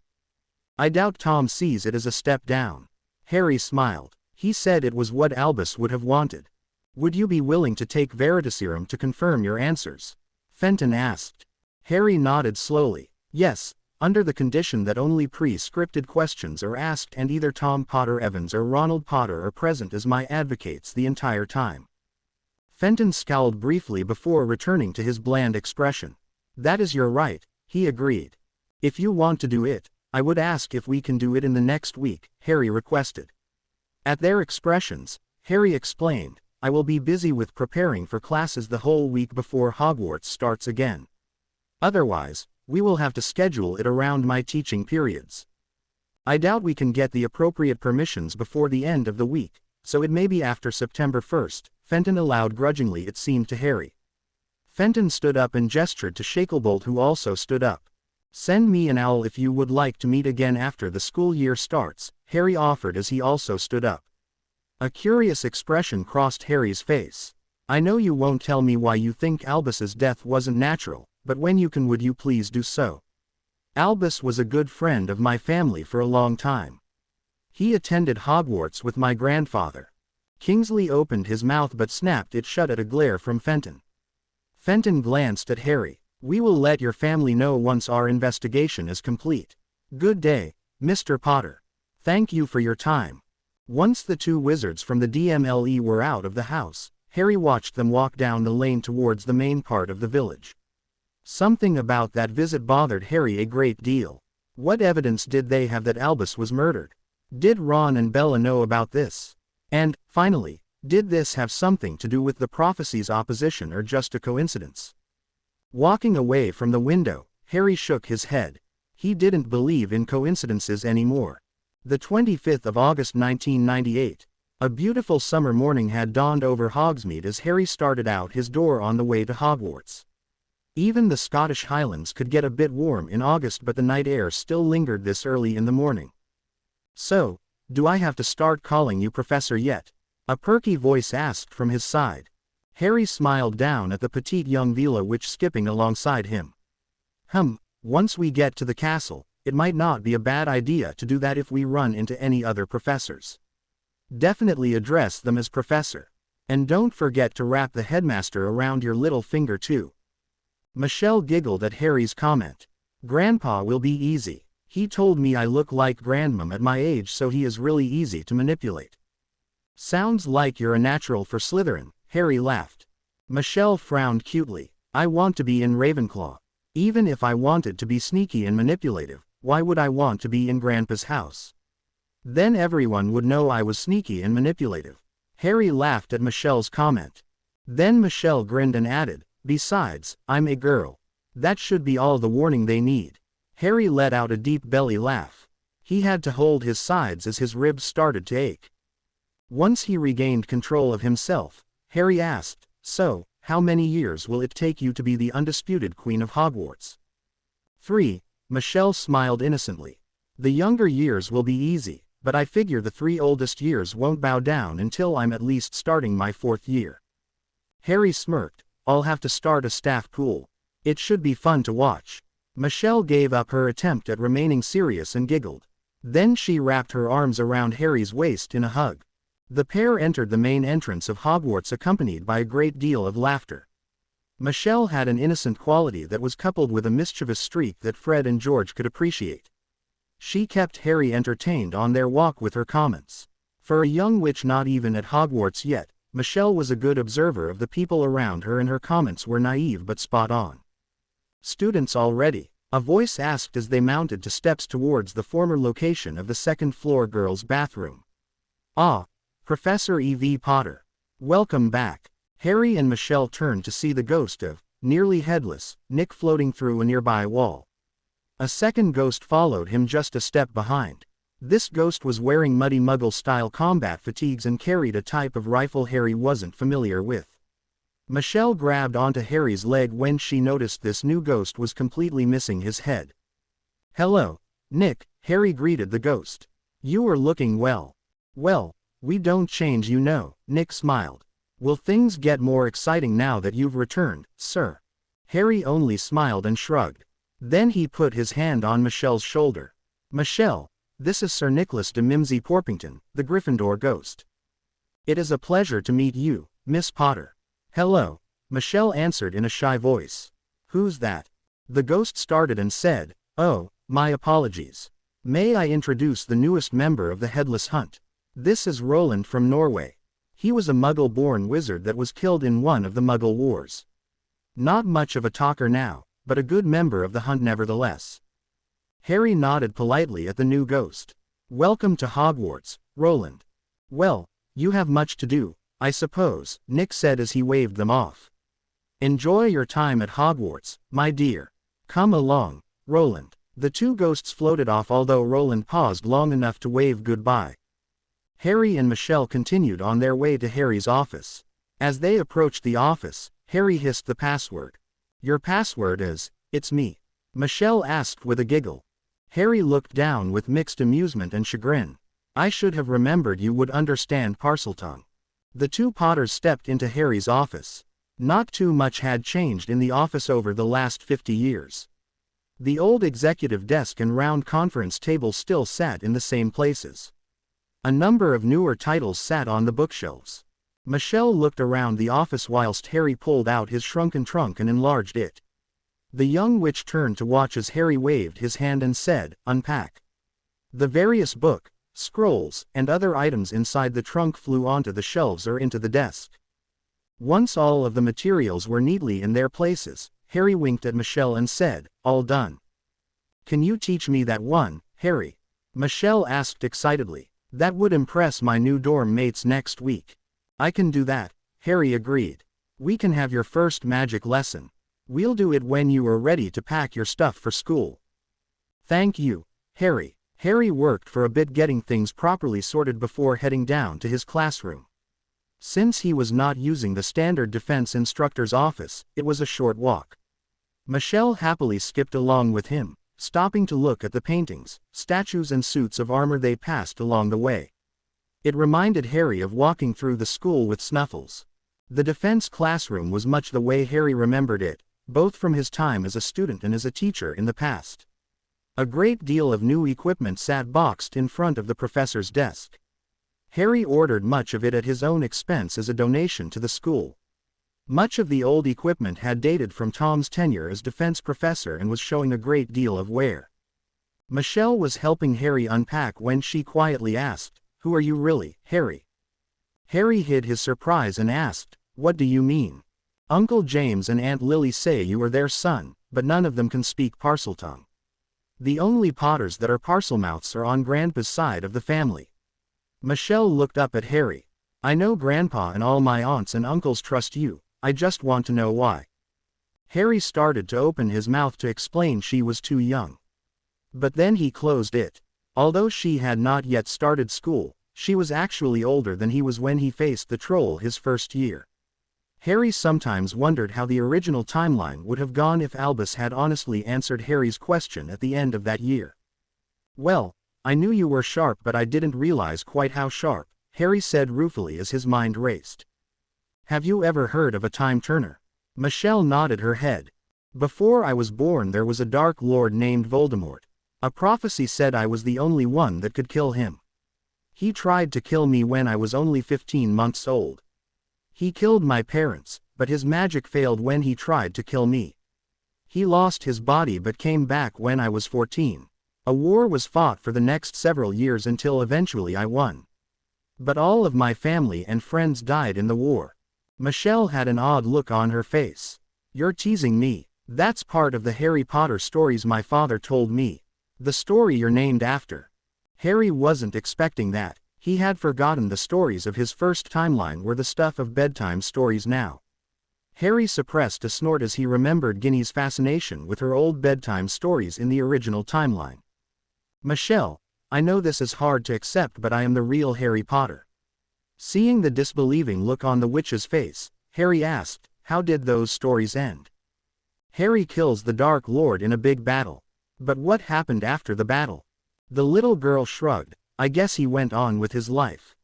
"I doubt Tom sees it as a step down." Harry smiled. He said it was what Albus would have wanted. "Would you be willing to take Veritaserum to confirm your answers?" Fenton asked. Harry nodded slowly. "Yes, under the condition that only pre-scripted questions are asked and either Tom Potter Evans or Ronald Potter are present as my advocates the entire time." Fenton scowled briefly before returning to his bland expression. "That is your right," he agreed. "If you want to do it, I would ask if we can do it in the next week," Harry requested. At their expressions, Harry explained, "I will be busy with preparing for classes the whole week before Hogwarts starts again. Otherwise, we will have to schedule it around my teaching periods. I doubt we can get the appropriate permissions before the end of the week, so it may be after September 1st, Fenton allowed grudgingly it seemed to Harry. Fenton stood up and gestured to Shacklebolt, who also stood up. "Send me an owl if you would like to meet again after the school year starts," Harry offered as he also stood up. A curious expression crossed Harry's face. "I know you won't tell me why you think Albus's death wasn't natural, but when you can would you please do so? Albus was a good friend of my family for a long time. He attended Hogwarts with my grandfather." Kingsley opened his mouth but snapped it shut at a glare from Fenton. Fenton glanced at Harry. "We will let your family know once our investigation is complete. Good day, Mr. Potter. Thank you for your time." Once the two wizards from the DMLE were out of the house, Harry watched them walk down the lane towards the main part of the village. Something about that visit bothered Harry a great deal. What evidence did they have that Albus was murdered? Did Ron and Bella know about this? And, finally, did this have something to do with the prophecy's opposition or just a coincidence? Walking away from the window, Harry shook his head. He didn't believe in coincidences anymore. The 25th of August 1998. A beautiful summer morning had dawned over Hogsmeade as Harry started out his door on the way to Hogwarts. Even the Scottish Highlands could get a bit warm in August, but the night air still lingered this early in the morning. "So, do I have to start calling you Professor yet?" a perky voice asked from his side. Harry smiled down at the petite young Veela witch skipping alongside him. Once we get to the castle, it might not be a bad idea to do that if we run into any other professors. Definitely address them as Professor. And don't forget to wrap the headmaster around your little finger too. Michelle giggled at Harry's comment. Grandpa will be easy. He told me I look like Grandmom at my age, so he is really easy to manipulate. Sounds like you're a natural for Slytherin, Harry laughed. Michelle frowned cutely. I want to be in Ravenclaw. Even if I wanted to be sneaky and manipulative, why would I want to be in Grandpa's house? Then everyone would know I was sneaky and manipulative. Harry laughed at Michelle's comment. Then Michelle grinned and added, besides, I'm a girl. That should be all the warning they need. Harry let out a deep belly laugh. He had to hold his sides as his ribs started to ache. Once he regained control of himself, Harry asked, so, how many years will it take you to be the undisputed Queen of Hogwarts? 3. Michelle smiled innocently. The younger years will be easy, but I figure the 3 oldest years won't bow down until I'm at least starting my 4th year. Harry smirked. I'll have to start a staff pool. It should be fun to watch. Michelle gave up her attempt at remaining serious and giggled. Then she wrapped her arms around Harry's waist in a hug. The pair entered the main entrance of Hogwarts accompanied by a great deal of laughter. Michelle had an innocent quality that was coupled with a mischievous streak that Fred and George could appreciate. She kept Harry entertained on their walk with her comments. For a young witch not even at Hogwarts yet, Michelle was a good observer of the people around her, and her comments were naive but spot on. Students already? A voice asked as they mounted to steps towards the former location of the second-floor girls' bathroom. Ah, Professor E.V. Potter. Welcome back. Harry and Michelle turned to see the ghost of, nearly headless, Nick floating through a nearby wall. A second ghost followed him just a step behind. This ghost was wearing muddy Muggle-style combat fatigues and carried a type of rifle Harry wasn't familiar with. Michelle grabbed onto Harry's leg when she noticed this new ghost was completely missing his head. Hello, Nick, Harry greeted the ghost. You are looking well. Well, we don't change, you know, Nick smiled. Will things get more exciting now that you've returned, sir? Harry only smiled and shrugged. Then he put his hand on Michelle's shoulder. Michelle, this is Sir Nicholas de Mimsy Porpington, the Gryffindor ghost. It is a pleasure to meet you, Miss Potter. Hello, Michelle answered in a shy voice. Who's that? The ghost started and said, oh, my apologies. May I introduce the newest member of the Headless Hunt? This is Roland from Norway. He was a Muggle-born wizard that was killed in one of the Muggle Wars. Not much of a talker now, but a good member of the hunt nevertheless. Harry nodded politely at the new ghost. Welcome to Hogwarts, Roland. Well, you have much to do, I suppose, Nick said as he waved them off. Enjoy your time at Hogwarts, my dear. Come along, Roland. The two ghosts floated off, although Roland paused long enough to wave goodbye. Harry and Michelle continued on their way to Harry's office. As they approached the office, Harry hissed the password. Your password is, it's me. Michelle asked with a giggle. Harry looked down with mixed amusement and chagrin. I should have remembered you would understand Parseltongue. The two Potters stepped into Harry's office. Not too much had changed in the office over the last 50 years. The old executive desk and round conference table still sat in the same places. A number of newer titles sat on the bookshelves. Michelle looked around the office whilst Harry pulled out his shrunken trunk and enlarged it. The young witch turned to watch as Harry waved his hand and said, unpack. The various book, scrolls, and other items inside the trunk flew onto the shelves or into the desk. Once all of the materials were neatly in their places, Harry winked at Michelle and said, all done. Can you teach me that one, Harry? Michelle asked excitedly. That would impress my new dorm mates next week. I can do that, Harry agreed. We can have your first magic lesson. We'll do it when you are ready to pack your stuff for school. Thank you, Harry. Harry worked for a bit getting things properly sorted before heading down to his classroom. Since he was not using the standard defense instructor's office, it was a short walk. Michelle happily skipped along with him, stopping to look at the paintings, statues and suits of armor they passed along the way. It reminded Harry of walking through the school with Snuffles. The defense classroom was much the way Harry remembered it, both from his time as a student and as a teacher in the past. A great deal of new equipment sat boxed in front of the professor's desk. Harry ordered much of it at his own expense as a donation to the school. Much of the old equipment had dated from Tom's tenure as defense professor and was showing a great deal of wear. Michelle was helping Harry unpack when she quietly asked, "Who are you really, Harry?" Harry hid his surprise and asked, "What do you mean?" "Uncle James and Aunt Lily say you are their son, but none of them can speak Parseltongue. The only Potters that are Parselmouths are on Grandpa's side of the family." Michelle looked up at Harry. "I know Grandpa and all my aunts and uncles trust you, I just want to know why." Harry started to open his mouth to explain she was too young. But then he closed it. Although she had not yet started school, she was actually older than he was when he faced the troll his first year. Harry sometimes wondered how the original timeline would have gone if Albus had honestly answered Harry's question at the end of that year. "Well, I knew you were sharp but I didn't realize quite how sharp," Harry said ruefully as his mind raced. "Have you ever heard of a time turner?" Michelle nodded her head. "Before I was born there was a Dark Lord named Voldemort. A prophecy said I was the only one that could kill him. He tried to kill me when I was only 15 months old. He killed my parents, but his magic failed when he tried to kill me. He lost his body but came back when I was 14. A war was fought for the next several years until eventually I won. But all of my family and friends died in the war." Michelle had an odd look on her face. "You're teasing me. That's part of the Harry Potter stories my father told me. The story you're named after." Harry wasn't expecting that. He had forgotten the stories of his first timeline were the stuff of bedtime stories now. Harry suppressed a snort as he remembered Ginny's fascination with her old bedtime stories in the original timeline. "Michelle, I know this is hard to accept but I am the real Harry Potter." Seeing the disbelieving look on the witch's face, Harry asked, "How did those stories end?" "Harry kills the Dark Lord in a big battle. But what happened after the battle?" The little girl shrugged. "I guess he went on with his life."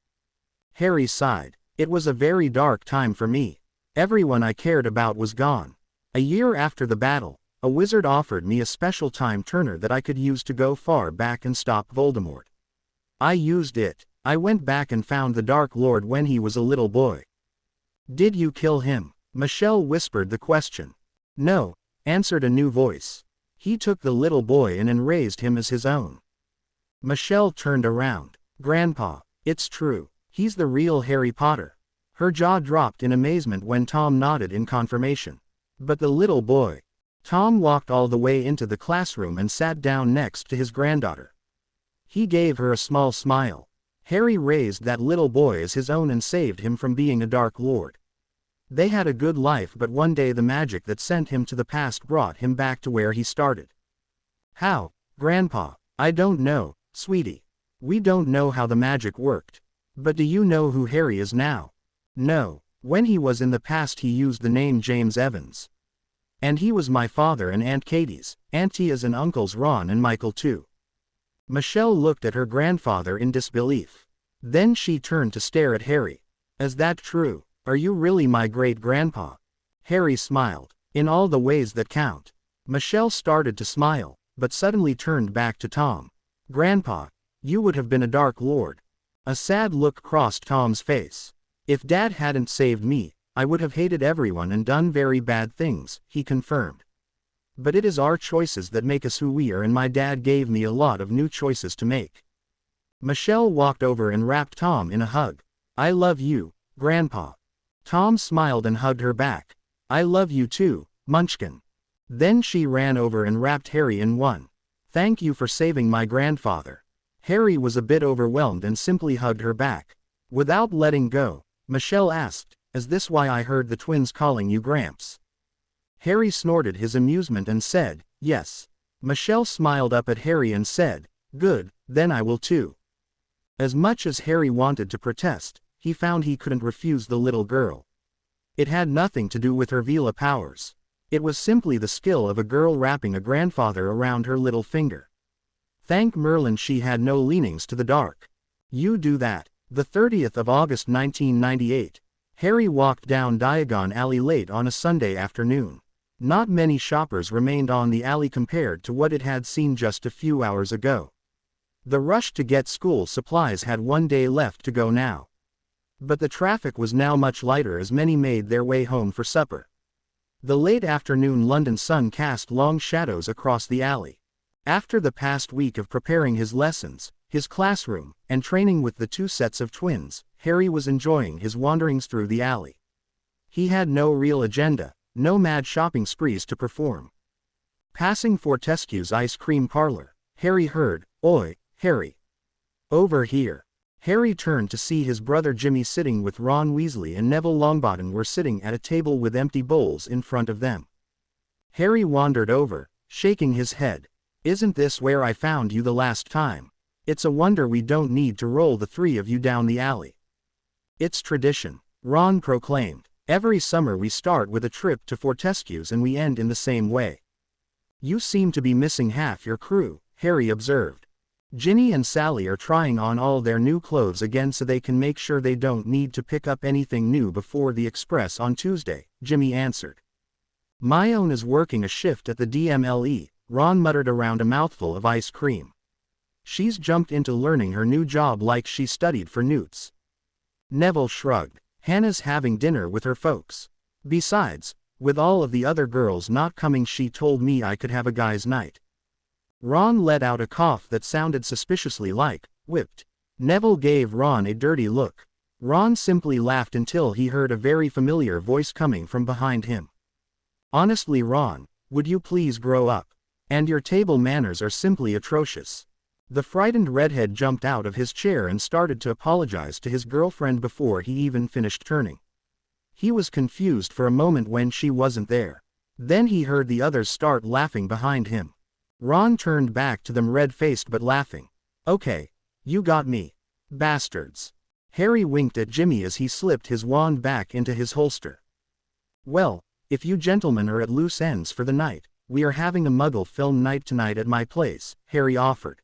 Harry sighed. "It was a very dark time for me. Everyone I cared about was gone. A year after the battle, a wizard offered me a special time turner that I could use to go far back and stop Voldemort. I used it. I went back and found the Dark Lord when he was a little boy." "Did you kill him?" Michelle whispered the question. "No," answered a new voice. "He took the little boy in and raised him as his own." Michelle turned around. "Grandpa, it's true. He's the real Harry Potter." Her jaw dropped in amazement when Tom nodded in confirmation. "But the little boy." Tom walked all the way into the classroom and sat down next to his granddaughter. He gave her a small smile. Harry raised that little boy as his own and saved him from being a Dark Lord. They had a good life but one day the magic that sent him to the past brought him back to where he started. "How, Grandpa?" "I don't know, sweetie. We don't know how the magic worked. But do you know who Harry is now?" "No. When he was in the past he used the name James Evans. And he was my father and Aunt Katie's, Aunt Tia's and Uncles Ron and Michael too." Michelle looked at her grandfather in disbelief. Then she turned to stare at Harry. "Is that true? Are you really my great-grandpa?" Harry smiled. "In all the ways that count." Michelle started to smile, but suddenly turned back to Tom. "Grandpa, you would have been a Dark Lord." A sad look crossed Tom's face. "If Dad hadn't saved me, I would have hated everyone and done very bad things," he confirmed. "But it is our choices that make us who we are and my dad gave me a lot of new choices to make." Michelle walked over and wrapped Tom in a hug. "I love you, Grandpa." Tom smiled and hugged her back. "I love you too, Munchkin." Then she ran over and wrapped Harry in one. "Thank you for saving my grandfather." Harry was a bit overwhelmed and simply hugged her back. Without letting go, Michelle asked, "Is this why I heard the twins calling you Gramps?" Harry snorted his amusement and said, "Yes." Michelle smiled up at Harry and said, "Good, then I will too." As much as Harry wanted to protest, he found he couldn't refuse the little girl. It had nothing to do with her Veela powers. It was simply the skill of a girl wrapping a grandfather around her little finger. Thank Merlin she had no leanings to the dark. You do that. The 30th of August 1998. Harry walked down Diagon Alley late on a Sunday afternoon. Not many shoppers remained on the alley compared to what it had seen just a few hours ago. The rush to get school supplies had one day left to go now. But the traffic was now much lighter as many made their way home for supper. The late afternoon London sun cast long shadows across the alley. After the past week of preparing his lessons, his classroom, and training with the two sets of twins, Harry was enjoying his wanderings through the alley. He had no real agenda, no mad shopping sprees to perform. Passing Fortescue's ice cream parlor, Harry heard, "Oi, Harry. Over here." Harry turned to see his brother Jimmy sitting with Ron Weasley and Neville Longbottom were sitting at a table with empty bowls in front of them. Harry wandered over, shaking his head. "Isn't this where I found you the last time? It's a wonder we don't need to roll the three of you down the alley." "It's tradition," Ron proclaimed. "Every summer we start with a trip to Fortescue's and we end in the same way." "You seem to be missing half your crew," Harry observed. "Ginny and Sally are trying on all their new clothes again so they can make sure they don't need to pick up anything new before the express on Tuesday," Jimmy answered. "Myone is working a shift at the DMLE, Ron muttered around a mouthful of ice cream. "She's jumped into learning her new job like she studied for Newts." Neville shrugged. "Hannah's having dinner with her folks. Besides, with all of the other girls not coming she told me I could have a guy's night." Ron let out a cough that sounded suspiciously like, "whipped." Neville gave Ron a dirty look. Ron simply laughed until he heard a very familiar voice coming from behind him. "Honestly Ron, would you please grow up? And your table manners are simply atrocious." The frightened redhead jumped out of his chair and started to apologize to his girlfriend before he even finished turning. He was confused for a moment when she wasn't there. Then he heard the others start laughing behind him. Ron turned back to them red-faced but laughing. "Okay, you got me. Bastards." Harry winked at Jimmy as he slipped his wand back into his holster. "Well, if you gentlemen are at loose ends for the night, we are having a Muggle film night tonight at my place," Harry offered.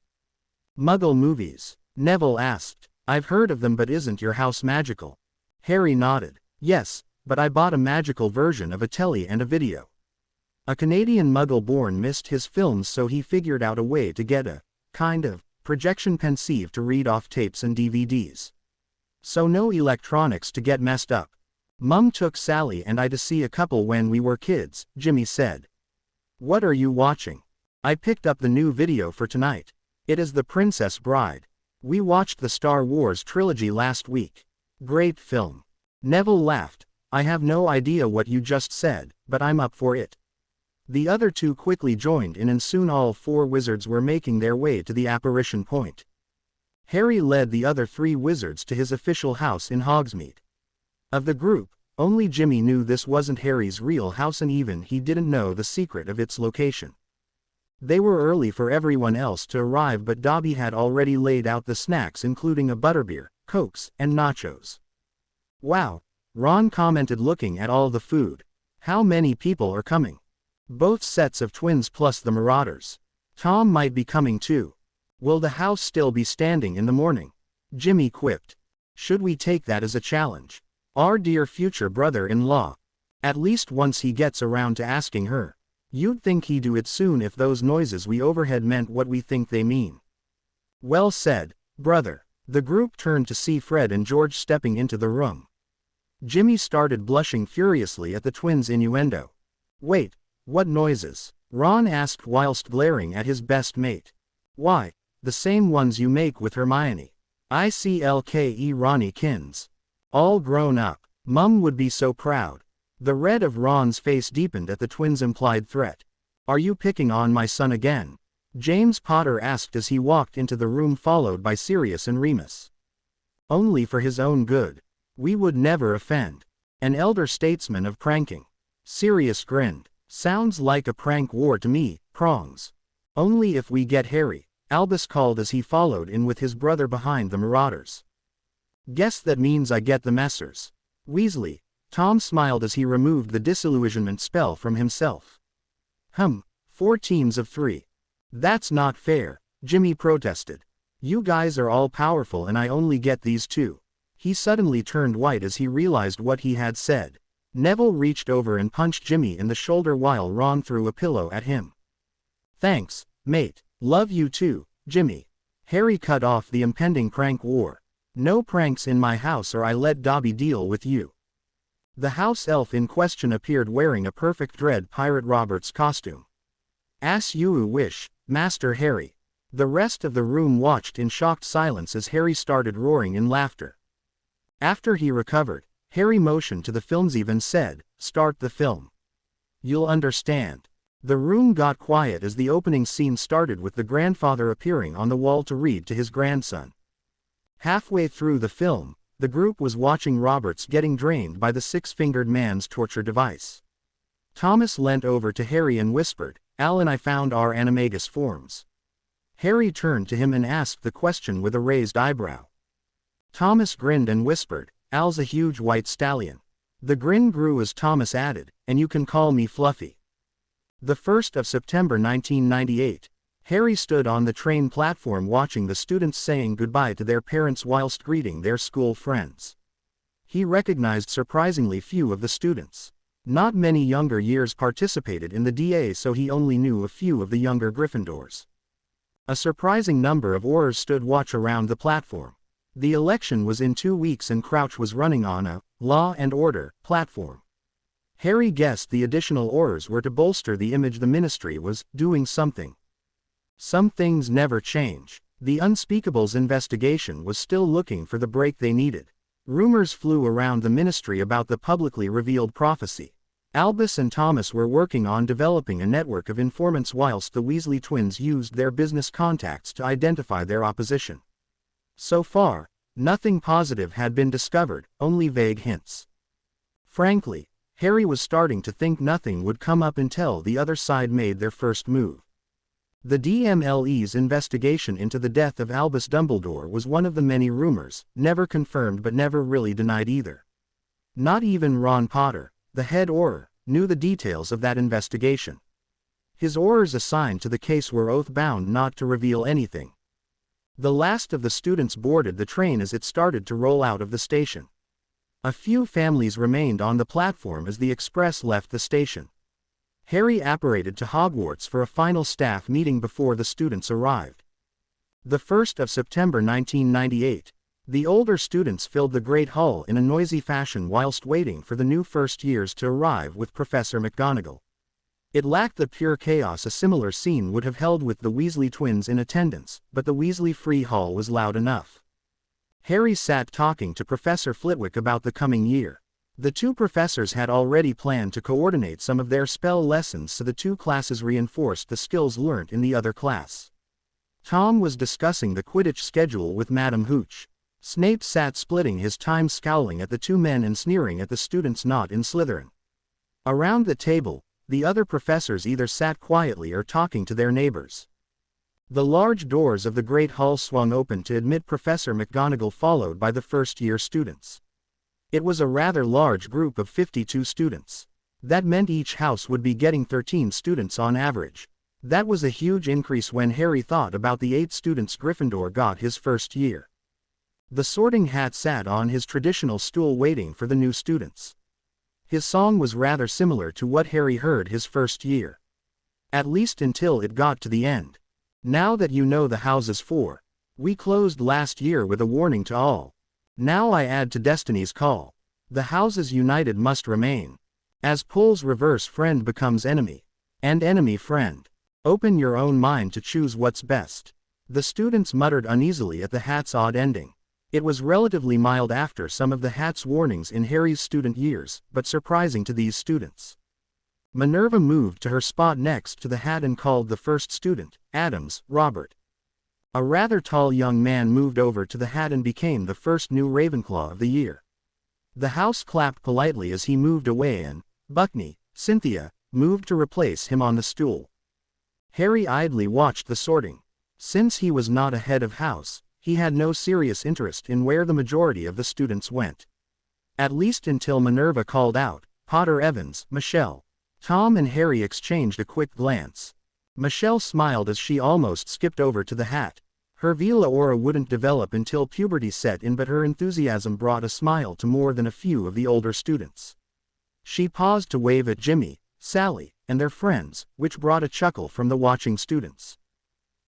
"Muggle movies?" Neville asked. "I've heard of them but isn't your house magical?" Harry nodded. "Yes, but I bought a magical version of a telly and a video. A Canadian Muggle-born missed his films so he figured out a way to get a, kind of, projection pensieve to read off tapes and DVDs. So no electronics to get messed up. Mum took Sally and I to see a couple when we were kids," Jimmy said. "What are you watching?" "I picked up the new video for tonight. It is The Princess Bride. We watched the Star Wars trilogy last week. Great film." Neville laughed. "I have no idea what you just said, but I'm up for it." The other two quickly joined in and soon all four wizards were making their way to the apparition point. Harry led the other three wizards to his official house in Hogsmeade. Of the group, only Jimmy knew this wasn't Harry's real house and even he didn't know the secret of its location. They were early for everyone else to arrive but Dobby had already laid out the snacks including a butterbeer, cokes, and nachos. "Wow," Ron commented looking at all the food. "How many people are coming?" "Both sets of twins plus the Marauders. Tom might be coming too." "Will the house still be standing in the morning?" Jimmy quipped. "Should we take that as a challenge? Our dear future brother-in-law. At least once he gets around to asking her. You'd think he'd do it soon if those noises we overheard meant what we think they mean." "Well said, brother." The group turned to see Fred and George stepping into the room. Jimmy started blushing furiously at the twins' innuendo. "Wait, what noises?" Ron asked whilst glaring at his best mate. "Why, the same ones you make with Hermione. ICLKE Ronnie Kins. All grown up. Mum would be so proud." The red of Ron's face deepened at the twins' implied threat. "Are you picking on my son again?" James Potter asked as he walked into the room, followed by Sirius and Remus. Only for his own good. We would never offend an elder statesman of pranking. Sirius grinned. Sounds like a prank war to me, Prongs. Only if we get Harry, Albus called as he followed in with his brother behind the Marauders. Guess that means I get the Messrs. Weasley. Tom smiled as he removed the disillusionment spell from himself. 4 teams of 3. That's not fair, Jimmy protested. You guys are all powerful and I only get these 2. He suddenly turned white as he realized what he had said. Neville reached over and punched Jimmy in the shoulder while Ron threw a pillow at him. Thanks, mate. Love you too, Jimmy. Harry cut off the impending prank war. No pranks in my house or I let Dobby deal with you. The house elf in question appeared wearing a perfect Dread Pirate Roberts costume. As you wish, Master Harry. The rest of the room watched in shocked silence as Harry started roaring in laughter. After he recovered, Harry motioned to the filmsieve and said, "Start the film. You'll understand." The room got quiet as the opening scene started with the grandfather appearing on the wall to read to his grandson. Halfway through the film, the group was watching Roberts getting drained by the six-fingered man's torture device. Thomas leant over to Harry and whispered, "Alan, I found our animagus forms." Harry turned to him and asked the question with a raised eyebrow. Thomas grinned and whispered, "Al's a huge white stallion." The grin grew as Thomas added, "And you can call me Fluffy." The 1st of September 1998. Harry stood on the train platform watching the students saying goodbye to their parents whilst greeting their school friends. He recognized surprisingly few of the students. Not many younger years participated in the DA, so he only knew a few of the younger Gryffindors. A surprising number of Aurors stood watch around the platform. The election was in 2 weeks and Crouch was running on a law and order platform. Harry guessed the additional Aurors were to bolster the image the Ministry was doing something. Some things never change. The Unspeakables investigation was still looking for the break they needed. Rumors flew around the Ministry about the publicly revealed prophecy. Albus and Thomas were working on developing a network of informants whilst the Weasley twins used their business contacts to identify their opposition. So far, nothing positive had been discovered, only vague hints. Frankly, Harry was starting to think nothing would come up until the other side made their first move. The DMLE's investigation into the death of Albus Dumbledore was one of the many rumors, never confirmed but never really denied either. Not even Ron Potter, the head Auror, knew the details of that investigation. His Aurors assigned to the case were oath-bound not to reveal anything. The last of the students boarded the train as it started to roll out of the station. A few families remained on the platform as the express left the station. Harry apparated to Hogwarts for a final staff meeting before the students arrived. The 1st of September 1998. The older students filled the Great Hall in a noisy fashion whilst waiting for the new first years to arrive with Professor McGonagall. It lacked the pure chaos a similar scene would have held with the Weasley twins in attendance, but the Weasley Free Hall was loud enough. Harry sat talking to Professor Flitwick about the coming year. The two professors had already planned to coordinate some of their spell lessons so the two classes reinforced the skills learnt in the other class. Tom was discussing the Quidditch schedule with Madam Hooch. Snape sat splitting his time scowling at the two men and sneering at the students not in Slytherin. Around the table, the other professors either sat quietly or talking to their neighbors. The large doors of the Great Hall swung open to admit Professor McGonagall followed by the first-year students. It was a rather large group of 52 students. That meant each house would be getting 13 students on average. That was a huge increase when Harry thought about the 8 students Gryffindor got his first year. The Sorting Hat sat on his traditional stool waiting for the new students. His song was rather similar to what Harry heard his first year. At least until it got to the end. Now that you know the houses for. We closed last year with a warning to all. Now I add to Destiny's Call. The houses united must remain. As pulls reverse, friend becomes enemy. And enemy friend. Open your own mind to choose what's best. The students muttered uneasily at the hat's odd ending. It was relatively mild after some of the hat's warnings in Harry's student years, but surprising to these students. Minerva moved to her spot next to the hat and called the first student, Adams, Robert. A rather tall young man moved over to the hat and became the first new Ravenclaw of the year. The house clapped politely as he moved away and Buckney, Cynthia, moved to replace him on the stool. Harry idly watched the sorting. Since he was not a head of house, he had no serious interest in where the majority of the students went. At least until Minerva called out, "Potter Evans, Michelle." Tom and Harry exchanged a quick glance. Michelle smiled as she almost skipped over to the hat. Her Veela aura wouldn't develop until puberty set in, but her enthusiasm brought a smile to more than a few of the older students. She paused to wave at Jimmy, Sally, and their friends, which brought a chuckle from the watching students.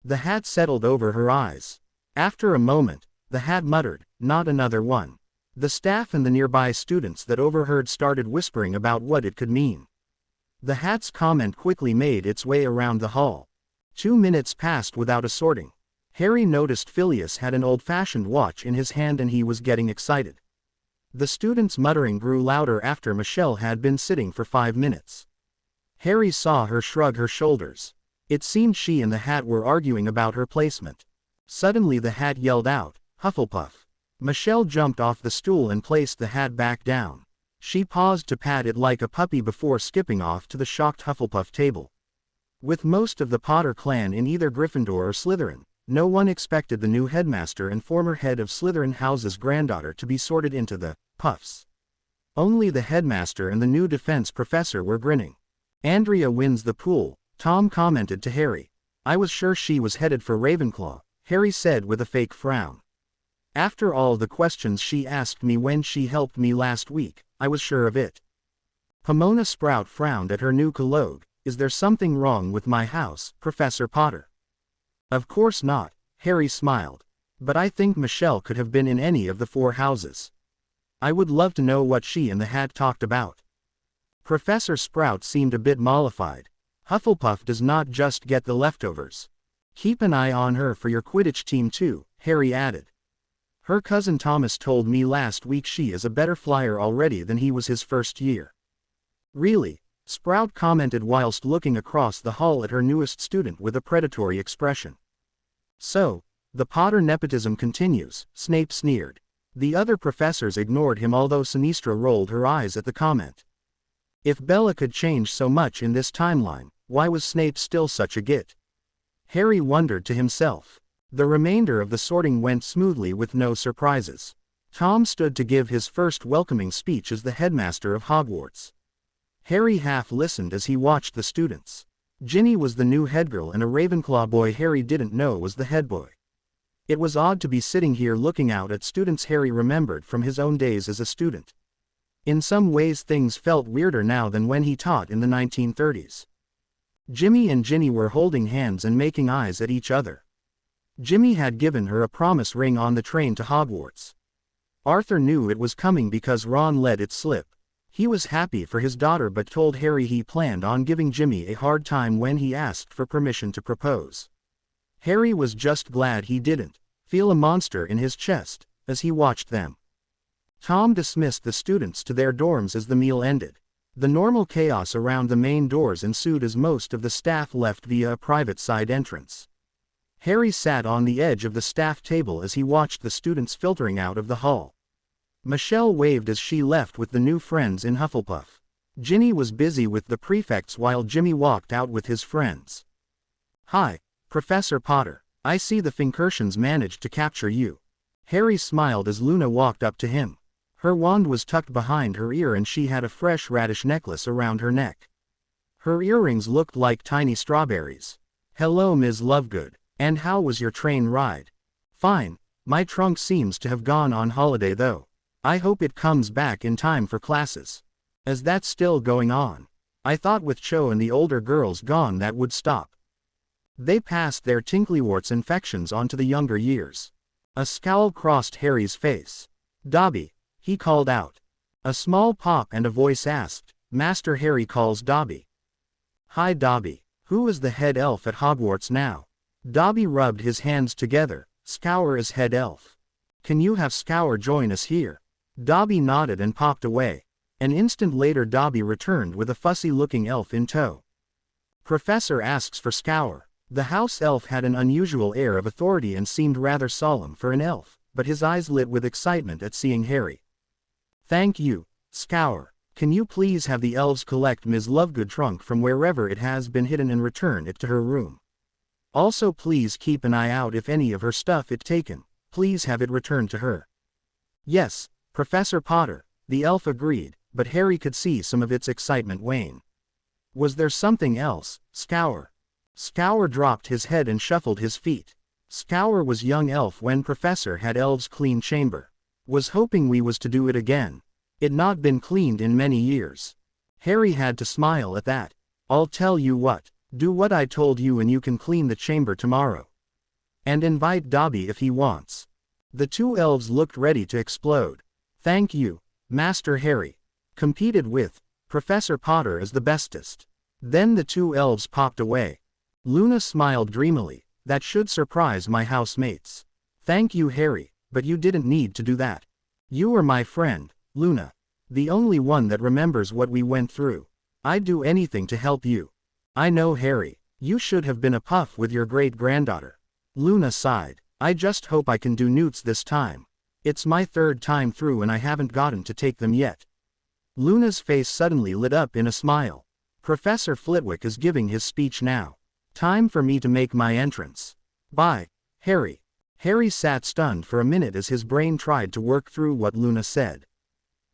The hat settled over her eyes. After a moment, the hat muttered, "Not another one." The staff and the nearby students that overheard started whispering about what it could mean. The hat's comment quickly made its way around the hall. 2 minutes passed without a sorting. Harry noticed Phileas had an old-fashioned watch in his hand and he was getting excited. The students' muttering grew louder after Michelle had been sitting for 5 minutes. Harry saw her shrug her shoulders. It seemed she and the hat were arguing about her placement. Suddenly the hat yelled out, "Hufflepuff." Michelle jumped off the stool and placed the hat back down. She paused to pat it like a puppy before skipping off to the shocked Hufflepuff table. With most of the Potter clan in either Gryffindor or Slytherin, no one expected the new headmaster and former head of Slytherin House's granddaughter to be sorted into the Puffs. Only the headmaster and the new defense professor were grinning. "Andrea wins the pool," Tom commented to Harry. "I was sure she was headed for Ravenclaw," Harry said with a fake frown. "After all the questions she asked me when she helped me last week, I was sure of it." Pomona Sprout frowned at her new collogue. "Is there something wrong with my house, Professor Potter?" "Of course not," Harry smiled. "But I think Michelle could have been in any of the 4 houses. I would love to know what she and the hat talked about." Professor Sprout seemed a bit mollified. "Hufflepuff does not just get the leftovers. Keep an eye on her for your Quidditch team too," Harry added. "Her cousin Thomas told me last week she is a better flyer already than he was his first year." "Really?" Sprout commented whilst looking across the hall at her newest student with a predatory expression. "So, the Potter nepotism continues," Snape sneered. The other professors ignored him, although Sinistra rolled her eyes at the comment. If Bella could change so much in this timeline, why was Snape still such a git? Harry wondered to himself. The remainder of the sorting went smoothly with no surprises. Tom stood to give his first welcoming speech as the headmaster of Hogwarts. Harry half listened as he watched the students. Ginny was the new headgirl and a Ravenclaw boy Harry didn't know was the headboy. It was odd to be sitting here looking out at students Harry remembered from his own days as a student. In some ways things felt weirder now than when he taught in the 1930s. Jimmy and Ginny were holding hands and making eyes at each other. Jimmy had given her a promise ring on the train to Hogwarts. Arthur knew it was coming because Ron let it slip. He was happy for his daughter but told Harry he planned on giving Jimmy a hard time when he asked for permission to propose. Harry was just glad he didn't feel a monster in his chest as he watched them. Tom dismissed the students to their dorms as the meal ended. The normal chaos around the main doors ensued as most of the staff left via a private side entrance. Harry sat on the edge of the staff table as he watched the students filtering out of the hall. Michelle waved as she left with the new friends in Hufflepuff. Ginny was busy with the prefects while Jimmy walked out with his friends. "Hi, Professor Potter. I see the Finkertians managed to capture you." Harry smiled as Luna walked up to him. Her wand was tucked behind her ear and she had a fresh radish necklace around her neck. Her earrings looked like tiny strawberries. "Hello, Ms. Lovegood. And how was your train ride?" "Fine. My trunk seems to have gone on holiday though. I hope it comes back in time for classes." "Is that still going on? I thought with Cho and the older girls gone that would stop." They passed their tinklywarts infections on to the younger years. A scowl crossed Harry's face. "Dobby," he called out. A small pop and a voice asked, "Master Harry calls Dobby." "Hi Dobby. Who is the head elf at Hogwarts now?" Dobby rubbed his hands together. "Scour is head elf. Can you have Scour join us here?" Dobby nodded and popped away. An instant later Dobby returned with a fussy-looking elf in tow. Professor asks for Scour. The house elf had an unusual air of authority and seemed rather solemn for an elf, but his eyes lit with excitement at seeing Harry. Thank you, Scour. Can you please have the elves collect Ms. Lovegood trunk from wherever it has been hidden and return it to her room? Also please keep an eye out if any of her stuff is taken, please have it returned to her. Yes, Professor Potter, the elf agreed, but Harry could see some of its excitement wane. Was there something else, Scour? Scour dropped his head and shuffled his feet. Scour was young elf when Professor had elves clean chamber. Was hoping we was to do it again. It not been cleaned in many years. Harry had to smile at that. I'll tell you what, do what I told you and you can clean the chamber tomorrow. And invite Dobby if he wants. The two elves looked ready to explode. Thank you, Master Harry. Competed with Professor Potter as the bestest. Then the two elves popped away. Luna smiled dreamily. That should surprise my housemates. Thank you, Harry, but you didn't need to do that. You are my friend, Luna. The only one that remembers what we went through. I'd do anything to help you. I know, Harry. You should have been a puff with your great-granddaughter. Luna sighed. I just hope I can do newts this time. It's my third time through and I haven't gotten to take them yet. Luna's face suddenly lit up in a smile. Professor Flitwick is giving his speech now. Time for me to make my entrance. Bye, Harry. Harry sat stunned for a minute as his brain tried to work through what Luna said.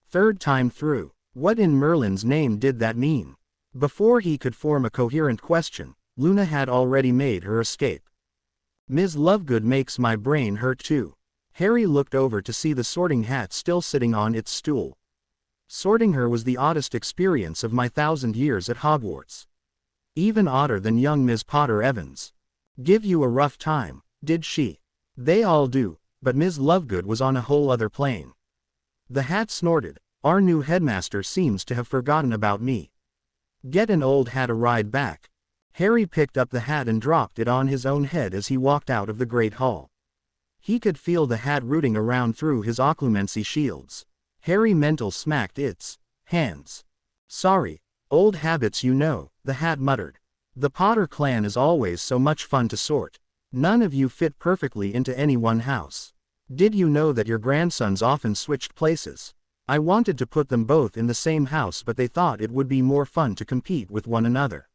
Third time through. What in Merlin's name did that mean? Before he could form a coherent question, Luna had already made her escape. Ms. Lovegood makes my brain hurt too. Harry looked over to see the sorting hat still sitting on its stool. Sorting her was the oddest experience of my 1,000 years at Hogwarts. Even odder than young Ms. Potter Evans. Give you a rough time, did she? They all do, but Ms. Lovegood was on a whole other plane. The hat snorted. Our new headmaster seems to have forgotten about me. Get an old hat a ride back. Harry picked up the hat and dropped it on his own head as he walked out of the Great Hall. He could feel the hat rooting around through his occlumency shields. Harry mental smacked its hands. Sorry, old habits you know, the hat muttered. The Potter clan is always so much fun to sort. None of you fit perfectly into any one house. Did you know that your grandsons often switched places? I wanted to put them both in the same house but they thought it would be more fun to compete with one another.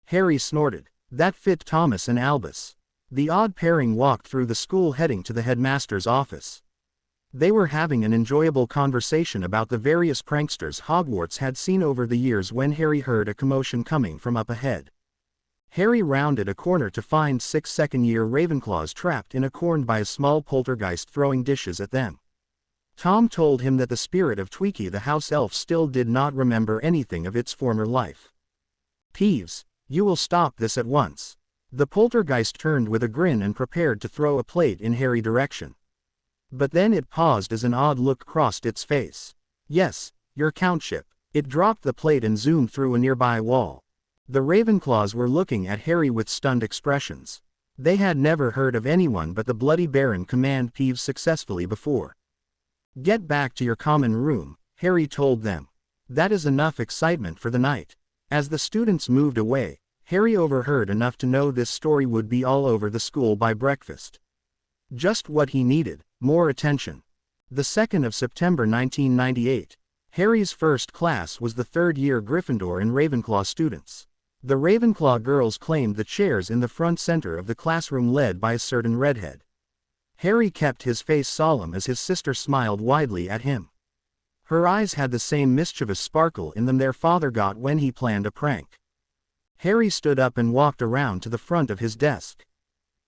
Harry snorted. That fit Thomas and Albus. The odd pairing walked through the school heading to the headmaster's office. They were having an enjoyable conversation about the various pranksters Hogwarts had seen over the years when Harry heard a commotion coming from up ahead. Harry rounded a corner to find 6 second-year Ravenclaws trapped in a corn by a small poltergeist throwing dishes at them. Tom told him that the spirit of Tweaky the house elf still did not remember anything of its former life. Peeves, you will stop this at once. The poltergeist turned with a grin and prepared to throw a plate in Harry's direction. But then it paused as an odd look crossed its face. Yes, your countship. It dropped the plate and zoomed through a nearby wall. The Ravenclaws were looking at Harry with stunned expressions. They had never heard of anyone but the Bloody Baron command Peeves successfully before. Get back to your common room, Harry told them. That is enough excitement for the night. As the students moved away, Harry overheard enough to know this story would be all over the school by breakfast. Just what he needed, more attention. The 2nd of September 1998. Harry's first class was the third-year Gryffindor and Ravenclaw students. The Ravenclaw girls claimed the chairs in the front center of the classroom led by a certain redhead. Harry kept his face solemn as his sister smiled widely at him. Her eyes had the same mischievous sparkle in them their father got when he planned a prank. Harry stood up and walked around to the front of his desk.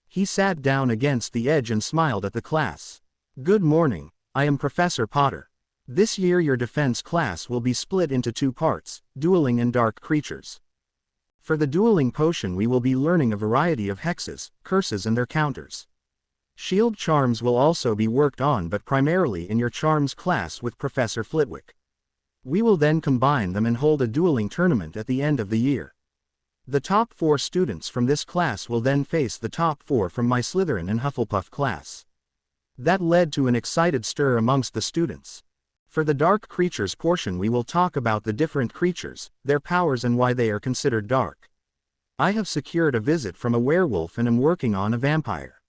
He sat down against the edge and smiled at the class. Good morning, I am Professor Potter. This year your defense class will be split into 2 parts, dueling and dark creatures. For the dueling potion we will be learning a variety of hexes, curses and their counters. Shield charms will also be worked on but primarily in your charms class with Professor Flitwick. We will then combine them and hold a dueling tournament at the end of the year. The top 4 students from this class will then face the top 4 from my Slytherin and Hufflepuff class. That led to an excited stir amongst the students. For the dark creatures portion we will talk about the different creatures, their powers and why they are considered dark. I have secured a visit from a werewolf and am working on a vampire.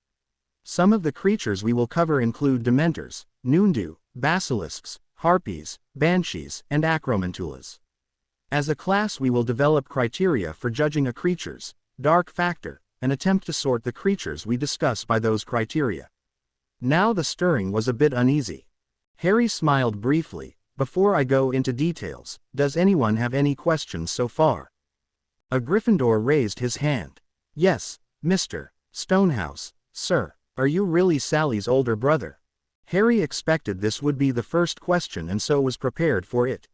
Some of the creatures we will cover include dementors, noondu, basilisks, harpies, banshees, and acromantulas. As a class we will develop criteria for judging a creature's dark factor, and attempt to sort the creatures we discuss by those criteria. Now the stirring was a bit uneasy. Harry smiled briefly. Before I go into details, does anyone have any questions so far? A Gryffindor raised his hand. Yes, Mr. Stonehouse, sir. Are you really Sally's older brother? Harry expected this would be the first question and so was prepared for it.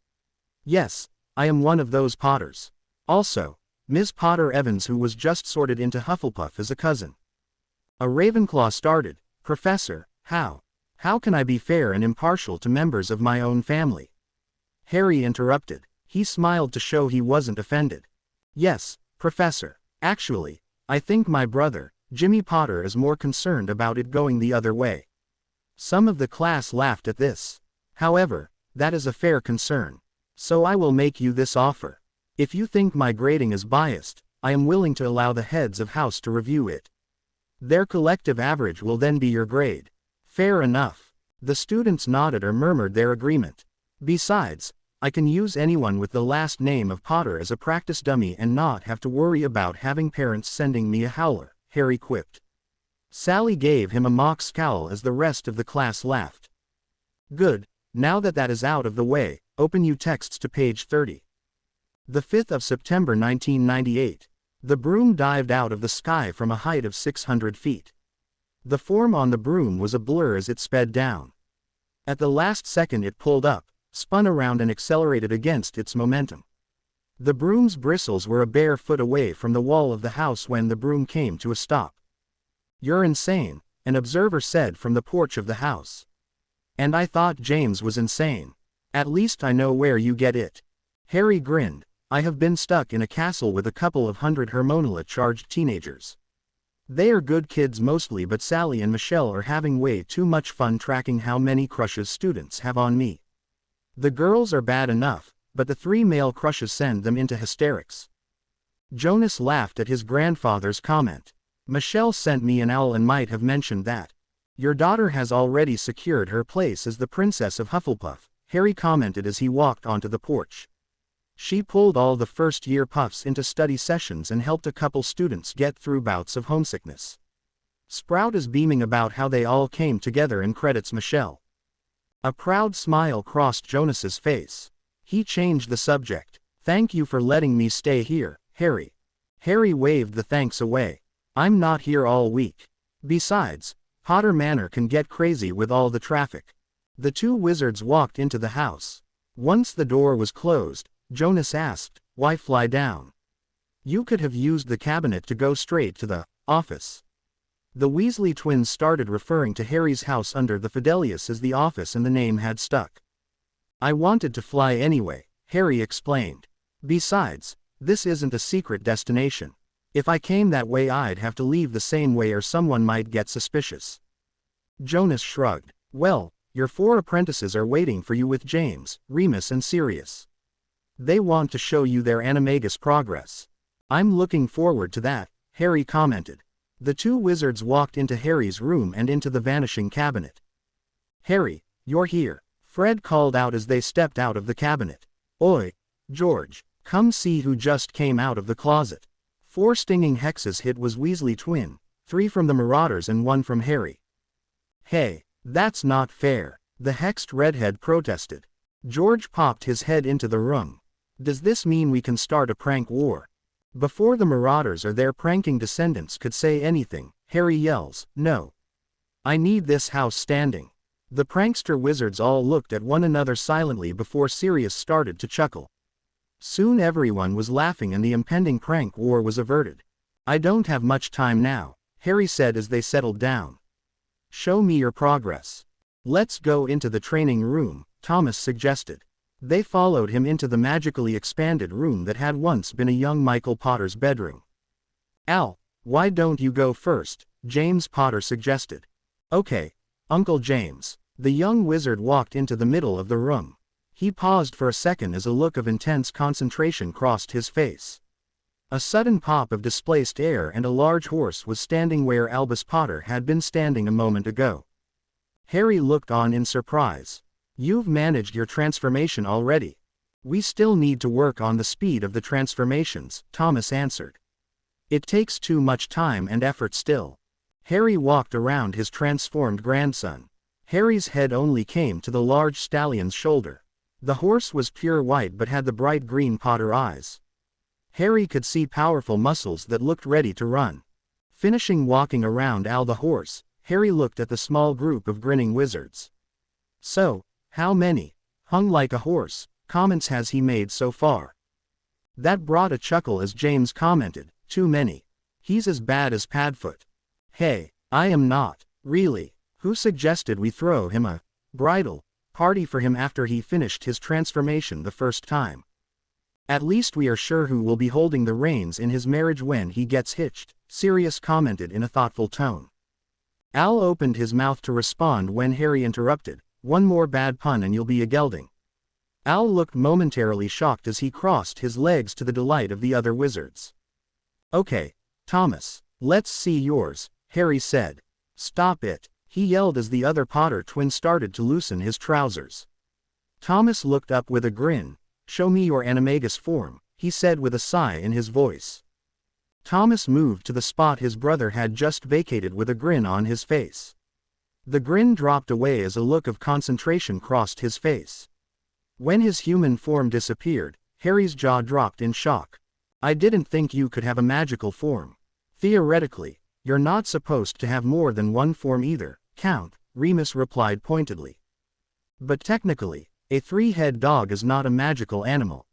Yes, I am one of those Potters. Also, Ms. Potter Evans, who was just sorted into Hufflepuff, is a cousin. A Ravenclaw started. Professor, how can I be fair and impartial to members of my own family? Harry interrupted. He smiled to show he wasn't offended. Yes, Professor. Actually, I think my brother, Jimmy Potter, is more concerned about it going the other way. Some of the class laughed at this. However, that is a fair concern. So I will make you this offer. If you think my grading is biased, I am willing to allow the heads of house to review it. Their collective average will then be your grade. Fair enough. The students nodded or murmured their agreement. Besides, I can use anyone with the last name of Potter as a practice dummy and not have to worry about having parents sending me a howler, Harry quipped. Sally gave him a mock scowl as the rest of the class laughed. Good, now that is out of the way, open you texts to page 30. The 5th of September 1998. The broom dived out of the sky from a height of 600 feet. The form on the broom was a blur as it sped down. At the last second it pulled up, spun around and accelerated against its momentum. The broom's bristles were a bare foot away from the wall of the house when the broom came to a stop. You're insane, an observer said from the porch of the house. And I thought James was insane. At least I know where you get it. Harry grinned. I have been stuck in a castle with a couple of hundred Hormonilla-charged teenagers. They are good kids mostly, but Sally and Michelle are having way too much fun tracking how many crushes students have on me. The girls are bad enough, but the 3 male crushes send them into hysterics. Jonas laughed at his grandfather's comment. Michelle sent me an owl and might have mentioned that. Your daughter has already secured her place as the Princess of Hufflepuff, Harry commented as he walked onto the porch. She pulled all the first-year puffs into study sessions and helped a couple students get through bouts of homesickness. Sprout is beaming about how they all came together and credits Michelle. A proud smile crossed Jonas's face. He changed the subject. Thank you for letting me stay here, Harry. Harry waved the thanks away. I'm not here all week. Besides, Potter Manor can get crazy with all the traffic. The 2 wizards walked into the house. Once the door was closed, Jonas asked, why fly down? You could have used the cabinet to go straight to the office. The Weasley twins started referring to Harry's house under the Fidelius as the office and the name had stuck. I wanted to fly anyway, Harry explained. Besides, this isn't a secret destination. If I came that way I'd have to leave the same way or someone might get suspicious. Jonas shrugged. Well, your 4 apprentices are waiting for you with James, Remus and Sirius. They want to show you their animagus progress. I'm looking forward to that, Harry commented. The 2 wizards walked into Harry's room and into the vanishing cabinet. Harry, you're here, Fred called out as they stepped out of the cabinet. Oi, George, come see who just came out of the closet. 4 stinging hexes hit was Weasley twin, 3 from the Marauders and 1 from Harry. Hey, that's not fair, the hexed redhead protested. George popped his head into the room. Does this mean we can start a prank war? Before the Marauders or their pranking descendants could say anything, Harry yells, no. I need this house standing. The prankster wizards all looked at one another silently before Sirius started to chuckle. Soon everyone was laughing and the impending prank war was averted. I don't have much time now, Harry said as they settled down. Show me your progress. Let's go into the training room, Thomas suggested. They followed him into the magically expanded room that had once been a young Michael Potter's bedroom. Al, why don't you go first? James Potter suggested. Okay, Uncle James, The young wizard walked into the middle of the room. He paused for a second as a look of intense concentration crossed his face. A sudden pop of displaced air and a large horse was standing where Albus Potter had been standing a moment ago. Harry looked on in surprise. "You've managed your transformation already." "We still need to work on the speed of the transformations," Thomas answered. "It takes too much time and effort still." Harry walked around his transformed grandson. Harry's head only came to the large stallion's shoulder. The horse was pure white but had the bright green Potter eyes. Harry could see powerful muscles that looked ready to run. Finishing walking around Al the horse, Harry looked at the small group of grinning wizards. "So, how many, hung like a horse, comments has he made so far?" That brought a chuckle as James commented, "Too many. He's as bad as Padfoot." "Hey, I am not, really. Who suggested we throw him a bridal party for him after he finished his transformation the first time? At least we are sure who will be holding the reins in his marriage when he gets hitched," Sirius commented in a thoughtful tone. Al opened his mouth to respond when Harry interrupted, "One more bad pun and you'll be a gelding." Al looked momentarily shocked as he crossed his legs to the delight of the other wizards. "Okay, Thomas, let's see yours," Harry said. "Stop it," he yelled as the other Potter twin started to loosen his trousers. Thomas looked up with a grin. "Show me your animagus form," he said with a sigh in his voice. Thomas moved to the spot his brother had just vacated with a grin on his face. The grin dropped away as a look of concentration crossed his face. When his human form disappeared, Harry's jaw dropped in shock. "I didn't think you could have a magical form." "Theoretically, you're not supposed to have more than one form either, Count," Remus replied pointedly. "But technically, a three-head dog is not a magical animal.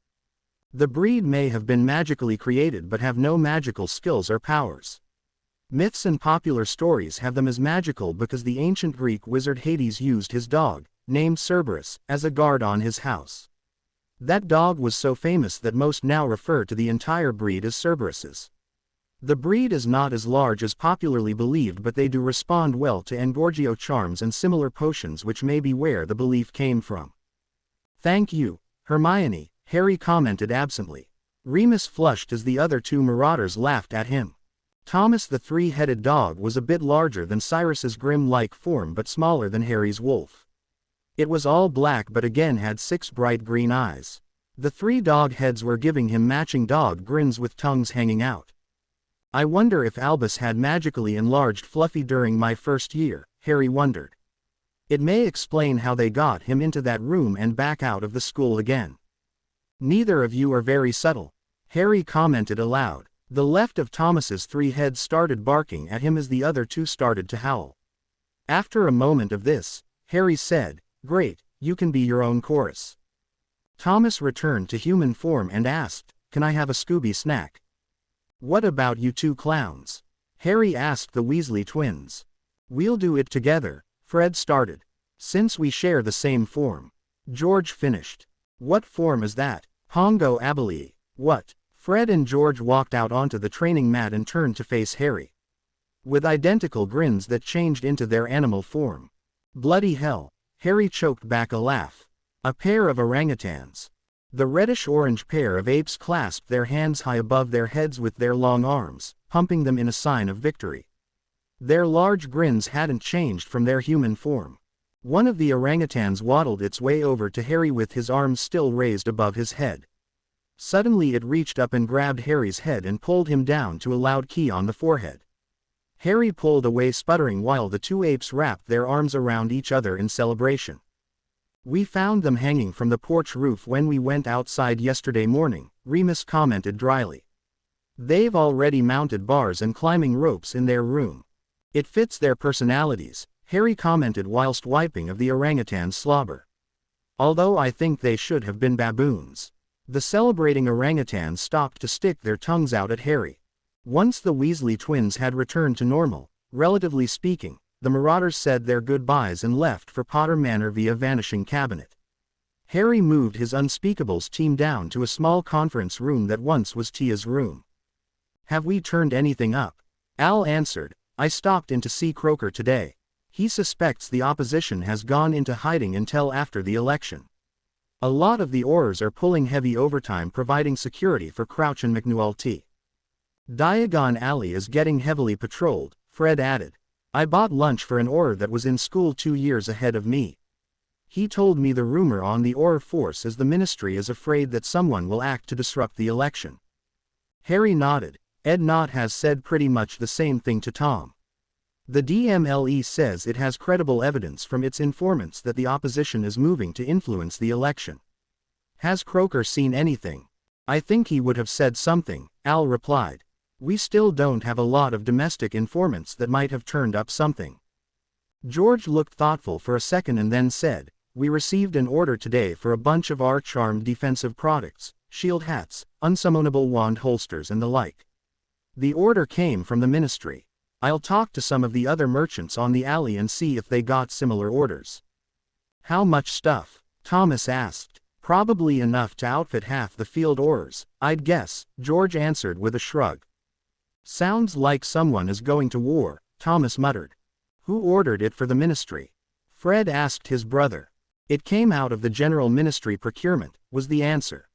The breed may have been magically created but have no magical skills or powers. Myths and popular stories have them as magical because the ancient Greek wizard Hades used his dog, named Cerberus, as a guard on his house. That dog was so famous that most now refer to the entire breed as Cerberuses. The breed is not as large as popularly believed, but they do respond well to Engorgio charms and similar potions, which may be where the belief came from." "Thank you, Hermione," Harry commented absently. Remus flushed as the other two marauders laughed at him. Thomas the three-headed dog was a bit larger than Cyrus's grim-like form but smaller than Harry's wolf. It was all black but again had 6 bright green eyes. The 3 dog heads were giving him matching dog grins with tongues hanging out. "I wonder if Albus had magically enlarged Fluffy during my first year," Harry wondered. "It may explain how they got him into that room and back out of the school again." "Neither of you are very subtle," Harry commented aloud. The left of Thomas's 3 heads started barking at him as the other 2 started to howl. After a moment of this, Harry said, "Great, you can be your own chorus." Thomas returned to human form and asked, "Can I have a Scooby snack?" "What about you 2 clowns?" Harry asked the Weasley twins. "We'll do it together," Fred started. "Since we share the same form." George finished. "What form is that?" Pongo Abilene. "What?" Fred and George walked out onto the training mat and turned to face Harry. With identical grins that changed into their animal form. "Bloody hell," Harry choked back a laugh. "A pair of orangutans." The reddish-orange pair of apes clasped their hands high above their heads with their long arms, pumping them in a sign of victory. Their large grins hadn't changed from their human form. One of the orangutans waddled its way over to Harry with his arms still raised above his head. Suddenly it reached up and grabbed Harry's head and pulled him down to a loud key on the forehead. Harry pulled away sputtering while the 2 apes wrapped their arms around each other in celebration. "We found them hanging from the porch roof when we went outside yesterday morning," Remus commented dryly. "They've already mounted bars and climbing ropes in their room. It fits their personalities," Harry commented whilst wiping of the orangutan's slobber. "Although I think they should have been baboons." The celebrating orangutans stopped to stick their tongues out at Harry. Once the Weasley twins had returned to normal, relatively speaking, the marauders said their goodbyes and left for Potter Manor via Vanishing Cabinet. Harry moved his Unspeakables team down to a small conference room that once was Tia's room. "Have we turned anything up?" Al answered, "I stopped in to see Croaker today. He suspects the opposition has gone into hiding until after the election. A lot of the Aurors are pulling heavy overtime providing security for Crouch and McNulty. Diagon Alley is getting heavily patrolled, Fred added. I bought lunch for an Auror that was in school 2 years ahead of me. He told me the rumor on the Auror force is the ministry is afraid that someone will act to disrupt the election. Harry nodded. Ed Knott has said pretty much the same thing to Tom. The DMLE says it has credible evidence from its informants that the opposition is moving to influence the election. Has Croker seen anything? I think he would have said something, Al replied. We still don't have a lot of domestic informants that might have turned up something. George looked thoughtful for a second and then said, we received an order today for a bunch of our charmed defensive products, shield hats, unsummonable wand holsters and the like. The order came from the ministry. I'll talk to some of the other merchants on the alley and see if they got similar orders. How much stuff? Thomas asked. Probably enough to outfit half the field Aurors, I'd guess, George answered with a shrug. Sounds like someone is going to war, Thomas muttered. Who ordered it for the ministry? Fred asked his brother. It came out of the general ministry procurement, was the answer.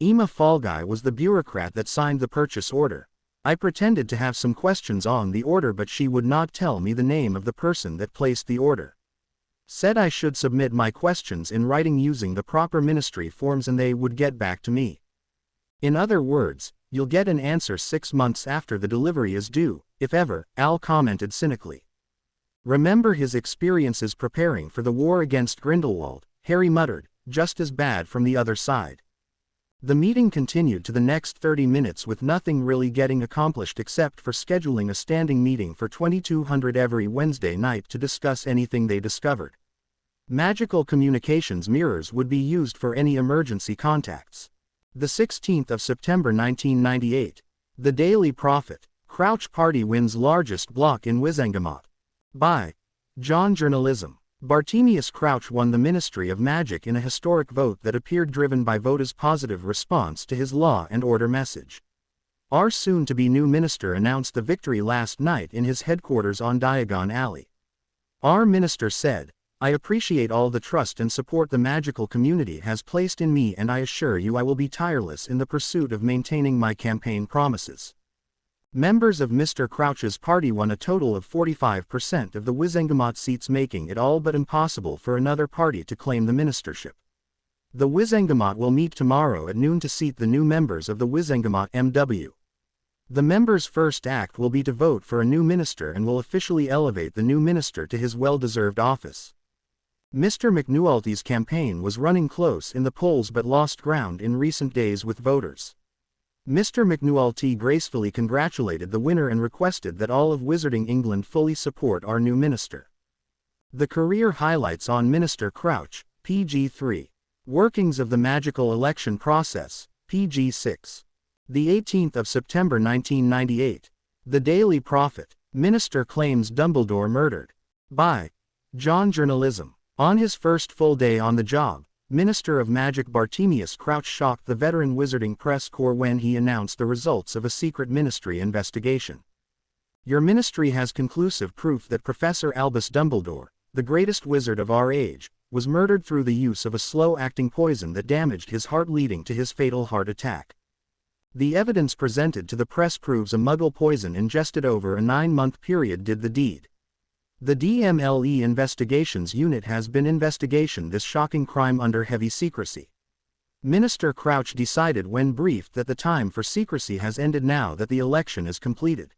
Emma Falguy was the bureaucrat that signed the purchase order. I pretended to have some questions on the order but she would not tell me the name of the person that placed the order. Said I should submit my questions in writing using the proper ministry forms and they would get back to me. In other words, you'll get an answer 6 months after the delivery is due, if ever, Al commented cynically. Remember his experiences preparing for the war against Grindelwald, Harry muttered, just as bad from the other side. The meeting continued to the next 30 minutes with nothing really getting accomplished except for scheduling a standing meeting for 2200 every Wednesday night to discuss anything they discovered. Magical communications mirrors would be used for any emergency contacts. The 16th of September 1998. The Daily Prophet. Crouch Party wins largest block in Wizengamot. By John Journalism. Bartemius Crouch won the Ministry of Magic in a historic vote that appeared driven by voters' positive response to his law and order message. Our soon-to-be new minister announced the victory last night in his headquarters on Diagon Alley. Our minister said, I appreciate all the trust and support the magical community has placed in me and I assure you I will be tireless in the pursuit of maintaining my campaign promises. Members of Mr. Crouch's party won a total of 45% of the Wizengamot seats, making it all but impossible for another party to claim the ministership. The Wizengamot will meet tomorrow at noon to seat the new members of the Wizengamot MW. The members' first act will be to vote for a new minister and will officially elevate the new minister to his well-deserved office. Mr. McNulty's campaign was running close in the polls but lost ground in recent days with voters. Mr. McNulty gracefully congratulated the winner and requested that all of Wizarding England fully support our new minister. The career highlights on Minister Crouch, PG-3. Workings of the magical election process, PG-6. The 18th of September 1998. The Daily Prophet. Minister claims Dumbledore murdered. By John Journalism. On his first full day on the job, Minister of Magic Bartemius Crouch shocked the veteran Wizarding press corps when he announced the results of a secret ministry investigation. Your ministry has conclusive proof that Professor Albus Dumbledore, the greatest wizard of our age, was murdered through the use of a slow-acting poison that damaged his heart leading to his fatal heart attack. The evidence presented to the press proves a Muggle poison ingested over a 9-month period did the deed. The DMLE Investigations Unit has been investigating this shocking crime under heavy secrecy. Minister Crouch decided when briefed that the time for secrecy has ended now that the election is completed.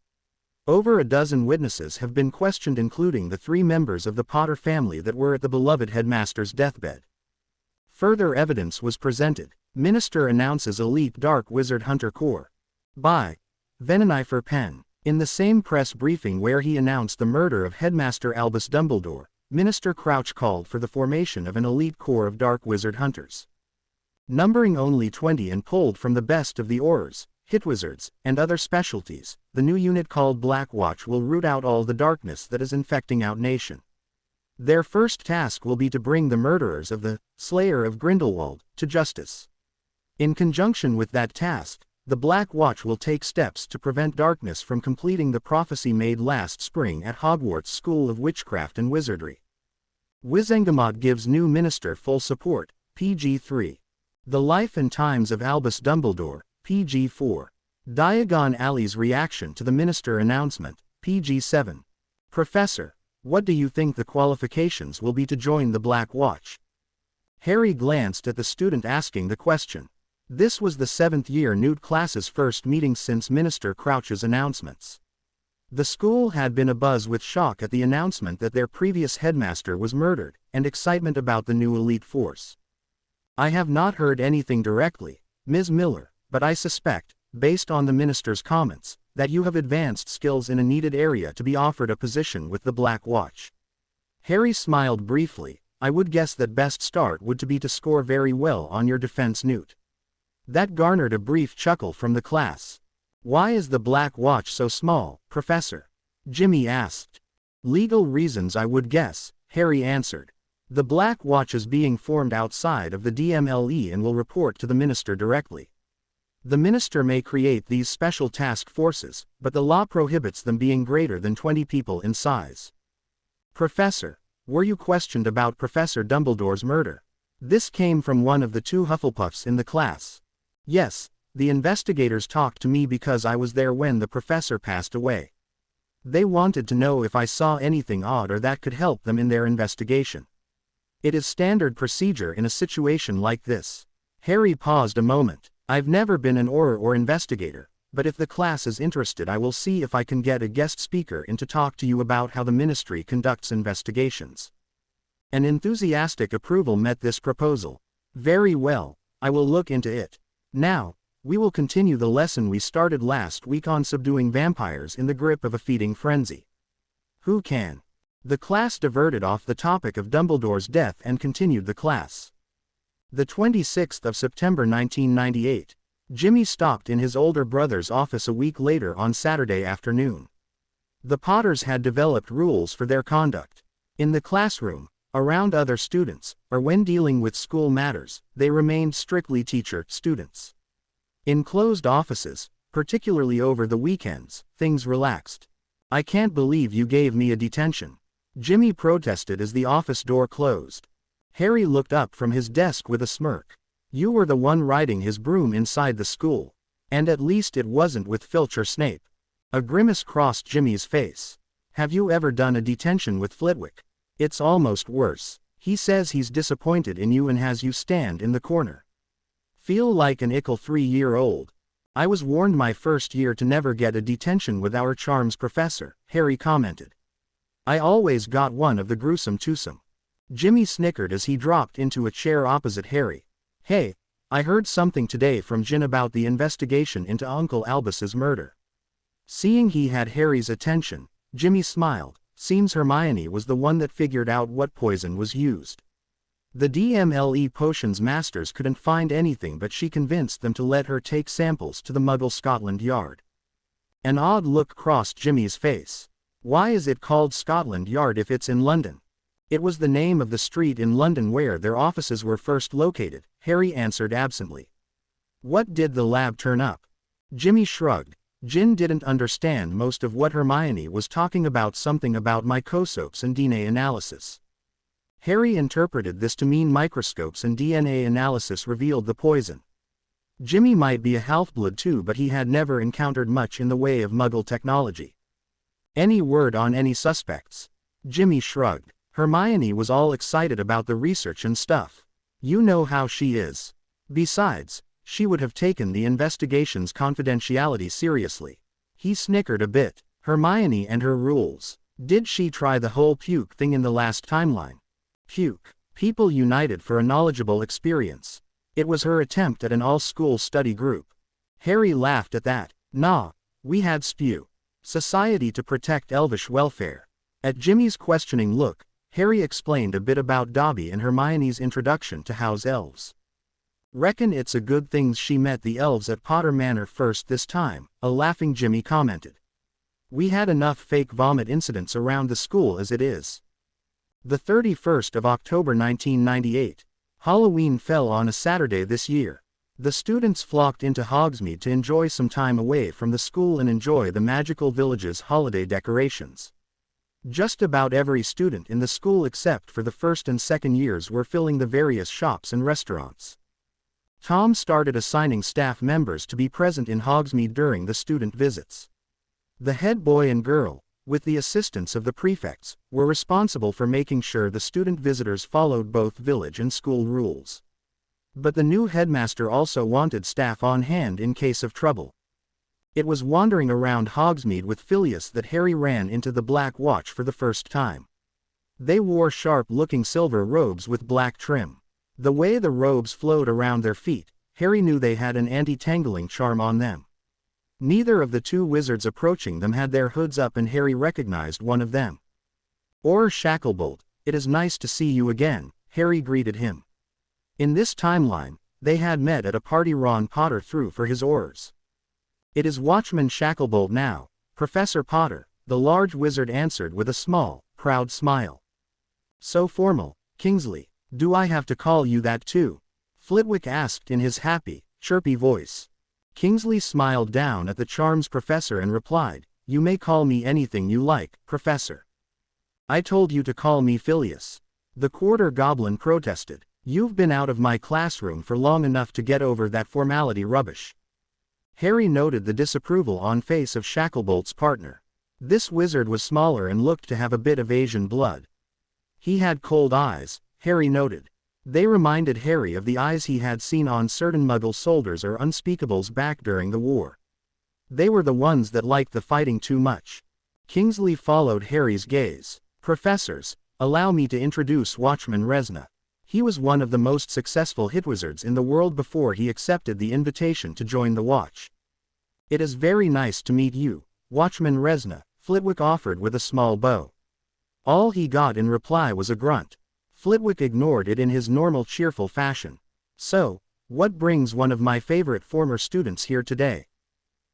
Over a dozen witnesses have been questioned, including the 3 members of the Potter family that were at the beloved headmaster's deathbed. Further evidence was presented. Minister announces elite Dark Wizard Hunter Corps. By Venenifer Penn. In the same press briefing where he announced the murder of Headmaster Albus Dumbledore, Minister Crouch called for the formation of an elite corps of Dark Wizard Hunters. Numbering only 20 and pulled from the best of the Aurors, Hitwizards, and other specialties, the new unit called Black Watch will root out all the darkness that is infecting our nation. Their first task will be to bring the murderers of the Slayer of Grindelwald to justice. In conjunction with that task, The Black Watch will take steps to prevent darkness from completing the prophecy made last spring at Hogwarts School of Witchcraft and Wizardry. Wizengamot gives new minister full support, PG-3. The Life and Times of Albus Dumbledore, PG-4. Diagon Alley's reaction to the minister announcement, PG-7. Professor, what do you think the qualifications will be to join the Black Watch? Harry glanced at the student asking the question. This was the 7th-year Newt class's first meeting since Minister Crouch's announcements. The school had been abuzz with shock at the announcement that their previous headmaster was murdered, and excitement about the new elite force. I have not heard anything directly, Ms. Miller, but I suspect, based on the minister's comments, that you have advanced skills in a needed area to be offered a position with the Black Watch. Harry smiled briefly. I would guess that best start would be to score very well on your defense, Newt. That garnered a brief chuckle from the class. Why is the Black Watch so small, Professor? Jimmy asked. Legal reasons, I would guess, Harry answered. The Black Watch is being formed outside of the DMLE and will report to the minister directly. The minister may create these special task forces, but the law prohibits them being greater than 20 people in size. Professor, were you questioned about Professor Dumbledore's murder? This came from one of the 2 Hufflepuffs in the class. Yes, the investigators talked to me because I was there when the professor passed away. They wanted to know if I saw anything odd or that could help them in their investigation. It is standard procedure in a situation like this. Harry paused a moment. I've never been an Auror or investigator, but if the class is interested, I will see if I can get a guest speaker in to talk to you about how the ministry conducts investigations. An enthusiastic approval met this proposal. Very well, I will look into it. Now, we will continue the lesson we started last week on subduing vampires in the grip of a feeding frenzy. Who can? The class diverted off the topic of Dumbledore's death and continued the class. The 26th of September 1998. Jimmy stopped in his older brother's office a week later on Saturday afternoon. The Potters had developed rules for their conduct. In the classroom, around other students, or when dealing with school matters, they remained strictly teacher-students. In closed offices, particularly over the weekends, things relaxed. I can't believe you gave me a detention. Jimmy protested as the office door closed. Harry looked up from his desk with a smirk. You were the one riding his broom inside the school. And at least it wasn't with Filch or Snape. A grimace crossed Jimmy's face. Have you ever done a detention with Flitwick? It's almost worse. He says he's disappointed in you and has you stand in the corner. Feel like an ickle 3-year-old. I was warned my first year to never get a detention with our charms professor, Harry commented. I always got one of the gruesome twosome. Jimmy snickered as he dropped into a chair opposite Harry. Hey, I heard something today from Gin about the investigation into Uncle Albus's murder. Seeing he had Harry's attention, Jimmy smiled. Seems Hermione was the one that figured out what poison was used. The DMLE potions masters couldn't find anything, but she convinced them to let her take samples to the Muggle Scotland Yard. An odd look crossed Jimmy's face. Why is it called Scotland Yard if it's in London? It was the name of the street in London where their offices were first located, Harry answered absently. What did the lab turn up? Jimmy shrugged. Gin didn't understand most of what Hermione was talking about, something about microscopes and DNA analysis. Harry interpreted this to mean microscopes and DNA analysis revealed the poison. Jimmy might be a half-blood too, but he had never encountered much in the way of Muggle technology. Any word on any suspects? Jimmy shrugged. Hermione was all excited about the research and stuff. You know how she is. Besides, she would have taken the investigation's confidentiality seriously. He snickered a bit. Hermione and her rules. Did she try the whole puke thing in the last timeline? Puke. People united for a knowledgeable experience. It was her attempt at an all-school study group. Harry laughed at that. Nah, we had spew. Society to protect elvish welfare. At Jimmy's questioning look, Harry explained a bit about Dobby and Hermione's introduction to house elves. Reckon it's a good thing she met the elves at Potter Manor first this time, a laughing Jimmy commented. We had enough fake vomit incidents around the school as it is. The 31st of October 1998. Halloween fell on a Saturday this year. The students flocked into Hogsmeade to enjoy some time away from the school and enjoy the magical village's holiday decorations. Just about every student in the school except for the first and second years were filling the various shops and restaurants. Tom started assigning staff members to be present in Hogsmeade during the student visits. The head boy and girl, with the assistance of the prefects, were responsible for making sure the student visitors followed both village and school rules. But the new headmaster also wanted staff on hand in case of trouble. It was wandering around Hogsmeade with Phileas that Harry ran into the Black Watch for the first time. They wore sharp-looking silver robes with black trim. The way the robes flowed around their feet, Harry knew they had an anti-tangling charm on them. Neither of the two wizards approaching them had their hoods up, and Harry recognized one of them. "Auror Shacklebolt, it is nice to see you again," Harry greeted him. In this timeline, they had met at a party Ron Potter threw for his Aurors. "It is Watchman Shacklebolt now, Professor Potter," the large wizard answered with a small, proud smile. "So formal, Kingsley. Do I have to call you that too?" Flitwick asked in his happy, chirpy voice. Kingsley smiled down at the charms professor and replied, "You may call me anything you like, Professor." "I told you to call me Phileas," the quarter goblin protested. "You've been out of my classroom for long enough to get over that formality rubbish." Harry noted the disapproval on face of Shacklebolt's partner. This wizard was smaller and looked to have a bit of Asian blood. He had cold eyes, Harry noted. They reminded Harry of the eyes he had seen on certain Muggle soldiers or unspeakables back during the war. They were the ones that liked the fighting too much. Kingsley followed Harry's gaze. "Professors, allow me to introduce Watchman Resna. He was one of the most successful hitwizards in the world before he accepted the invitation to join the Watch." "It is very nice to meet you, Watchman Resna," Flitwick offered with a small bow. All he got in reply was a grunt. Flitwick ignored it in his normal cheerful fashion. "So, what brings one of my favorite former students here today?"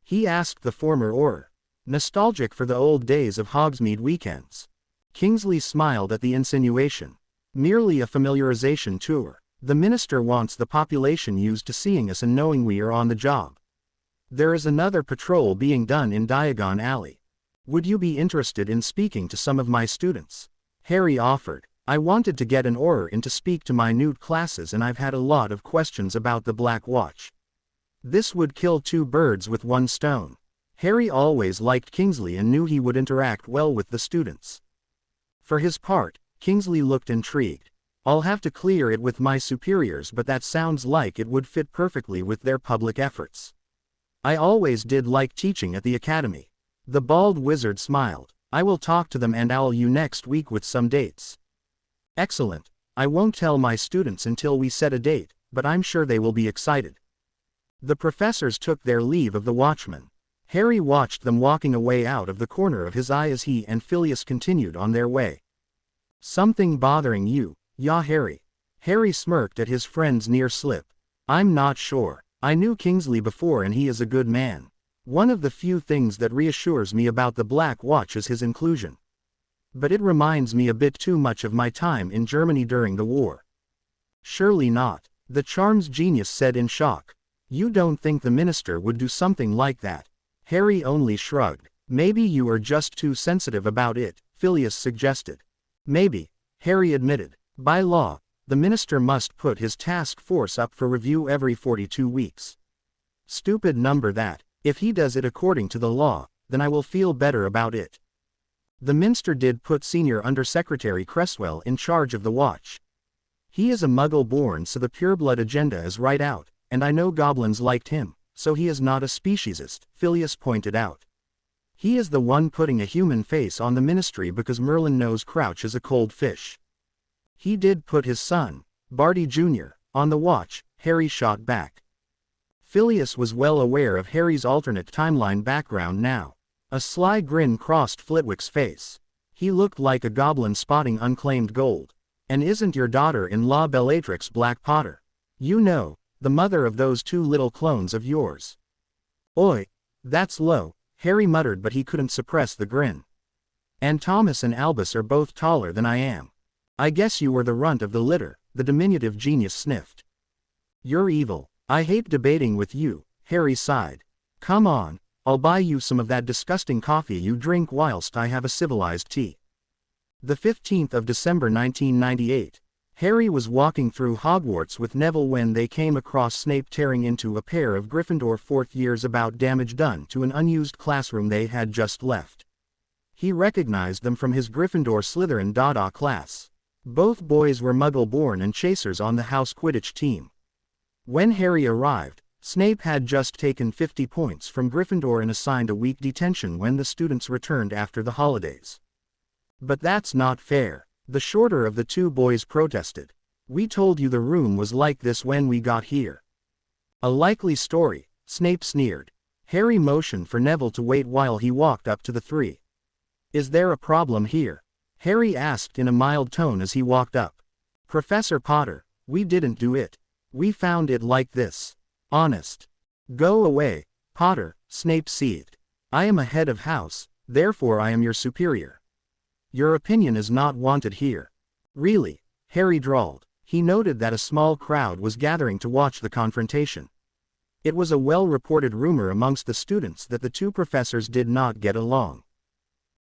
he asked the former Auror. "Nostalgic for the old days of Hogsmeade weekends." Kingsley smiled at the insinuation. "Merely a familiarization tour. The minister wants the population used to seeing us and knowing we are on the job. There is another patrol being done in Diagon Alley. Would you be interested in speaking to some of my students?" Harry offered. "I wanted to get an Auror in to speak to my new classes, and I've had a lot of questions about the Black Watch. This would kill two birds with one stone." Harry always liked Kingsley and knew he would interact well with the students. For his part, Kingsley looked intrigued. "I'll have to clear it with my superiors, but that sounds like it would fit perfectly with their public efforts. I always did like teaching at the academy." The bald wizard smiled. "I will talk to them and I'll you next week with some dates." "Excellent. I won't tell my students until we set a date, but I'm sure they will be excited." The professors took their leave of the Watchman. Harry watched them walking away out of the corner of his eye as he and Phileas continued on their way. "Something bothering you, ya Harry?" Harry smirked at his friend's near slip. "I'm not sure. I knew Kingsley before and he is a good man. One of the few things that reassures me about the Black Watch is his inclusion. But it reminds me a bit too much of my time in Germany during the war." "Surely not," the charms genius said in shock. "You don't think the minister would do something like that?" Harry only shrugged. "Maybe you are just too sensitive about it," Phileas suggested. "Maybe," Harry admitted. "By law, the minister must put his task force up for review every 42 weeks. Stupid number that. If he does it according to the law, then I will feel better about it." The Minster did put Senior Undersecretary Cresswell in charge of the Watch. "He is a Muggle born, so the pureblood agenda is right out, and I know goblins liked him, so he is not a speciesist," Phileas pointed out. "He is the one putting a human face on the ministry because Merlin knows Crouch is a cold fish. He did put his son, Barty Jr., on the Watch," Harry shot back. Phileas was well aware of Harry's alternate timeline background now. A sly grin crossed Flitwick's face. He looked like a goblin spotting unclaimed gold. "And isn't your daughter-in-law Bellatrix Black Potter? You know, the mother of those two little clones of yours?" "Oi, that's low," Harry muttered, but he couldn't suppress the grin. "And Thomas and Albus are both taller than I am. I guess you were the runt of the litter," the diminutive genius sniffed. "You're evil," I hate debating with you, Harry sighed. Come on, I'll buy you some of that disgusting coffee you drink whilst I have a civilized tea. The 15th of December 1998. Harry was walking through Hogwarts with Neville when they came across Snape tearing into a pair of Gryffindor fourth years about damage done to an unused classroom they had just left. He recognized them from his Gryffindor Slytherin Dada class. Both boys were Muggle-born and chasers on the house Quidditch team. When Harry arrived, Snape had just taken 50 points from Gryffindor and assigned a week detention when the students returned after the holidays. But that's not fair, the shorter of the two boys protested. We told you the room was like this when we got here. A likely story, Snape sneered. Harry motioned for Neville to wait while he walked up to the three. Is there a problem here? Harry asked in a mild tone as he walked up. Professor Potter, we didn't do it. We found it like this. Honest. Go away, Potter, Snape seethed. I am a head of house, therefore I am your superior. Your opinion is not wanted here. Really? Harry drawled. He noted that a small crowd was gathering to watch the confrontation. It was a well-reported rumor amongst the students that the two professors did not get along.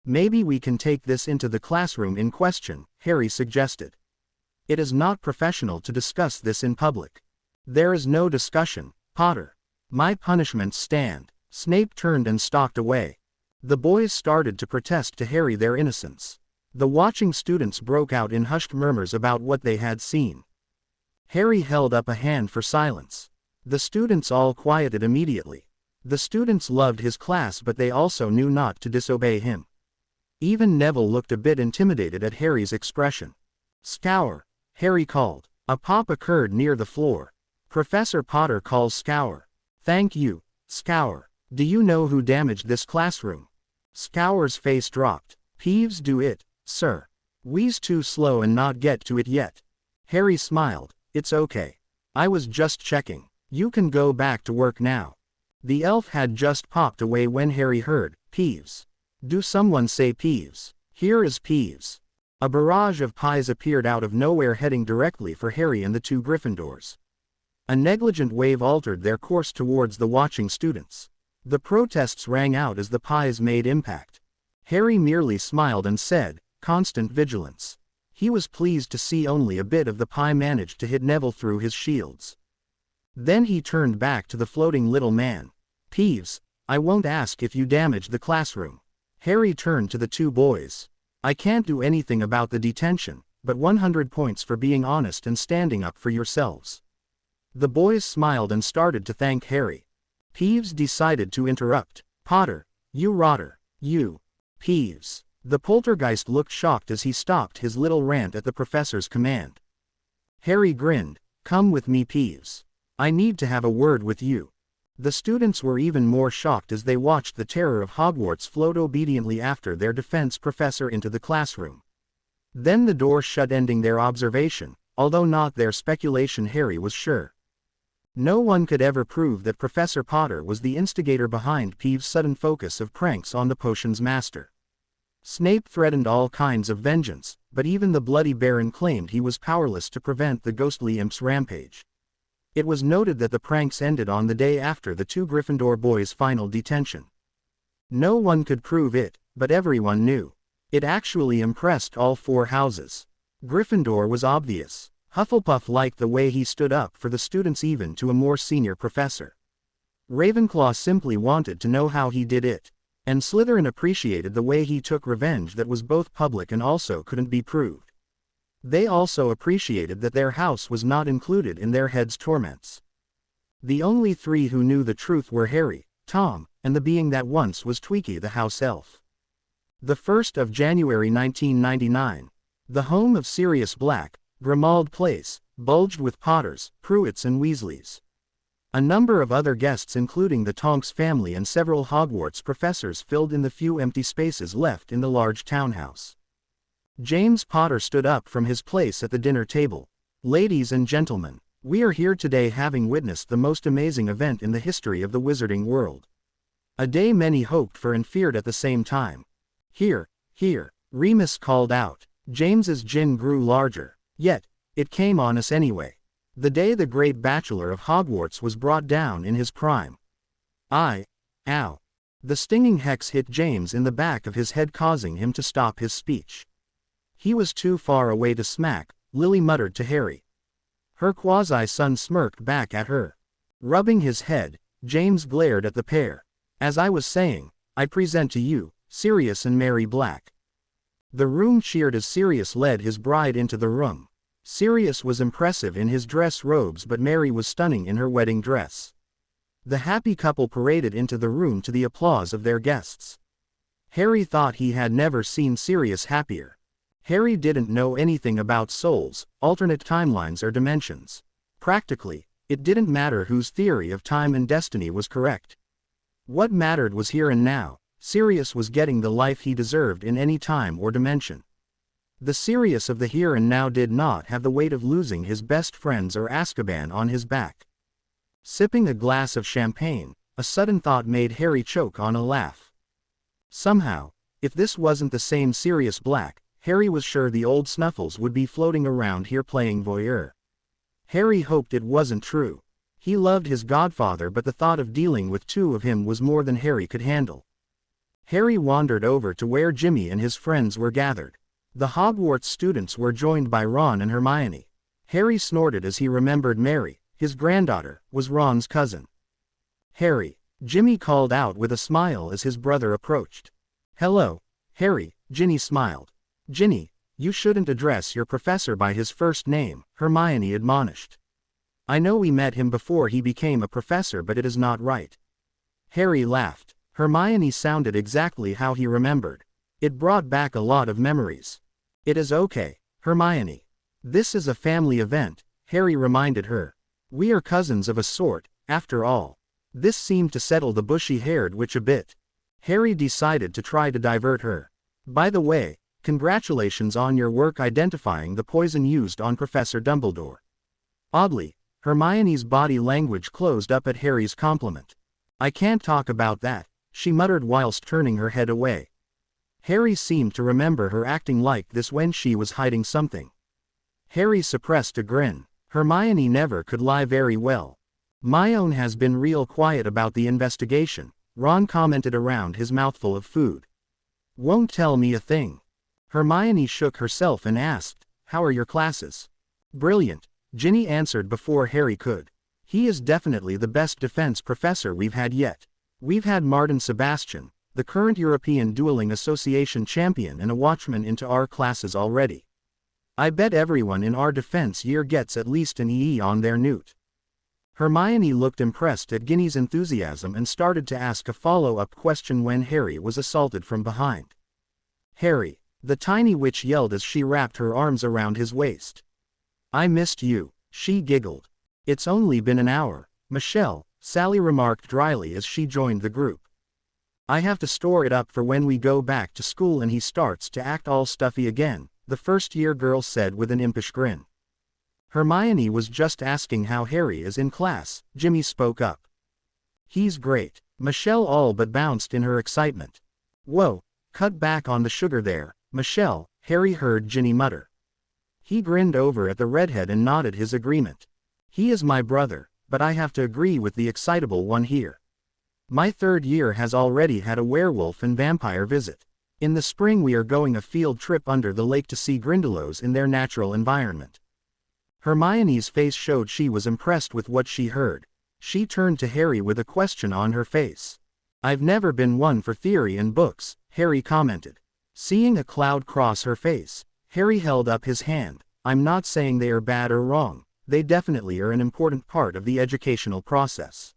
Maybe we can take this into the classroom in question, Harry suggested. It is not professional to discuss this in public. There is no discussion, Potter. My punishments stand. Snape turned and stalked away. The boys started to protest to Harry their innocence. The watching students broke out in hushed murmurs about what they had seen. Harry held up a hand for silence. The students all quieted immediately. The students loved his class, but they also knew not to disobey him. Even Neville looked a bit intimidated at Harry's expression. Scour, Harry called. A pop occurred near the floor. Professor Potter calls Scour. Thank you, Scour. Do you know who damaged this classroom? Scour's face dropped. Peeves do it, sir. We's too slow and not get to it yet. Harry smiled. It's okay. I was just checking. You can go back to work now. The elf had just popped away when Harry heard, Peeves. Do someone say Peeves? Here is Peeves. A barrage of pies appeared out of nowhere heading directly for Harry and the two Gryffindors. A negligent wave altered their course towards the watching students. The protests rang out as the pies made impact. Harry merely smiled and said, constant vigilance. He was pleased to see only a bit of the pie managed to hit Neville through his shields. Then he turned back to the floating little man. Peeves, I won't ask if you damaged the classroom. Harry turned to the two boys. I can't do anything about the detention, but 100 points for being honest and standing up for yourselves. The boys smiled and started to thank Harry. Peeves decided to interrupt. Potter, you rotter, you. Peeves. The poltergeist looked shocked as he stopped his little rant at the professor's command. Harry grinned. Come with me, Peeves. I need to have a word with you. The students were even more shocked as they watched the terror of Hogwarts float obediently after their defense professor into the classroom. Then the door shut, ending their observation, although not their speculation. Harry was sure. No one could ever prove that Professor Potter was the instigator behind Peeves' sudden focus of pranks on the potion's master. Snape threatened all kinds of vengeance, but even the Bloody Baron claimed he was powerless to prevent the ghostly imp's rampage. It was noted that the pranks ended on the day after the two Gryffindor boys' final detention. No one could prove it, but everyone knew. It actually impressed all four houses. Gryffindor was obvious. Hufflepuff liked the way he stood up for the students, even to a more senior professor. Ravenclaw simply wanted to know how he did it. And Slytherin appreciated the way he took revenge that was both public and also couldn't be proved. They also appreciated that their house was not included in their heads' torments. The only three who knew the truth were Harry, Tom, and the being that once was Tweaky the house elf. The 1st of January 1999. The home of Sirius Black, Grimmauld Place, bulged with Potters, Pruitts and Weasleys. A number of other guests, including the Tonks family and several Hogwarts professors, filled in the few empty spaces left in the large townhouse. James Potter stood up from his place at the dinner table. Ladies and gentlemen, we are here today having witnessed the most amazing event in the history of the wizarding world. A day many hoped for and feared at the same time. Here, Remus called out. James's grin grew larger. Yet, it came on us anyway. The day the great bachelor of Hogwarts was brought down in his prime. Ow. The stinging hex hit James in the back of his head, causing him to stop his speech. He was too far away to smack, Lily muttered to Harry. Her quasi-son smirked back at her. Rubbing his head, James glared at the pair. As I was saying, I present to you, Sirius and Mary Black. The room cheered as Sirius led his bride into the room. Sirius was impressive in his dress robes, but Mary was stunning in her wedding dress. The happy couple paraded into the room to the applause of their guests. Harry thought he had never seen Sirius happier. Harry didn't know anything about souls, alternate timelines or dimensions. Practically, it didn't matter whose theory of time and destiny was correct. What mattered was here and now. Sirius was getting the life he deserved in any time or dimension. The Sirius of the here and now did not have the weight of losing his best friends or Azkaban on his back. Sipping a glass of champagne, a sudden thought made Harry choke on a laugh. Somehow, if this wasn't the same Sirius Black, Harry was sure the old Snuffles would be floating around here playing voyeur. Harry hoped it wasn't true. He loved his godfather, but the thought of dealing with two of him was more than Harry could handle. Harry wandered over to where Jimmy and his friends were gathered. The Hogwarts students were joined by Ron and Hermione. Harry snorted as he remembered Mary, his granddaughter, was Ron's cousin. Harry, Jimmy called out with a smile as his brother approached. Hello, Harry, Ginny smiled. Ginny, you shouldn't address your professor by his first name, Hermione admonished. I know we met him before he became a professor, but it is not right. Harry laughed. Hermione sounded exactly how he remembered. It brought back a lot of memories. It is okay, Hermione. This is a family event, Harry reminded her. We are cousins of a sort, after all. This seemed to settle the bushy-haired witch a bit. Harry decided to try to divert her. By the way, congratulations on your work identifying the poison used on Professor Dumbledore. Oddly, Hermione's body language closed up at Harry's compliment. I can't talk about that, she muttered whilst turning her head away. Harry seemed to remember her acting like this when she was hiding something. Harry suppressed a grin. Hermione never could lie very well. Hermione has been real quiet about the investigation, Ron commented around his mouthful of food. Won't tell me a thing. Hermione shook herself and asked, how are your classes? Brilliant, Ginny answered before Harry could. He is definitely the best defense professor we've had yet. We've had Martin Sebastian, the current European Dueling Association champion, and a watchman into our classes already. I bet everyone in our defense year gets at least an EE on their newt. Hermione looked impressed at Ginny's enthusiasm and started to ask a follow-up question when Harry was assaulted from behind. Harry, the tiny witch yelled as she wrapped her arms around his waist. I missed you, she giggled. It's only been an hour, Michelle, Sally remarked dryly as she joined the group. I have to store it up for when we go back to school and he starts to act all stuffy again, the first-year girl said with an impish grin. Hermione was just asking how Harry is in class, Jimmy spoke up. He's great, Michelle all but bounced in her excitement. Whoa, cut back on the sugar there, Michelle, Harry heard Ginny mutter. He grinned over at the redhead and nodded his agreement. He is my brother, but I have to agree with the excitable one here. My third year has already had a werewolf and vampire visit. In the spring we are going a field trip under the lake to see Grindylows in their natural environment. Hermione's face showed she was impressed with what she heard. She turned to Harry with a question on her face. I've never been one for theory and books, Harry commented. Seeing a cloud cross her face, Harry held up his hand. I'm not saying they are bad or wrong, they definitely are an important part of the educational process.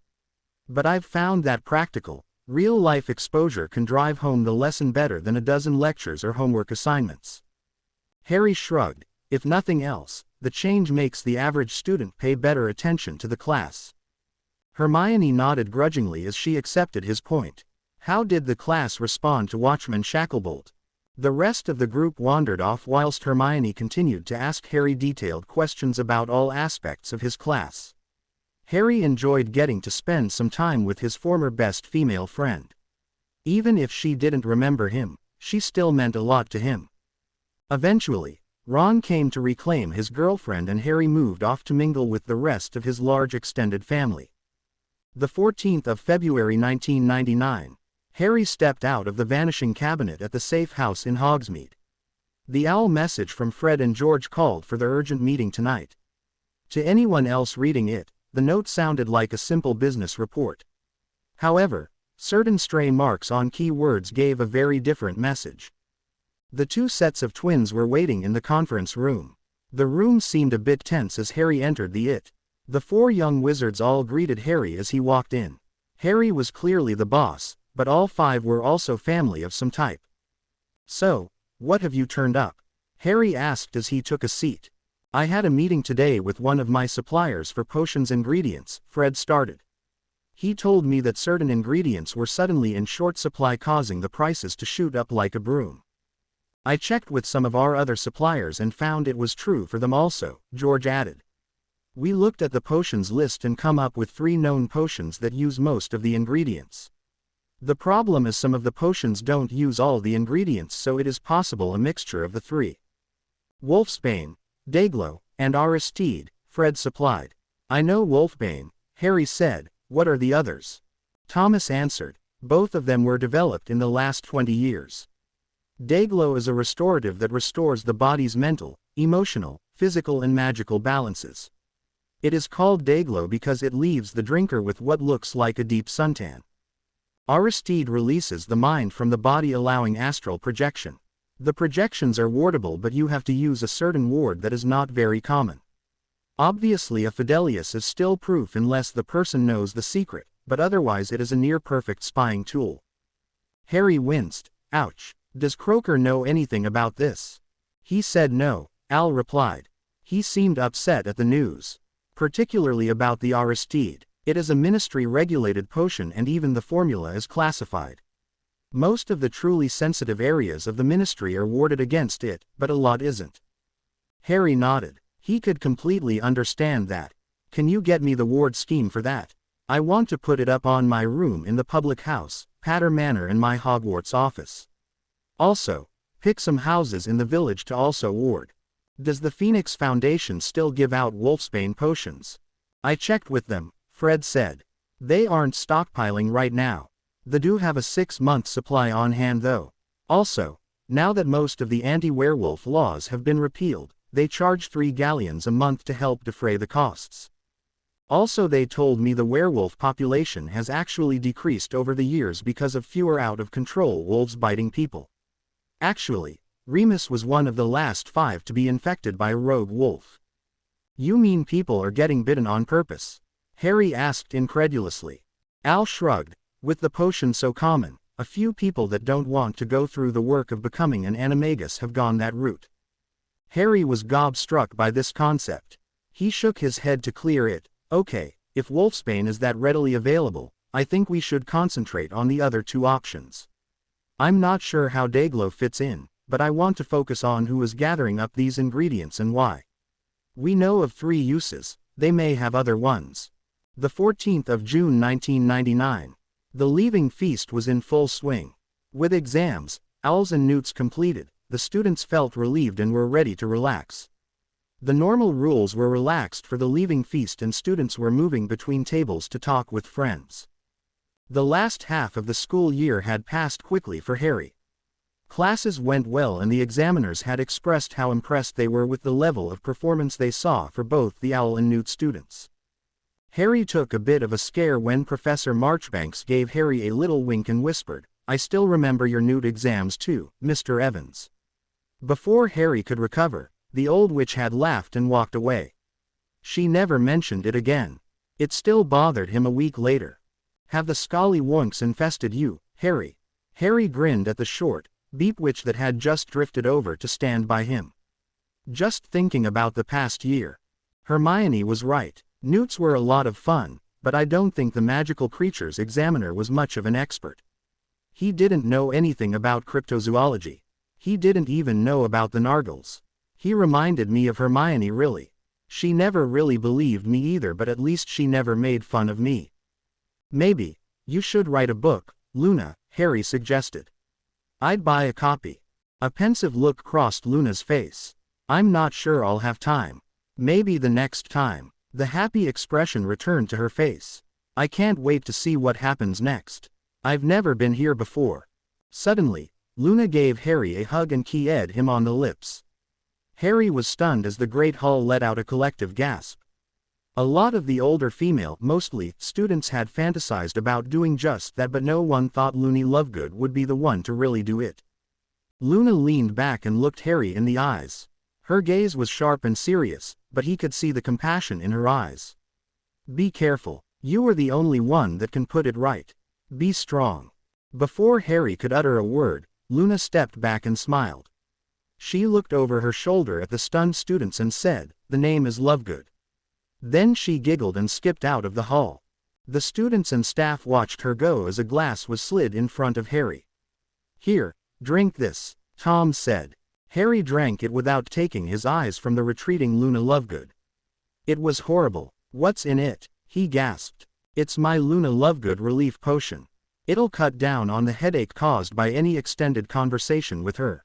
But I've found that practical, real-life exposure can drive home the lesson better than a dozen lectures or homework assignments. Harry shrugged. If nothing else, the change makes the average student pay better attention to the class. Hermione nodded grudgingly as she accepted his point. How did the class respond to Watchman Shacklebolt? The rest of the group wandered off whilst Hermione continued to ask Harry detailed questions about all aspects of his class. Harry enjoyed getting to spend some time with his former best female friend. Even if she didn't remember him, she still meant a lot to him. Eventually, Ron came to reclaim his girlfriend and Harry moved off to mingle with the rest of his large extended family. The 14th of February 1999. Harry stepped out of the vanishing cabinet at the safe house in Hogsmeade. The owl message from Fred and George called for the urgent meeting tonight. To anyone else reading it, the note sounded like a simple business report. However, certain stray marks on key words gave a very different message. The two sets of twins were waiting in the conference room. The room seemed a bit tense as Harry entered The four young wizards all greeted Harry as he walked in. Harry was clearly the boss, but all five were also family of some type. "So, what have you turned up?" Harry asked as he took a seat. "I had a meeting today with one of my suppliers for potions ingredients," Fred started. "He told me that certain ingredients were suddenly in short supply, causing the prices to shoot up like a broom. I checked with some of our other suppliers and found it was true for them also," George added. "We looked at the potions list and come up with 3 known potions that use most of the ingredients. The problem is some of the potions don't use all the ingredients, so it is possible a mixture of the 3. Wolfsbane, Dayglow, and Aristide," Fred supplied. "I know Wolfbane," Harry said. "What are the others?" Thomas answered. "Both of them were developed in the last 20 years. Dayglow is a restorative that restores the body's mental, emotional, physical and magical balances. It is called Dayglow because it leaves the drinker with what looks like a deep suntan. Aristide releases the mind from the body, allowing astral projection. The projections are wardable, but you have to use a certain ward that is not very common. Obviously a Fidelius is still proof unless the person knows the secret, but otherwise it is a near-perfect spying tool." Harry winced. "Ouch. Does Croker know anything about this?" "He said no," Al replied. "He seemed upset at the news. Particularly about the Aristide. It is a ministry-regulated potion and even the formula is classified. Most of the truly sensitive areas of the ministry are warded against it, but a lot isn't." Harry nodded. He could completely understand that. "Can you get me the ward scheme for that? I want to put it up on my room in the public house, Patter Manor, in my Hogwarts office. Also, pick some houses in the village to also ward. Does the Phoenix Foundation still give out Wolfsbane potions?" "I checked with them," Fred said. "They aren't stockpiling right now. They do have a 6-month supply on hand though. Also, now that most of the anti-werewolf laws have been repealed, they charge 3 galleons a month to help defray the costs. Also, they told me the werewolf population has actually decreased over the years because of fewer out-of-control wolves biting people. Actually, Remus was one of the last 5 to be infected by a rogue wolf." "You mean people are getting bitten on purpose?" Harry asked incredulously. Al shrugged. "With the potion so common, a few people that don't want to go through the work of becoming an animagus have gone that route." Harry was gobstruck by this concept. He shook his head to clear it. "Okay, if Wolfsbane is that readily available, I think we should concentrate on the other 2 options. I'm not sure how Dayglow fits in, but I want to focus on who is gathering up these ingredients and why. We know of 3 uses, they may have other ones." The 14th of June 1999. The leaving feast was in full swing. With exams, owls and newts completed, the students felt relieved and were ready to relax. The normal rules were relaxed for the leaving feast and students were moving between tables to talk with friends. The last half of the school year had passed quickly for Harry. Classes went well and the examiners had expressed how impressed they were with the level of performance they saw for both the owl and newt students. Harry took a bit of a scare when Professor Marchbanks gave Harry a little wink and whispered, "I still remember your newt exams too, Mr. Evans." Before Harry could recover, the old witch had laughed and walked away. She never mentioned it again. It still bothered him a week later. "Have the Scally-Wonks infested you, Harry?" Harry grinned at the short, beep witch that had just drifted over to stand by him. "Just thinking about the past year." Hermione was right. Newts were a lot of fun, but I don't think the magical creatures examiner was much of an expert. He didn't know anything about cryptozoology. He didn't even know about the Nargles. He reminded me of Hermione really. She never really believed me either, but at least she never made fun of me. "Maybe you should write a book, Luna," Harry suggested. "I'd buy a copy." A pensive look crossed Luna's face. I'm not sure I'll have time. Maybe the next time. The happy expression returned to her face. I can't wait to see what happens next. I've never been here before. Suddenly, Luna gave Harry a hug and kissed him on the lips. Harry was stunned as the Great Hall let out a collective gasp. A lot of the older female, mostly, students had fantasized about doing just that, but no one thought Loony Lovegood would be the one to really do it. Luna leaned back and looked Harry in the eyes. Her gaze was sharp and serious, but he could see the compassion in her eyes. Be careful. You are the only one that can put it right. Be strong. Before Harry could utter a word, Luna stepped back and smiled. She looked over her shoulder at the stunned students and said, "The name is Lovegood." Then she giggled and skipped out of the hall. The students and staff watched her go as a glass was slid in front of Harry. "Here, drink this," Tom said. Harry drank it without taking his eyes from the retreating Luna Lovegood. It was horrible. "What's in it?" he gasped. "It's my Luna Lovegood relief potion. It'll cut down on the headache caused by any extended conversation with her."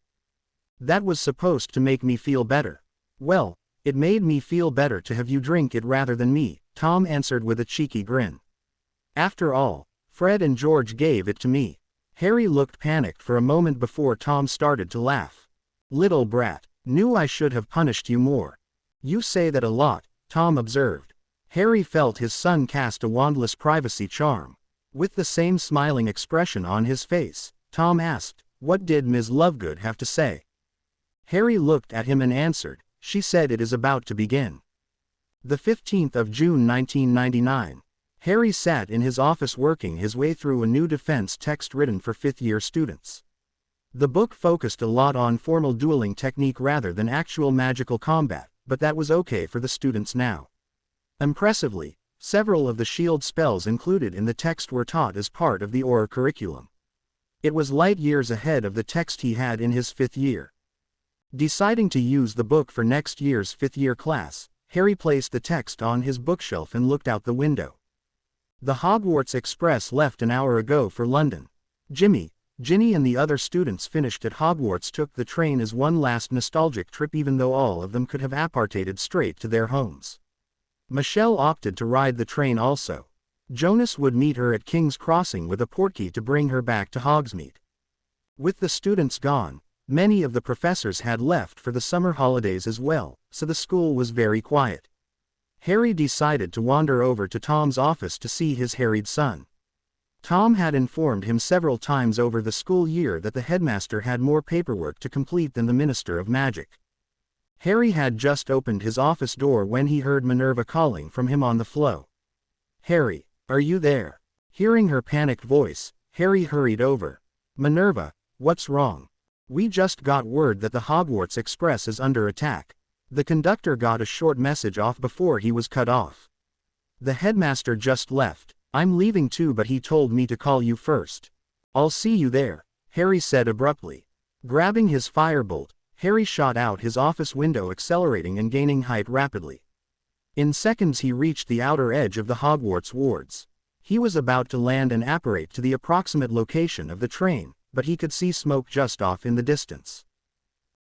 "That was supposed to make me feel better." "Well, it made me feel better to have you drink it rather than me," Tom answered with a cheeky grin. "After all, Fred and George gave it to me." Harry looked panicked for a moment before Tom started to laugh. "Little brat, knew I should have punished you more." "You say that a lot," Tom observed. Harry felt his son cast a wandless privacy charm. With the same smiling expression on his face, Tom asked, "What did Ms. Lovegood have to say?" Harry looked at him and answered, "She said it is about to begin." The 15th of June 1999. Harry sat in his office working his way through a new defense text written for fifth-year students. The book focused a lot on formal dueling technique rather than actual magical combat, but that was okay for the students now. Impressively, several of the shield spells included in the text were taught as part of the Auror curriculum. It was light years ahead of the text he had in his fifth year. Deciding to use the book for next year's fifth-year class, Harry placed the text on his bookshelf and looked out the window. The Hogwarts Express left an hour ago for London. Jimmy, Ginny and the other students finished at Hogwarts took the train as one last nostalgic trip, even though all of them could have appartated straight to their homes. Michelle opted to ride the train also. Jonas would meet her at King's Crossing with a portkey to bring her back to Hogsmeade. With the students gone, many of the professors had left for the summer holidays as well, so the school was very quiet. Harry decided to wander over to Tom's office to see his harried son. Tom had informed him several times over the school year that the headmaster had more paperwork to complete than the Minister of Magic. Harry had just opened his office door when he heard Minerva calling from him on the floor. "Harry, are you there?" Hearing her panicked voice, Harry hurried over. "Minerva, what's wrong?" "We just got word that the Hogwarts Express is under attack." The conductor got a short message off before he was cut off. "The headmaster just left. I'm leaving too, but he told me to call you first." "I'll see you there," Harry said abruptly. Grabbing his firebolt, Harry shot out his office window, accelerating and gaining height rapidly. In seconds he reached the outer edge of the Hogwarts wards. He was about to land and apparate to the approximate location of the train, but he could see smoke just off in the distance.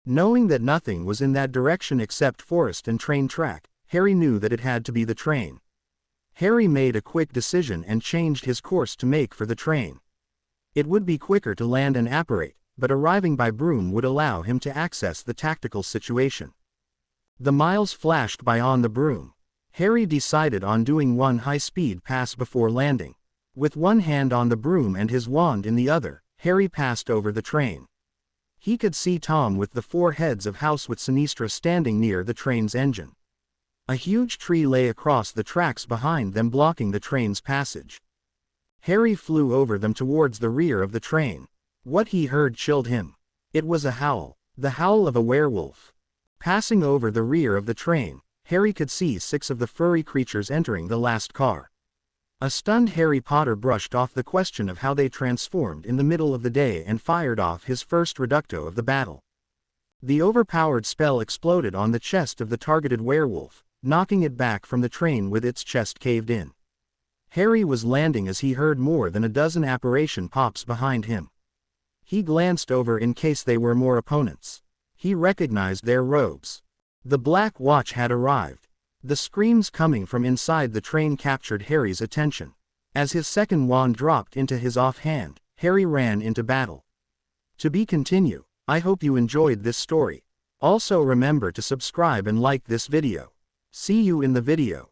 Knowing that nothing was in that direction except forest and train track, Harry knew that it had to be the train. Harry made a quick decision and changed his course to make for the train. It would be quicker to land and apparate, but arriving by Broom would allow him to access the tactical situation. The miles flashed by on the Broom. Harry decided on doing one high-speed pass before landing. With one hand on the broom and his wand in the other, Harry passed over the train. He could see Tom with the four heads of House with Sinistra standing near the train's engine. A huge tree lay across the tracks behind them, blocking the train's passage. Harry flew over them towards the rear of the train. What he heard chilled him. It was a howl, the howl of a werewolf. Passing over the rear of the train, Harry could see 6 of the furry creatures entering the last car. A stunned Harry Potter brushed off the question of how they transformed in the middle of the day and fired off his first reducto of the battle. The overpowered spell exploded on the chest of the targeted werewolf, knocking it back from the train with its chest caved in. Harry was landing as he heard more than a dozen apparition pops behind him. He glanced over in case they were more opponents. He recognized their robes. The Black Watch had arrived. The screams coming from inside the train captured Harry's attention. As his second wand dropped into his offhand, Harry ran into battle. To be continued. I hope you enjoyed this story. Also remember to subscribe and like this video. See you in the video.